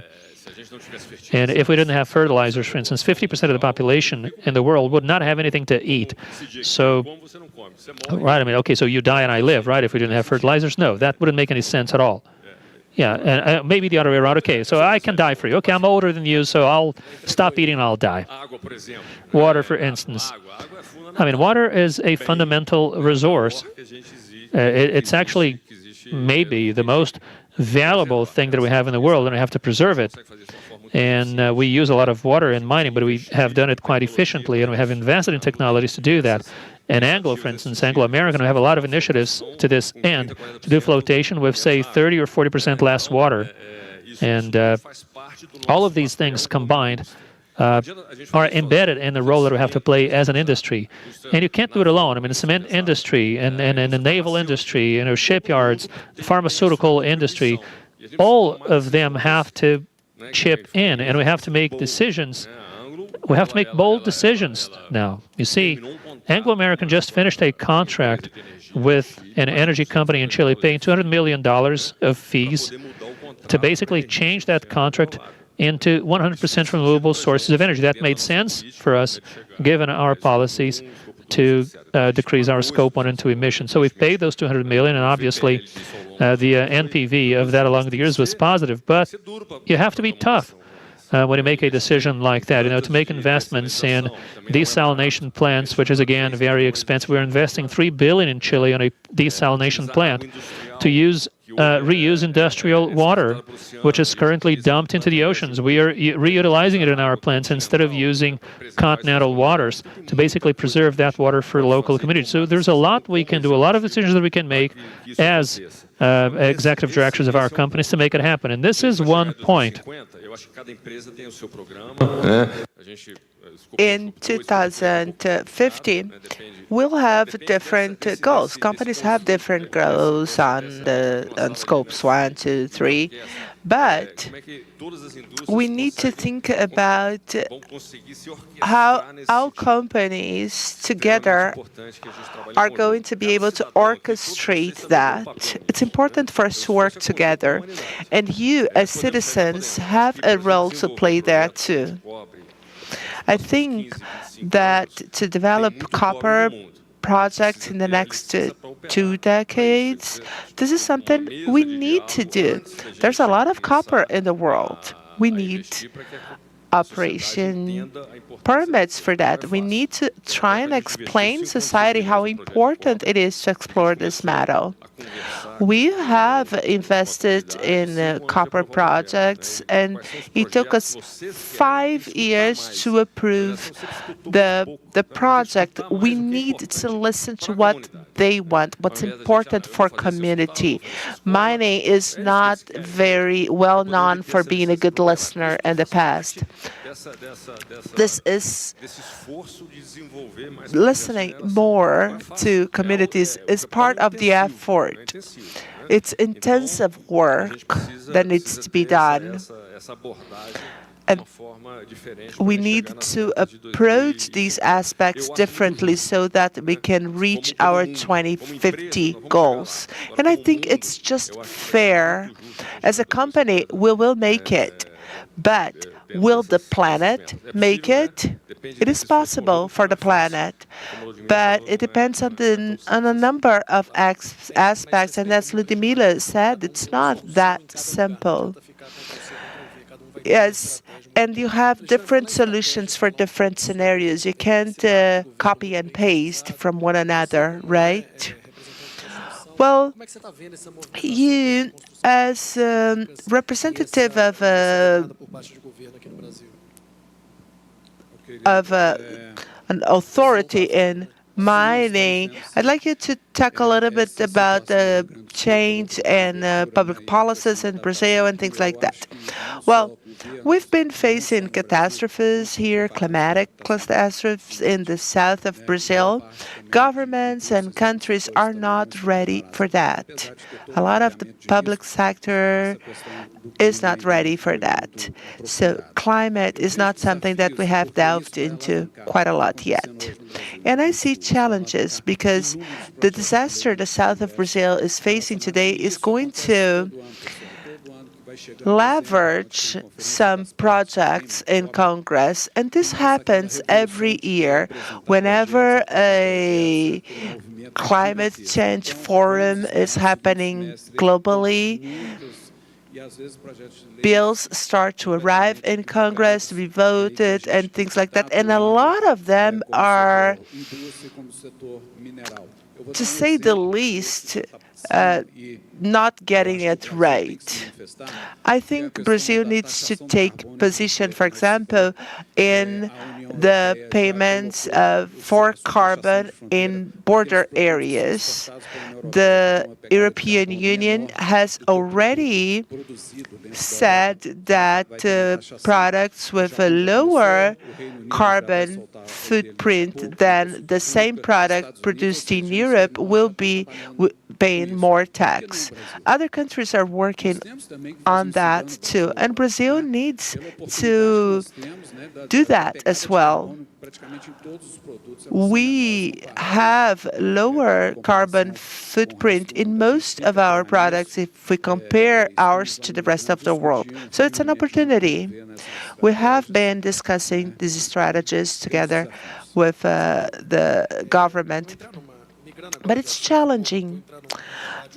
And if we didn't have fertilizers, for instance, 50% of the population in the world would not have anything to eat. So, right, I mean, okay, so you die and I live, right, if we didn't have fertilizers? No, that wouldn't make any sense at all. Yeah, and maybe the other way around. Okay, so I can die for you. Okay, I'm older than you, so I'll stop eating and I'll die. Water, for instance. I mean, water is a fundamental resource. It's actually maybe the most valuable thing that we have in the world, and we have to preserve it. And we use a lot of water in mining, but we have done it quite efficiently, and we have invested in technologies to do that. And Anglo, for instance, Anglo-American, we have a lot of initiatives to this end to do flotation with, say, 30 or 40% less water. And all of these things combined are embedded in the role that we have to play as an industry. And you can't do it alone. I mean, the cement industry and the naval industry, shipyards, the pharmaceutical industry, all of them have to chip in, and we have to make decisions. We have to make bold decisions now. You see, Anglo-American just finished a contract with an energy company in Chile paying $200 million of fees to basically change that contract into 100% renewable sources of energy. That made sense for us, given our policies to decrease our Scope 1 and 2 emissions. So we've paid those $200 million, and obviously the NPV of that along the years was positive. But you have to be tough when you make a decision like that, to make investments in desalination plants, which is, again, very expensive. We're investing $3 billion in Chile on a desalination plant to reuse industrial water, which is currently dumped into the oceans. We are reutilizing it in our plants instead of using continental waters to basically preserve that water for local communities. So there's a lot we can do, a lot of decisions that we can make as executive directors of our companies to make it happen. And this is one point. In 2050, we'll have different goals. Companies have different goals on scopes 1, 2, 3, but we need to think about how our companies together are going to be able to orchestrate that. It's important for us to work together, and you, as citizens, have a role to play there too. I think that to develop copper projects in the next 2 decades, this is something we need to do. There's a lot of copper in the world. We need operation permits for that. We need to try and explain to society how important it is to explore this metal. We have invested in copper projects, and it took us 5 years to approve the project. We need to listen to what they want, what's important for community. Mining is not very well known for being a good listener in the past. This is listening more to communities is part of the effort. It's intensive work that needs to be done. And we need to approach these aspects differently so that we can reach our 2050 goals. And I think it's just fair. As a company, we will make it. But will the planet make it? It is possible for the planet, but it depends on a number of aspects. And as Ludmila said, it's not that simple. Yes, and you have different solutions for different scenarios. You can't copy and paste from one another, right? Well, you, as representative of an authority in mining, I'd like you to talk a little bit about the change in public policies in Brazil and things like that. Well, we've been facing catastrophes here, climatic catastrophes in the south of Brazil. Governments and countries are not ready for that. A lot of the public sector is not ready for that. So climate is not something that we have delved into quite a lot yet. And I see challenges because the disaster the south of Brazil is facing today is going to leverage some projects in Congress, and this happens every year. Whenever a climate change forum is happening globally, bills start to arrive in Congress to be voted and things like that. And a lot of them are, to say the least, not getting it right. I think Brazil needs to take position, for example, in the payments for carbon in border areas. The European Union has already said that products with a lower carbon footprint than the same product produced in Europe will be paying more tax. Other countries are working on that too, and Brazil needs to do that as well. We have lower carbon footprint in most of our products if we compare ours to the rest of the world. So it's an opportunity. We have been discussing these strategies together with the government, but it's challenging.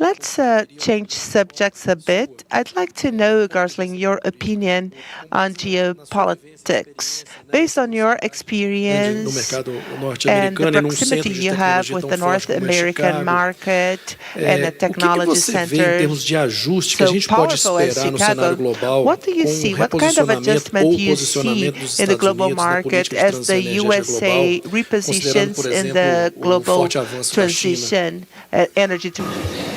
Let's change subjects a bit. I'd like to know, Gosling, your opinion on geopolitics. Based on your experience and the proximity you have with the North American market and the technology centers so powerful as Chicago, what do you see? What kind of adjustment do you see in the global market as the USA repositions in the global transition, energy transition?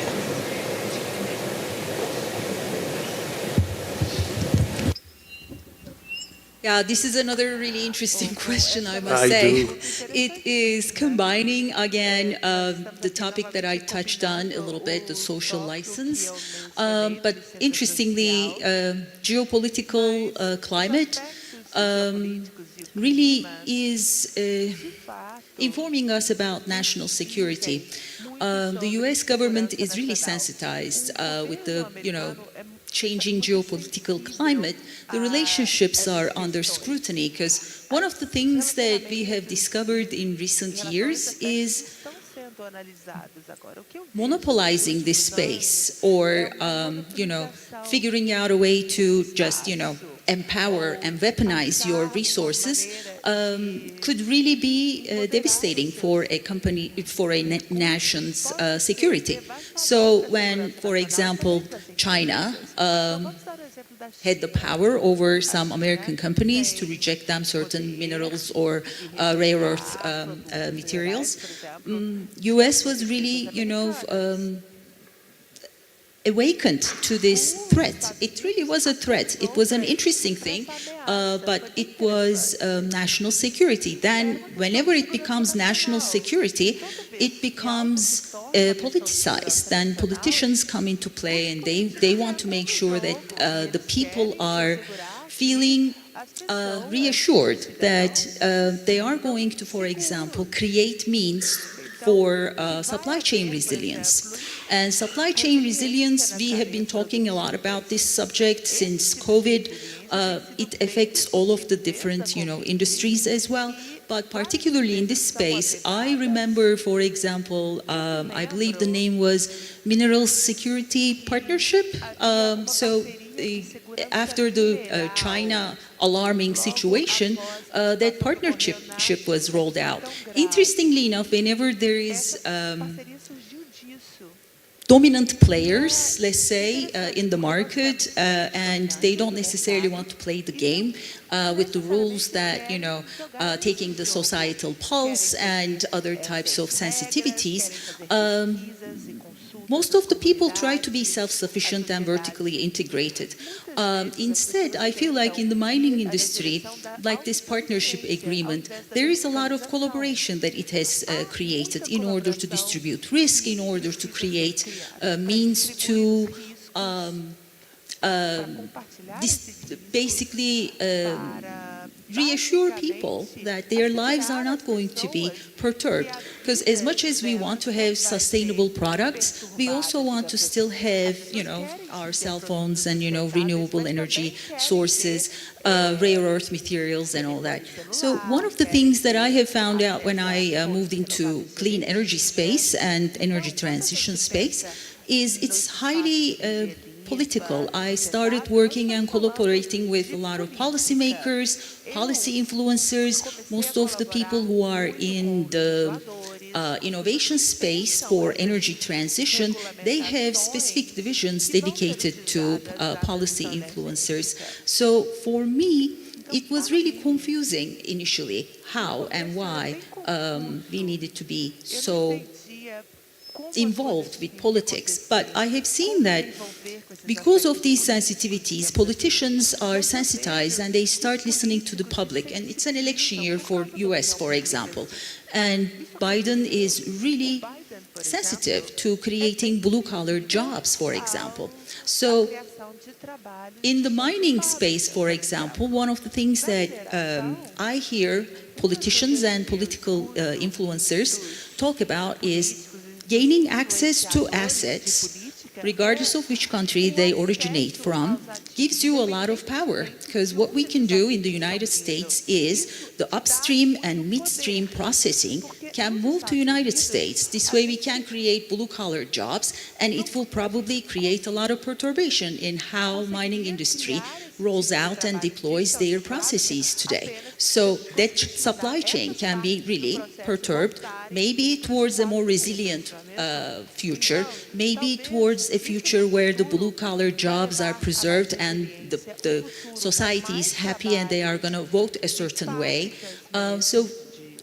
Yeah, this is another really interesting question, I must say. It is combining, again, the topic that I touched on a little bit, the social license. But interestingly, geopolitical climate really is informing us about national security. The U.S. government is really sensitized with the, changing geopolitical climate. The relationships are under scrutiny because one of the things that we have discovered in recent years is monopolizing this space or, figuring out a way to just, empower and weaponize your resources could really be devastating for a company, for a nation's security. So when, for example, China had the power over some American companies to reject them certain minerals or rare earth materials, U.S. was really, awakened to this threat. It really was a threat. It was an interesting thing, but it was national security. Then, whenever it becomes national security, it becomes politicized. Then politicians come into play, and they want to make sure that the people are feeling reassured that they are going to, for example, create means for supply chain resilience. And supply chain resilience, we have been talking a lot about this subject since COVID. It affects all of the different, industries as well. But particularly in this space, I remember, for example, I believe the name was Mineral Security Partnership. After the China alarming situation, that partnership was rolled out. Interestingly enough, whenever there is dominant players, let's say, in the market, and they don't necessarily want to play the game with the rules that, taking the societal pulse and other types of sensitivities, most of the people try to be self-sufficient and vertically integrated. Instead, I feel like in the mining industry, like this partnership agreement, there is a lot of collaboration that it has created in order to distribute risk, in order to create means to reassure people that their lives are not going to be perturbed. Because as much as we want to have sustainable products, we also want to still have, our cell phones and, renewable energy sources, rare earth materials and all that. So one of the things that I have found out when I moved into clean energy space and energy transition space is it's highly political. I started working and collaborating with a lot of policymakers, policy influencers, most of the people who are in the innovation space for energy transition. They have specific divisions dedicated to policy influencers. So for me, it was really confusing initially how and why we needed to be so involved with politics. But I have seen that because of these sensitivities, politicians are sensitized and they start listening to the public. And it's an election year for US, for example. And Biden is really sensitive to creating blue-collar jobs, for example. So in the mining space, for example, one of the things that I hear politicians and political influencers talk about is gaining access to assets, regardless of which country they originate from, gives you a lot of power. Because what we can do in the United States is the upstream and midstream processing can move to United States. This way we can create blue-collar jobs, and it will probably create a lot of perturbation in how mining industry rolls out and deploys their processes today. So that supply chain can be really perturbed, maybe towards a more resilient future, maybe towards a future where the blue-collar jobs are preserved and the society is happy and they are going to vote a certain way. So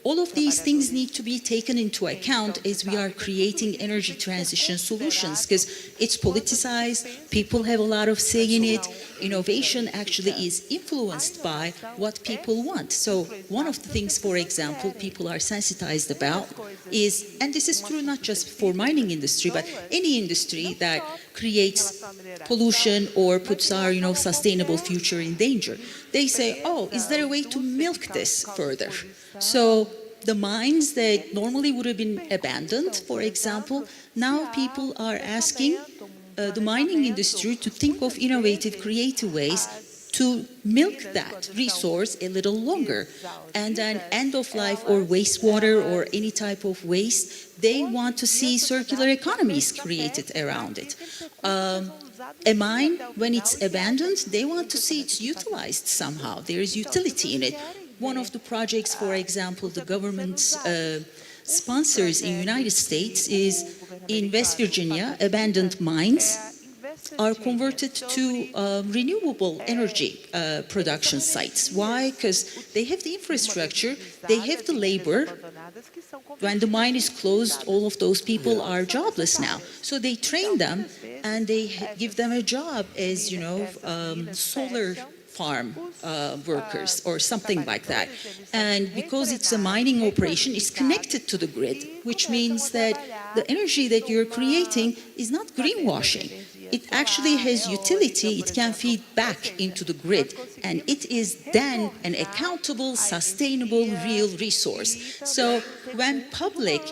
all of these things need to be taken into account as we are creating energy transition solutions, because it's politicized, people have a lot of say in it, innovation actually is influenced by what people want. So one of the things, for example, people are sensitized about is, and this is true not just for mining industry, but any industry that creates pollution or puts our sustainable future in danger. They say, oh, is there a way to milk this further? So the mines that normally would have been abandoned, for example, now people are asking the mining industry to think of innovative, creative ways to milk that resource a little longer. And then end of life or wastewater or any type of waste, they want to see circular economies created around it. A mine, when it's abandoned, they want to see it's utilized somehow. There is utility in it. One of the projects, for example, the government sponsors in the United States is in West Virginia, abandoned mines are converted to renewable energy production sites. Why? Because they have the infrastructure, they have the labor. When the mine is closed, all of those people are jobless now. So they train them and they give them a job as, solar farm workers or something like that. And because it's a mining operation, it's connected to the grid, which means that the energy that you're creating is not greenwashing. It actually has utility, it can feed back into the grid, and it is then an accountable, sustainable, real resource. So when public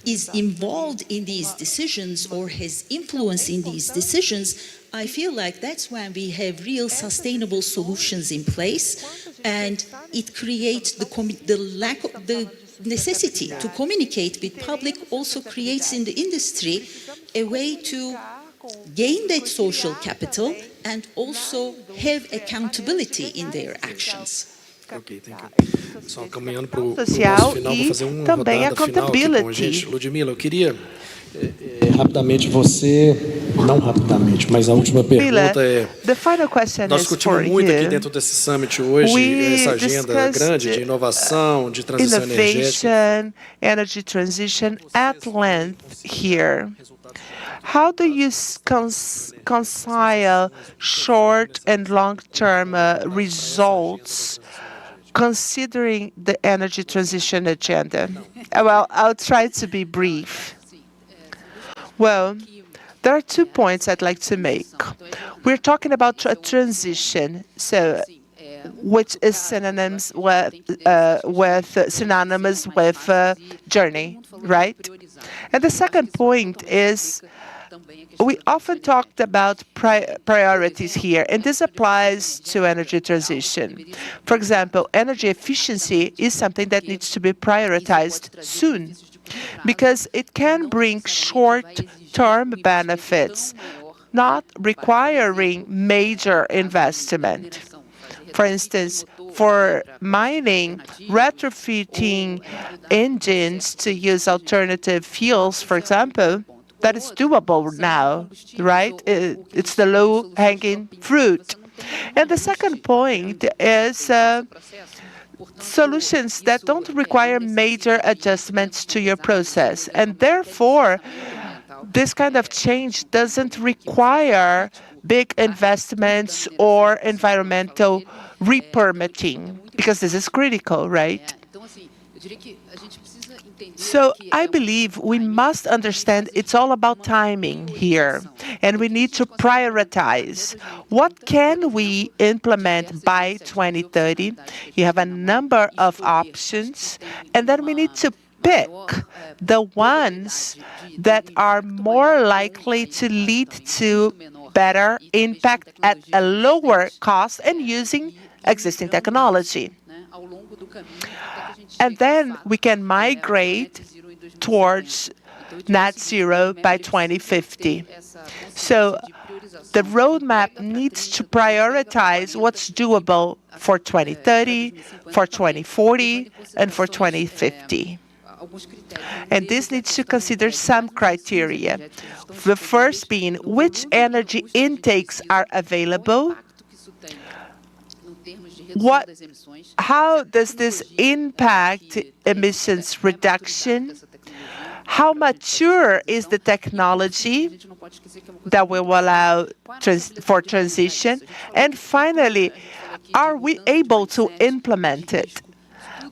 is involved in these decisions or has influence in these decisions, I feel like that's when we have real sustainable solutions in place, and it creates the necessity to communicate with public also creates in the industry a way to gain that social capital and also have accountability in their actions. Ok, thank you. Só caminhando para o nosso final, vou fazer uma rodada final aqui com a gente. Ludmila, eu queria rapidamente não rapidamente, mas a última pergunta é, nós discutimos muito aqui dentro desse summit hoje, essa agenda grande de inovação, de transição energética. Energy transition at length here. How do you reconcile short and long-term results considering the energy transition agenda? Well, I'll try to be brief. Well, there are 2 points I'd like to make. We're talking about a transition. So which is synonymous with journey, right? And the second point is we often talked about priorities here, and this applies to energy transition. For example, energy efficiency is something that needs to be prioritized soon because it can bring short-term benefits, not requiring major investment. For instance, for mining, retrofitting engines to use alternative fuels, for example, that is doable now, right? It's the low-hanging fruit. And the second point is solutions that don't require major adjustments to your process. And therefore, this kind of change doesn't require big investments or environmental re-permitting, because this is critical, right? So I believe we must understand it's all about timing here, and we need to prioritize. What can we implement by 2030? You have a number of options, and then we need to pick the ones that are more likely to lead to better impact at a lower cost and using existing technology. And then we can migrate towards net zero by 2050. So the roadmap needs to prioritize what's doable for 2030, for 2040, and for 2050. And this needs to consider some criteria. The first being which energy intakes are available. How does this impact emissions reduction? How mature is the technology that will allow for transition? And finally, are we able to implement it?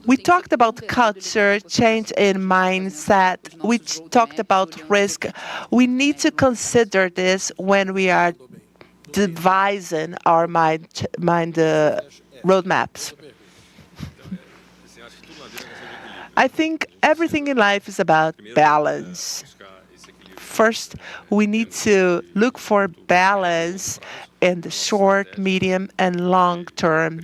We talked about culture, change in mindset. We talked about risk. We need to consider this when we are devising our roadmaps. I think everything in life is about balance. First, we need to look for balance in the short, medium, and long term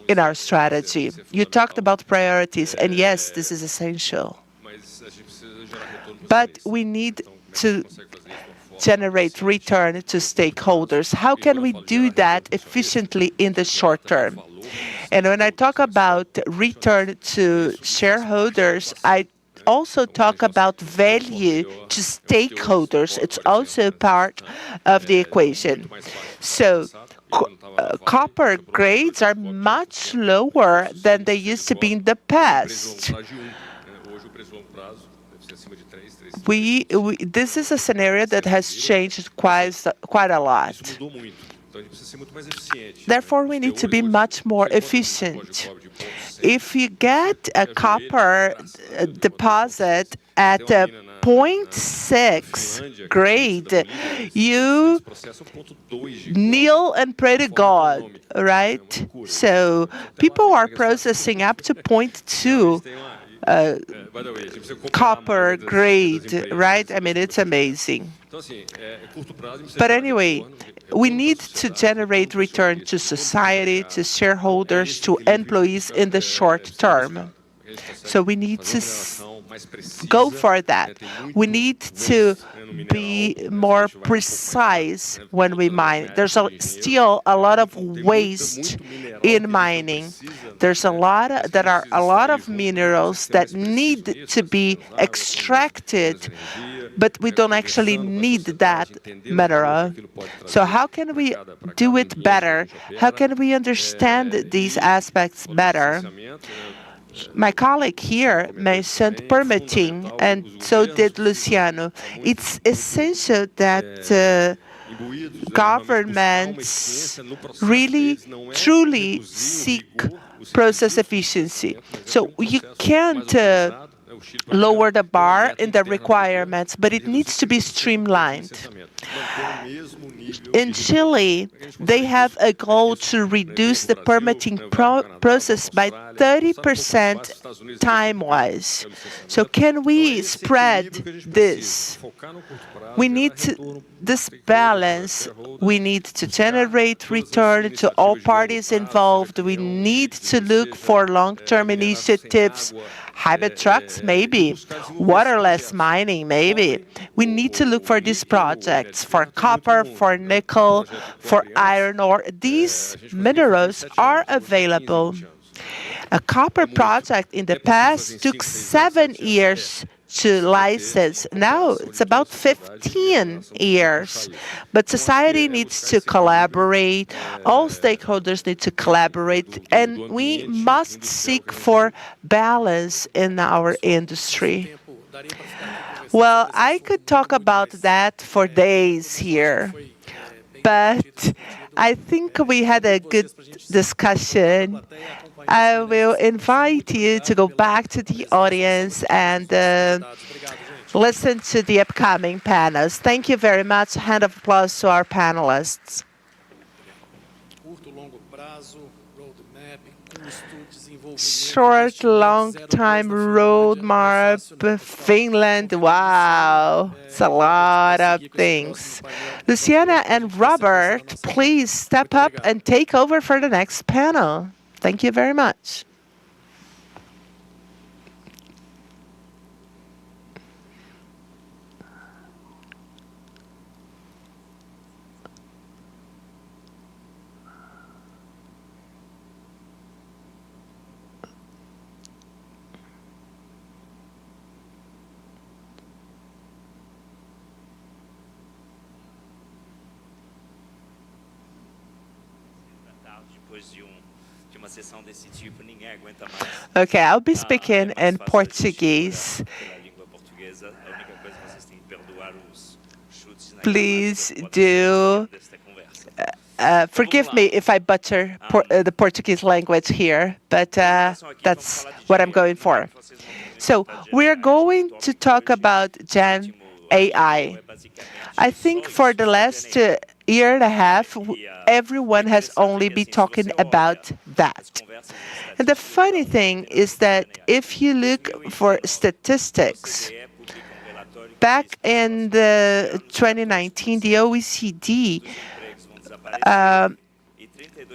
in our strategy. You talked about priorities, and yes, this is essential. But we need to generate return to stakeholders. How can we do that efficiently in the short term? And when I talk about return to shareholders, I also talk about value to stakeholders. It's also part of the equation. So copper grades are much lower than they used to be in the past. This is a scenario that has changed quite a lot. Therefore, we need to be much more efficient. If you get a copper deposit at a 0.6 grade, you kneel and pray to God, right? So people are processing up to 0.2 copper grade, right? I mean, it's amazing. But anyway, we need to generate return to society, to shareholders, to employees in the short term. So we need to go for that. We need to be more precise when we mine. There's still a lot of waste in mining. There are a lot of minerals that need to be extracted, but we don't actually need that mineral. So how can we do it better? How can we understand these aspects better? My colleague here mentioned permitting, and so did Luciano. It's essential that governments really, truly seek process efficiency. So you can't lower the bar in the requirements, but it needs to be streamlined. In Chile, they have a goal to reduce the permitting process by 30% time-wise. So can we spread this? We need this balance. We need to generate return to all parties involved. We need to look for long-term initiatives, hybrid trucks, maybe, waterless mining, maybe. We need to look for these projects for copper, for nickel, for iron ore. These minerals are available. A copper project in the past took 7 years to license. Now it's about 15 years. But society needs to collaborate. All stakeholders need to collaborate. And we must seek for balance in our industry. Well, I could talk about that for days here. But I think we had a good discussion. I will invite you to go back to the audience and listen to the upcoming panels. Thank you very much. A hand of applause to our panelists. Short, long time roadmap, Finland, wow, it's a lot of things. Luciana and Robert, please step up and take over for the next panel. Thank you very much. Okay, I'll be speaking in Portuguese. Please do forgive me if I butcher the Portuguese language here, but that's what I'm going for. So we're going to talk about Gen AI. I think for the last year and a half, everyone has only been talking about that. And the funny thing is that if you look for statistics, back in the 2019, the OECD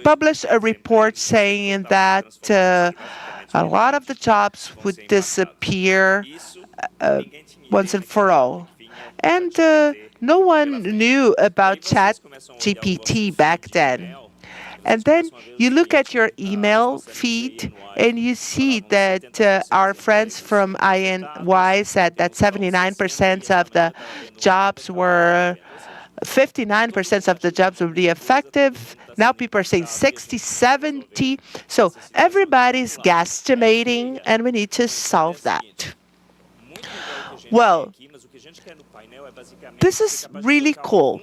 published a report saying that a lot of the jobs would disappear once and for all. And no one knew about ChatGPT back then. And then you look at your email feed and you see that our friends from INY said that 79% of the jobs were 59% of the jobs would be effective. Now people are saying 60, 70. So everybody's guesstimating, and we need to solve that. Well, this is really cool.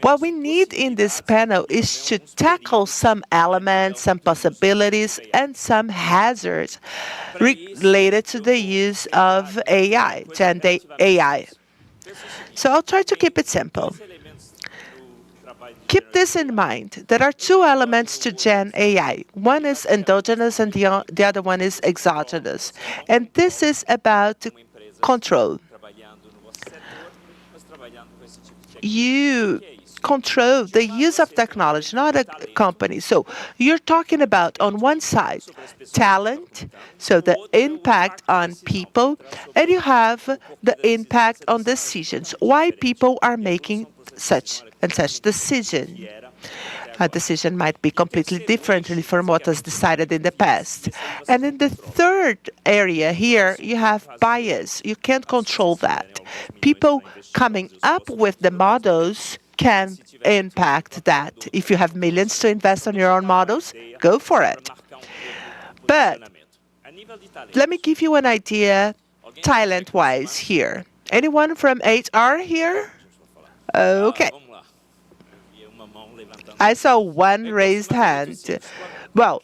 What we need in this panel is to tackle some elements, some possibilities, and some hazards related to the use of AI, Gen AI. So I'll try to keep it simple. Keep this in mind. There are two elements to Gen AI. One is endogenous and the other one is exogenous. And this is about control. You control the use of technology, not a company. So you're talking about, on one side, talent, so the impact on people, and you have the impact on decisions, why people are making such and such decision. A decision might be completely differently from what was decided in the past. And in the third area here, you have bias. You can't control that. People coming up with the models can impact that. If you have millions to invest on your own models, go for it. But let me give you an idea talent-wise here. Anyone from HR here? Okay. I saw one raised hand. Well,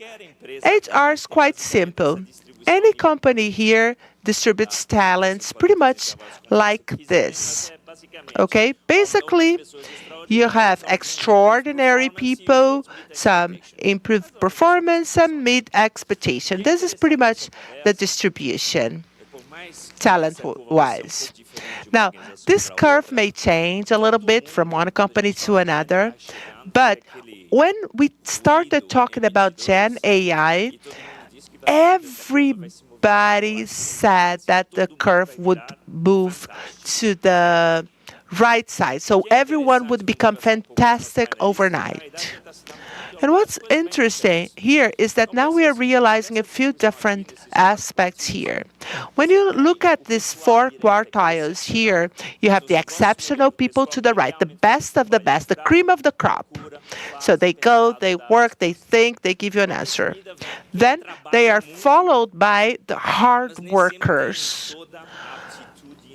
HR is quite simple. Any company here distributes talents pretty much like this. Okay, basically, you have extraordinary people, some improved performance, some meet expectation. This is pretty much the distribution, talent-wise. Now, this curve may change a little bit from one company to another, but when we started talking about Gen AI, everybody said that the curve would move to the right side. So everyone would become fantastic overnight. And what's interesting here is that now we are realizing a few different aspects here. When you look at these 4 quartiles here, you have the exceptional people to the right, the best of the best, the cream of the crop. So they go, they work, they think, they give you an answer. Then they are followed by the hard workers.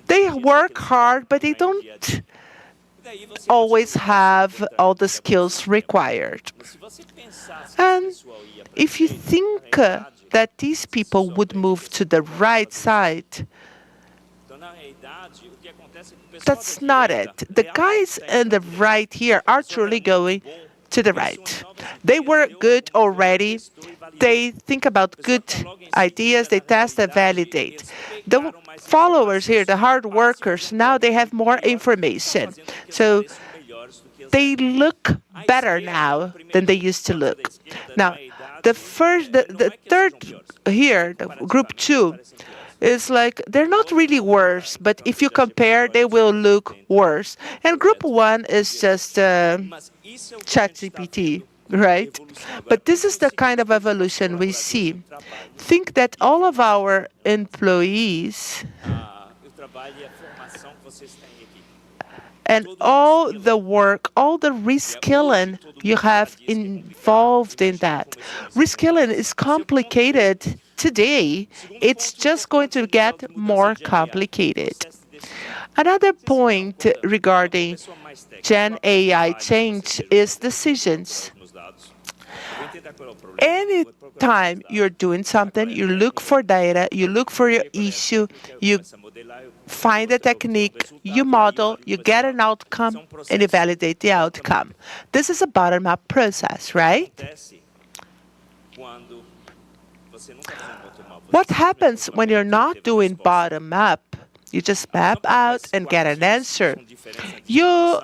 They work hard, but they don't always have all the skills required. And if you think that these people would move to the right side, that's not it. The guys on the right here are truly going to the right. They were good already. They think about good ideas. They test and validate. The followers here, the hard workers, now they have more information. So they look better now than they used to look. Now, the third here, the group 2, is like they're not really worse, but if you compare, they will look worse. And group 1 is just ChatGPT, right? But this is the kind of evolution we see. Think that all of our employees and all the work, all the reskilling you have involved in that. Reskilling is complicated today. It's just going to get more complicated. Another point regarding Gen AI change is decisions. Anytime you're doing something, you look for data, you look for your issue, you find a technique, you model, you get an outcome, and you validate the outcome. This is a bottom-up process, right? What happens when you're not doing bottom-up? You just map out and get an answer. You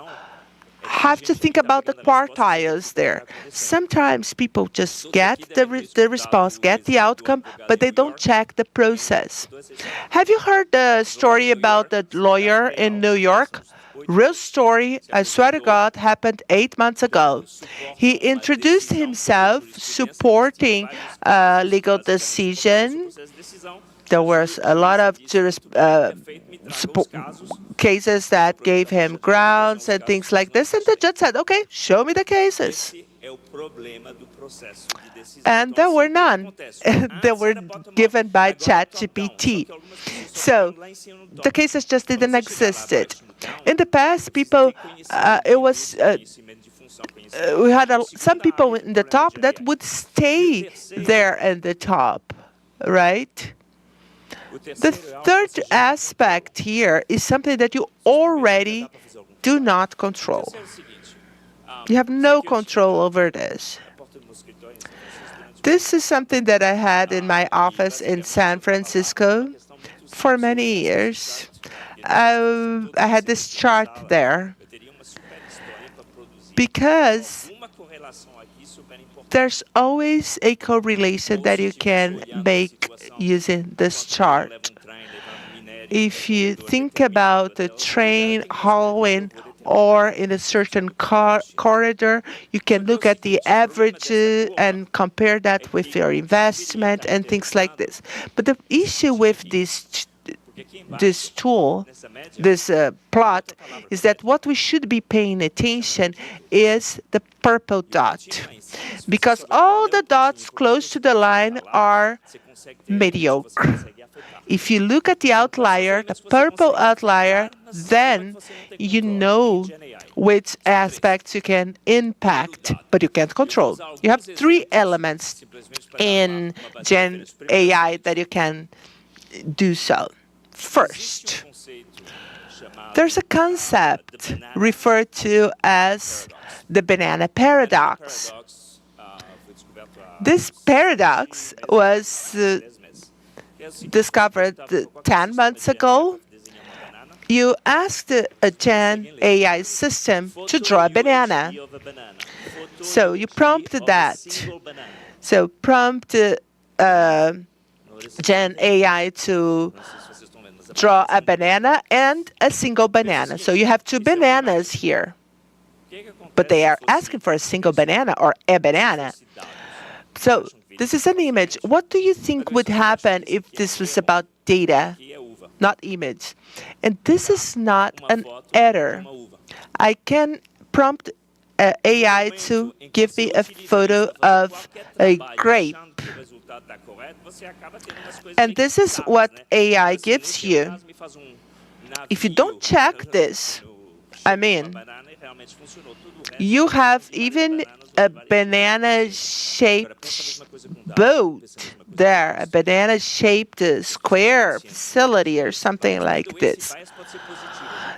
have to think about the quartiles there. Sometimes people just get the response, get the outcome, but they don't check the process. Have you heard the story about the lawyer in New York? Real story, I swear to God, happened 8 months ago. He introduced himself supporting a legal decision. There was a lot of cases that gave him grounds and things like this, and the judge said, okay, show me the cases. And there were none. They were given by ChatGPT. So the cases just didn't exist. In the past, people, we had some people in the top that would stay there at the top, right? The third aspect here is something that you already do not control. You have no control over this. This is something that I had in my office in San Francisco for many years. I had this chart there because there's always a correlation that you can make using this chart. If you think about the train hauling or in a certain corridor, you can look at the average and compare that with your investment and things like this. But the issue with this tool, this plot, is that what we should be paying attention is the purple dot, because all the dots close to the line are mediocre. If you look at the outlier, the purple outlier, then you know which aspects you can impact, but you can't control. You have 3 elements in Gen AI that you can do so. First, there's a concept referred to as the banana paradox. This paradox was discovered 10 months ago. You asked a Gen AI system to draw a banana. So you prompted that. So prompt Gen AI to draw a banana and a single banana. So you have two bananas here, but they are asking for a single banana or a banana. So this is an image. What do you think would happen if this was about data, not image? And this is not an error. I can prompt AI to give me a photo of a grape. And this is what AI gives you. If you don't check this, I mean, you have even a banana-shaped boat there, a banana-shaped square facility or something like this.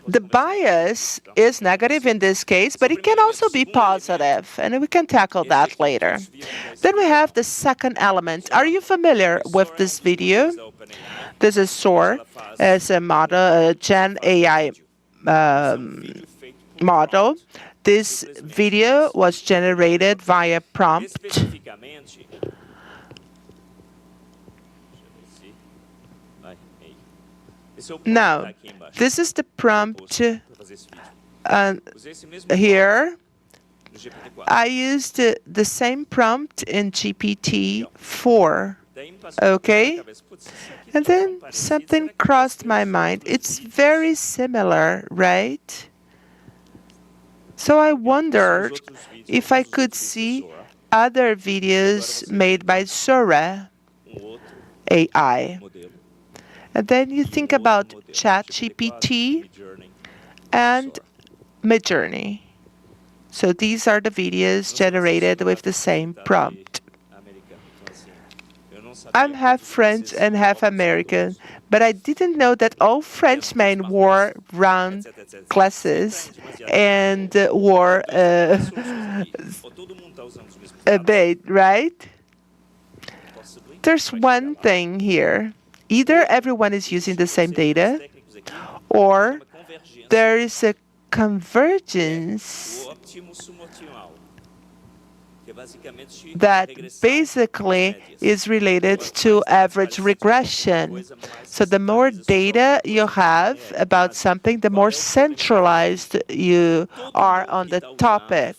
The bias is negative in this case, but it can also be positive, and we can tackle that later. Then we have the second element. Are you familiar with this video? This is SOAR as a model, a Gen AI model. This video was generated via prompt. Now, this is the prompt here. I used the same prompt in GPT-4, okay? And then something crossed my mind. It's very similar, right? So I wondered if I could see other videos made by Sora AI. And then you think about ChatGPT and Midjourney. So these are the videos generated with the same prompt. I'm half French and half American, but I didn't know that all Frenchmen wore round glasses and wore a bait, right? There's one thing here. Either everyone is using the same data, or there is a convergence that basically is related to average regression. So the more data you have about something, the more centralized you are on the topic.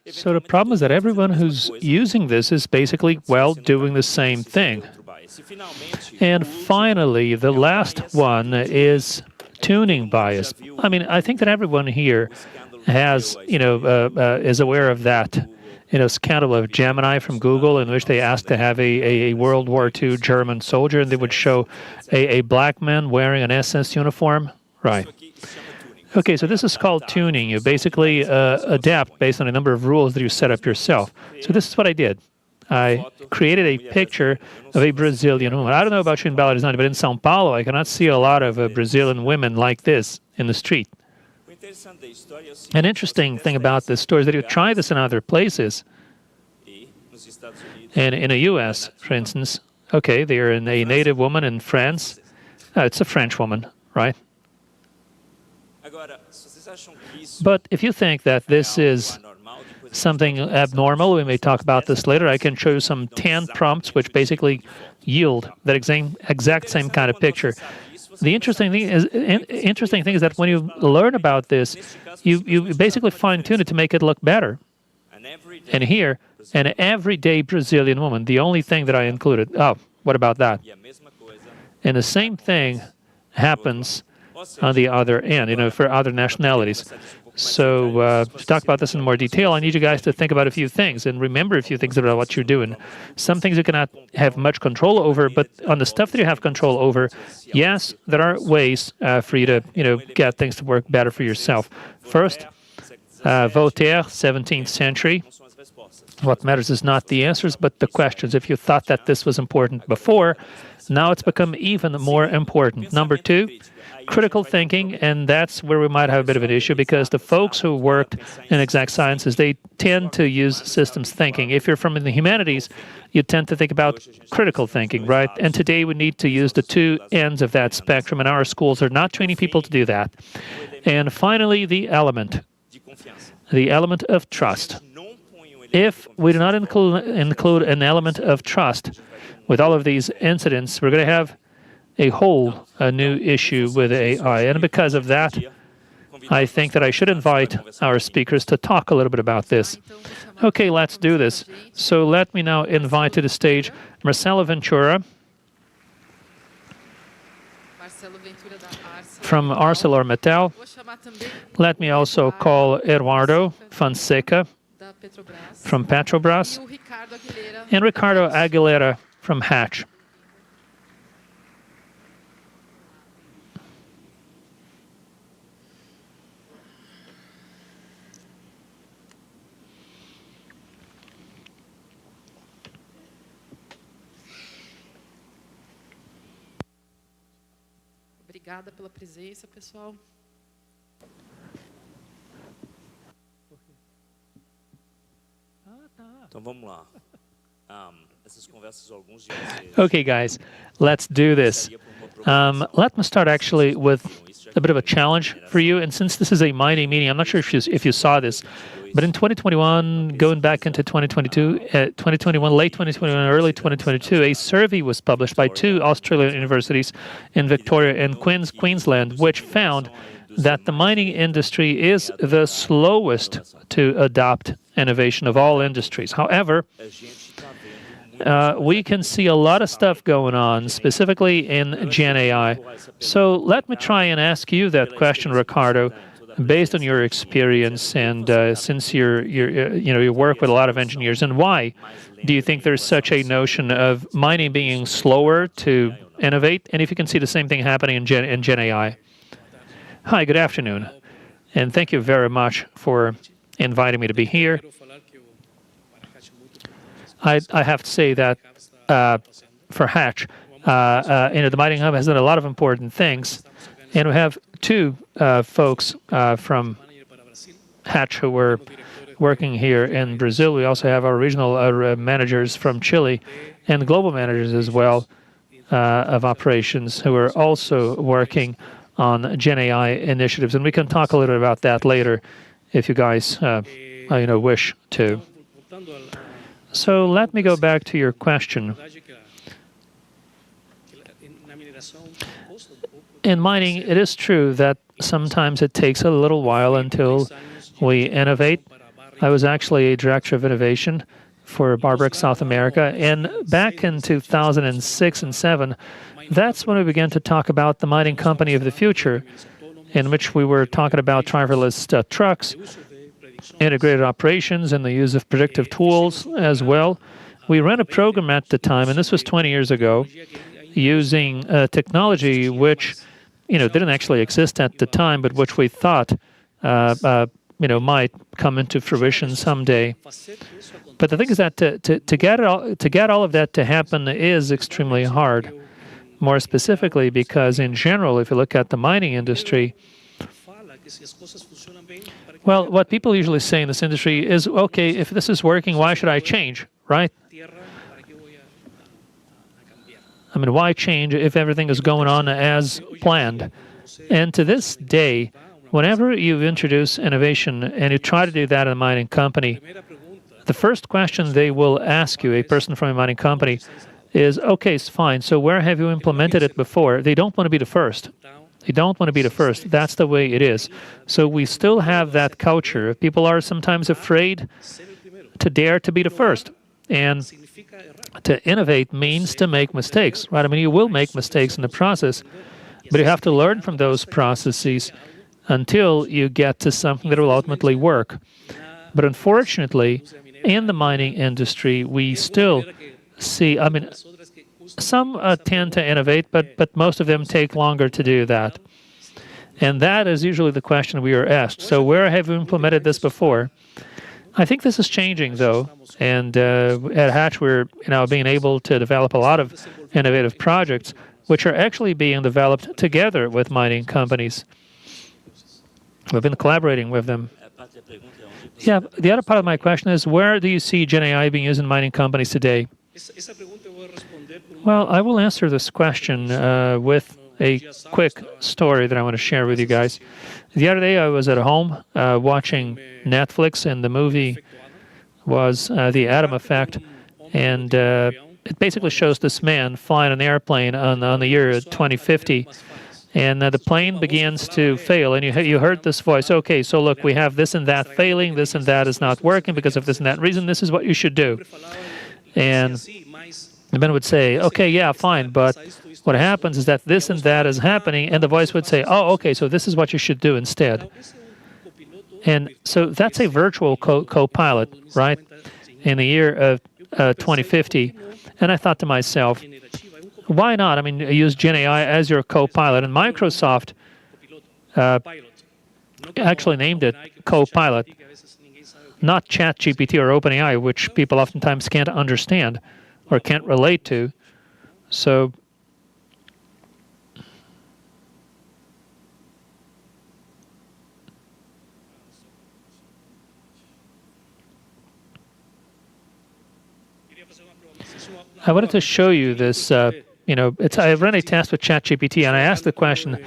So the problem is that everyone who's using this is basically, well, doing the same thing. And finally, the last one is tuning bias. I mean, I think that everyone here has, is aware of that, scandal of Gemini from Google, in which they asked to have a World War II German soldier, and they would show a black man wearing an SS uniform. Right. Okay, so this is called tuning. You basically adapt based on a number of rules that you set up yourself. So this is what I did. I created a picture of a Brazilian woman. I don't know about you in Belo Horizonte, but in São Paulo, I cannot see a lot of Brazilian women like this in the street. An interesting thing about this story is that you try this in other places. And in the U.S., for instance, okay, they're a native woman in France. It's a French woman, right? But if you think that this is something abnormal, we may talk about this later, I can show you some 10 prompts which basically yield that exact same kind of picture. The interesting thing is that when you learn about this, you basically fine-tune it to make it look better. And here, an everyday Brazilian woman, the only thing that I included. Oh, what about that? And the same thing happens on the other end, for other nationalities. So to talk about this in more detail, I need you guys to think about a few things and remember a few things about what you're doing. Some things you cannot have much control over, but on the stuff that you have control over, yes, there are ways for you to, get things to work better for yourself. First, Voltaire, 17th century. What matters is not the answers, but the questions. If you thought that this was important before, now it's become even more important. Number two, critical thinking, and that's where we might have a bit of an issue because the folks who worked in exact sciences, they tend to use systems thinking. If you're from the humanities, you tend to think about critical thinking, right? And today we need to use the two ends of that spectrum, and our schools are not training people to do that. And finally, the element of trust. If we do not include an element of trust with all of these incidents, we're going to have a new issue with AI. And because of that, I think that I should invite our speakers to talk a little bit about this. Okay, let's do this. So let me now invite to the stage Marcelo Ventura from ArcelorMittal. Let me also call Eduardo Fonseca from Petrobras and Ricardo Aguilera from Hatch. Obrigada pela presença, pessoal. Então vamos lá. Essas conversas alguns dias. Okay, guys, let's do this. Let me start actually with a bit of a challenge for you. And since this is a mining meeting, I'm not sure if you saw this, but in 2021, going back into 2022, 2021, late 2021, early 2022, a survey was published by two Australian universities in Victoria and Queensland, which found that the mining industry is the slowest to adopt innovation of all industries. However, we can see a lot of stuff going on, specifically in Gen AI. So let me try and ask you that question, Ricardo, based on your experience and since you work with a lot of engineers. And why do you think there's such a notion of mining being slower to innovate? And if you can see the same thing happening in Gen AI. Hi, good afternoon, and thank you very much for inviting me to be here. I have to say that for Hatch, the Mining Hub has done a lot of important things, and we have two folks from Hatch who were working here in Brazil. We also have our regional managers from Chile and global managers as well of operations who are also working on Gen AI initiatives, and we can talk a little bit about that later if you guys wish to. So let me go back to your question. In mining, it is true that sometimes it takes a little while until we innovate. I was actually a director of innovation for Barbrick South America, and back in 2006 and 2007, that's when we began to talk about the mining company of the future, in which we were talking about driverless trucks, integrated operations, and the use of predictive tools as well. We ran a program at the time, and this was 20 years ago, using technology which didn't actually exist at the time, but which we thought might come into fruition someday. But the thing is that to get all of that to happen is extremely hard. More specifically, because in general, if you look at the mining industry, well, what people usually say in this industry is, okay, if this is working, why should I change, right? I mean, why change if everything is going on as planned? And to this day, whenever you introduce innovation and you try to do that in a mining company, the first question they will ask you, a person from a mining company, is, okay, it's fine, so where have you implemented it before? They don't want to be the first. They don't want to be the first. That's the way it is. So we still have that culture. People are sometimes afraid to dare to be the first. And to innovate means to make mistakes, right? I mean, you will make mistakes in the process, but you have to learn from those processes until you get to something that will ultimately work. But unfortunately, in the mining industry, we still see, I mean, some tend to innovate, but most of them take longer to do that. And that is usually the question we are asked. So where have you implemented this before? I think this is changing, though, and at Hatch we're being able to develop a lot of innovative projects which are actually being developed together with mining companies. We've been collaborating with them. Yeah, the other part of my question is, where do you see Gen AI being used in mining companies today? Well, I will answer this question with a quick story that I want to share with you guys. The other day I was at home watching Netflix, and the movie was The Atom Effect, and it basically shows this man flying an airplane on the year 2050, and the plane begins to fail, and you heard this voice, okay, so look, we have this and that failing, this and that is not working because of this and that reason, this is what you should do. And the man would say, okay, yeah, fine, but what happens is that this and that is happening, and the voice would say, oh, okay, so this is what you should do instead. And so that's a virtual co-pilot, right, in the year of 2050. And I thought to myself, why not? I mean, use Gen AI as your co-pilot. And Microsoft actually named it co-pilot, not ChatGPT or OpenAI, which people oftentimes can't understand or can't relate to. So I wanted to show you this, I ran a test with ChatGPT, and I asked the question,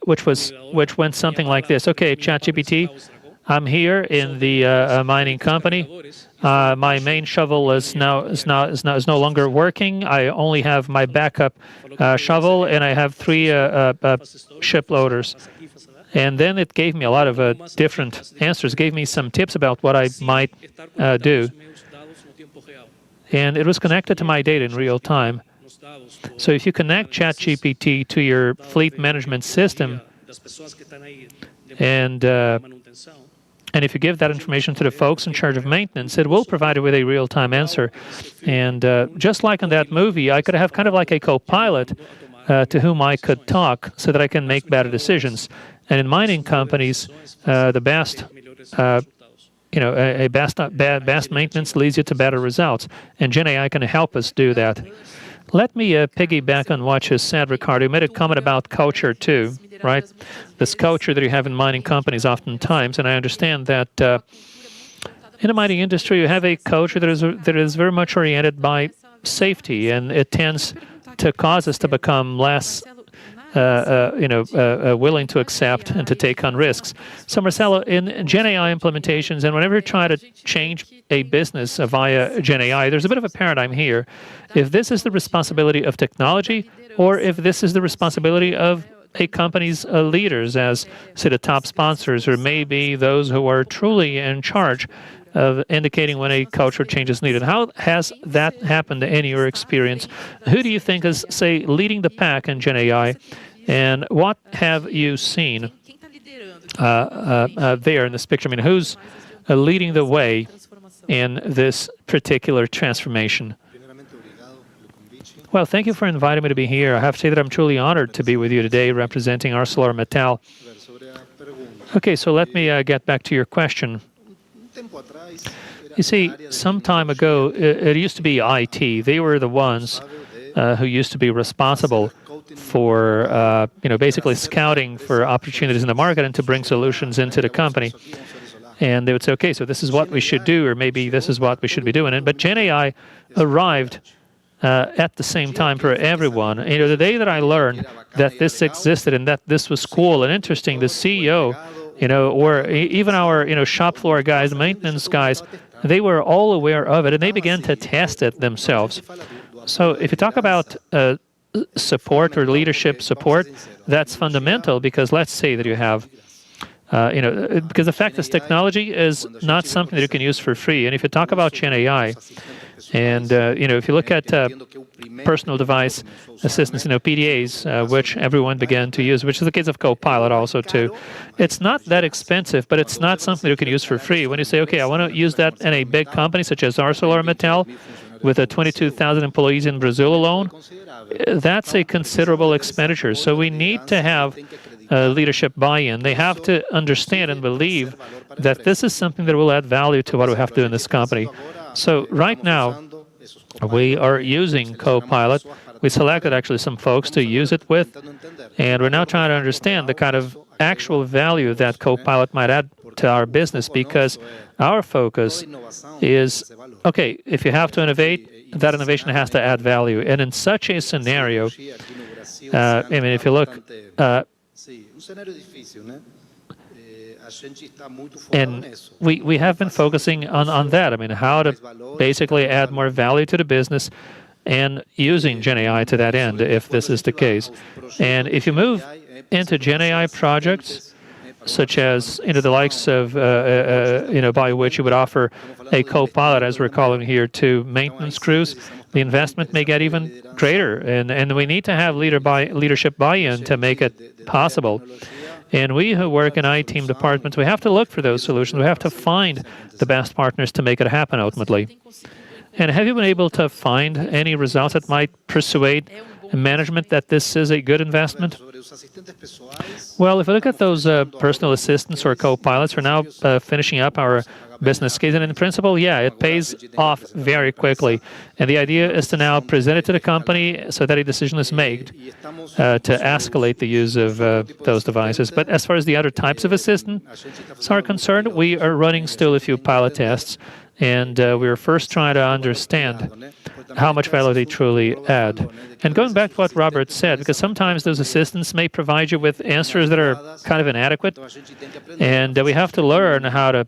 which went something like this. Okay, ChatGPT, I'm here in the mining company. My main shovel is no longer working. I only have my backup shovel, and I have 3 ship loaders. And then it gave me a lot of different answers. Gave me some tips about what I might do. And it was connected to my data in real time. So if you connect ChatGPT to your fleet management system, and if you give that information to the folks in charge of maintenance, it will provide you with a real-time answer. And just like in that movie, I could have kind of like a co-pilot to whom I could talk so that I can make better decisions. And in mining companies, the best best maintenance leads you to better results, and Gen AI can help us do that. Let me piggyback on what you said, Ricardo. You made a comment about culture too, right? This culture that you have in mining companies oftentimes, and I understand that in the mining industry you have a culture that is very much oriented by safety, and it tends to cause us to become less willing to accept and to take on risks. So Marcelo, in Gen AI implementations, and whenever you try to change a business via Gen AI, there's a bit of a paradigm here. If this is the responsibility of technology, or if this is the responsibility of a company's leaders, as, say, the top sponsors, or maybe those who are truly in charge of indicating when a culture change is needed. How has that happened in your experience? Who do you think is, say, leading the pack in Gen AI? And what have you seen there in this picture? I mean, who's leading the way in this particular transformation? Well, thank you for inviting me to be here. I have to say that I'm truly honored to be with you today representing ArcelorMittal. Okay, so let me get back to your question. You see, some time ago, it used to be IT. They were the ones who used to be responsible for, basically scouting for opportunities in the market and to bring solutions into the company. And they would say, okay, so this is what we should do, or maybe this is what we should be doing. But Gen AI arrived at the same time for everyone. The day that I learned that this existed and that this was cool and interesting, the CEO, or even our, shop floor guys, maintenance guys, they were all aware of it, and they began to test it themselves. So if you talk about support or leadership support, that's fundamental, because let's say that you have, because the fact is technology is not something that you can use for free. And if you talk about Gen AI, and if you look at personal device assistants, PDAs, which everyone began to use, which is the case of Copilot also too, it's not that expensive, but it's not something you can use for free. When you say, okay, I want to use that in a big company such as ArcelorMittal, with 22,000 employees in Brazil alone, that's a considerable expenditure. So we need to have leadership buy-in. They have to understand and believe that this is something that will add value to what we have to do in this company. So right now, we are using Copilot. We selected actually some folks to use it with, and we're now trying to understand the kind of actual value that Copilot might add to our business, because our focus is, okay, if you have to innovate, that innovation has to add value. And in such a scenario, I mean, if you look, and we have been focusing on that. I mean, how to basically add more value to the business and using GenAI to that end, if this is the case. And if you move into GenAI projects, such as the likes of by which you would offer a co-pilot, as we're calling here, to maintenance crews, the investment may get even greater, and we need to have leadership buy-in to make it possible. And we who work in IT team departments, we have to look for those solutions. We have to find the best partners to make it happen ultimately. And have you been able to find any results that might persuade management that this is a good investment? Well, if we look at those personal assistants or co-pilots, we're now finishing up our business case. And in principle, yeah, it pays off very quickly. And the idea is to now present it to the company so that a decision is made to escalate the use of those devices. But as far as the other types of assistants are concerned, we are running still a few pilot tests. And we were first trying to understand how much value they truly add. And going back to what Robert said, because sometimes those assistants may provide you with answers that are kind of inadequate, and we have to learn how to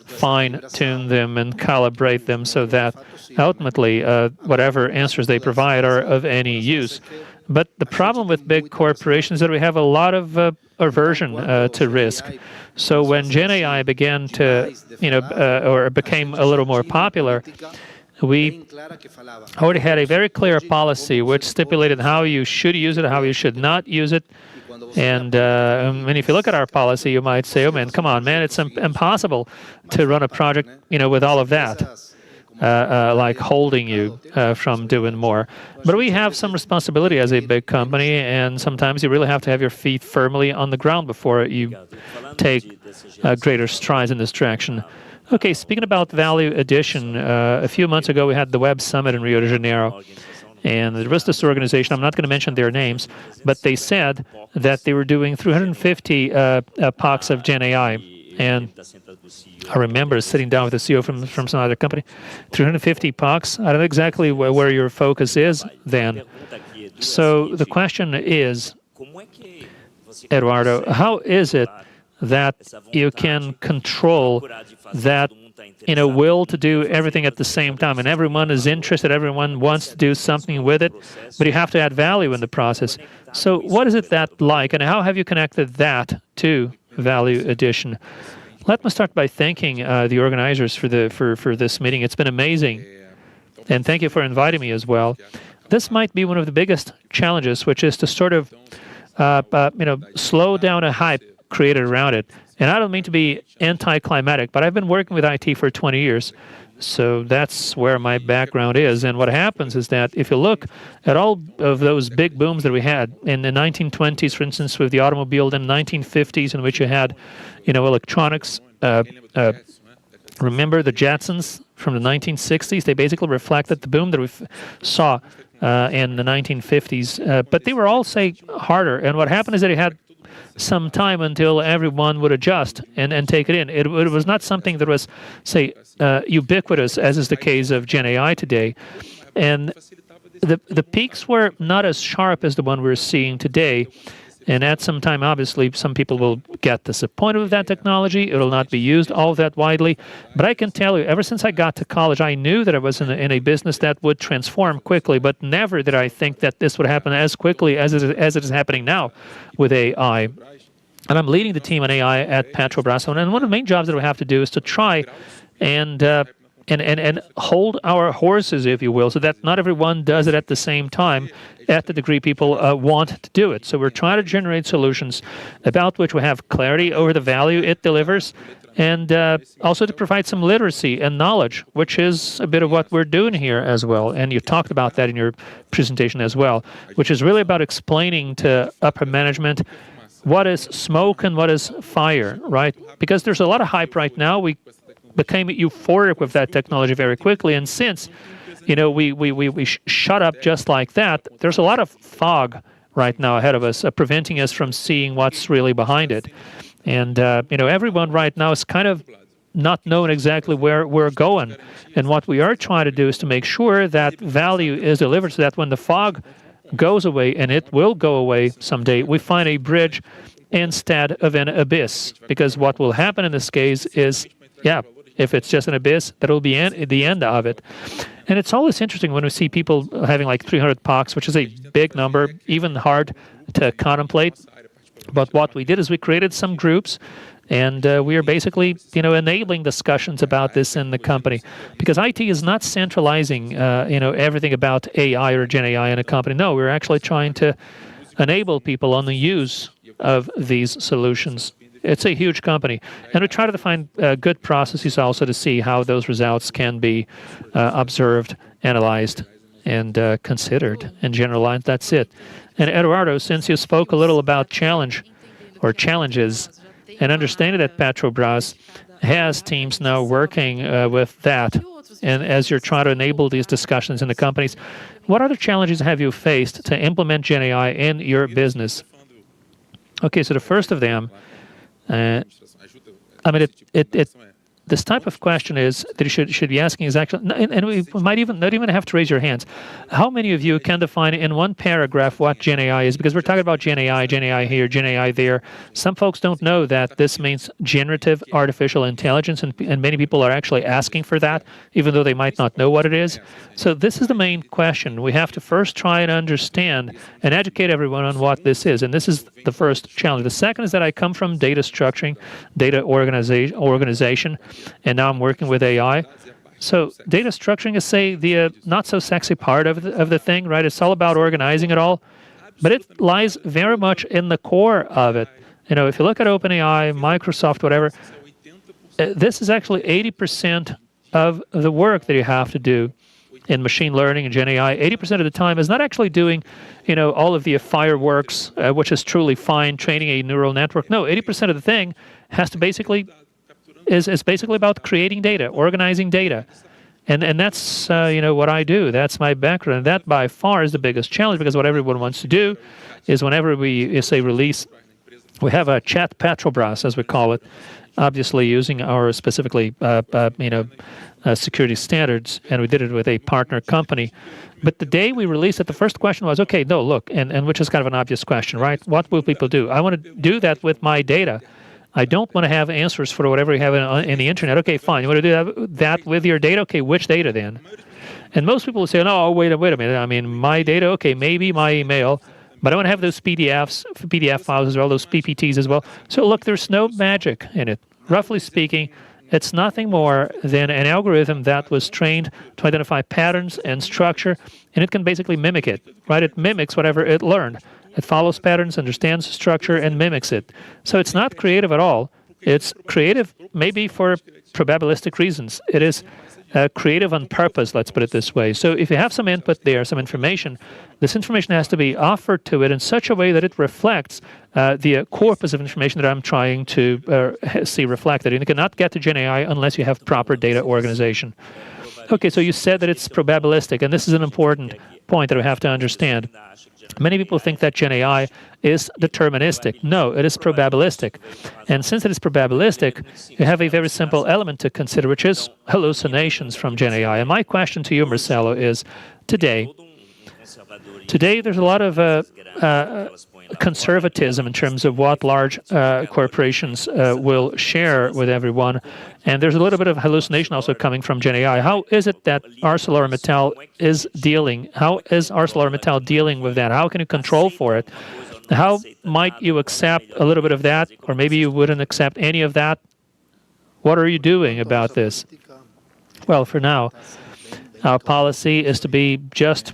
fine-tune them and calibrate them so that ultimately whatever answers they provide are of any use. But the problem with big corporations is that we have a lot of aversion to risk. So when GenAI began to, or became a little more popular, we already had a very clear policy which stipulated how you should use it, how you should not use it. And if you look at our policy, you might say, oh man, come on, man, it's impossible to run a project, with all of that. Like holding you from doing more. But we have some responsibility as a big company, and sometimes you really have to have your feet firmly on the ground before you take greater strides in this direction. Okay, speaking about value addition, a few months ago we had the Web Summit in Rio de Janeiro, and there was this organization, I'm not going to mention their names, but they said that they were doing 350 POCs of GenAI. And I remember sitting down with the CEO from some other company, 350 POCs. I don't know exactly where your focus is then. So the question is, Eduardo, how is it that you can control that will to do everything at the same time? And everyone is interested, everyone wants to do something with it, but you have to add value in the process. So what is it that like, and how have you connected that to value addition? Let me start by thanking the organizers for this meeting. It's been amazing, and thank you for inviting me as well. This might be one of the biggest challenges, which is to sort of slow down a hype created around it. And I don't mean to be anticlimactic, but I've been working with IT for 20 years. So that's where my background is. And what happens is that if you look at all of those big booms that we had in the 1920s, for instance, with the automobile, then 1950s, in which you had, electronics. Remember the Jetsons from the 1960s? They basically reflected the boom that we saw in the 1950s. But they were all, say, harder. And what happened is that it had some time until everyone would adjust and take it in. It was not something that was, say, ubiquitous, as is the case of GenAI today. And the peaks were not as sharp as the one we're seeing today. And at some time, obviously, some people will get disappointed with that technology. It will not be used all that widely. But I can tell you, ever since I got to college, I knew that I was in a business that would transform quickly, but never did I think that this would happen as quickly as it is happening now with AI. And I'm leading the team on AI at Petrobras. And one of the main jobs that we have to do is to try and hold our horses, if you will, so that not everyone does it at the same time at the degree people want to do it. So we're trying to generate solutions about which we have clarity over the value it delivers, and also to provide some literacy and knowledge, which is a bit of what we're doing here as well. And you talked about that in your presentation as well, which is really about explaining to upper management what is smoke and what is fire, right? Because there's a lot of hype right now. We became euphoric with that technology very quickly, and since we shut up just like that, there's a lot of fog right now ahead of us, preventing us from seeing what's really behind it. And everyone right now is kind of not knowing exactly where we're going. And what we are trying to do is to make sure that value is delivered so that when the fog goes away, and it will go away someday, we find a bridge instead of an abyss. Because what will happen in this case is, if it's just an abyss, that will be the end of it. And it's always interesting when we see people having like 300 POCs, which is a big number, even hard to contemplate. But what we did is we created some groups, and we are basically, enabling discussions about this in the company, because IT is not centralizing, everything about AI or Gen AI in a company. No, we're actually trying to enable people on the use of these solutions. It's a huge company, and we try to find good processes also to see how those results can be observed, analyzed, and considered and generalized. That's it. And Eduardo, since you spoke a little about challenges, and understanding that Petrobras has teams now working with that, and as you're trying to enable these discussions in the companies, what other challenges have you faced to implement Gen AI in your business? Okay, so the first of them, this type of question is that you should be asking is actually, and we might even not even have to raise your hands. How many of you can define in one paragraph what Gen AI is? Because we're talking about Gen AI here, Gen AI there. Some folks don't know that this means generative artificial intelligence, and many people are actually asking for that, even though they might not know what it is. So this is the main question. We have to first try and understand and educate everyone on what this is, and this is the first challenge. The second is that I come from data structuring, data organization, and now I'm working with AI. So data structuring is, say, the not so sexy part of the thing, right? It's all about organizing it all, but it lies very much in the core of it. If you look at OpenAI, Microsoft, whatever, this is actually 80% of the work that you have to do in machine learning and Gen AI. 80% of the time is not actually doing, all of the fireworks, which is truly fine, training a neural network. No, 80% of the thing has to basically is basically about creating data, organizing data. And that's, what I do. That's my background. And that by far is the biggest challenge, because what everyone wants to do is whenever we say release, we have a chat Petrobras, as we call it, obviously using our specifically, security standards, and we did it with a partner company. But the day we released it, the first question was, okay, no, look, and which is kind of an obvious question, right? What will people do? I want to do that with my data. I don't want to have answers for whatever you have in the internet. Okay, fine. You want to do that with your data? Okay, which data then? And most people will say, no, wait a minute. I mean, my data, okay, maybe my email, but I want to have those PDF files as well, those PPTs as well. So look, there's no magic in it. Roughly speaking, it's nothing more than an algorithm that was trained to identify patterns and structure, and it can basically mimic it, right? It mimics whatever it learned. It follows patterns, understands structure, and mimics it. So it's not creative at all. It's creative maybe for probabilistic reasons. It is creative on purpose, let's put it this way. So if you have some input there, some information, this information has to be offered to it in such a way that it reflects the corpus of information that I'm trying to see reflected. And you cannot get to Gen AI unless you have proper data organization. Okay, so you said that it's probabilistic, and this is an important point that we have to understand. Many people think that Gen AI is deterministic. No, it is probabilistic. And since it is probabilistic, you have a very simple element to consider, which is hallucinations from Gen AI. And my question to you, Marcelo, is today there's a lot of conservatism in terms of what large corporations will share with everyone. And there's a little bit of hallucination also coming from Gen AI. How is it that ArcelorMittal is dealing? How is ArcelorMittal dealing with that? How can you control for it? How might you accept a little bit of that, or maybe you wouldn't accept any of that? What are you doing about this? Well, for now, our policy is to be just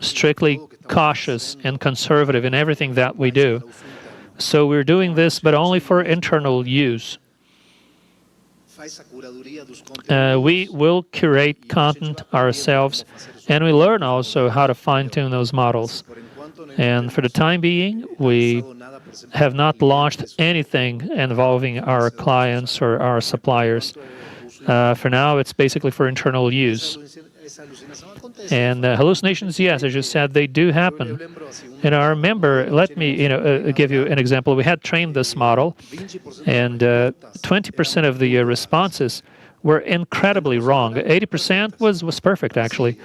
strictly cautious and conservative in everything that we do. So we're doing this, but only for internal use. We will curate content ourselves, and we learn also how to fine-tune those models. And for the time being, we have not launched anything involving our clients or our suppliers. For now, it's basically for internal use. And hallucinations, yes, as you said, they do happen. And I remember, let me give you an example. We had trained this model, and 20% of the responses were incredibly wrong. 80% was perfect, actually.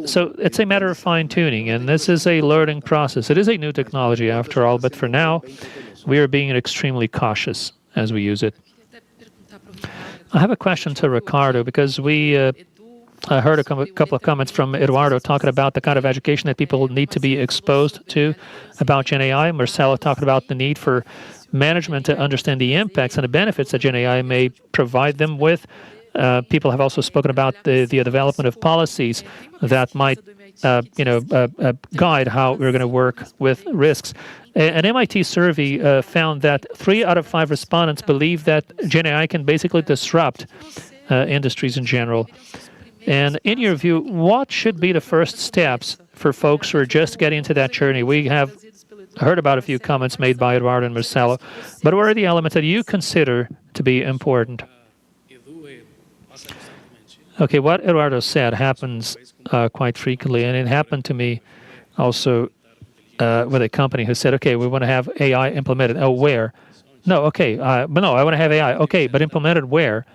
So it's a matter of fine-tuning, and this is a learning process. It is a new technology, after all, but for now, we are being extremely cautious as we use it. I have a question to Ricardo, because I heard a couple of comments from Eduardo talking about the kind of education that people need to be exposed to about Gen AI. Marcelo talking about the need for management to understand the impacts and the benefits that Gen AI may provide them with. People have also spoken about the development of policies that might guide how we're going to work with risks. An MIT survey found that 3 out of 5 respondents believe that Gen AI can basically disrupt industries in general. And in your view, what should be the first steps for folks who are just getting into that journey? We have heard about a few comments made by Eduardo and Marcelo, but what are the elements that you consider to be important? Okay, what Eduardo said happens quite frequently, and it happened to me also with a company who said, okay, we want to have AI implemented. Oh, where? No, okay, but no, I want to have AI. Okay, but implemented where?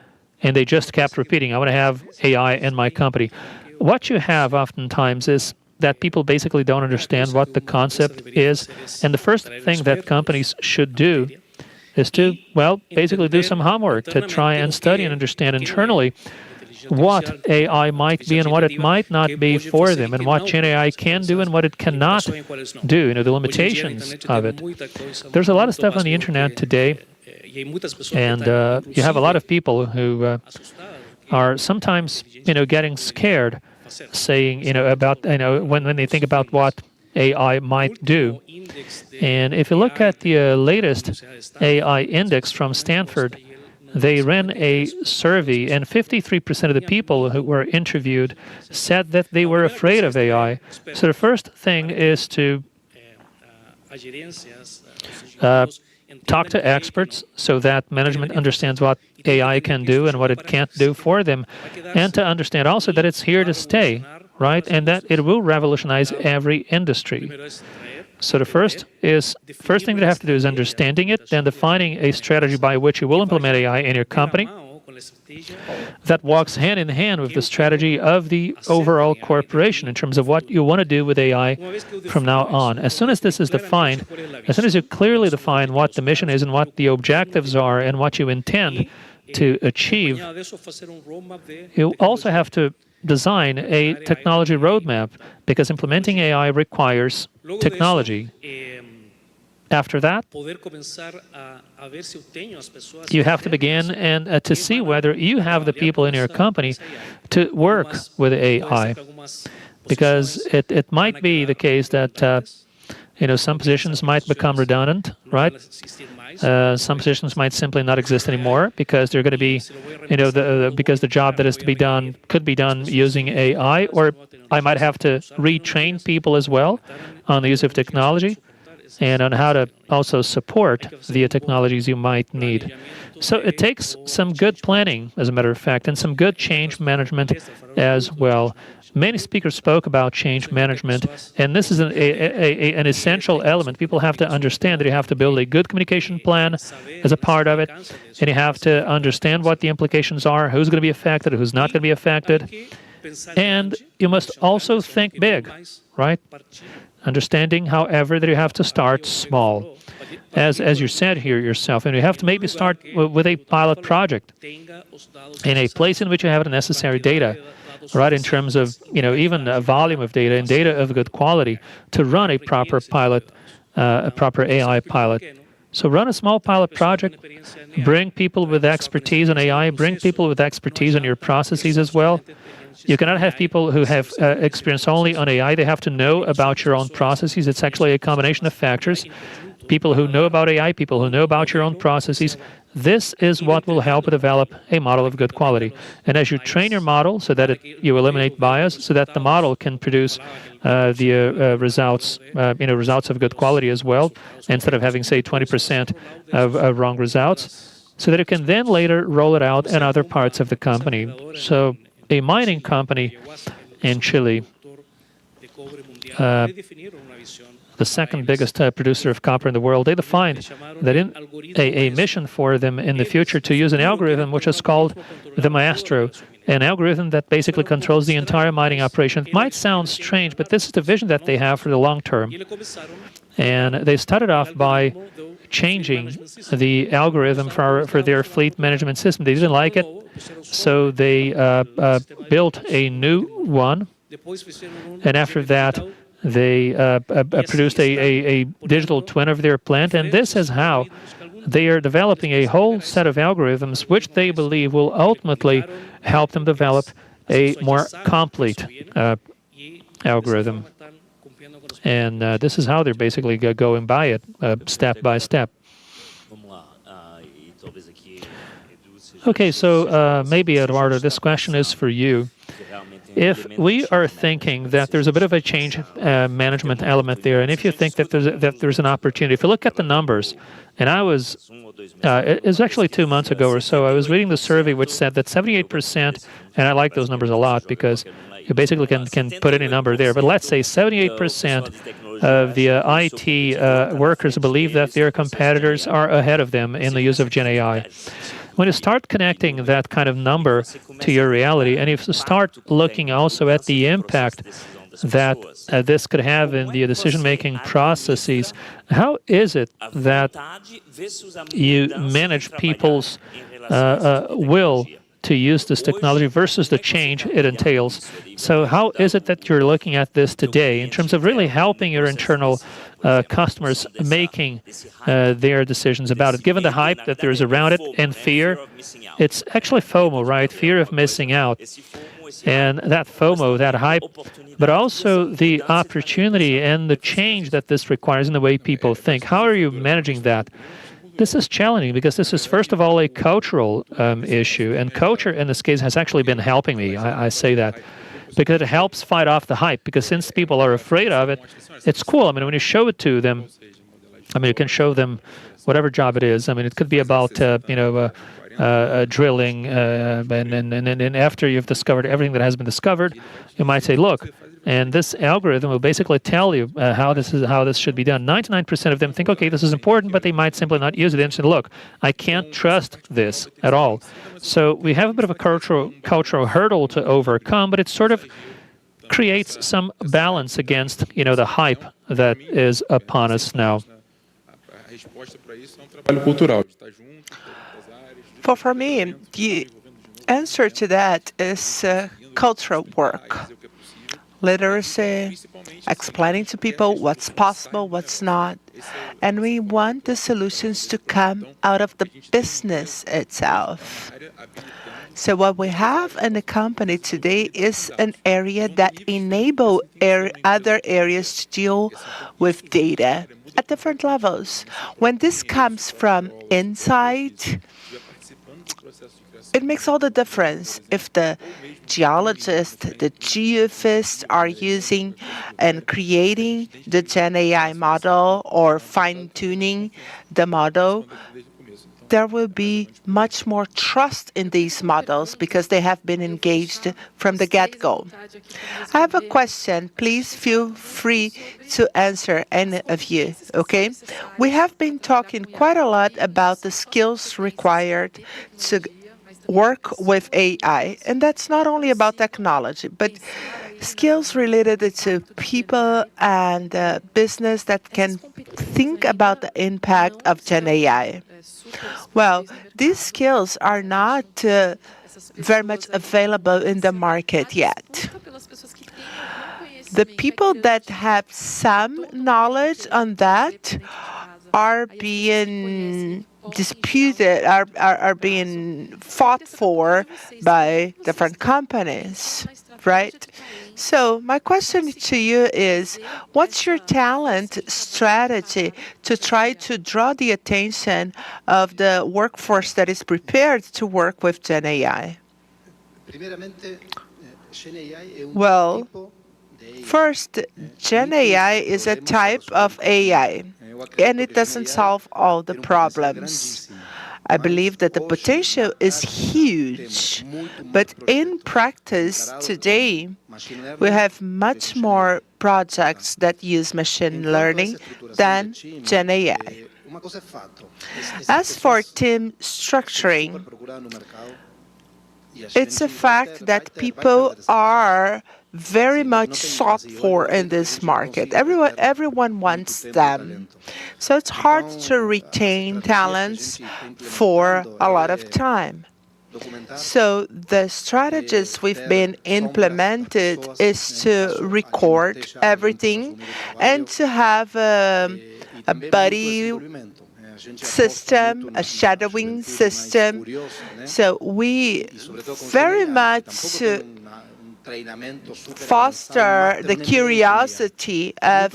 And they just kept repeating, I want to have AI in my company. What you have oftentimes is that people basically don't understand what the concept is. And the first thing that companies should do is to, well, basically do some homework to try and study and understand internally what AI might be and what it might not be for them, and what Gen AI can do and what it cannot do, the limitations of it. There's a lot of stuff on the internet today, and you have a lot of people who are sometimes, getting scared, saying, about, when they think about what AI might do. And if you look at the latest AI index from Stanford, they ran a survey, and 53% of the people who were interviewed said that they were afraid of AI. So the first thing is to talk to experts so that management understands what AI can do and what it can't do for them, and to understand also that it's here to stay, right? And that it will revolutionize every industry. So the first thing that you have to do is understanding it, then defining a strategy by which you will implement AI in your company that walks hand in hand with the strategy of the overall corporation in terms of what you want to do with AI from now on. As soon as this is defined, as soon as you clearly define what the mission is and what the objectives are and what you intend to achieve, you also have to design a technology roadmap, because implementing AI requires technology. After that, you have to begin and to see whether you have the people in your company to work with AI, because it might be the case that some positions might become redundant, right? Some positions might simply not exist anymore because they're going to be, because the job that is to be done could be done using AI, or I might have to retrain people as well on the use of technology and on how to also support the technologies you might need. So it takes some good planning, as a matter of fact, and some good change management as well. Many speakers spoke about change management, and this is an essential element. People have to understand that you have to build a good communication plan as a part of it, and you have to understand what the implications are, who's going to be affected, who's not going to be affected. And you must also think big, right? Understanding, however, that you have to start small. As you said here yourself, and you have to maybe start with a pilot project in a place in which you have the necessary data, right, in terms of, even a volume of data and data of good quality to run a proper pilot, a proper AI pilot. So run a small pilot project, bring people with expertise on AI, bring people with expertise on your processes as well. You cannot have people who have experience only on AI. They have to know about your own processes. It's actually a combination of factors. people who know about AI, people who know about your own processes. This is what will help develop a model of good quality. And as you train your model so that you eliminate bias, so that the model can produce the results, results of good quality as well, instead of having, say, 20% of wrong results, so that you can then later roll it out in other parts of the company. So a mining company in Chile, the second biggest producer of copper in the world, they defined that in a mission for them in the future to use an algorithm which is called the Maestro, an algorithm that basically controls the entire mining operation. It might sound strange, but this is the vision that they have for the long term. And they started off by changing the algorithm for their fleet management system. They didn't like it, so they built a new one. And after that, they produced a digital twin of their plant, and this is how they are developing a whole set of algorithms which they believe will ultimately help them develop a more complete algorithm. And this is how they're basically going by it, step by step. Okay, so maybe, Eduardo, this question is for you. If we are thinking that there's a bit of a change management element there, and if you think that there's an opportunity, if you look at the numbers, and it was actually 2 months ago or so, I was reading the survey which said that 78%, and I like those numbers a lot because you basically can put any number there, but let's say 78% of the IT workers believe that their competitors are ahead of them in the use of Gen AI. When you start connecting that kind of number to your reality, and if you start looking also at the impact that this could have in the decision-making processes, how is it that you manage people's will to use this technology versus the change it entails? So how is it that you're looking at this today in terms of really helping your internal customers making their decisions about it? Given the hype that there is around it and fear, it's actually FOMO, right? Fear of missing out. And that FOMO, that hype, but also the opportunity and the change that this requires in the way people think. How are you managing that? This is challenging because this is, first of all, a cultural issue. And culture, in this case, has actually been helping me. I say that because it helps fight off the hype. Because since people are afraid of it, it's cool. I mean, when you show it to them, you can show them whatever job it is. I mean, it could be about, drilling. And after you've discovered everything that has been discovered, you might say, look, and this algorithm will basically tell you how this should be done. 99% of them think, okay, this is important, but they might simply not use it and say, look, I can't trust this at all. So we have a bit of a cultural hurdle to overcome, but it sort of creates some balance against, the hype that is upon us now. For me, the answer to that is cultural work. Literacy, explaining to people what's possible, what's not. And we want the solutions to come out of the business itself. So what we have in the company today is an area that enables other areas to deal with data at different levels. When this comes from inside, it makes all the difference if the geologists, the geophysists are using and creating the Gen AI model or fine-tuning the model. There will be much more trust in these models because they have been engaged from the get-go. I have a question. Please feel free to answer, any of you, okay? We have been talking quite a lot about the skills required to work with AI, and that's not only about technology, but skills related to people and business that can think about the impact of Gen AI. Well, these skills are not very much available in the market yet. The people that have some knowledge on that are being disputed, are being fought for by different companies, right? So my question to you is, what's your talent strategy to try to draw the attention of the workforce that is prepared to work with Gen AI? Well, first, Gen AI is a type of AI, and it doesn't solve all the problems. I believe that the potential is huge, but in practice today, we have much more projects that use machine learning than Gen AI. As for team structuring, it's a fact that people are very much sought for in this market. Everyone wants them. So it's hard to retain talents for a lot of time. So the strategies we've been implemented is to record everything and to have a buddy system, a shadowing system. So we very much foster the curiosity of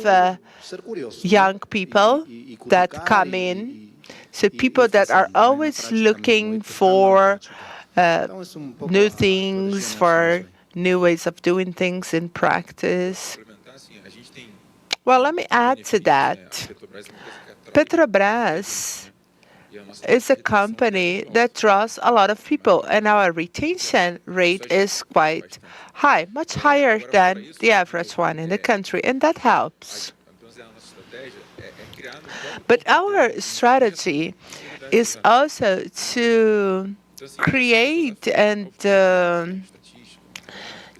young people that come in. So people that are always looking for new things, for new ways of doing things in practice. Well, let me add to that. Petrobras is a company that draws a lot of people, and our retention rate is quite high, much higher than the average one in the country, and that helps. But our strategy is also to create and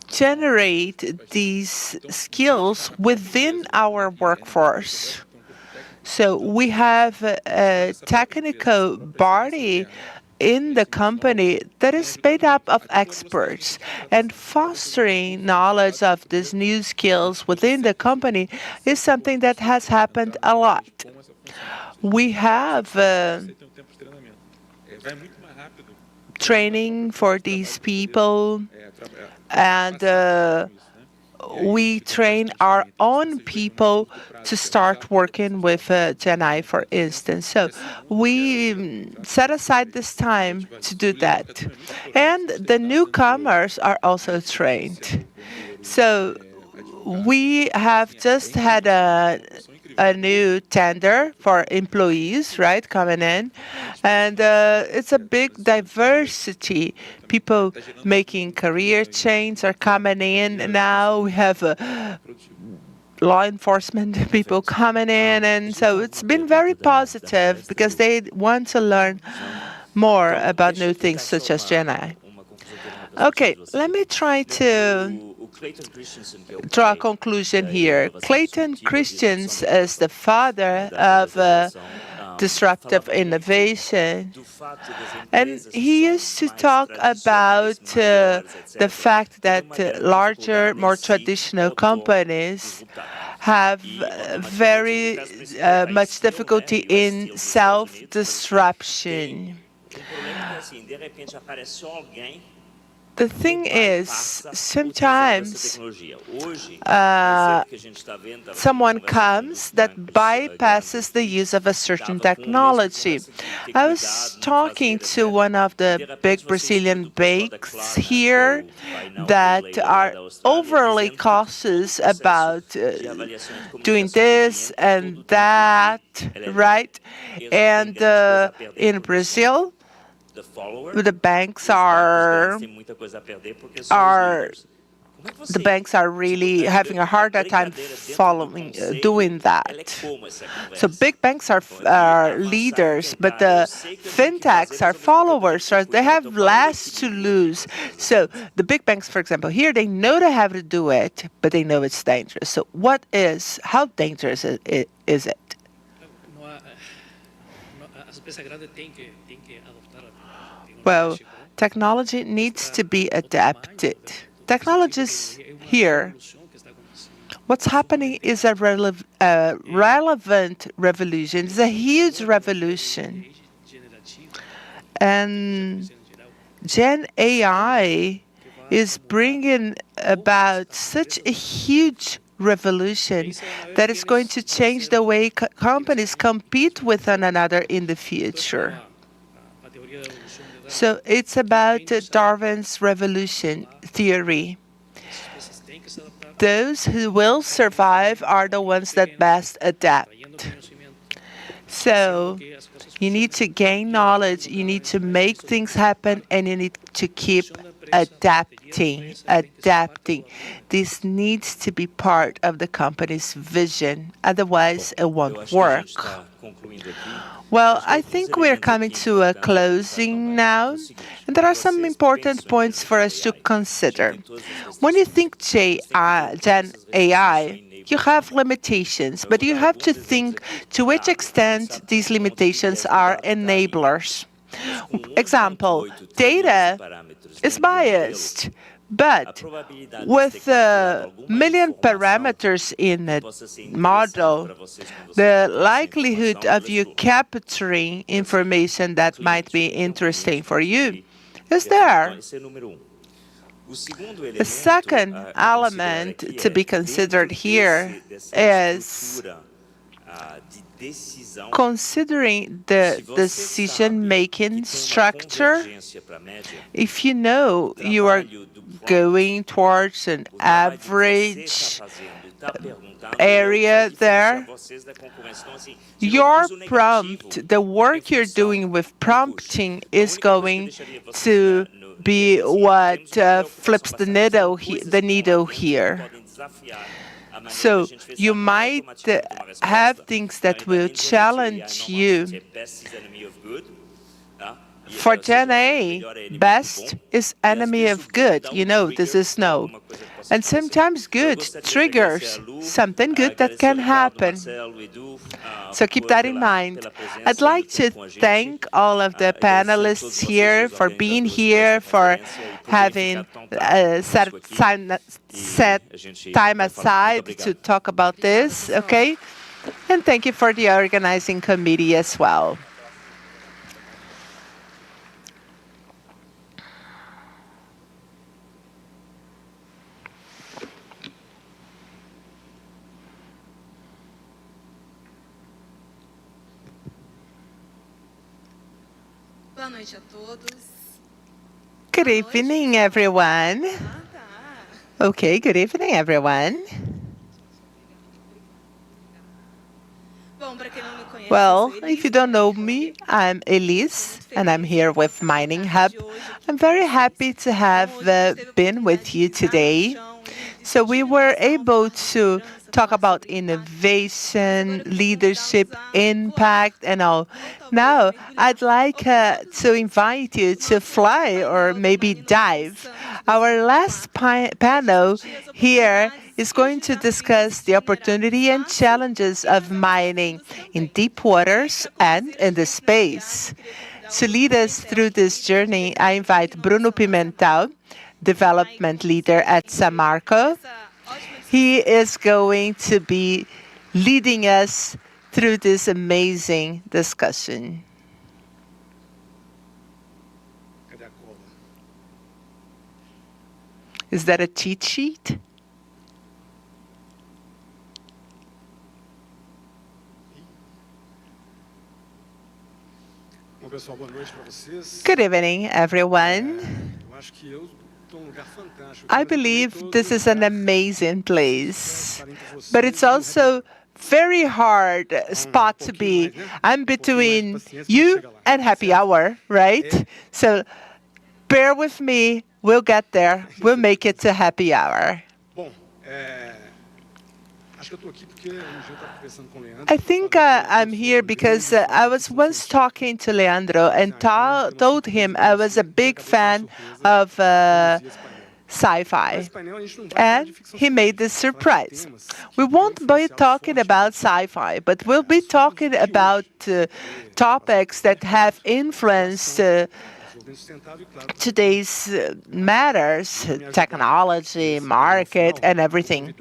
generate these skills within our workforce. So we have a technical body in the company that is made up of experts, and fostering knowledge of these new skills within the company is something that has happened a lot. We have training for these people, and we train our own people to start working with Gen AI, for instance. So we set aside this time to do that. And the newcomers are also trained. So we have just had a new tender for employees, right, coming in. And it's a big diversity. People making career change are coming in now. We have law enforcement people coming in. And so it's been very positive because they want to learn more about new things such as Gen AI. Okay, let me try to draw a conclusion here. Clayton Christensen is the father of disruptive innovation, and he used to talk about the fact that larger, more traditional companies have very much difficulty in self-disruption. The thing is, sometimes someone comes that bypasses the use of a certain technology. I was talking to one of the big Brazilian banks here that are overly cautious about doing this and that, right? And in Brazil, the banks are really having a harder time doing that. So big banks are leaders, but the fintechs are followers. So they have less to lose. So the big banks, for example, here they know they have to do it, but they know it's dangerous. So how dangerous is it? Well, technology needs to be adapted. Technology is here. What's happening is a relevant revolution. It's a huge revolution. And Gen AI is bringing about such a huge revolution that is going to change the way companies compete with one another in the future. So it's about Darwin's revolution theory. Those who will survive are the ones that best adapt. So you need to gain knowledge, you need to make things happen, and you need to keep adapting. This needs to be part of the company's vision, otherwise it won't work. Well, I think we're coming to a closing now, and there are some important points for us to consider. When you think Gen AI, you have limitations, but you have to think to which extent these limitations are enablers. Example, data is biased, but with a million parameters in a model, the likelihood of you capturing information that might be interesting for you is there. The second element to be considered here is considering the decision-making structure. If you know you are going towards an average area there, your prompt, the work you're doing with prompting is going to be what flips the needle here. So you might have things that will challenge you. For Gen A, best is enemy of good. You know, this is no. And sometimes good triggers something good that can happen. So keep that in mind. I'd like to thank all of the panelists here for being here, for having set time aside to talk about this, okay? And thank you for the organizing committee as well. Good evening, everyone. Okay, good evening, everyone. Well, if you don't know me, I'm Elise, and I'm here with Mining Hub. I'm very happy to have been with you today. So we were able to talk about innovation, leadership, impact, and all. Now, I'd like to invite you to fly or maybe dive. Our last panel here is going to discuss the opportunity and challenges of mining in deep waters and in the space. To lead us through this journey, I invite Bruno Pimentel, development leader at Samarco. He is going to be leading us through this amazing discussion. Is that a cheat sheet? Good evening, everyone. I believe this is an amazing place, but it's also very hard spot to be. I'm between you and happy hour, right? So bear with me. We'll get there. We'll make it to happy hour. I think I'm here because I was once talking to Leandro and told him I was a big fan of sci-fi. And he made this surprise. We won't be talking about sci-fi, but we'll be talking about topics that have influenced today's matters, technology, market, and everything.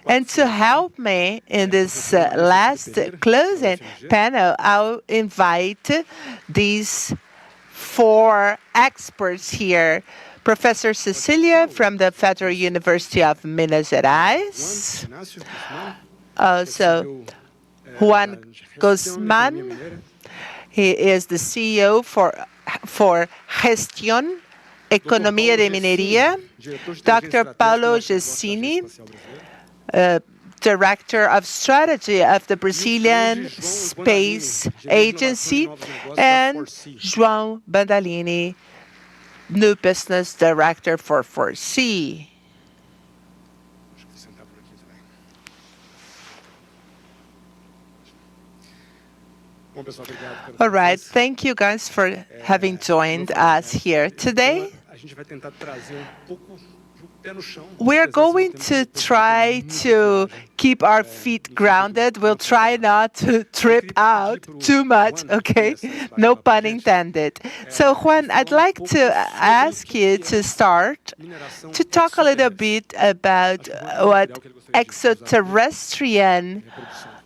And to help me in this last closing panel, I'll invite these 4 experts here. Professor Cecilia from the Federal University of Minas Gerais. Also, Juan Guzman. He is the CEO for Gestión Economía de Minería. Dr. Paulo Gessini, Director of Strategy of the Brazilian Space Agency, and João Bandalini, New Business Director for 4C. All right, thank you guys for having joined us here today. We're going to try to keep our feet grounded. We'll try not to trip out too much, okay? No pun intended. So, Juan, I'd like to ask you to start to talk a little bit about what extraterrestrial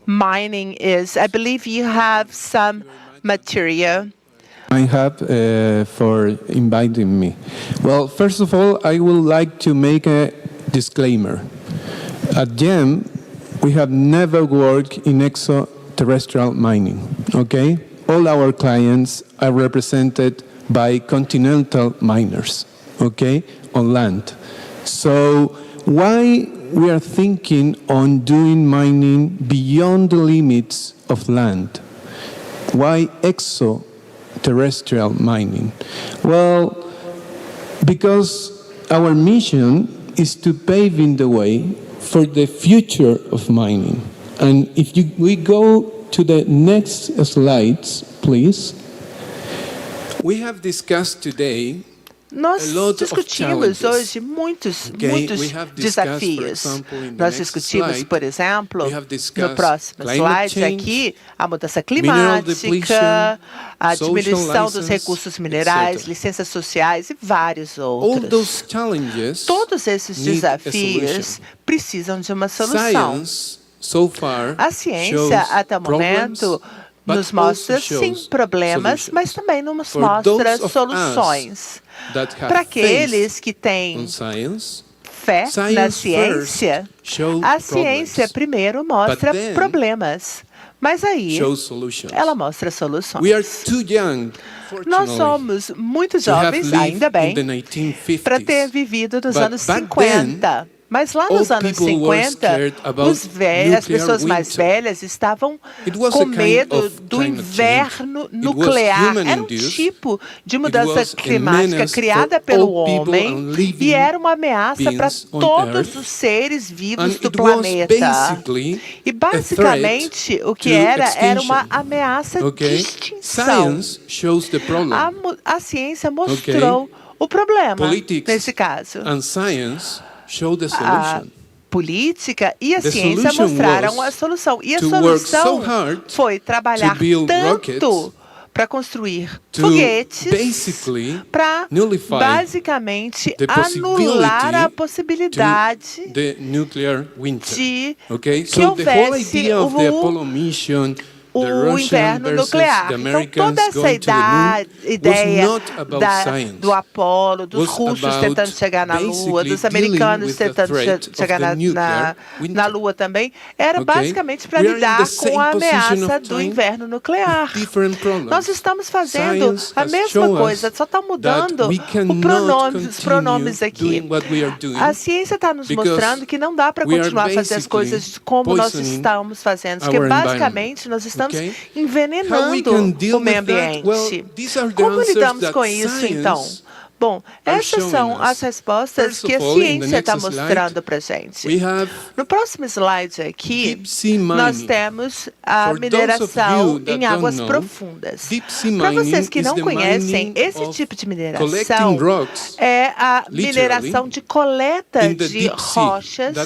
mining is. I believe you have some material. I have for inviting me. Well, first of all, I would like to make a disclaimer. At GEM, we have never worked in extraterrestrial mining, okay? All our clients are represented by continental miners, okay, on land. So why we are thinking on doing mining beyond the limits of land? Why extraterrestrial mining? Well, because our mission is to paving the way for the future of mining. And if we go to the next slides, please. We have discussed today Nós discutimos hoje muitos desafios. Nós discutimos, por exemplo, no próximo slide aqui, a mudança climática, a diminuição dos recursos minerais, licenças sociais e vários outros. Todos esses desafios precisam de uma solução. A ciência, até o momento, nos mostra, sim, problemas, mas também nos mostra soluções. Para aqueles que têm fé na ciência, a ciência primeiro mostra problemas, mas aí ela mostra soluções. Nós somos muito jovens, ainda bem, para ter vivido nos anos 50. Mas lá nos anos 50, as pessoas mais velhas estavam com medo do inverno nuclear. Era um tipo de mudança climática criada pelo homem e era uma ameaça para todos os seres vivos do planeta. E basicamente o que era uma ameaça de extinção. A ciência mostrou o problema nesse caso. A política e a ciência mostraram a solução. E a solução foi trabalhar tanto para construir foguetes, para basicamente anular a possibilidade de que houvesse o inverno nuclear. Então, toda essa ideia do Apolo, dos russos tentando chegar na Lua, dos americanos tentando chegar na Lua também, era basicamente para lidar com a ameaça do inverno nuclear. Nós estamos fazendo a mesma coisa, só está mudando os pronomes aqui. A ciência está nos mostrando que não dá para continuar a fazer as coisas como nós estamos fazendo, porque basicamente nós estamos envenenando o meio ambiente. Como lidamos com isso, então? Bom, essas são as respostas que a ciência está mostrando para a gente. No próximo slide aqui, nós temos a mineração em águas profundas. Para vocês que não conhecem, esse tipo de mineração é a mineração de coleta de rochas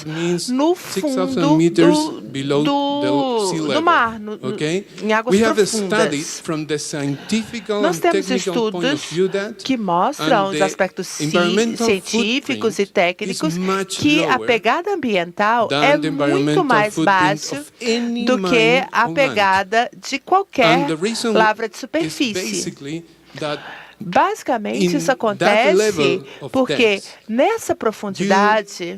no fundo do mar, em águas profundas. Nós temos estudos que mostram os aspectos científicos e técnicos que a pegada ambiental é muito mais baixa do que a pegada de qualquer lavra de superfície. Basicamente, isso acontece porque nessa profundidade,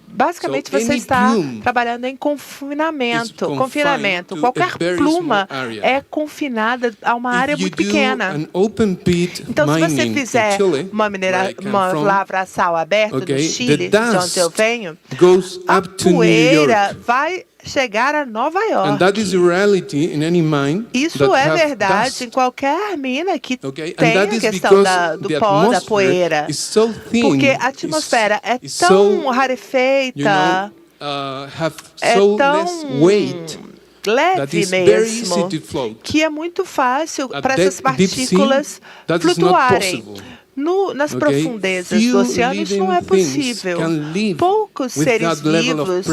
basicamente você está trabalhando em confinamento. Qualquer pluma é confinada a uma área muito pequena. Então, se você fizer uma lavra a sal aberta no Chile, de onde eu venho, a poeira vai chegar a Nova York. Isso é verdade em qualquer mina que tem a questão do pó, da poeira. Porque a atmosfera é tão rarefeita, é tão leve mesmo, que é muito fácil para essas partículas flutuarem. Nas profundezas do oceano, isso não é possível. Poucos seres vivos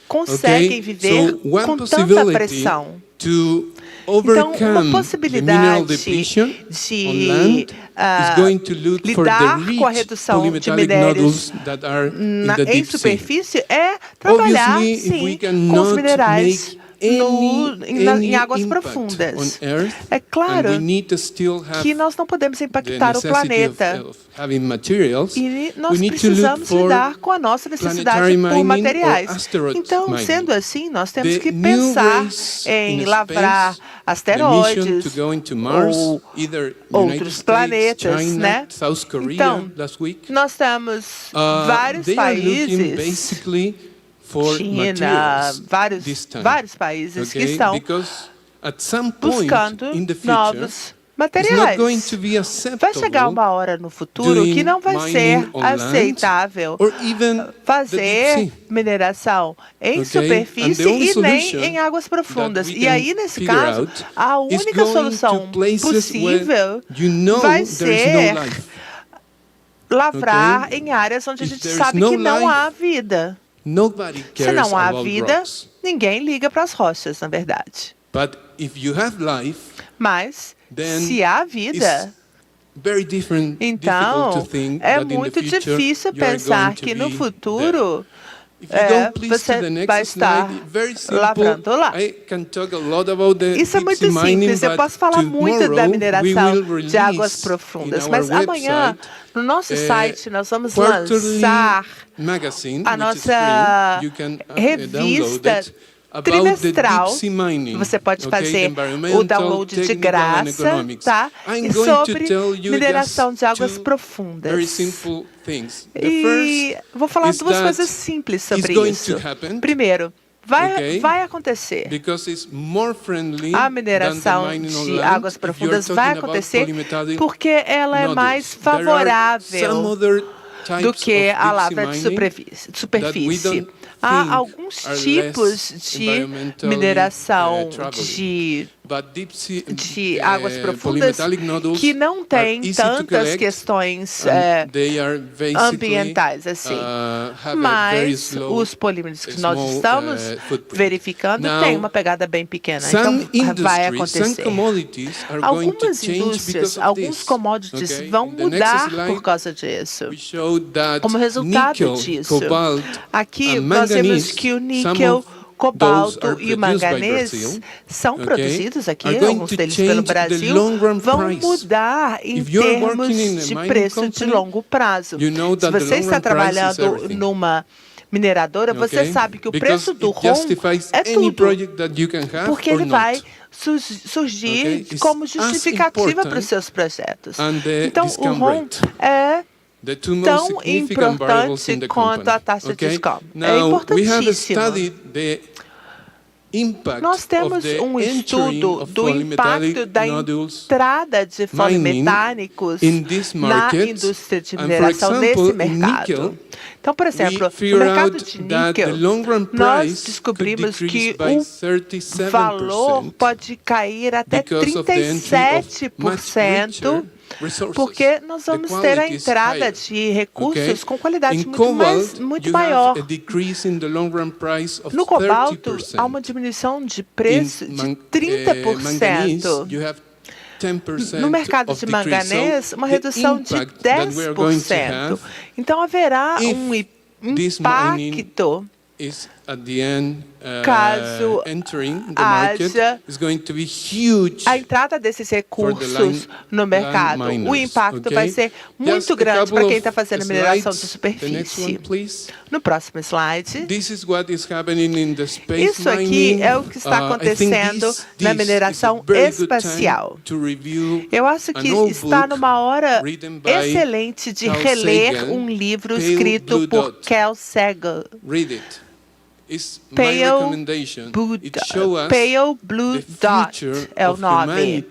conseguem viver com tanta pressão. Então, uma possibilidade de lidar com a redução de minérios em superfície é trabalhar, sim, com os minerais em águas profundas. É claro que nós não podemos impactar o planeta e nós precisamos lidar com a nossa necessidade por materiais. Então, sendo assim, nós temos que pensar em lavrar asteroides ou outros planetas, né? Então, nós temos vários países, China, vários países que estão buscando novos materiais. Vai chegar uma hora no futuro que não vai ser aceitável fazer mineração em superfície e nem em águas profundas. E aí, nesse caso, a única solução possível vai ser lavrar em áreas onde a gente sabe que não há vida. Se não há vida, ninguém liga para as rochas, na verdade. Mas, se há vida, então é muito difícil pensar que no futuro você vai estar lavrando lá. Isso é muito simples. Eu posso falar muito da mineração de águas profundas, mas amanhã, no nosso site, nós vamos lançar a nossa revista trimestral. Você pode fazer o download de graça, tá? E sobre mineração de águas profundas. E vou falar duas coisas simples sobre isso. Primeiro, vai acontecer. A mineração de águas profundas vai acontecer porque ela é mais favorável do que a lavra de superfície. Há alguns tipos de mineração de águas profundas que não têm tantas questões ambientais assim. Mas os polímeros que nós estamos verificando têm uma pegada bem pequena. Então, vai acontecer. Algumas indústrias, alguns commodities vão mudar por causa disso. Como resultado disso, aqui nós vemos que o níquel, cobalto e o manganês são produzidos aqui, alguns deles pelo Brasil, vão mudar em termos de preço de longo prazo. Se você está trabalhando numa mineradora, você sabe que o preço do ROM é tudo, porque ele vai surgir como justificativa para os seus projetos. Então, o ROM é tão importante quanto a taxa de descobre. É importantíssimo. Nós temos um estudo do impacto da entrada de polimetálicos na indústria de mineração nesse mercado. Então, por exemplo, no mercado de níquel, nós descobrimos que o valor pode cair até 37%, porque nós vamos ter a entrada de recursos com qualidade muito maior. No cobalto, há uma diminuição de preço de 30%. No mercado de manganês, uma redução de 10%. Então, haverá um impacto at the end, caso entering the market haja is going to be huge a entrada desses recursos no mercado. O impacto vai ser muito grande para quem está fazendo mineração de superfície. No próximo slide. Isso aqui é o que está acontecendo na mineração espacial. Eu acho que está numa hora excelente de reler um livro escrito por Carl Sagan. Pale Blue Dot é o nome.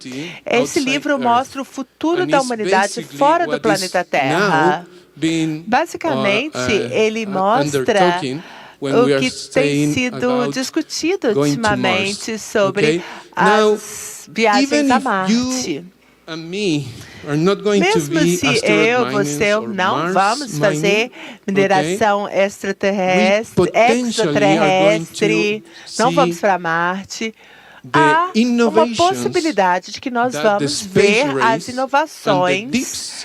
Esse livro mostra o futuro da humanidade fora do planeta Terra. Basicamente, ele mostra o que tem sido discutido ultimamente sobre as viagens a Marte. Mesmo se eu, você não vamos fazer mineração extraterrestre, não vamos para Marte, há uma possibilidade de que nós vamos ver as inovações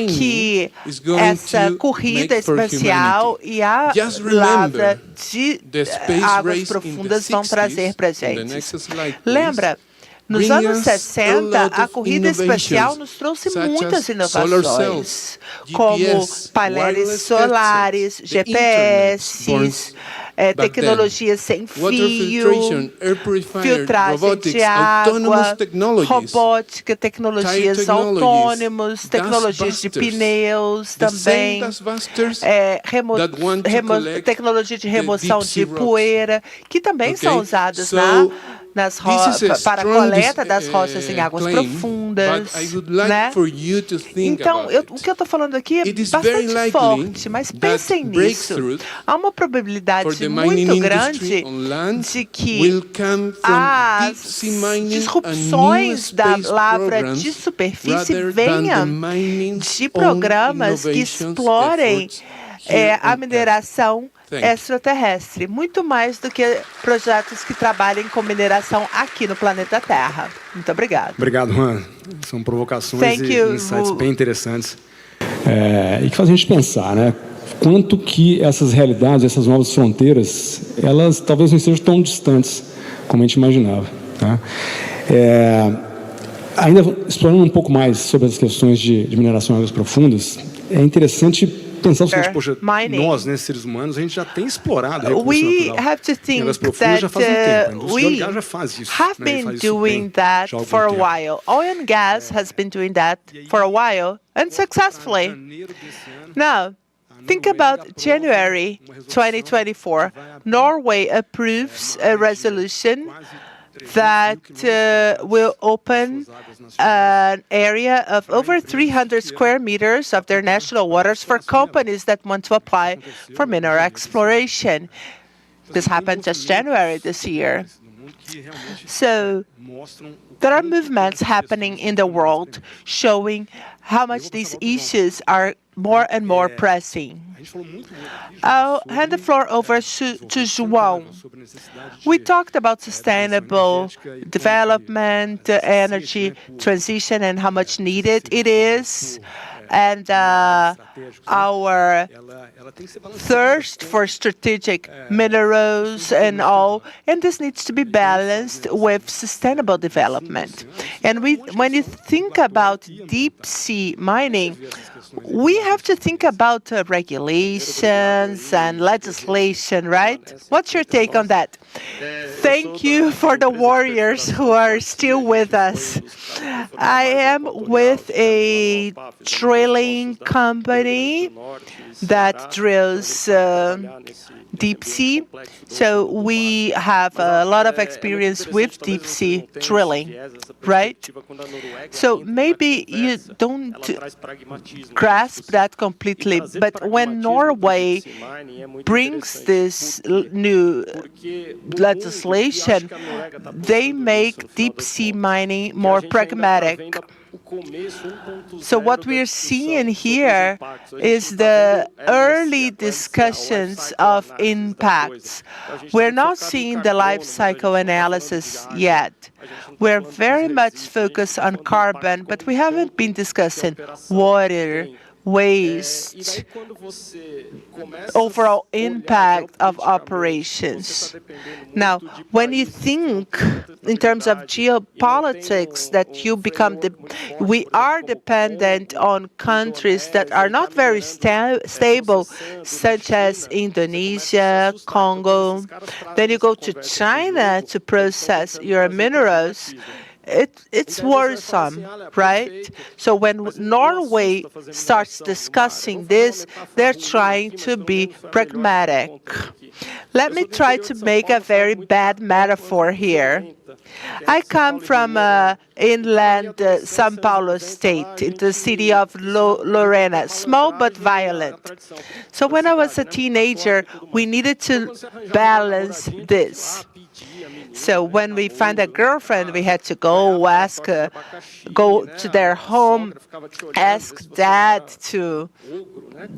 que essa corrida espacial e a lavra de águas profundas vão trazer para a gente. Lembra? Nos anos 60, a corrida espacial nos trouxe muitas inovações, como painéis solares, GPS, tecnologias sem fio, filtragem de água, robótica, tecnologias autônomas, tecnologias de pneus também, tecnologia de remoção de poeira, que também são usadas para a coleta das rochas em águas profundas, né? Então, o que eu estou falando aqui é bastante forte, mas pensem nisso. Há uma probabilidade muito grande de que as disrupções da lavra de superfície venham de programas que explorem a mineração extraterrestre, muito mais do que projetos que trabalhem com mineração aqui no planeta Terra. Muito obrigado. Obrigado, Juan. São provocações e insights bem interessantes. E que fazem a gente pensar, né? Quanto que essas realidades, essas novas fronteiras, elas talvez não estejam tão distantes como a gente imaginava. Tá? Ainda explorando um pouco mais sobre as questões de mineração em águas profundas, é interessante pensar o seguinte, poxa, nós, né, seres humanos, a gente já tem explorado recurso natural. Em águas profundas já faz um tempo. A indústria do gás já faz isso. Have been doing that for a while. Oil and gas has been doing that for a while and successfully. Now, think about January 2024. Norway approves a resolution that will open an area of over 300 square meters of their national waters for companies that want to apply for mineral exploration. This happened just January this year. So there are movements happening in the world showing how much these issues are more and more pressing. I'll hand the floor over to João. We talked about sustainable development, energy transition, and how much needed it is, and our thirst for strategic minerals and all, and this needs to be balanced with sustainable development. And when you think about deep sea mining, we have to think about regulations and legislation, right? What's your take on that? Thank you for the warriors who are still with us. I am with a drilling company that drills deep sea. So we have a lot of experience with deep sea drilling, right? So maybe you don't grasp that completely, but when Norway brings this new legislation, they make deep sea mining more pragmatic. So what we're seeing here is the early discussions of impacts. We're not seeing the life cycle analysis yet. We're very much focused on carbon, but we haven't been discussing water, waste, overall impact of operations. Now, when you think in terms of geopolitics, that you become we are dependent on countries that are not very stable, such as Indonesia, Congo. Then you go to China to process your minerals. It's worrisome, right? So when Norway starts discussing this, they're trying to be pragmatic. Let me try to make a very bad metaphor here. I come from inland São Paulo state, in the city of Lorena, small but violent. So when I was a teenager, we needed to balance this. So when we find a girlfriend, we had to go go to their home, ask dad to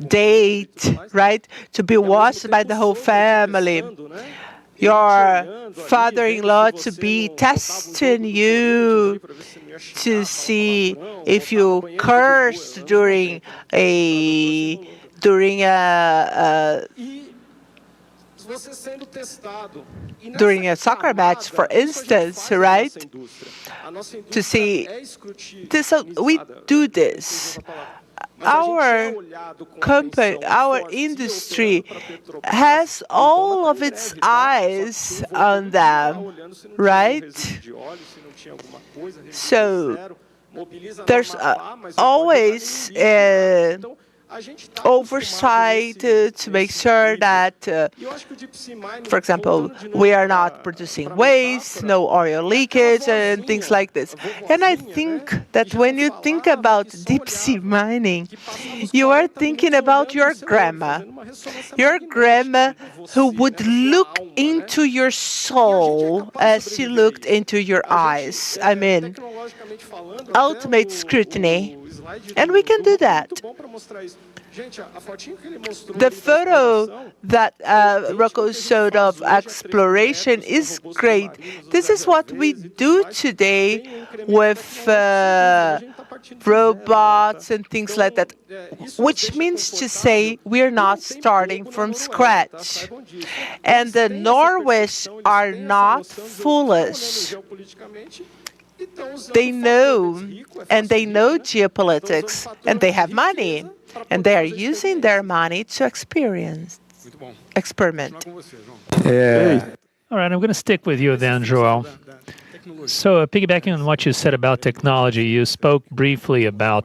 date, right? To be watched by the whole family. Your father-in-law to be testing you to see if you cursed during a soccer match, for instance, right? To see this, we do this. Our company, our industry has all of its eyes on them, right? So there's always oversight to make sure that, for example, we are not producing waste, no oil leakage, and things like this. And I think that when you think about deep sea mining, you are thinking about your grandma who would look into your soul as she looked into your eyes. I mean, ultimate scrutiny. And we can do that. The photo that Rocco showed of exploration is great. This is what we do today with robots and things like that, which means to say we're not starting from scratch. And the Norwish are not foolish. They know, and they know geopolitics, and they have money, and they are using their money to experiment. All right, I'm going to stick with you then, Joel. So piggybacking on what you said about technology, you spoke briefly about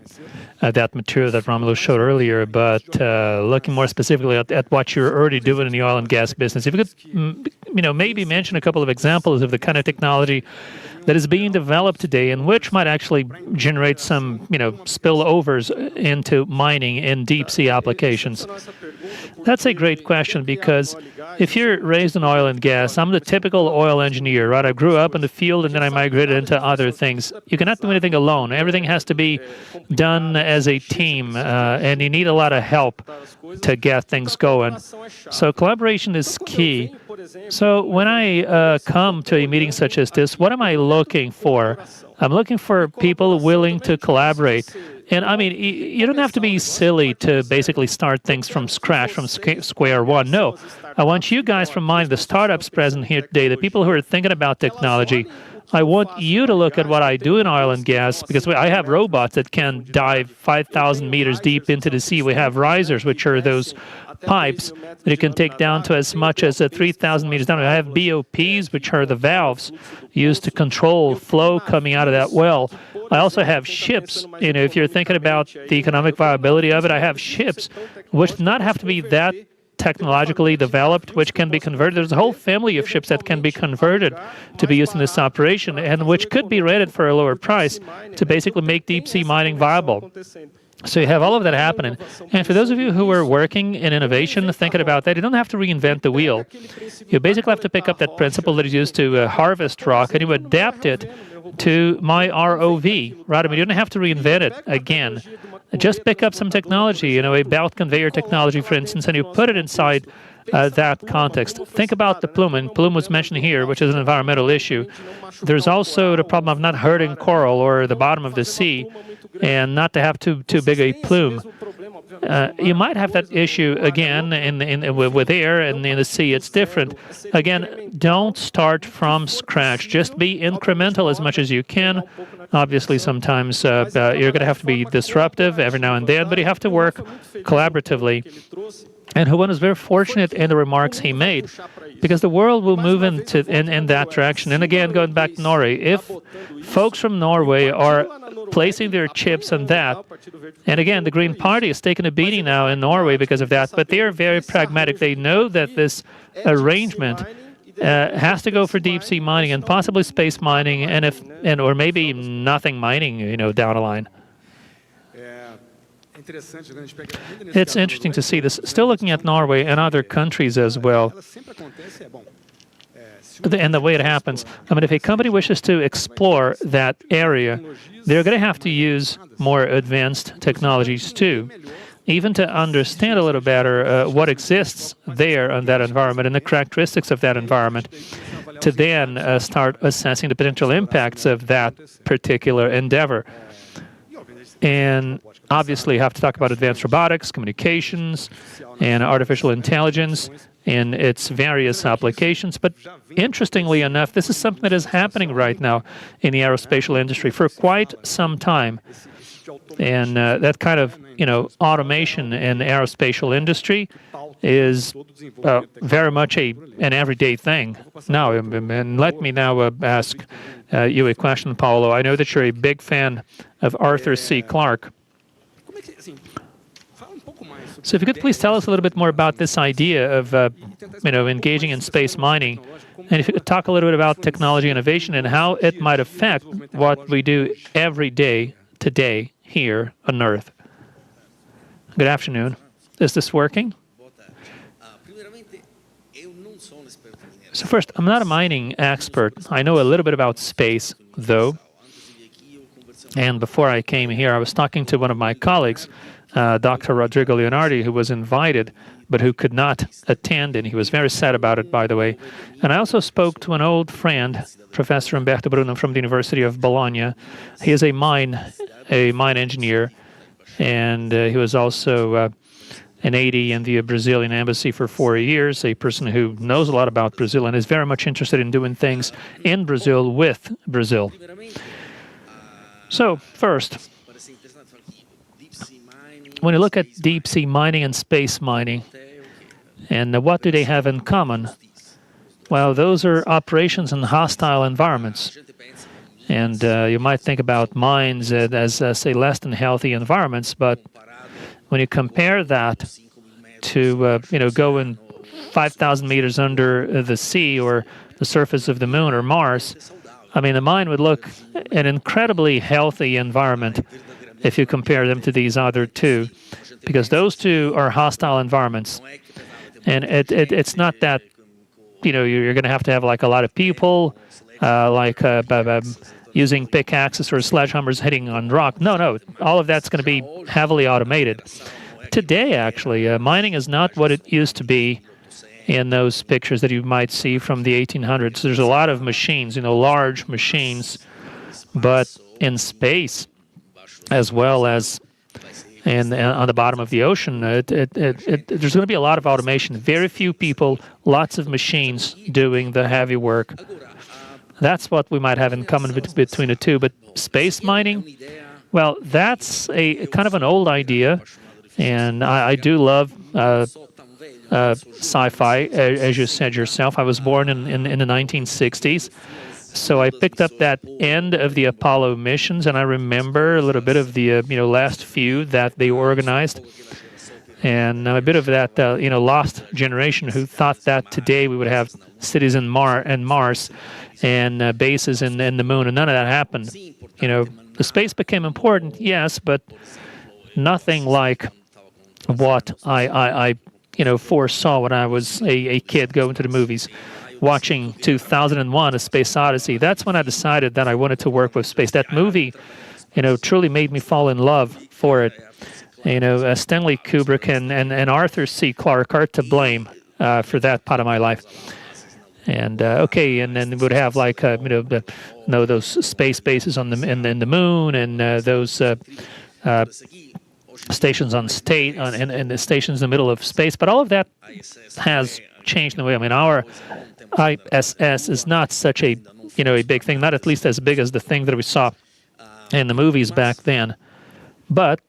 that material that Romulo showed earlier, but looking more specifically at what you're already doing in the oil and gas business. If you could, maybe mention a couple of examples of the kind of technology that is being developed today and which might actually generate some, spillovers into mining and deep sea applications. That's a great question, because if you're raised in oil and gas, I'm the typical oil engineer, right? I grew up in the field and then I migrated into other things. You cannot do anything alone. Everything has to be done as a team, and you need a lot of help to get things going. So collaboration is key. So when I come to a meeting such as this, what am I looking for? I'm looking for people willing to collaborate. And I mean, you don't have to be silly to basically start things from scratch, from square one. No, I want you guys from mine, the startups present here today, the people who are thinking about technology, I want you to look at what I do in oil and gas, because I have robots that can dive 5,000 meters deep into the sea. We have risers, which are those pipes that you can take down to as much as 3,000 meters down. I have BOPs, which are the valves used to control flow coming out of that well. I also have ships. If you're thinking about the economic viability of it, I have ships which do not have to be that technologically developed, which can be converted. There's a whole family of ships that can be converted to be used in this operation, and which could be rented for a lower price to basically make deep sea mining viable. So you have all of that happening. And for those of you who are working in innovation, thinking about that, you don't have to reinvent the wheel. You basically have to pick up that principle that is used to harvest rock, and you adapt it to my ROV, right? I mean, you don't have to reinvent it again. Just pick up some technology, a belt conveyor technology, for instance, and you put it inside that context. Think about the plume, and plume was mentioned here, which is an environmental issue. There's also the problem of not hurting coral or the bottom of the sea, and not to have too big a plume. You might have that issue again with air, and in the sea it's different. Again, don't start from scratch. Just be incremental as much as you can. Obviously, sometimes you're going to have to be disruptive every now and then, but you have to work collaboratively. And Juan is very fortunate in the remarks he made, because the world will move in that direction. And again, going back to Norway, if folks from Norway are placing their chips on that, and again, the Green Party is taking a beating now in Norway because of that, but they are very pragmatic. They know that this arrangement has to go for deep sea mining and possibly space mining, or maybe nothing mining, down the line. It's interesting to see this. Still looking at Norway and other countries as well, and the way it happens. I mean, if a company wishes to explore that area, they're going to have to use more advanced technologies too, even to understand a little better what exists there in that environment and the characteristics of that environment, to then start assessing the potential impacts of that particular endeavor. And obviously, you have to talk about advanced robotics, communications, and artificial intelligence in its various applications. But interestingly enough, this is something that is happening right now in the aerospatial industry for quite some time. And that kind of, automation in aerospatial industry is very much an everyday thing now. And let me now ask you a question, Paulo. I know that you're a big fan of Arthur C. Clarke. So if you could please tell us a little bit more about this idea of, engaging in space mining, and if you could talk a little bit about technology innovation and how it might affect what we do every day today here on Earth. Good afternoon. Is this working? So first, I'm not a mining expert. I know a little bit about space, though. And before I came here, I was talking to one of my colleagues, Dr. Rodrigo Leonardi, who was invited, but who could not attend, and he was very sad about it, by the way. And I also spoke to an old friend, Professor Umberto Bruno from the University of Bologna. He is a mine engineer, and he was also an AD in the Brazilian embassy for 4 years, a person who knows a lot about Brazil and is very much interested in doing things in Brazil with Brazil. So, first, when you look at deep sea mining and space mining, and what do they have in common? Well, those are operations in hostile environments. And you might think about mines as, say, less than healthy environments, but when you compare that to, going 5,000 meters under the sea or the surface of the moon or Mars, I mean, the mine would look an incredibly healthy environment if you compare them to these other two, because those two are hostile environments. And it's not that, you're going to have like a lot of people, using pickaxes or sledgehammers hitting on rock. No, all of that's going to be heavily automated. Today, actually, mining is not what it used to be in those pictures that you might see from the 1800s. There's a lot of machines, large machines, but in space, as well as on the bottom of the ocean, there's going to be a lot of automation. Very few people, lots of machines doing the heavy work. That's what we might have in common between the two. But space mining, well, that's a kind of an old idea, and I do love sci-fi, as you said yourself. I was born in the 1960s, so I picked up that end of the Apollo missions, and I remember a little bit of the last few that they organized, and a bit of that lost generation who thought that today we would have cities in Mars and bases in the moon, and none of that happened. The space became important, yes, but nothing like what I foresaw when I was a kid going to the movies, watching 2001: A Space Odyssey. That's when I decided that I wanted to work with space. That movie, truly made me fall in love for it. Stanley Kubrick and Arthur C. Clarke are to blame for that part of my life. And and then we would have like those space bases in the moon, and those stations on state and the stations in the middle of space. But all of that has changed in a way. I mean, our ISS is not such a a big thing, not at least as big as the thing that we saw in the movies back then. But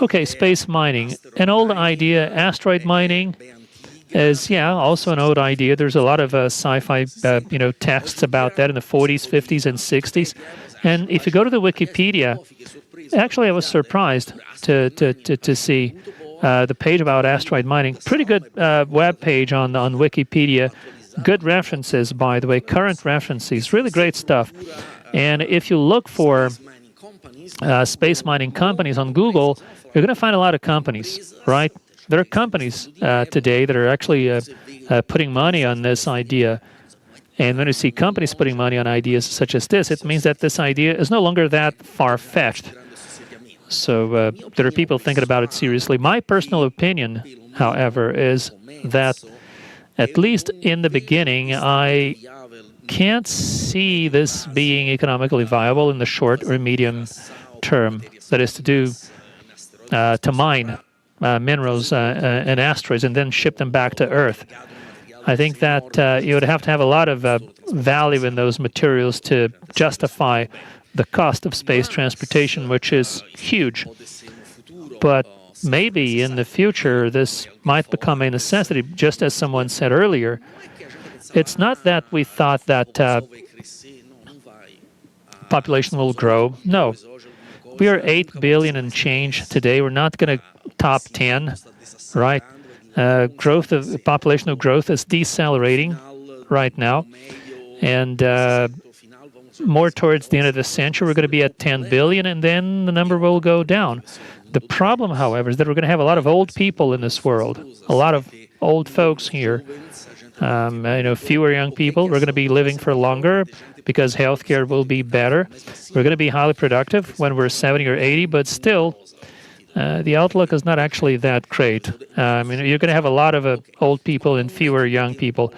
okay, space mining, an old idea. Asteroid mining is also an old idea. There's a lot of sci-fi texts about that in the 40s, 50s, and 60s. And if you go to the Wikipedia, actually, I was surprised to see the page about asteroid mining. Pretty good web page on Wikipedia. Good references, by the way, current references. Really great stuff. And if you look for space mining companies on Google, you're going to find a lot of companies, right? There are companies today that are actually putting money on this idea. And when you see companies putting money on ideas such as this, it means that this idea is no longer that far-fetched. So there are people thinking about it seriously. My personal opinion, however, is that at least in the beginning, I can't see this being economically viable in the short or medium term. That is to mine minerals and asteroids and then ship them back to Earth. I think that you would have to have a lot of value in those materials to justify the cost of space transportation, which is huge. But maybe in the future, this might become a necessity, just as someone said earlier. It's not that we thought that population will grow. No. We are 8 billion and change today. We're not going to top 10, right? Population growth is decelerating right now. And more towards the end of the century, we're going to be at 10 billion, and then the number will go down. The problem, however, is that we're going to have a lot of old people in this world, a lot of old folks here, fewer young people. We're going to be living for longer because healthcare will be better. We're going to be highly productive when we're 70 or 80, but still, the outlook is not actually that great. You're going to have a lot of old people and fewer young people.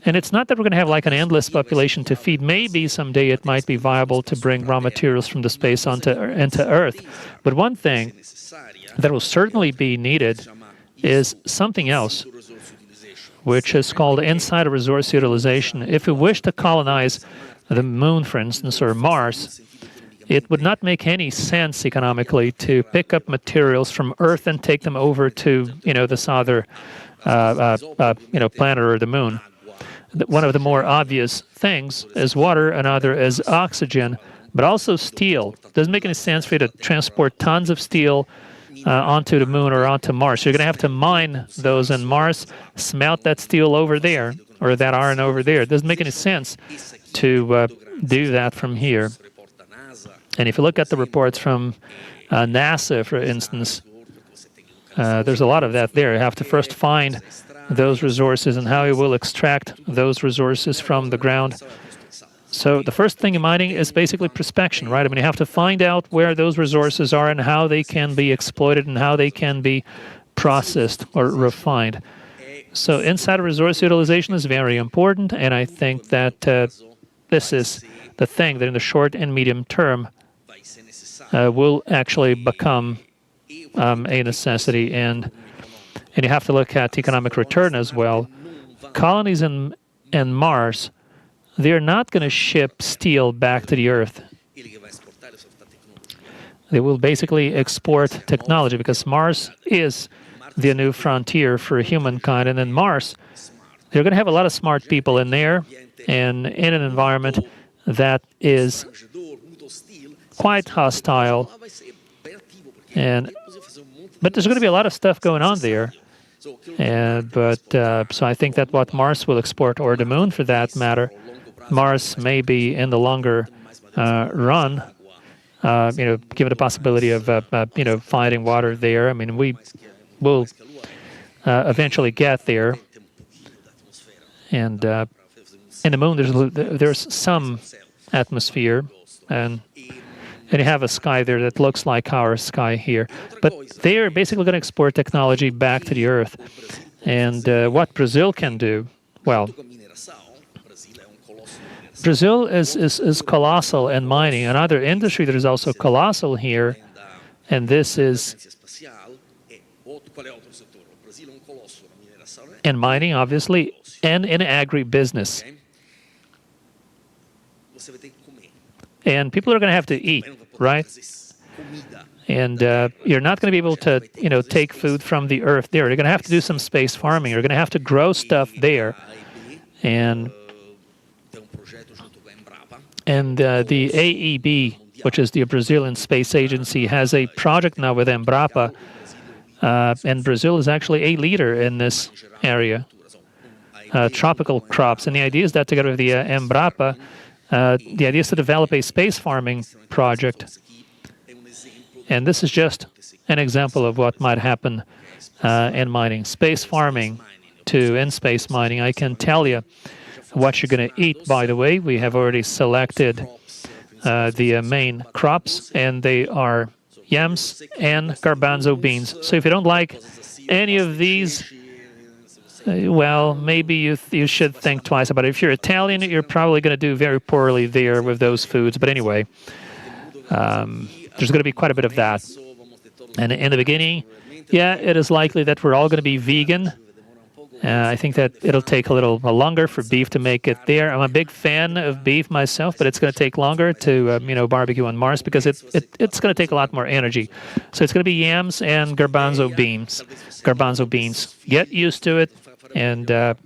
And it's not that we're going to have like an endless population to feed. Maybe someday it might be viable to bring raw materials from the space into Earth. But one thing that will certainly be needed is something else, which is called insider resource utilization. If we wish to colonize the moon, for instance, or Mars, it would not make any sense economically to pick up materials from Earth and take them over to, this other, planet or the moon. One of the more obvious things is water, another is oxygen, but also steel. It doesn't make any sense for you to transport tons of steel onto the moon or onto Mars. You're going to have to mine those in Mars, smelt that steel over there, or that iron over there. It doesn't make any sense to do that from here. And if you look at the reports from NASA, for instance, there's a lot of that there. You have to first find those resources and how you will extract those resources from the ground. So the first thing in mining is basically prospection, right? You have to find out where those resources are and how they can be exploited and how they can be processed or refined. So insider resource utilization is very important, and I think that this is the thing that in the short and medium term will actually become a necessity. And you have to look at economic return as well. Colonies in Mars, they're not going to ship steel back to the Earth. They will basically export technology because Mars is the new frontier for humankind. And in Mars, they're going to have a lot of smart people in there and in an environment that is quite hostile. But there's going to be a lot of stuff going on there. So I think that what Mars will export, or the moon for that matter, Mars may be in the longer run, give it a possibility of, finding water there. We will eventually get there. And in the moon, there's some atmosphere, and you have a sky there that looks like our sky here. But they are basically going to export technology back to the Earth. And what Brazil can do, well, Brazil is colossal in mining. Another industry that is also colossal here And this is in mining, obviously, and in agribusiness. And people are going to have to eat, right? And you're not going to be able to, take food from the earth there. You're going to have to do some space farming. You're going to have to grow stuff there. And the AEB, which is the Brazilian Space Agency, has a project now with Embrapa. And Brazil is actually a leader in this area, tropical crops. And the idea is that together with the Embrapa, the idea is to develop a space farming project. And this is just an example of what might happen in mining. Space farming to in-space mining. I can tell you what you're going to eat, by the way. We have already selected the main crops, and they are yams and garbanzo beans. So if you don't like any of these, well, maybe you should think twice about it. If you're Italian, you're probably going to do very poorly there with those foods. But anyway, there's going to be quite a bit of that. And in the beginning, yeah, it is likely that we're all going to be vegan. I think that it'll take a little longer for beef to make it there. I'm a big fan of beef myself, but it's going to take longer to barbecue on Mars because it's going to take a lot more energy. So it's going to be yams and garbanzo beans. Get used to it, and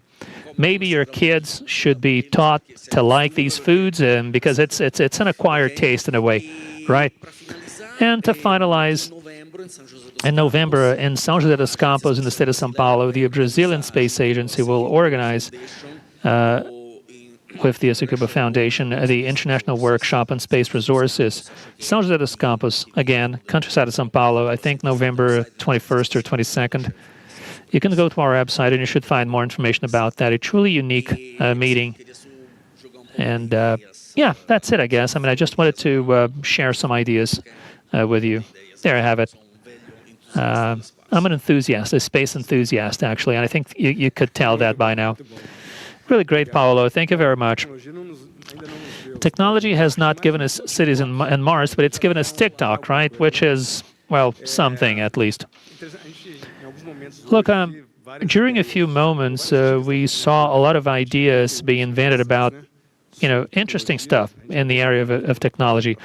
maybe your kids should be taught to like these foods, because it's an acquired taste in a way, right? And to finalize, in November, in São José dos Campos, in the state of São Paulo, the Brazilian Space Agency will organize, with the Asukuba Foundation, the International Workshop on Space Resources. São José dos Campos, again, countryside of São Paulo, I think November 21st or 22nd. You can go to our website and you should find more information about that. A truly unique meeting. And yeah, that's it, I guess. I mean, I just wanted to share some ideas with you. There I have it. I'm an enthusiast, a space enthusiast, actually, and I think you could tell that by now. Really great, Paolo. Thank you very much. Technology has not given us cities in Mars, but it's given us TikTok, right? Which is, well, something at least. Look, during a few moments, we saw a lot of ideas being invented about, interesting stuff in the area of technology.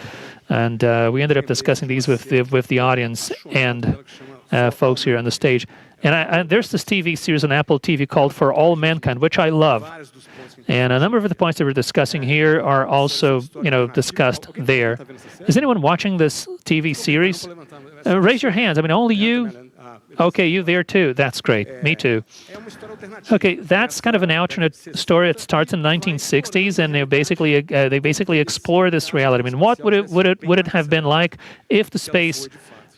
And we ended up discussing these with the audience and folks here on the stage. And there's this TV series on Apple TV called For All Mankind, which I love. And a number of the points that we're discussing here are also, discussed there. Is anyone watching this TV series? Raise your hands. I mean, only you? Okay, you there too. That's great. Me too. Okay, that's kind of an alternate story. It starts in the 1960s, and they basically explore this reality. I mean, what would it have been like if the space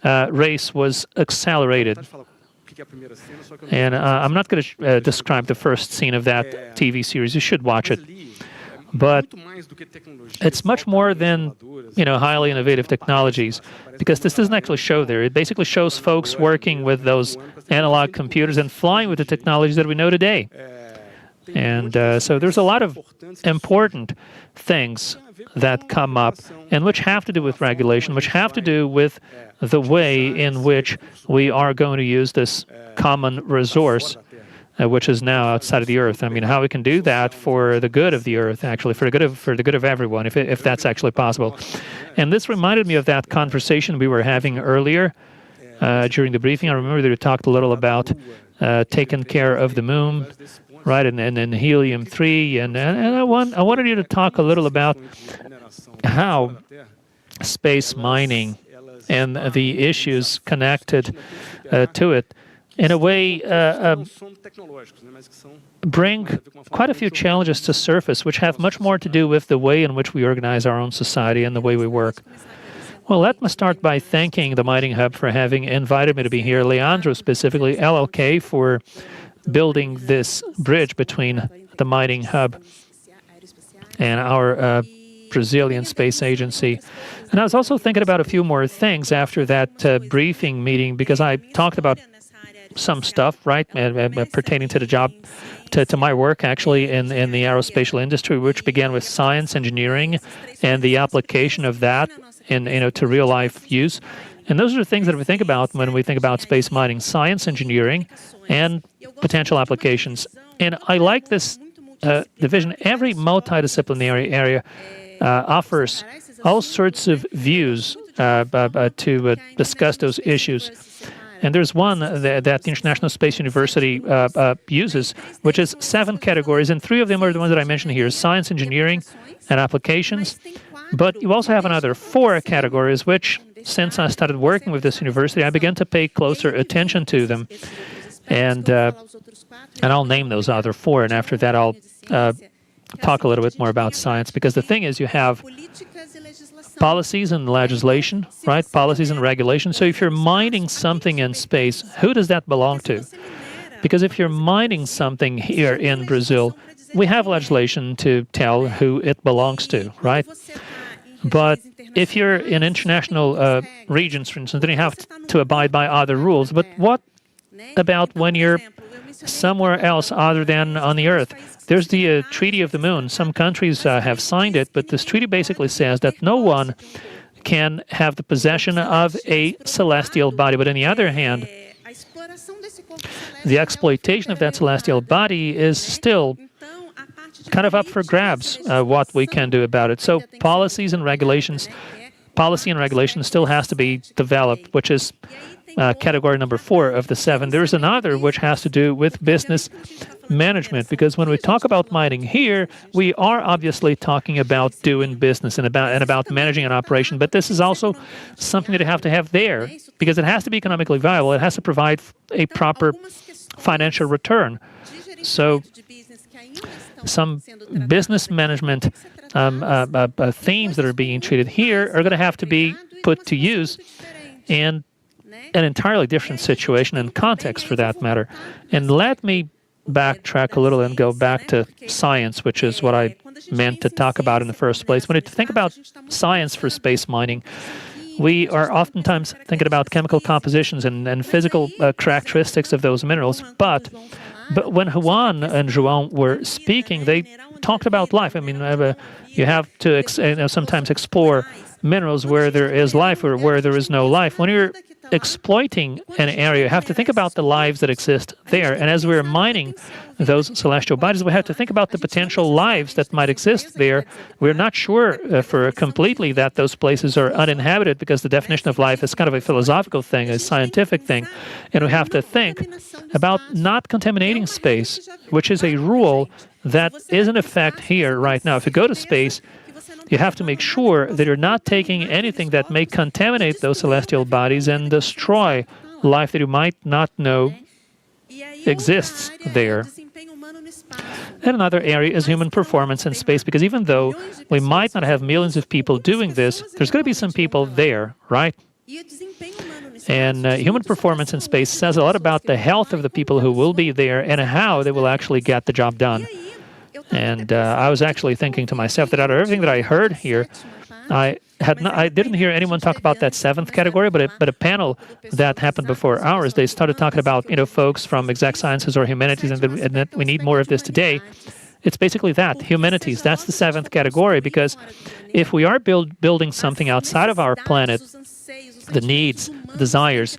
race was accelerated? And I'm not going to describe the first scene of that TV series. You should watch it. But it's much more than, highly innovative technologies, because this doesn't actually show there. It basically shows folks working with those analog computers and flying with the technologies that we know today. And so there's a lot of important things that come up, and which have to do with regulation, which have to do with the way in which we are going to use this common resource, which is now outside of the Earth. I mean, how we can do that for the good of the Earth, actually, for the good of everyone, if that's actually possible. And this reminded me of that conversation we were having earlier during the briefing. I remember that we talked a little about taking care of the moon, right, and helium-3, and I wanted you to talk a little about how space mining and the issues connected to it, in a way, bring quite a few challenges to surface, which have much more to do with the way in which we organize our own society and the way we work. Well, let me start by thanking the Mining Hub for having invited me to be here, Leandro specifically, LLK for building this bridge between the Mining Hub and our Brazilian Space Agency. And I was also thinking about a few more things after that briefing meeting, because I talked about some stuff, right, pertaining to the job, to my work, actually, in the aerospatial industry, which began with science, engineering, and the application of that in to real-life use. And those are the things that we think about when we think about space mining: science, engineering, and potential applications. And I like this division. Every multidisciplinary area offers all sorts of views to discuss those issues. And there's one that the International Space University uses, which is 7 categories, and 3 of them are the ones that I mentioned here: science, engineering, and applications. But you also have another 4 categories, which, since I started working with this university, I began to pay closer attention to them. And I'll name those other 4, and after that I'll talk a little bit more about science, because the thing is, you have policies and legislation, right? Policies and regulations. So if you're mining something in space, who does that belong to? Because if you're mining something here in Brazil, we have legislation to tell who it belongs to, right? But if you're in international regions, for instance, then you have to abide by other rules. But what about when you're somewhere else other than on the Earth? There's the Treaty of the Moon. Some countries have signed it, but this treaty basically says that no one can have the possession of a celestial body. But on the other hand, the exploitation of that celestial body is still kind of up for grabs, what we can do about it. So policy and regulation still has to be developed, which is category number 4 of the 7. There's another which has to do with business management, because when we talk about mining here, we are obviously talking about doing business and about managing an operation, but this is also something that you have to have there, because it has to be economically viable. It has to provide a proper financial return. So some business management themes that are being treated here are going to have to be put to use in an entirely different situation and context, for that matter. And let me backtrack a little and go back to science, which is what I meant to talk about in the first place. When you think about science for space mining, we are oftentimes thinking about chemical compositions and physical characteristics of those minerals. But when Juan and João were speaking, they talked about life. I mean, you have to sometimes explore minerals where there is life or where there is no life. When you're exploiting an area, you have to think about the lives that exist there. And as we're mining those celestial bodies, we have to think about the potential lives that might exist there. We're not sure for completely that those places are uninhabited, because the definition of life is kind of a philosophical thing, a scientific thing. And we have to think about not contaminating space, which is a rule that is in effect here right now. If you go to space, you have to make sure that you're not taking anything that may contaminate those celestial bodies and destroy life that you might not know exists there. And another area is human performance in space, because even though we might not have millions of people doing this, there's going to be some people there, right? And human performance in space says a lot about the health of the people who will be there and how they will actually get the job done. And I was actually thinking to myself that out of everything that I heard here, I didn't hear anyone talk about that 7th category, but a panel that happened before ours, they started talking about, folks from exact sciences or humanities, and that we need more of this today. It's basically that, humanities. That's the 7th category, because if we are building something outside of our planet, the needs, desires,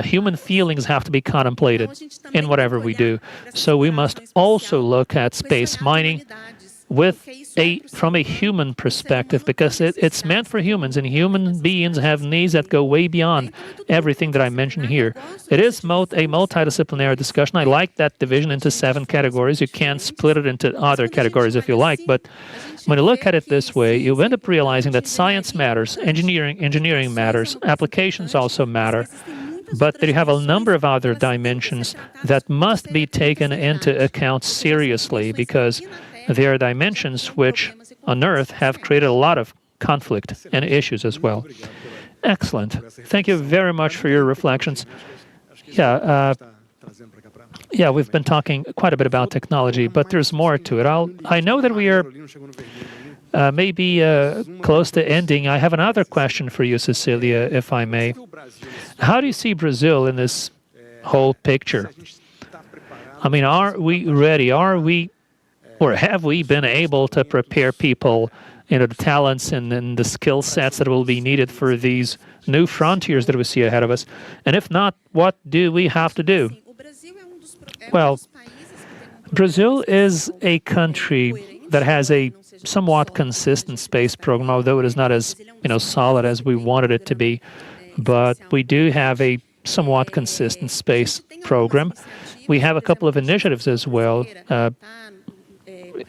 human feelings have to be contemplated in whatever we do. So we must also look at space mining from a human perspective, because it's meant for humans, and human beings have needs that go way beyond everything that I mentioned here. It is a multidisciplinary discussion. I like that division into 7 categories. You can split it into other categories if you like, but when you look at it this way, you end up realizing that science matters, engineering matters, applications also matter, but that you have a number of other dimensions that must be taken into account seriously, because there are dimensions which on Earth have created a lot of conflict and issues as well. Excellent. Thank you very much for your reflections. Yeah, we've been talking quite a bit about technology, but there's more to it. I know that we are maybe close to ending. I have another question for you, Cecilia, if I may. How do you see Brazil in this whole picture? I mean, are we ready? Or have we been able to prepare people, the talents and the skill sets that will be needed for these new frontiers that we see ahead of us? And if not, what do we have to do? Well, Brazil is a country that has a somewhat consistent space program, although it is not as solid as we wanted it to be. But we do have a somewhat consistent space program. We have a couple of initiatives as well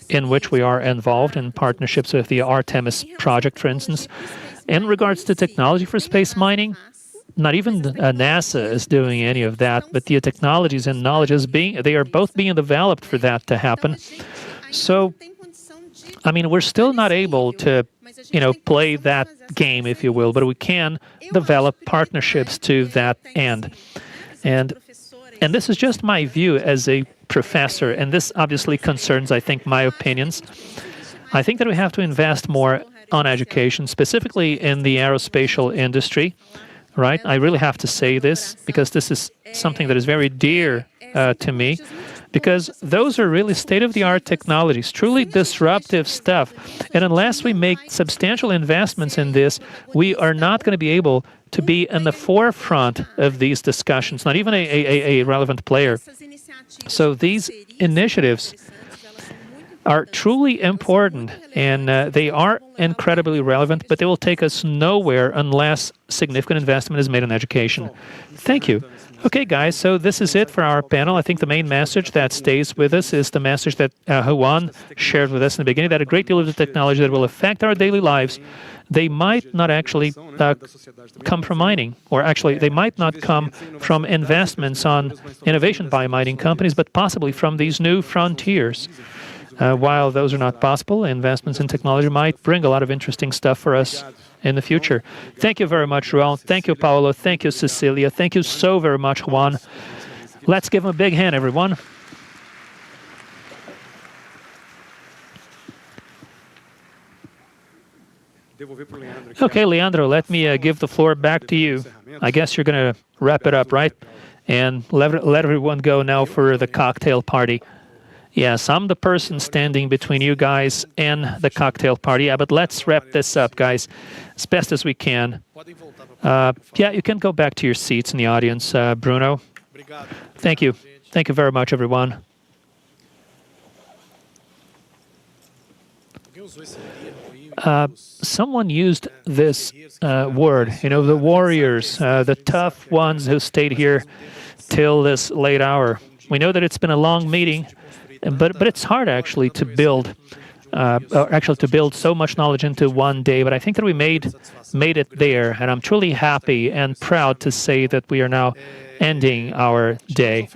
in which we are involved in partnerships with the Artemis project, for instance. In regards to technology for space mining, not even NASA is doing any of that, but the technologies and knowledge they are both being developed for that to happen. So, I mean, we're still not able to, play that game, if you will, but we can develop partnerships to that end. And this is just my view as a professor, and this obviously concerns, I think, my opinions. I think that we have to invest more on education, specifically in the aerospatial industry, right? I really have to say this because this is something that is very dear to me, because those are really state-of-the-art technologies, truly disruptive stuff. And unless we make substantial investments in this, we are not going to be able to be in the forefront of these discussions, not even a relevant player. So these initiatives are truly important, and they are incredibly relevant, but they will take us nowhere unless significant investment is made in education. Thank you. Okay, guys, so this is it for our panel. I think the main message that stays with us is the message that Juan shared with us in the beginning, that a great deal of the technology that will affect our daily lives, they might not actually come from mining, or actually they might not come from investments on innovation by mining companies, but possibly from these new frontiers. While those are not possible, investments in technology might bring a lot of interesting stuff for us in the future. Thank you very much, João. Thank you, Paulo. Thank you, Cecilia. Thank you so very much, Juan. Let's give him a big hand, everyone. Okay, Leandro, let me give the floor back to you. I guess you're going to wrap it up, right? And let everyone go now for the cocktail party. Yes, I'm the person standing between you guys and the cocktail party. Yeah, but let's wrap this up, guys, as best as we can. Yeah, you can go back to your seats in the audience, Bruno. Thank you. Thank you very much, everyone. Someone used this word, the warriors, the tough ones who stayed here till this late hour. We know that it's been a long meeting, but it's hard actually to build so much knowledge into one day. But I think that we made it there, and I'm truly happy and proud to say that we are now ending our day.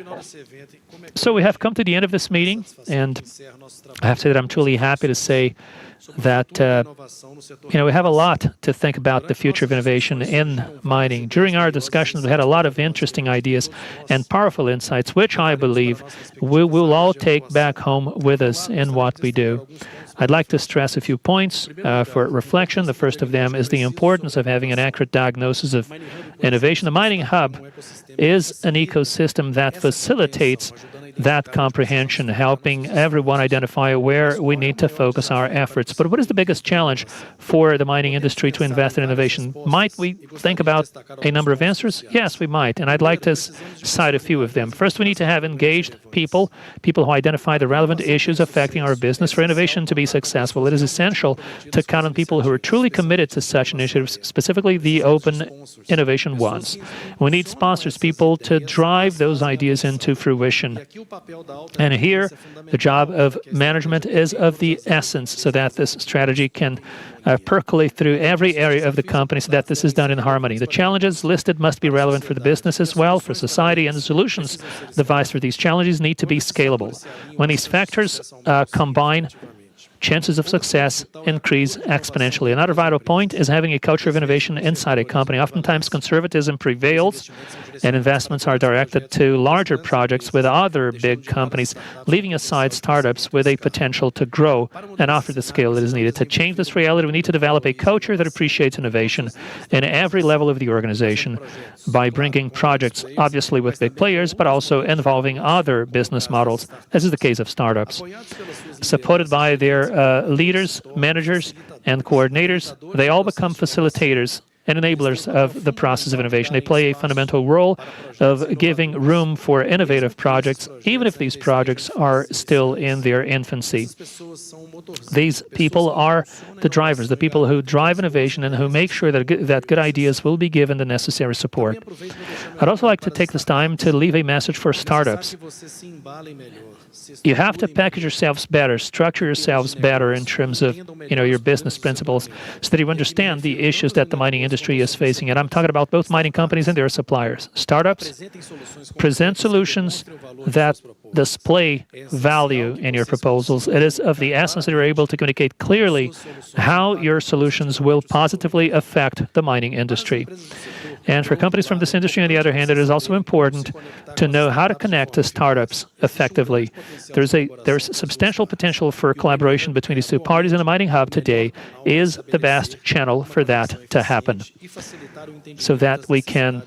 So we have come to the end of this meeting, and I have to say that I'm truly happy to say that we have a lot to think about the future of innovation in mining. During our discussions, we had a lot of interesting ideas and powerful insights, which I believe we will all take back home with us in what we do. I'd like to stress a few points for reflection. The first of them is the importance of having an accurate diagnosis of innovation. The mining hub is an ecosystem that facilitates that comprehension, helping everyone identify where we need to focus our efforts. But what is the biggest challenge for the mining industry to invest in innovation? Might we think about a number of answers? Yes, we might, and I'd like to cite a few of them. First, we need to have engaged people who identify the relevant issues affecting our business for innovation to be successful. It is essential to count on people who are truly committed to such initiatives, specifically the open innovation ones. We need sponsors, people to drive those ideas into fruition. And here, the job of management is of the essence so that this strategy can percolate through every area of the company so that this is done in harmony. The challenges listed must be relevant for the business as well, for society, and the solutions devised for these challenges need to be scalable. When these factors combine, chances of success increase exponentially. Another vital point is having a culture of innovation inside a company. Oftentimes, conservatism prevails, and investments are directed to larger projects with other big companies, leaving aside startups with a potential to grow and offer the scale that is needed. To change this reality, we need to develop a culture that appreciates innovation in every level of the organization by bringing projects, obviously with big players, but also involving other business models, as is the case of startups. Supported by their leaders, managers, and coordinators, they all become facilitators and enablers of the process of innovation. They play a fundamental role of giving room for innovative projects, even if these projects are still in their infancy. These people are the drivers, the people who drive innovation and who make sure that good ideas will be given the necessary support. I'd also like to take this time to leave a message for startups. You have to package yourselves better, structure yourselves better in terms of your business principles so that you understand the issues that the mining industry is facing. And I'm talking about both mining companies and their suppliers. Startups present solutions that display value in your proposals. It is of the essence that you're able to communicate clearly how your solutions will positively affect the mining industry. And for companies from this industry, on the other hand, it is also important to know how to connect to startups effectively. There's substantial potential for collaboration between these two parties, and the Mining Hub today is the best channel for that to happen, so that we can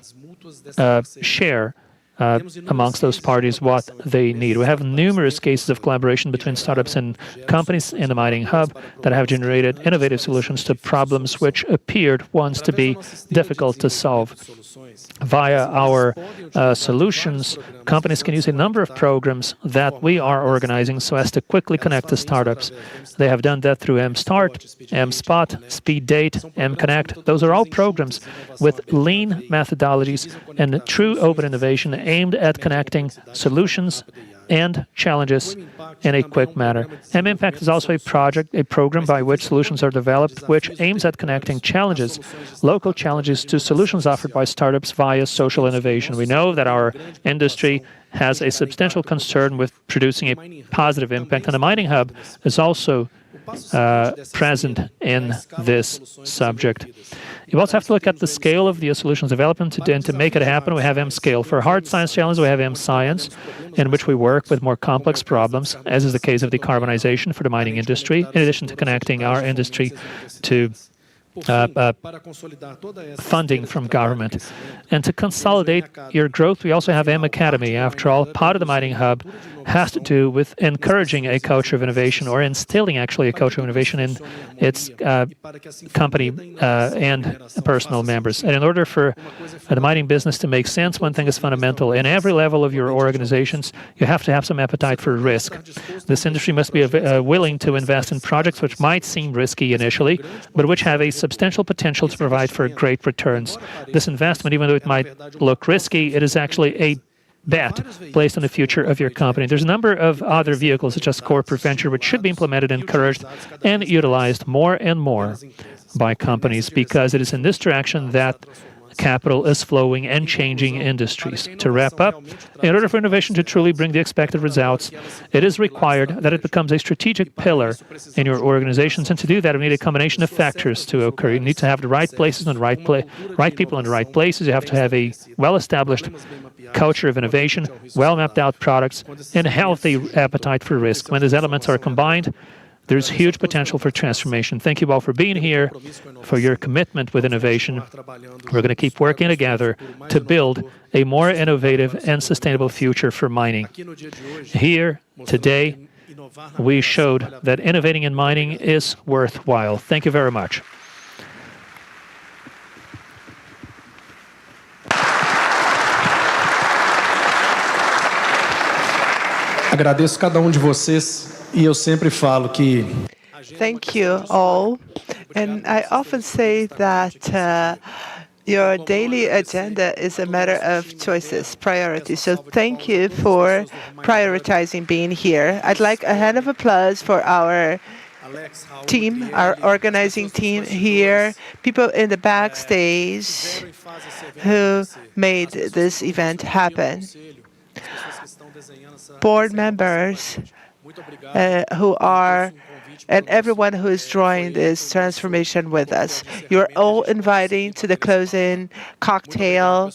share amongst those parties what they need. We have numerous cases of collaboration between startups and companies in the Mining Hub that have generated innovative solutions to problems which appeared once to be difficult to solve. Via our solutions, companies can use a number of programs that we are organizing so as to quickly connect to startups. They have done that through M-Start, M-Spot, SpeedDate, M-Connect. Those are all programs with lean methodologies and true open innovation aimed at connecting solutions and challenges in a quick manner. M-Impact is also a program by which solutions are developed, which aims at connecting challenges, local challenges, to solutions offered by startups via social innovation. We know that our industry has a substantial concern with producing a positive impact, and the Mining Hub is also present in this subject. You also have to look at the scale of the solutions development, and to make it happen, we have M-Scale. For hard science challenges, we have M-Science, in which we work with more complex problems, as is the case of decarbonization for the mining industry, in addition to connecting our industry to funding from government. And to consolidate your growth, we also have M-Academy. After all, part of the Mining Hub has to do with encouraging a culture of innovation, or instilling actually a culture of innovation in its company and personal members. And in order for the mining business to make sense, one thing is fundamental. In every level of your organizations, you have to have some appetite for risk. This industry must be willing to invest in projects which might seem risky initially, but which have a substantial potential to provide for great returns. This investment, even though it might look risky, it is actually a bet placed on the future of your company. There's a number of other vehicles, such as corporate venture, which should be implemented, encouraged, and utilized more and more by companies, because it is in this direction that capital is flowing and changing industries. To wrap up, in order for innovation to truly bring the expected results, it is required that it becomes a strategic pillar in your organizations, and to do that, we need a combination of factors to occur. You need to have the right places and right people in the right places. You have to have a well-established culture of innovation, well-mapped out products, and a healthy appetite for risk. When these elements are combined, there's huge potential for transformation. Thank you all for being here, for your commitment with innovation. We're going to keep working together to build a more innovative and sustainable future for mining. Here, today, we showed that innovating in mining is worthwhile. Thank you very much. Agradeço cada de vocês. E eu sempre falo que Thank you all. And I often say that your daily agenda is a matter of choices, priorities. So thank you for prioritizing being here. I'd like a hand of applause for our team, our organizing team here, people in the backstage who made this event happen. Board members and everyone who is drawing this transformation with us. You're all inviting to the closing cocktail,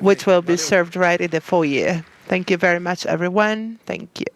which will be served right in the foyer. Thank you very much, everyone. Thank you.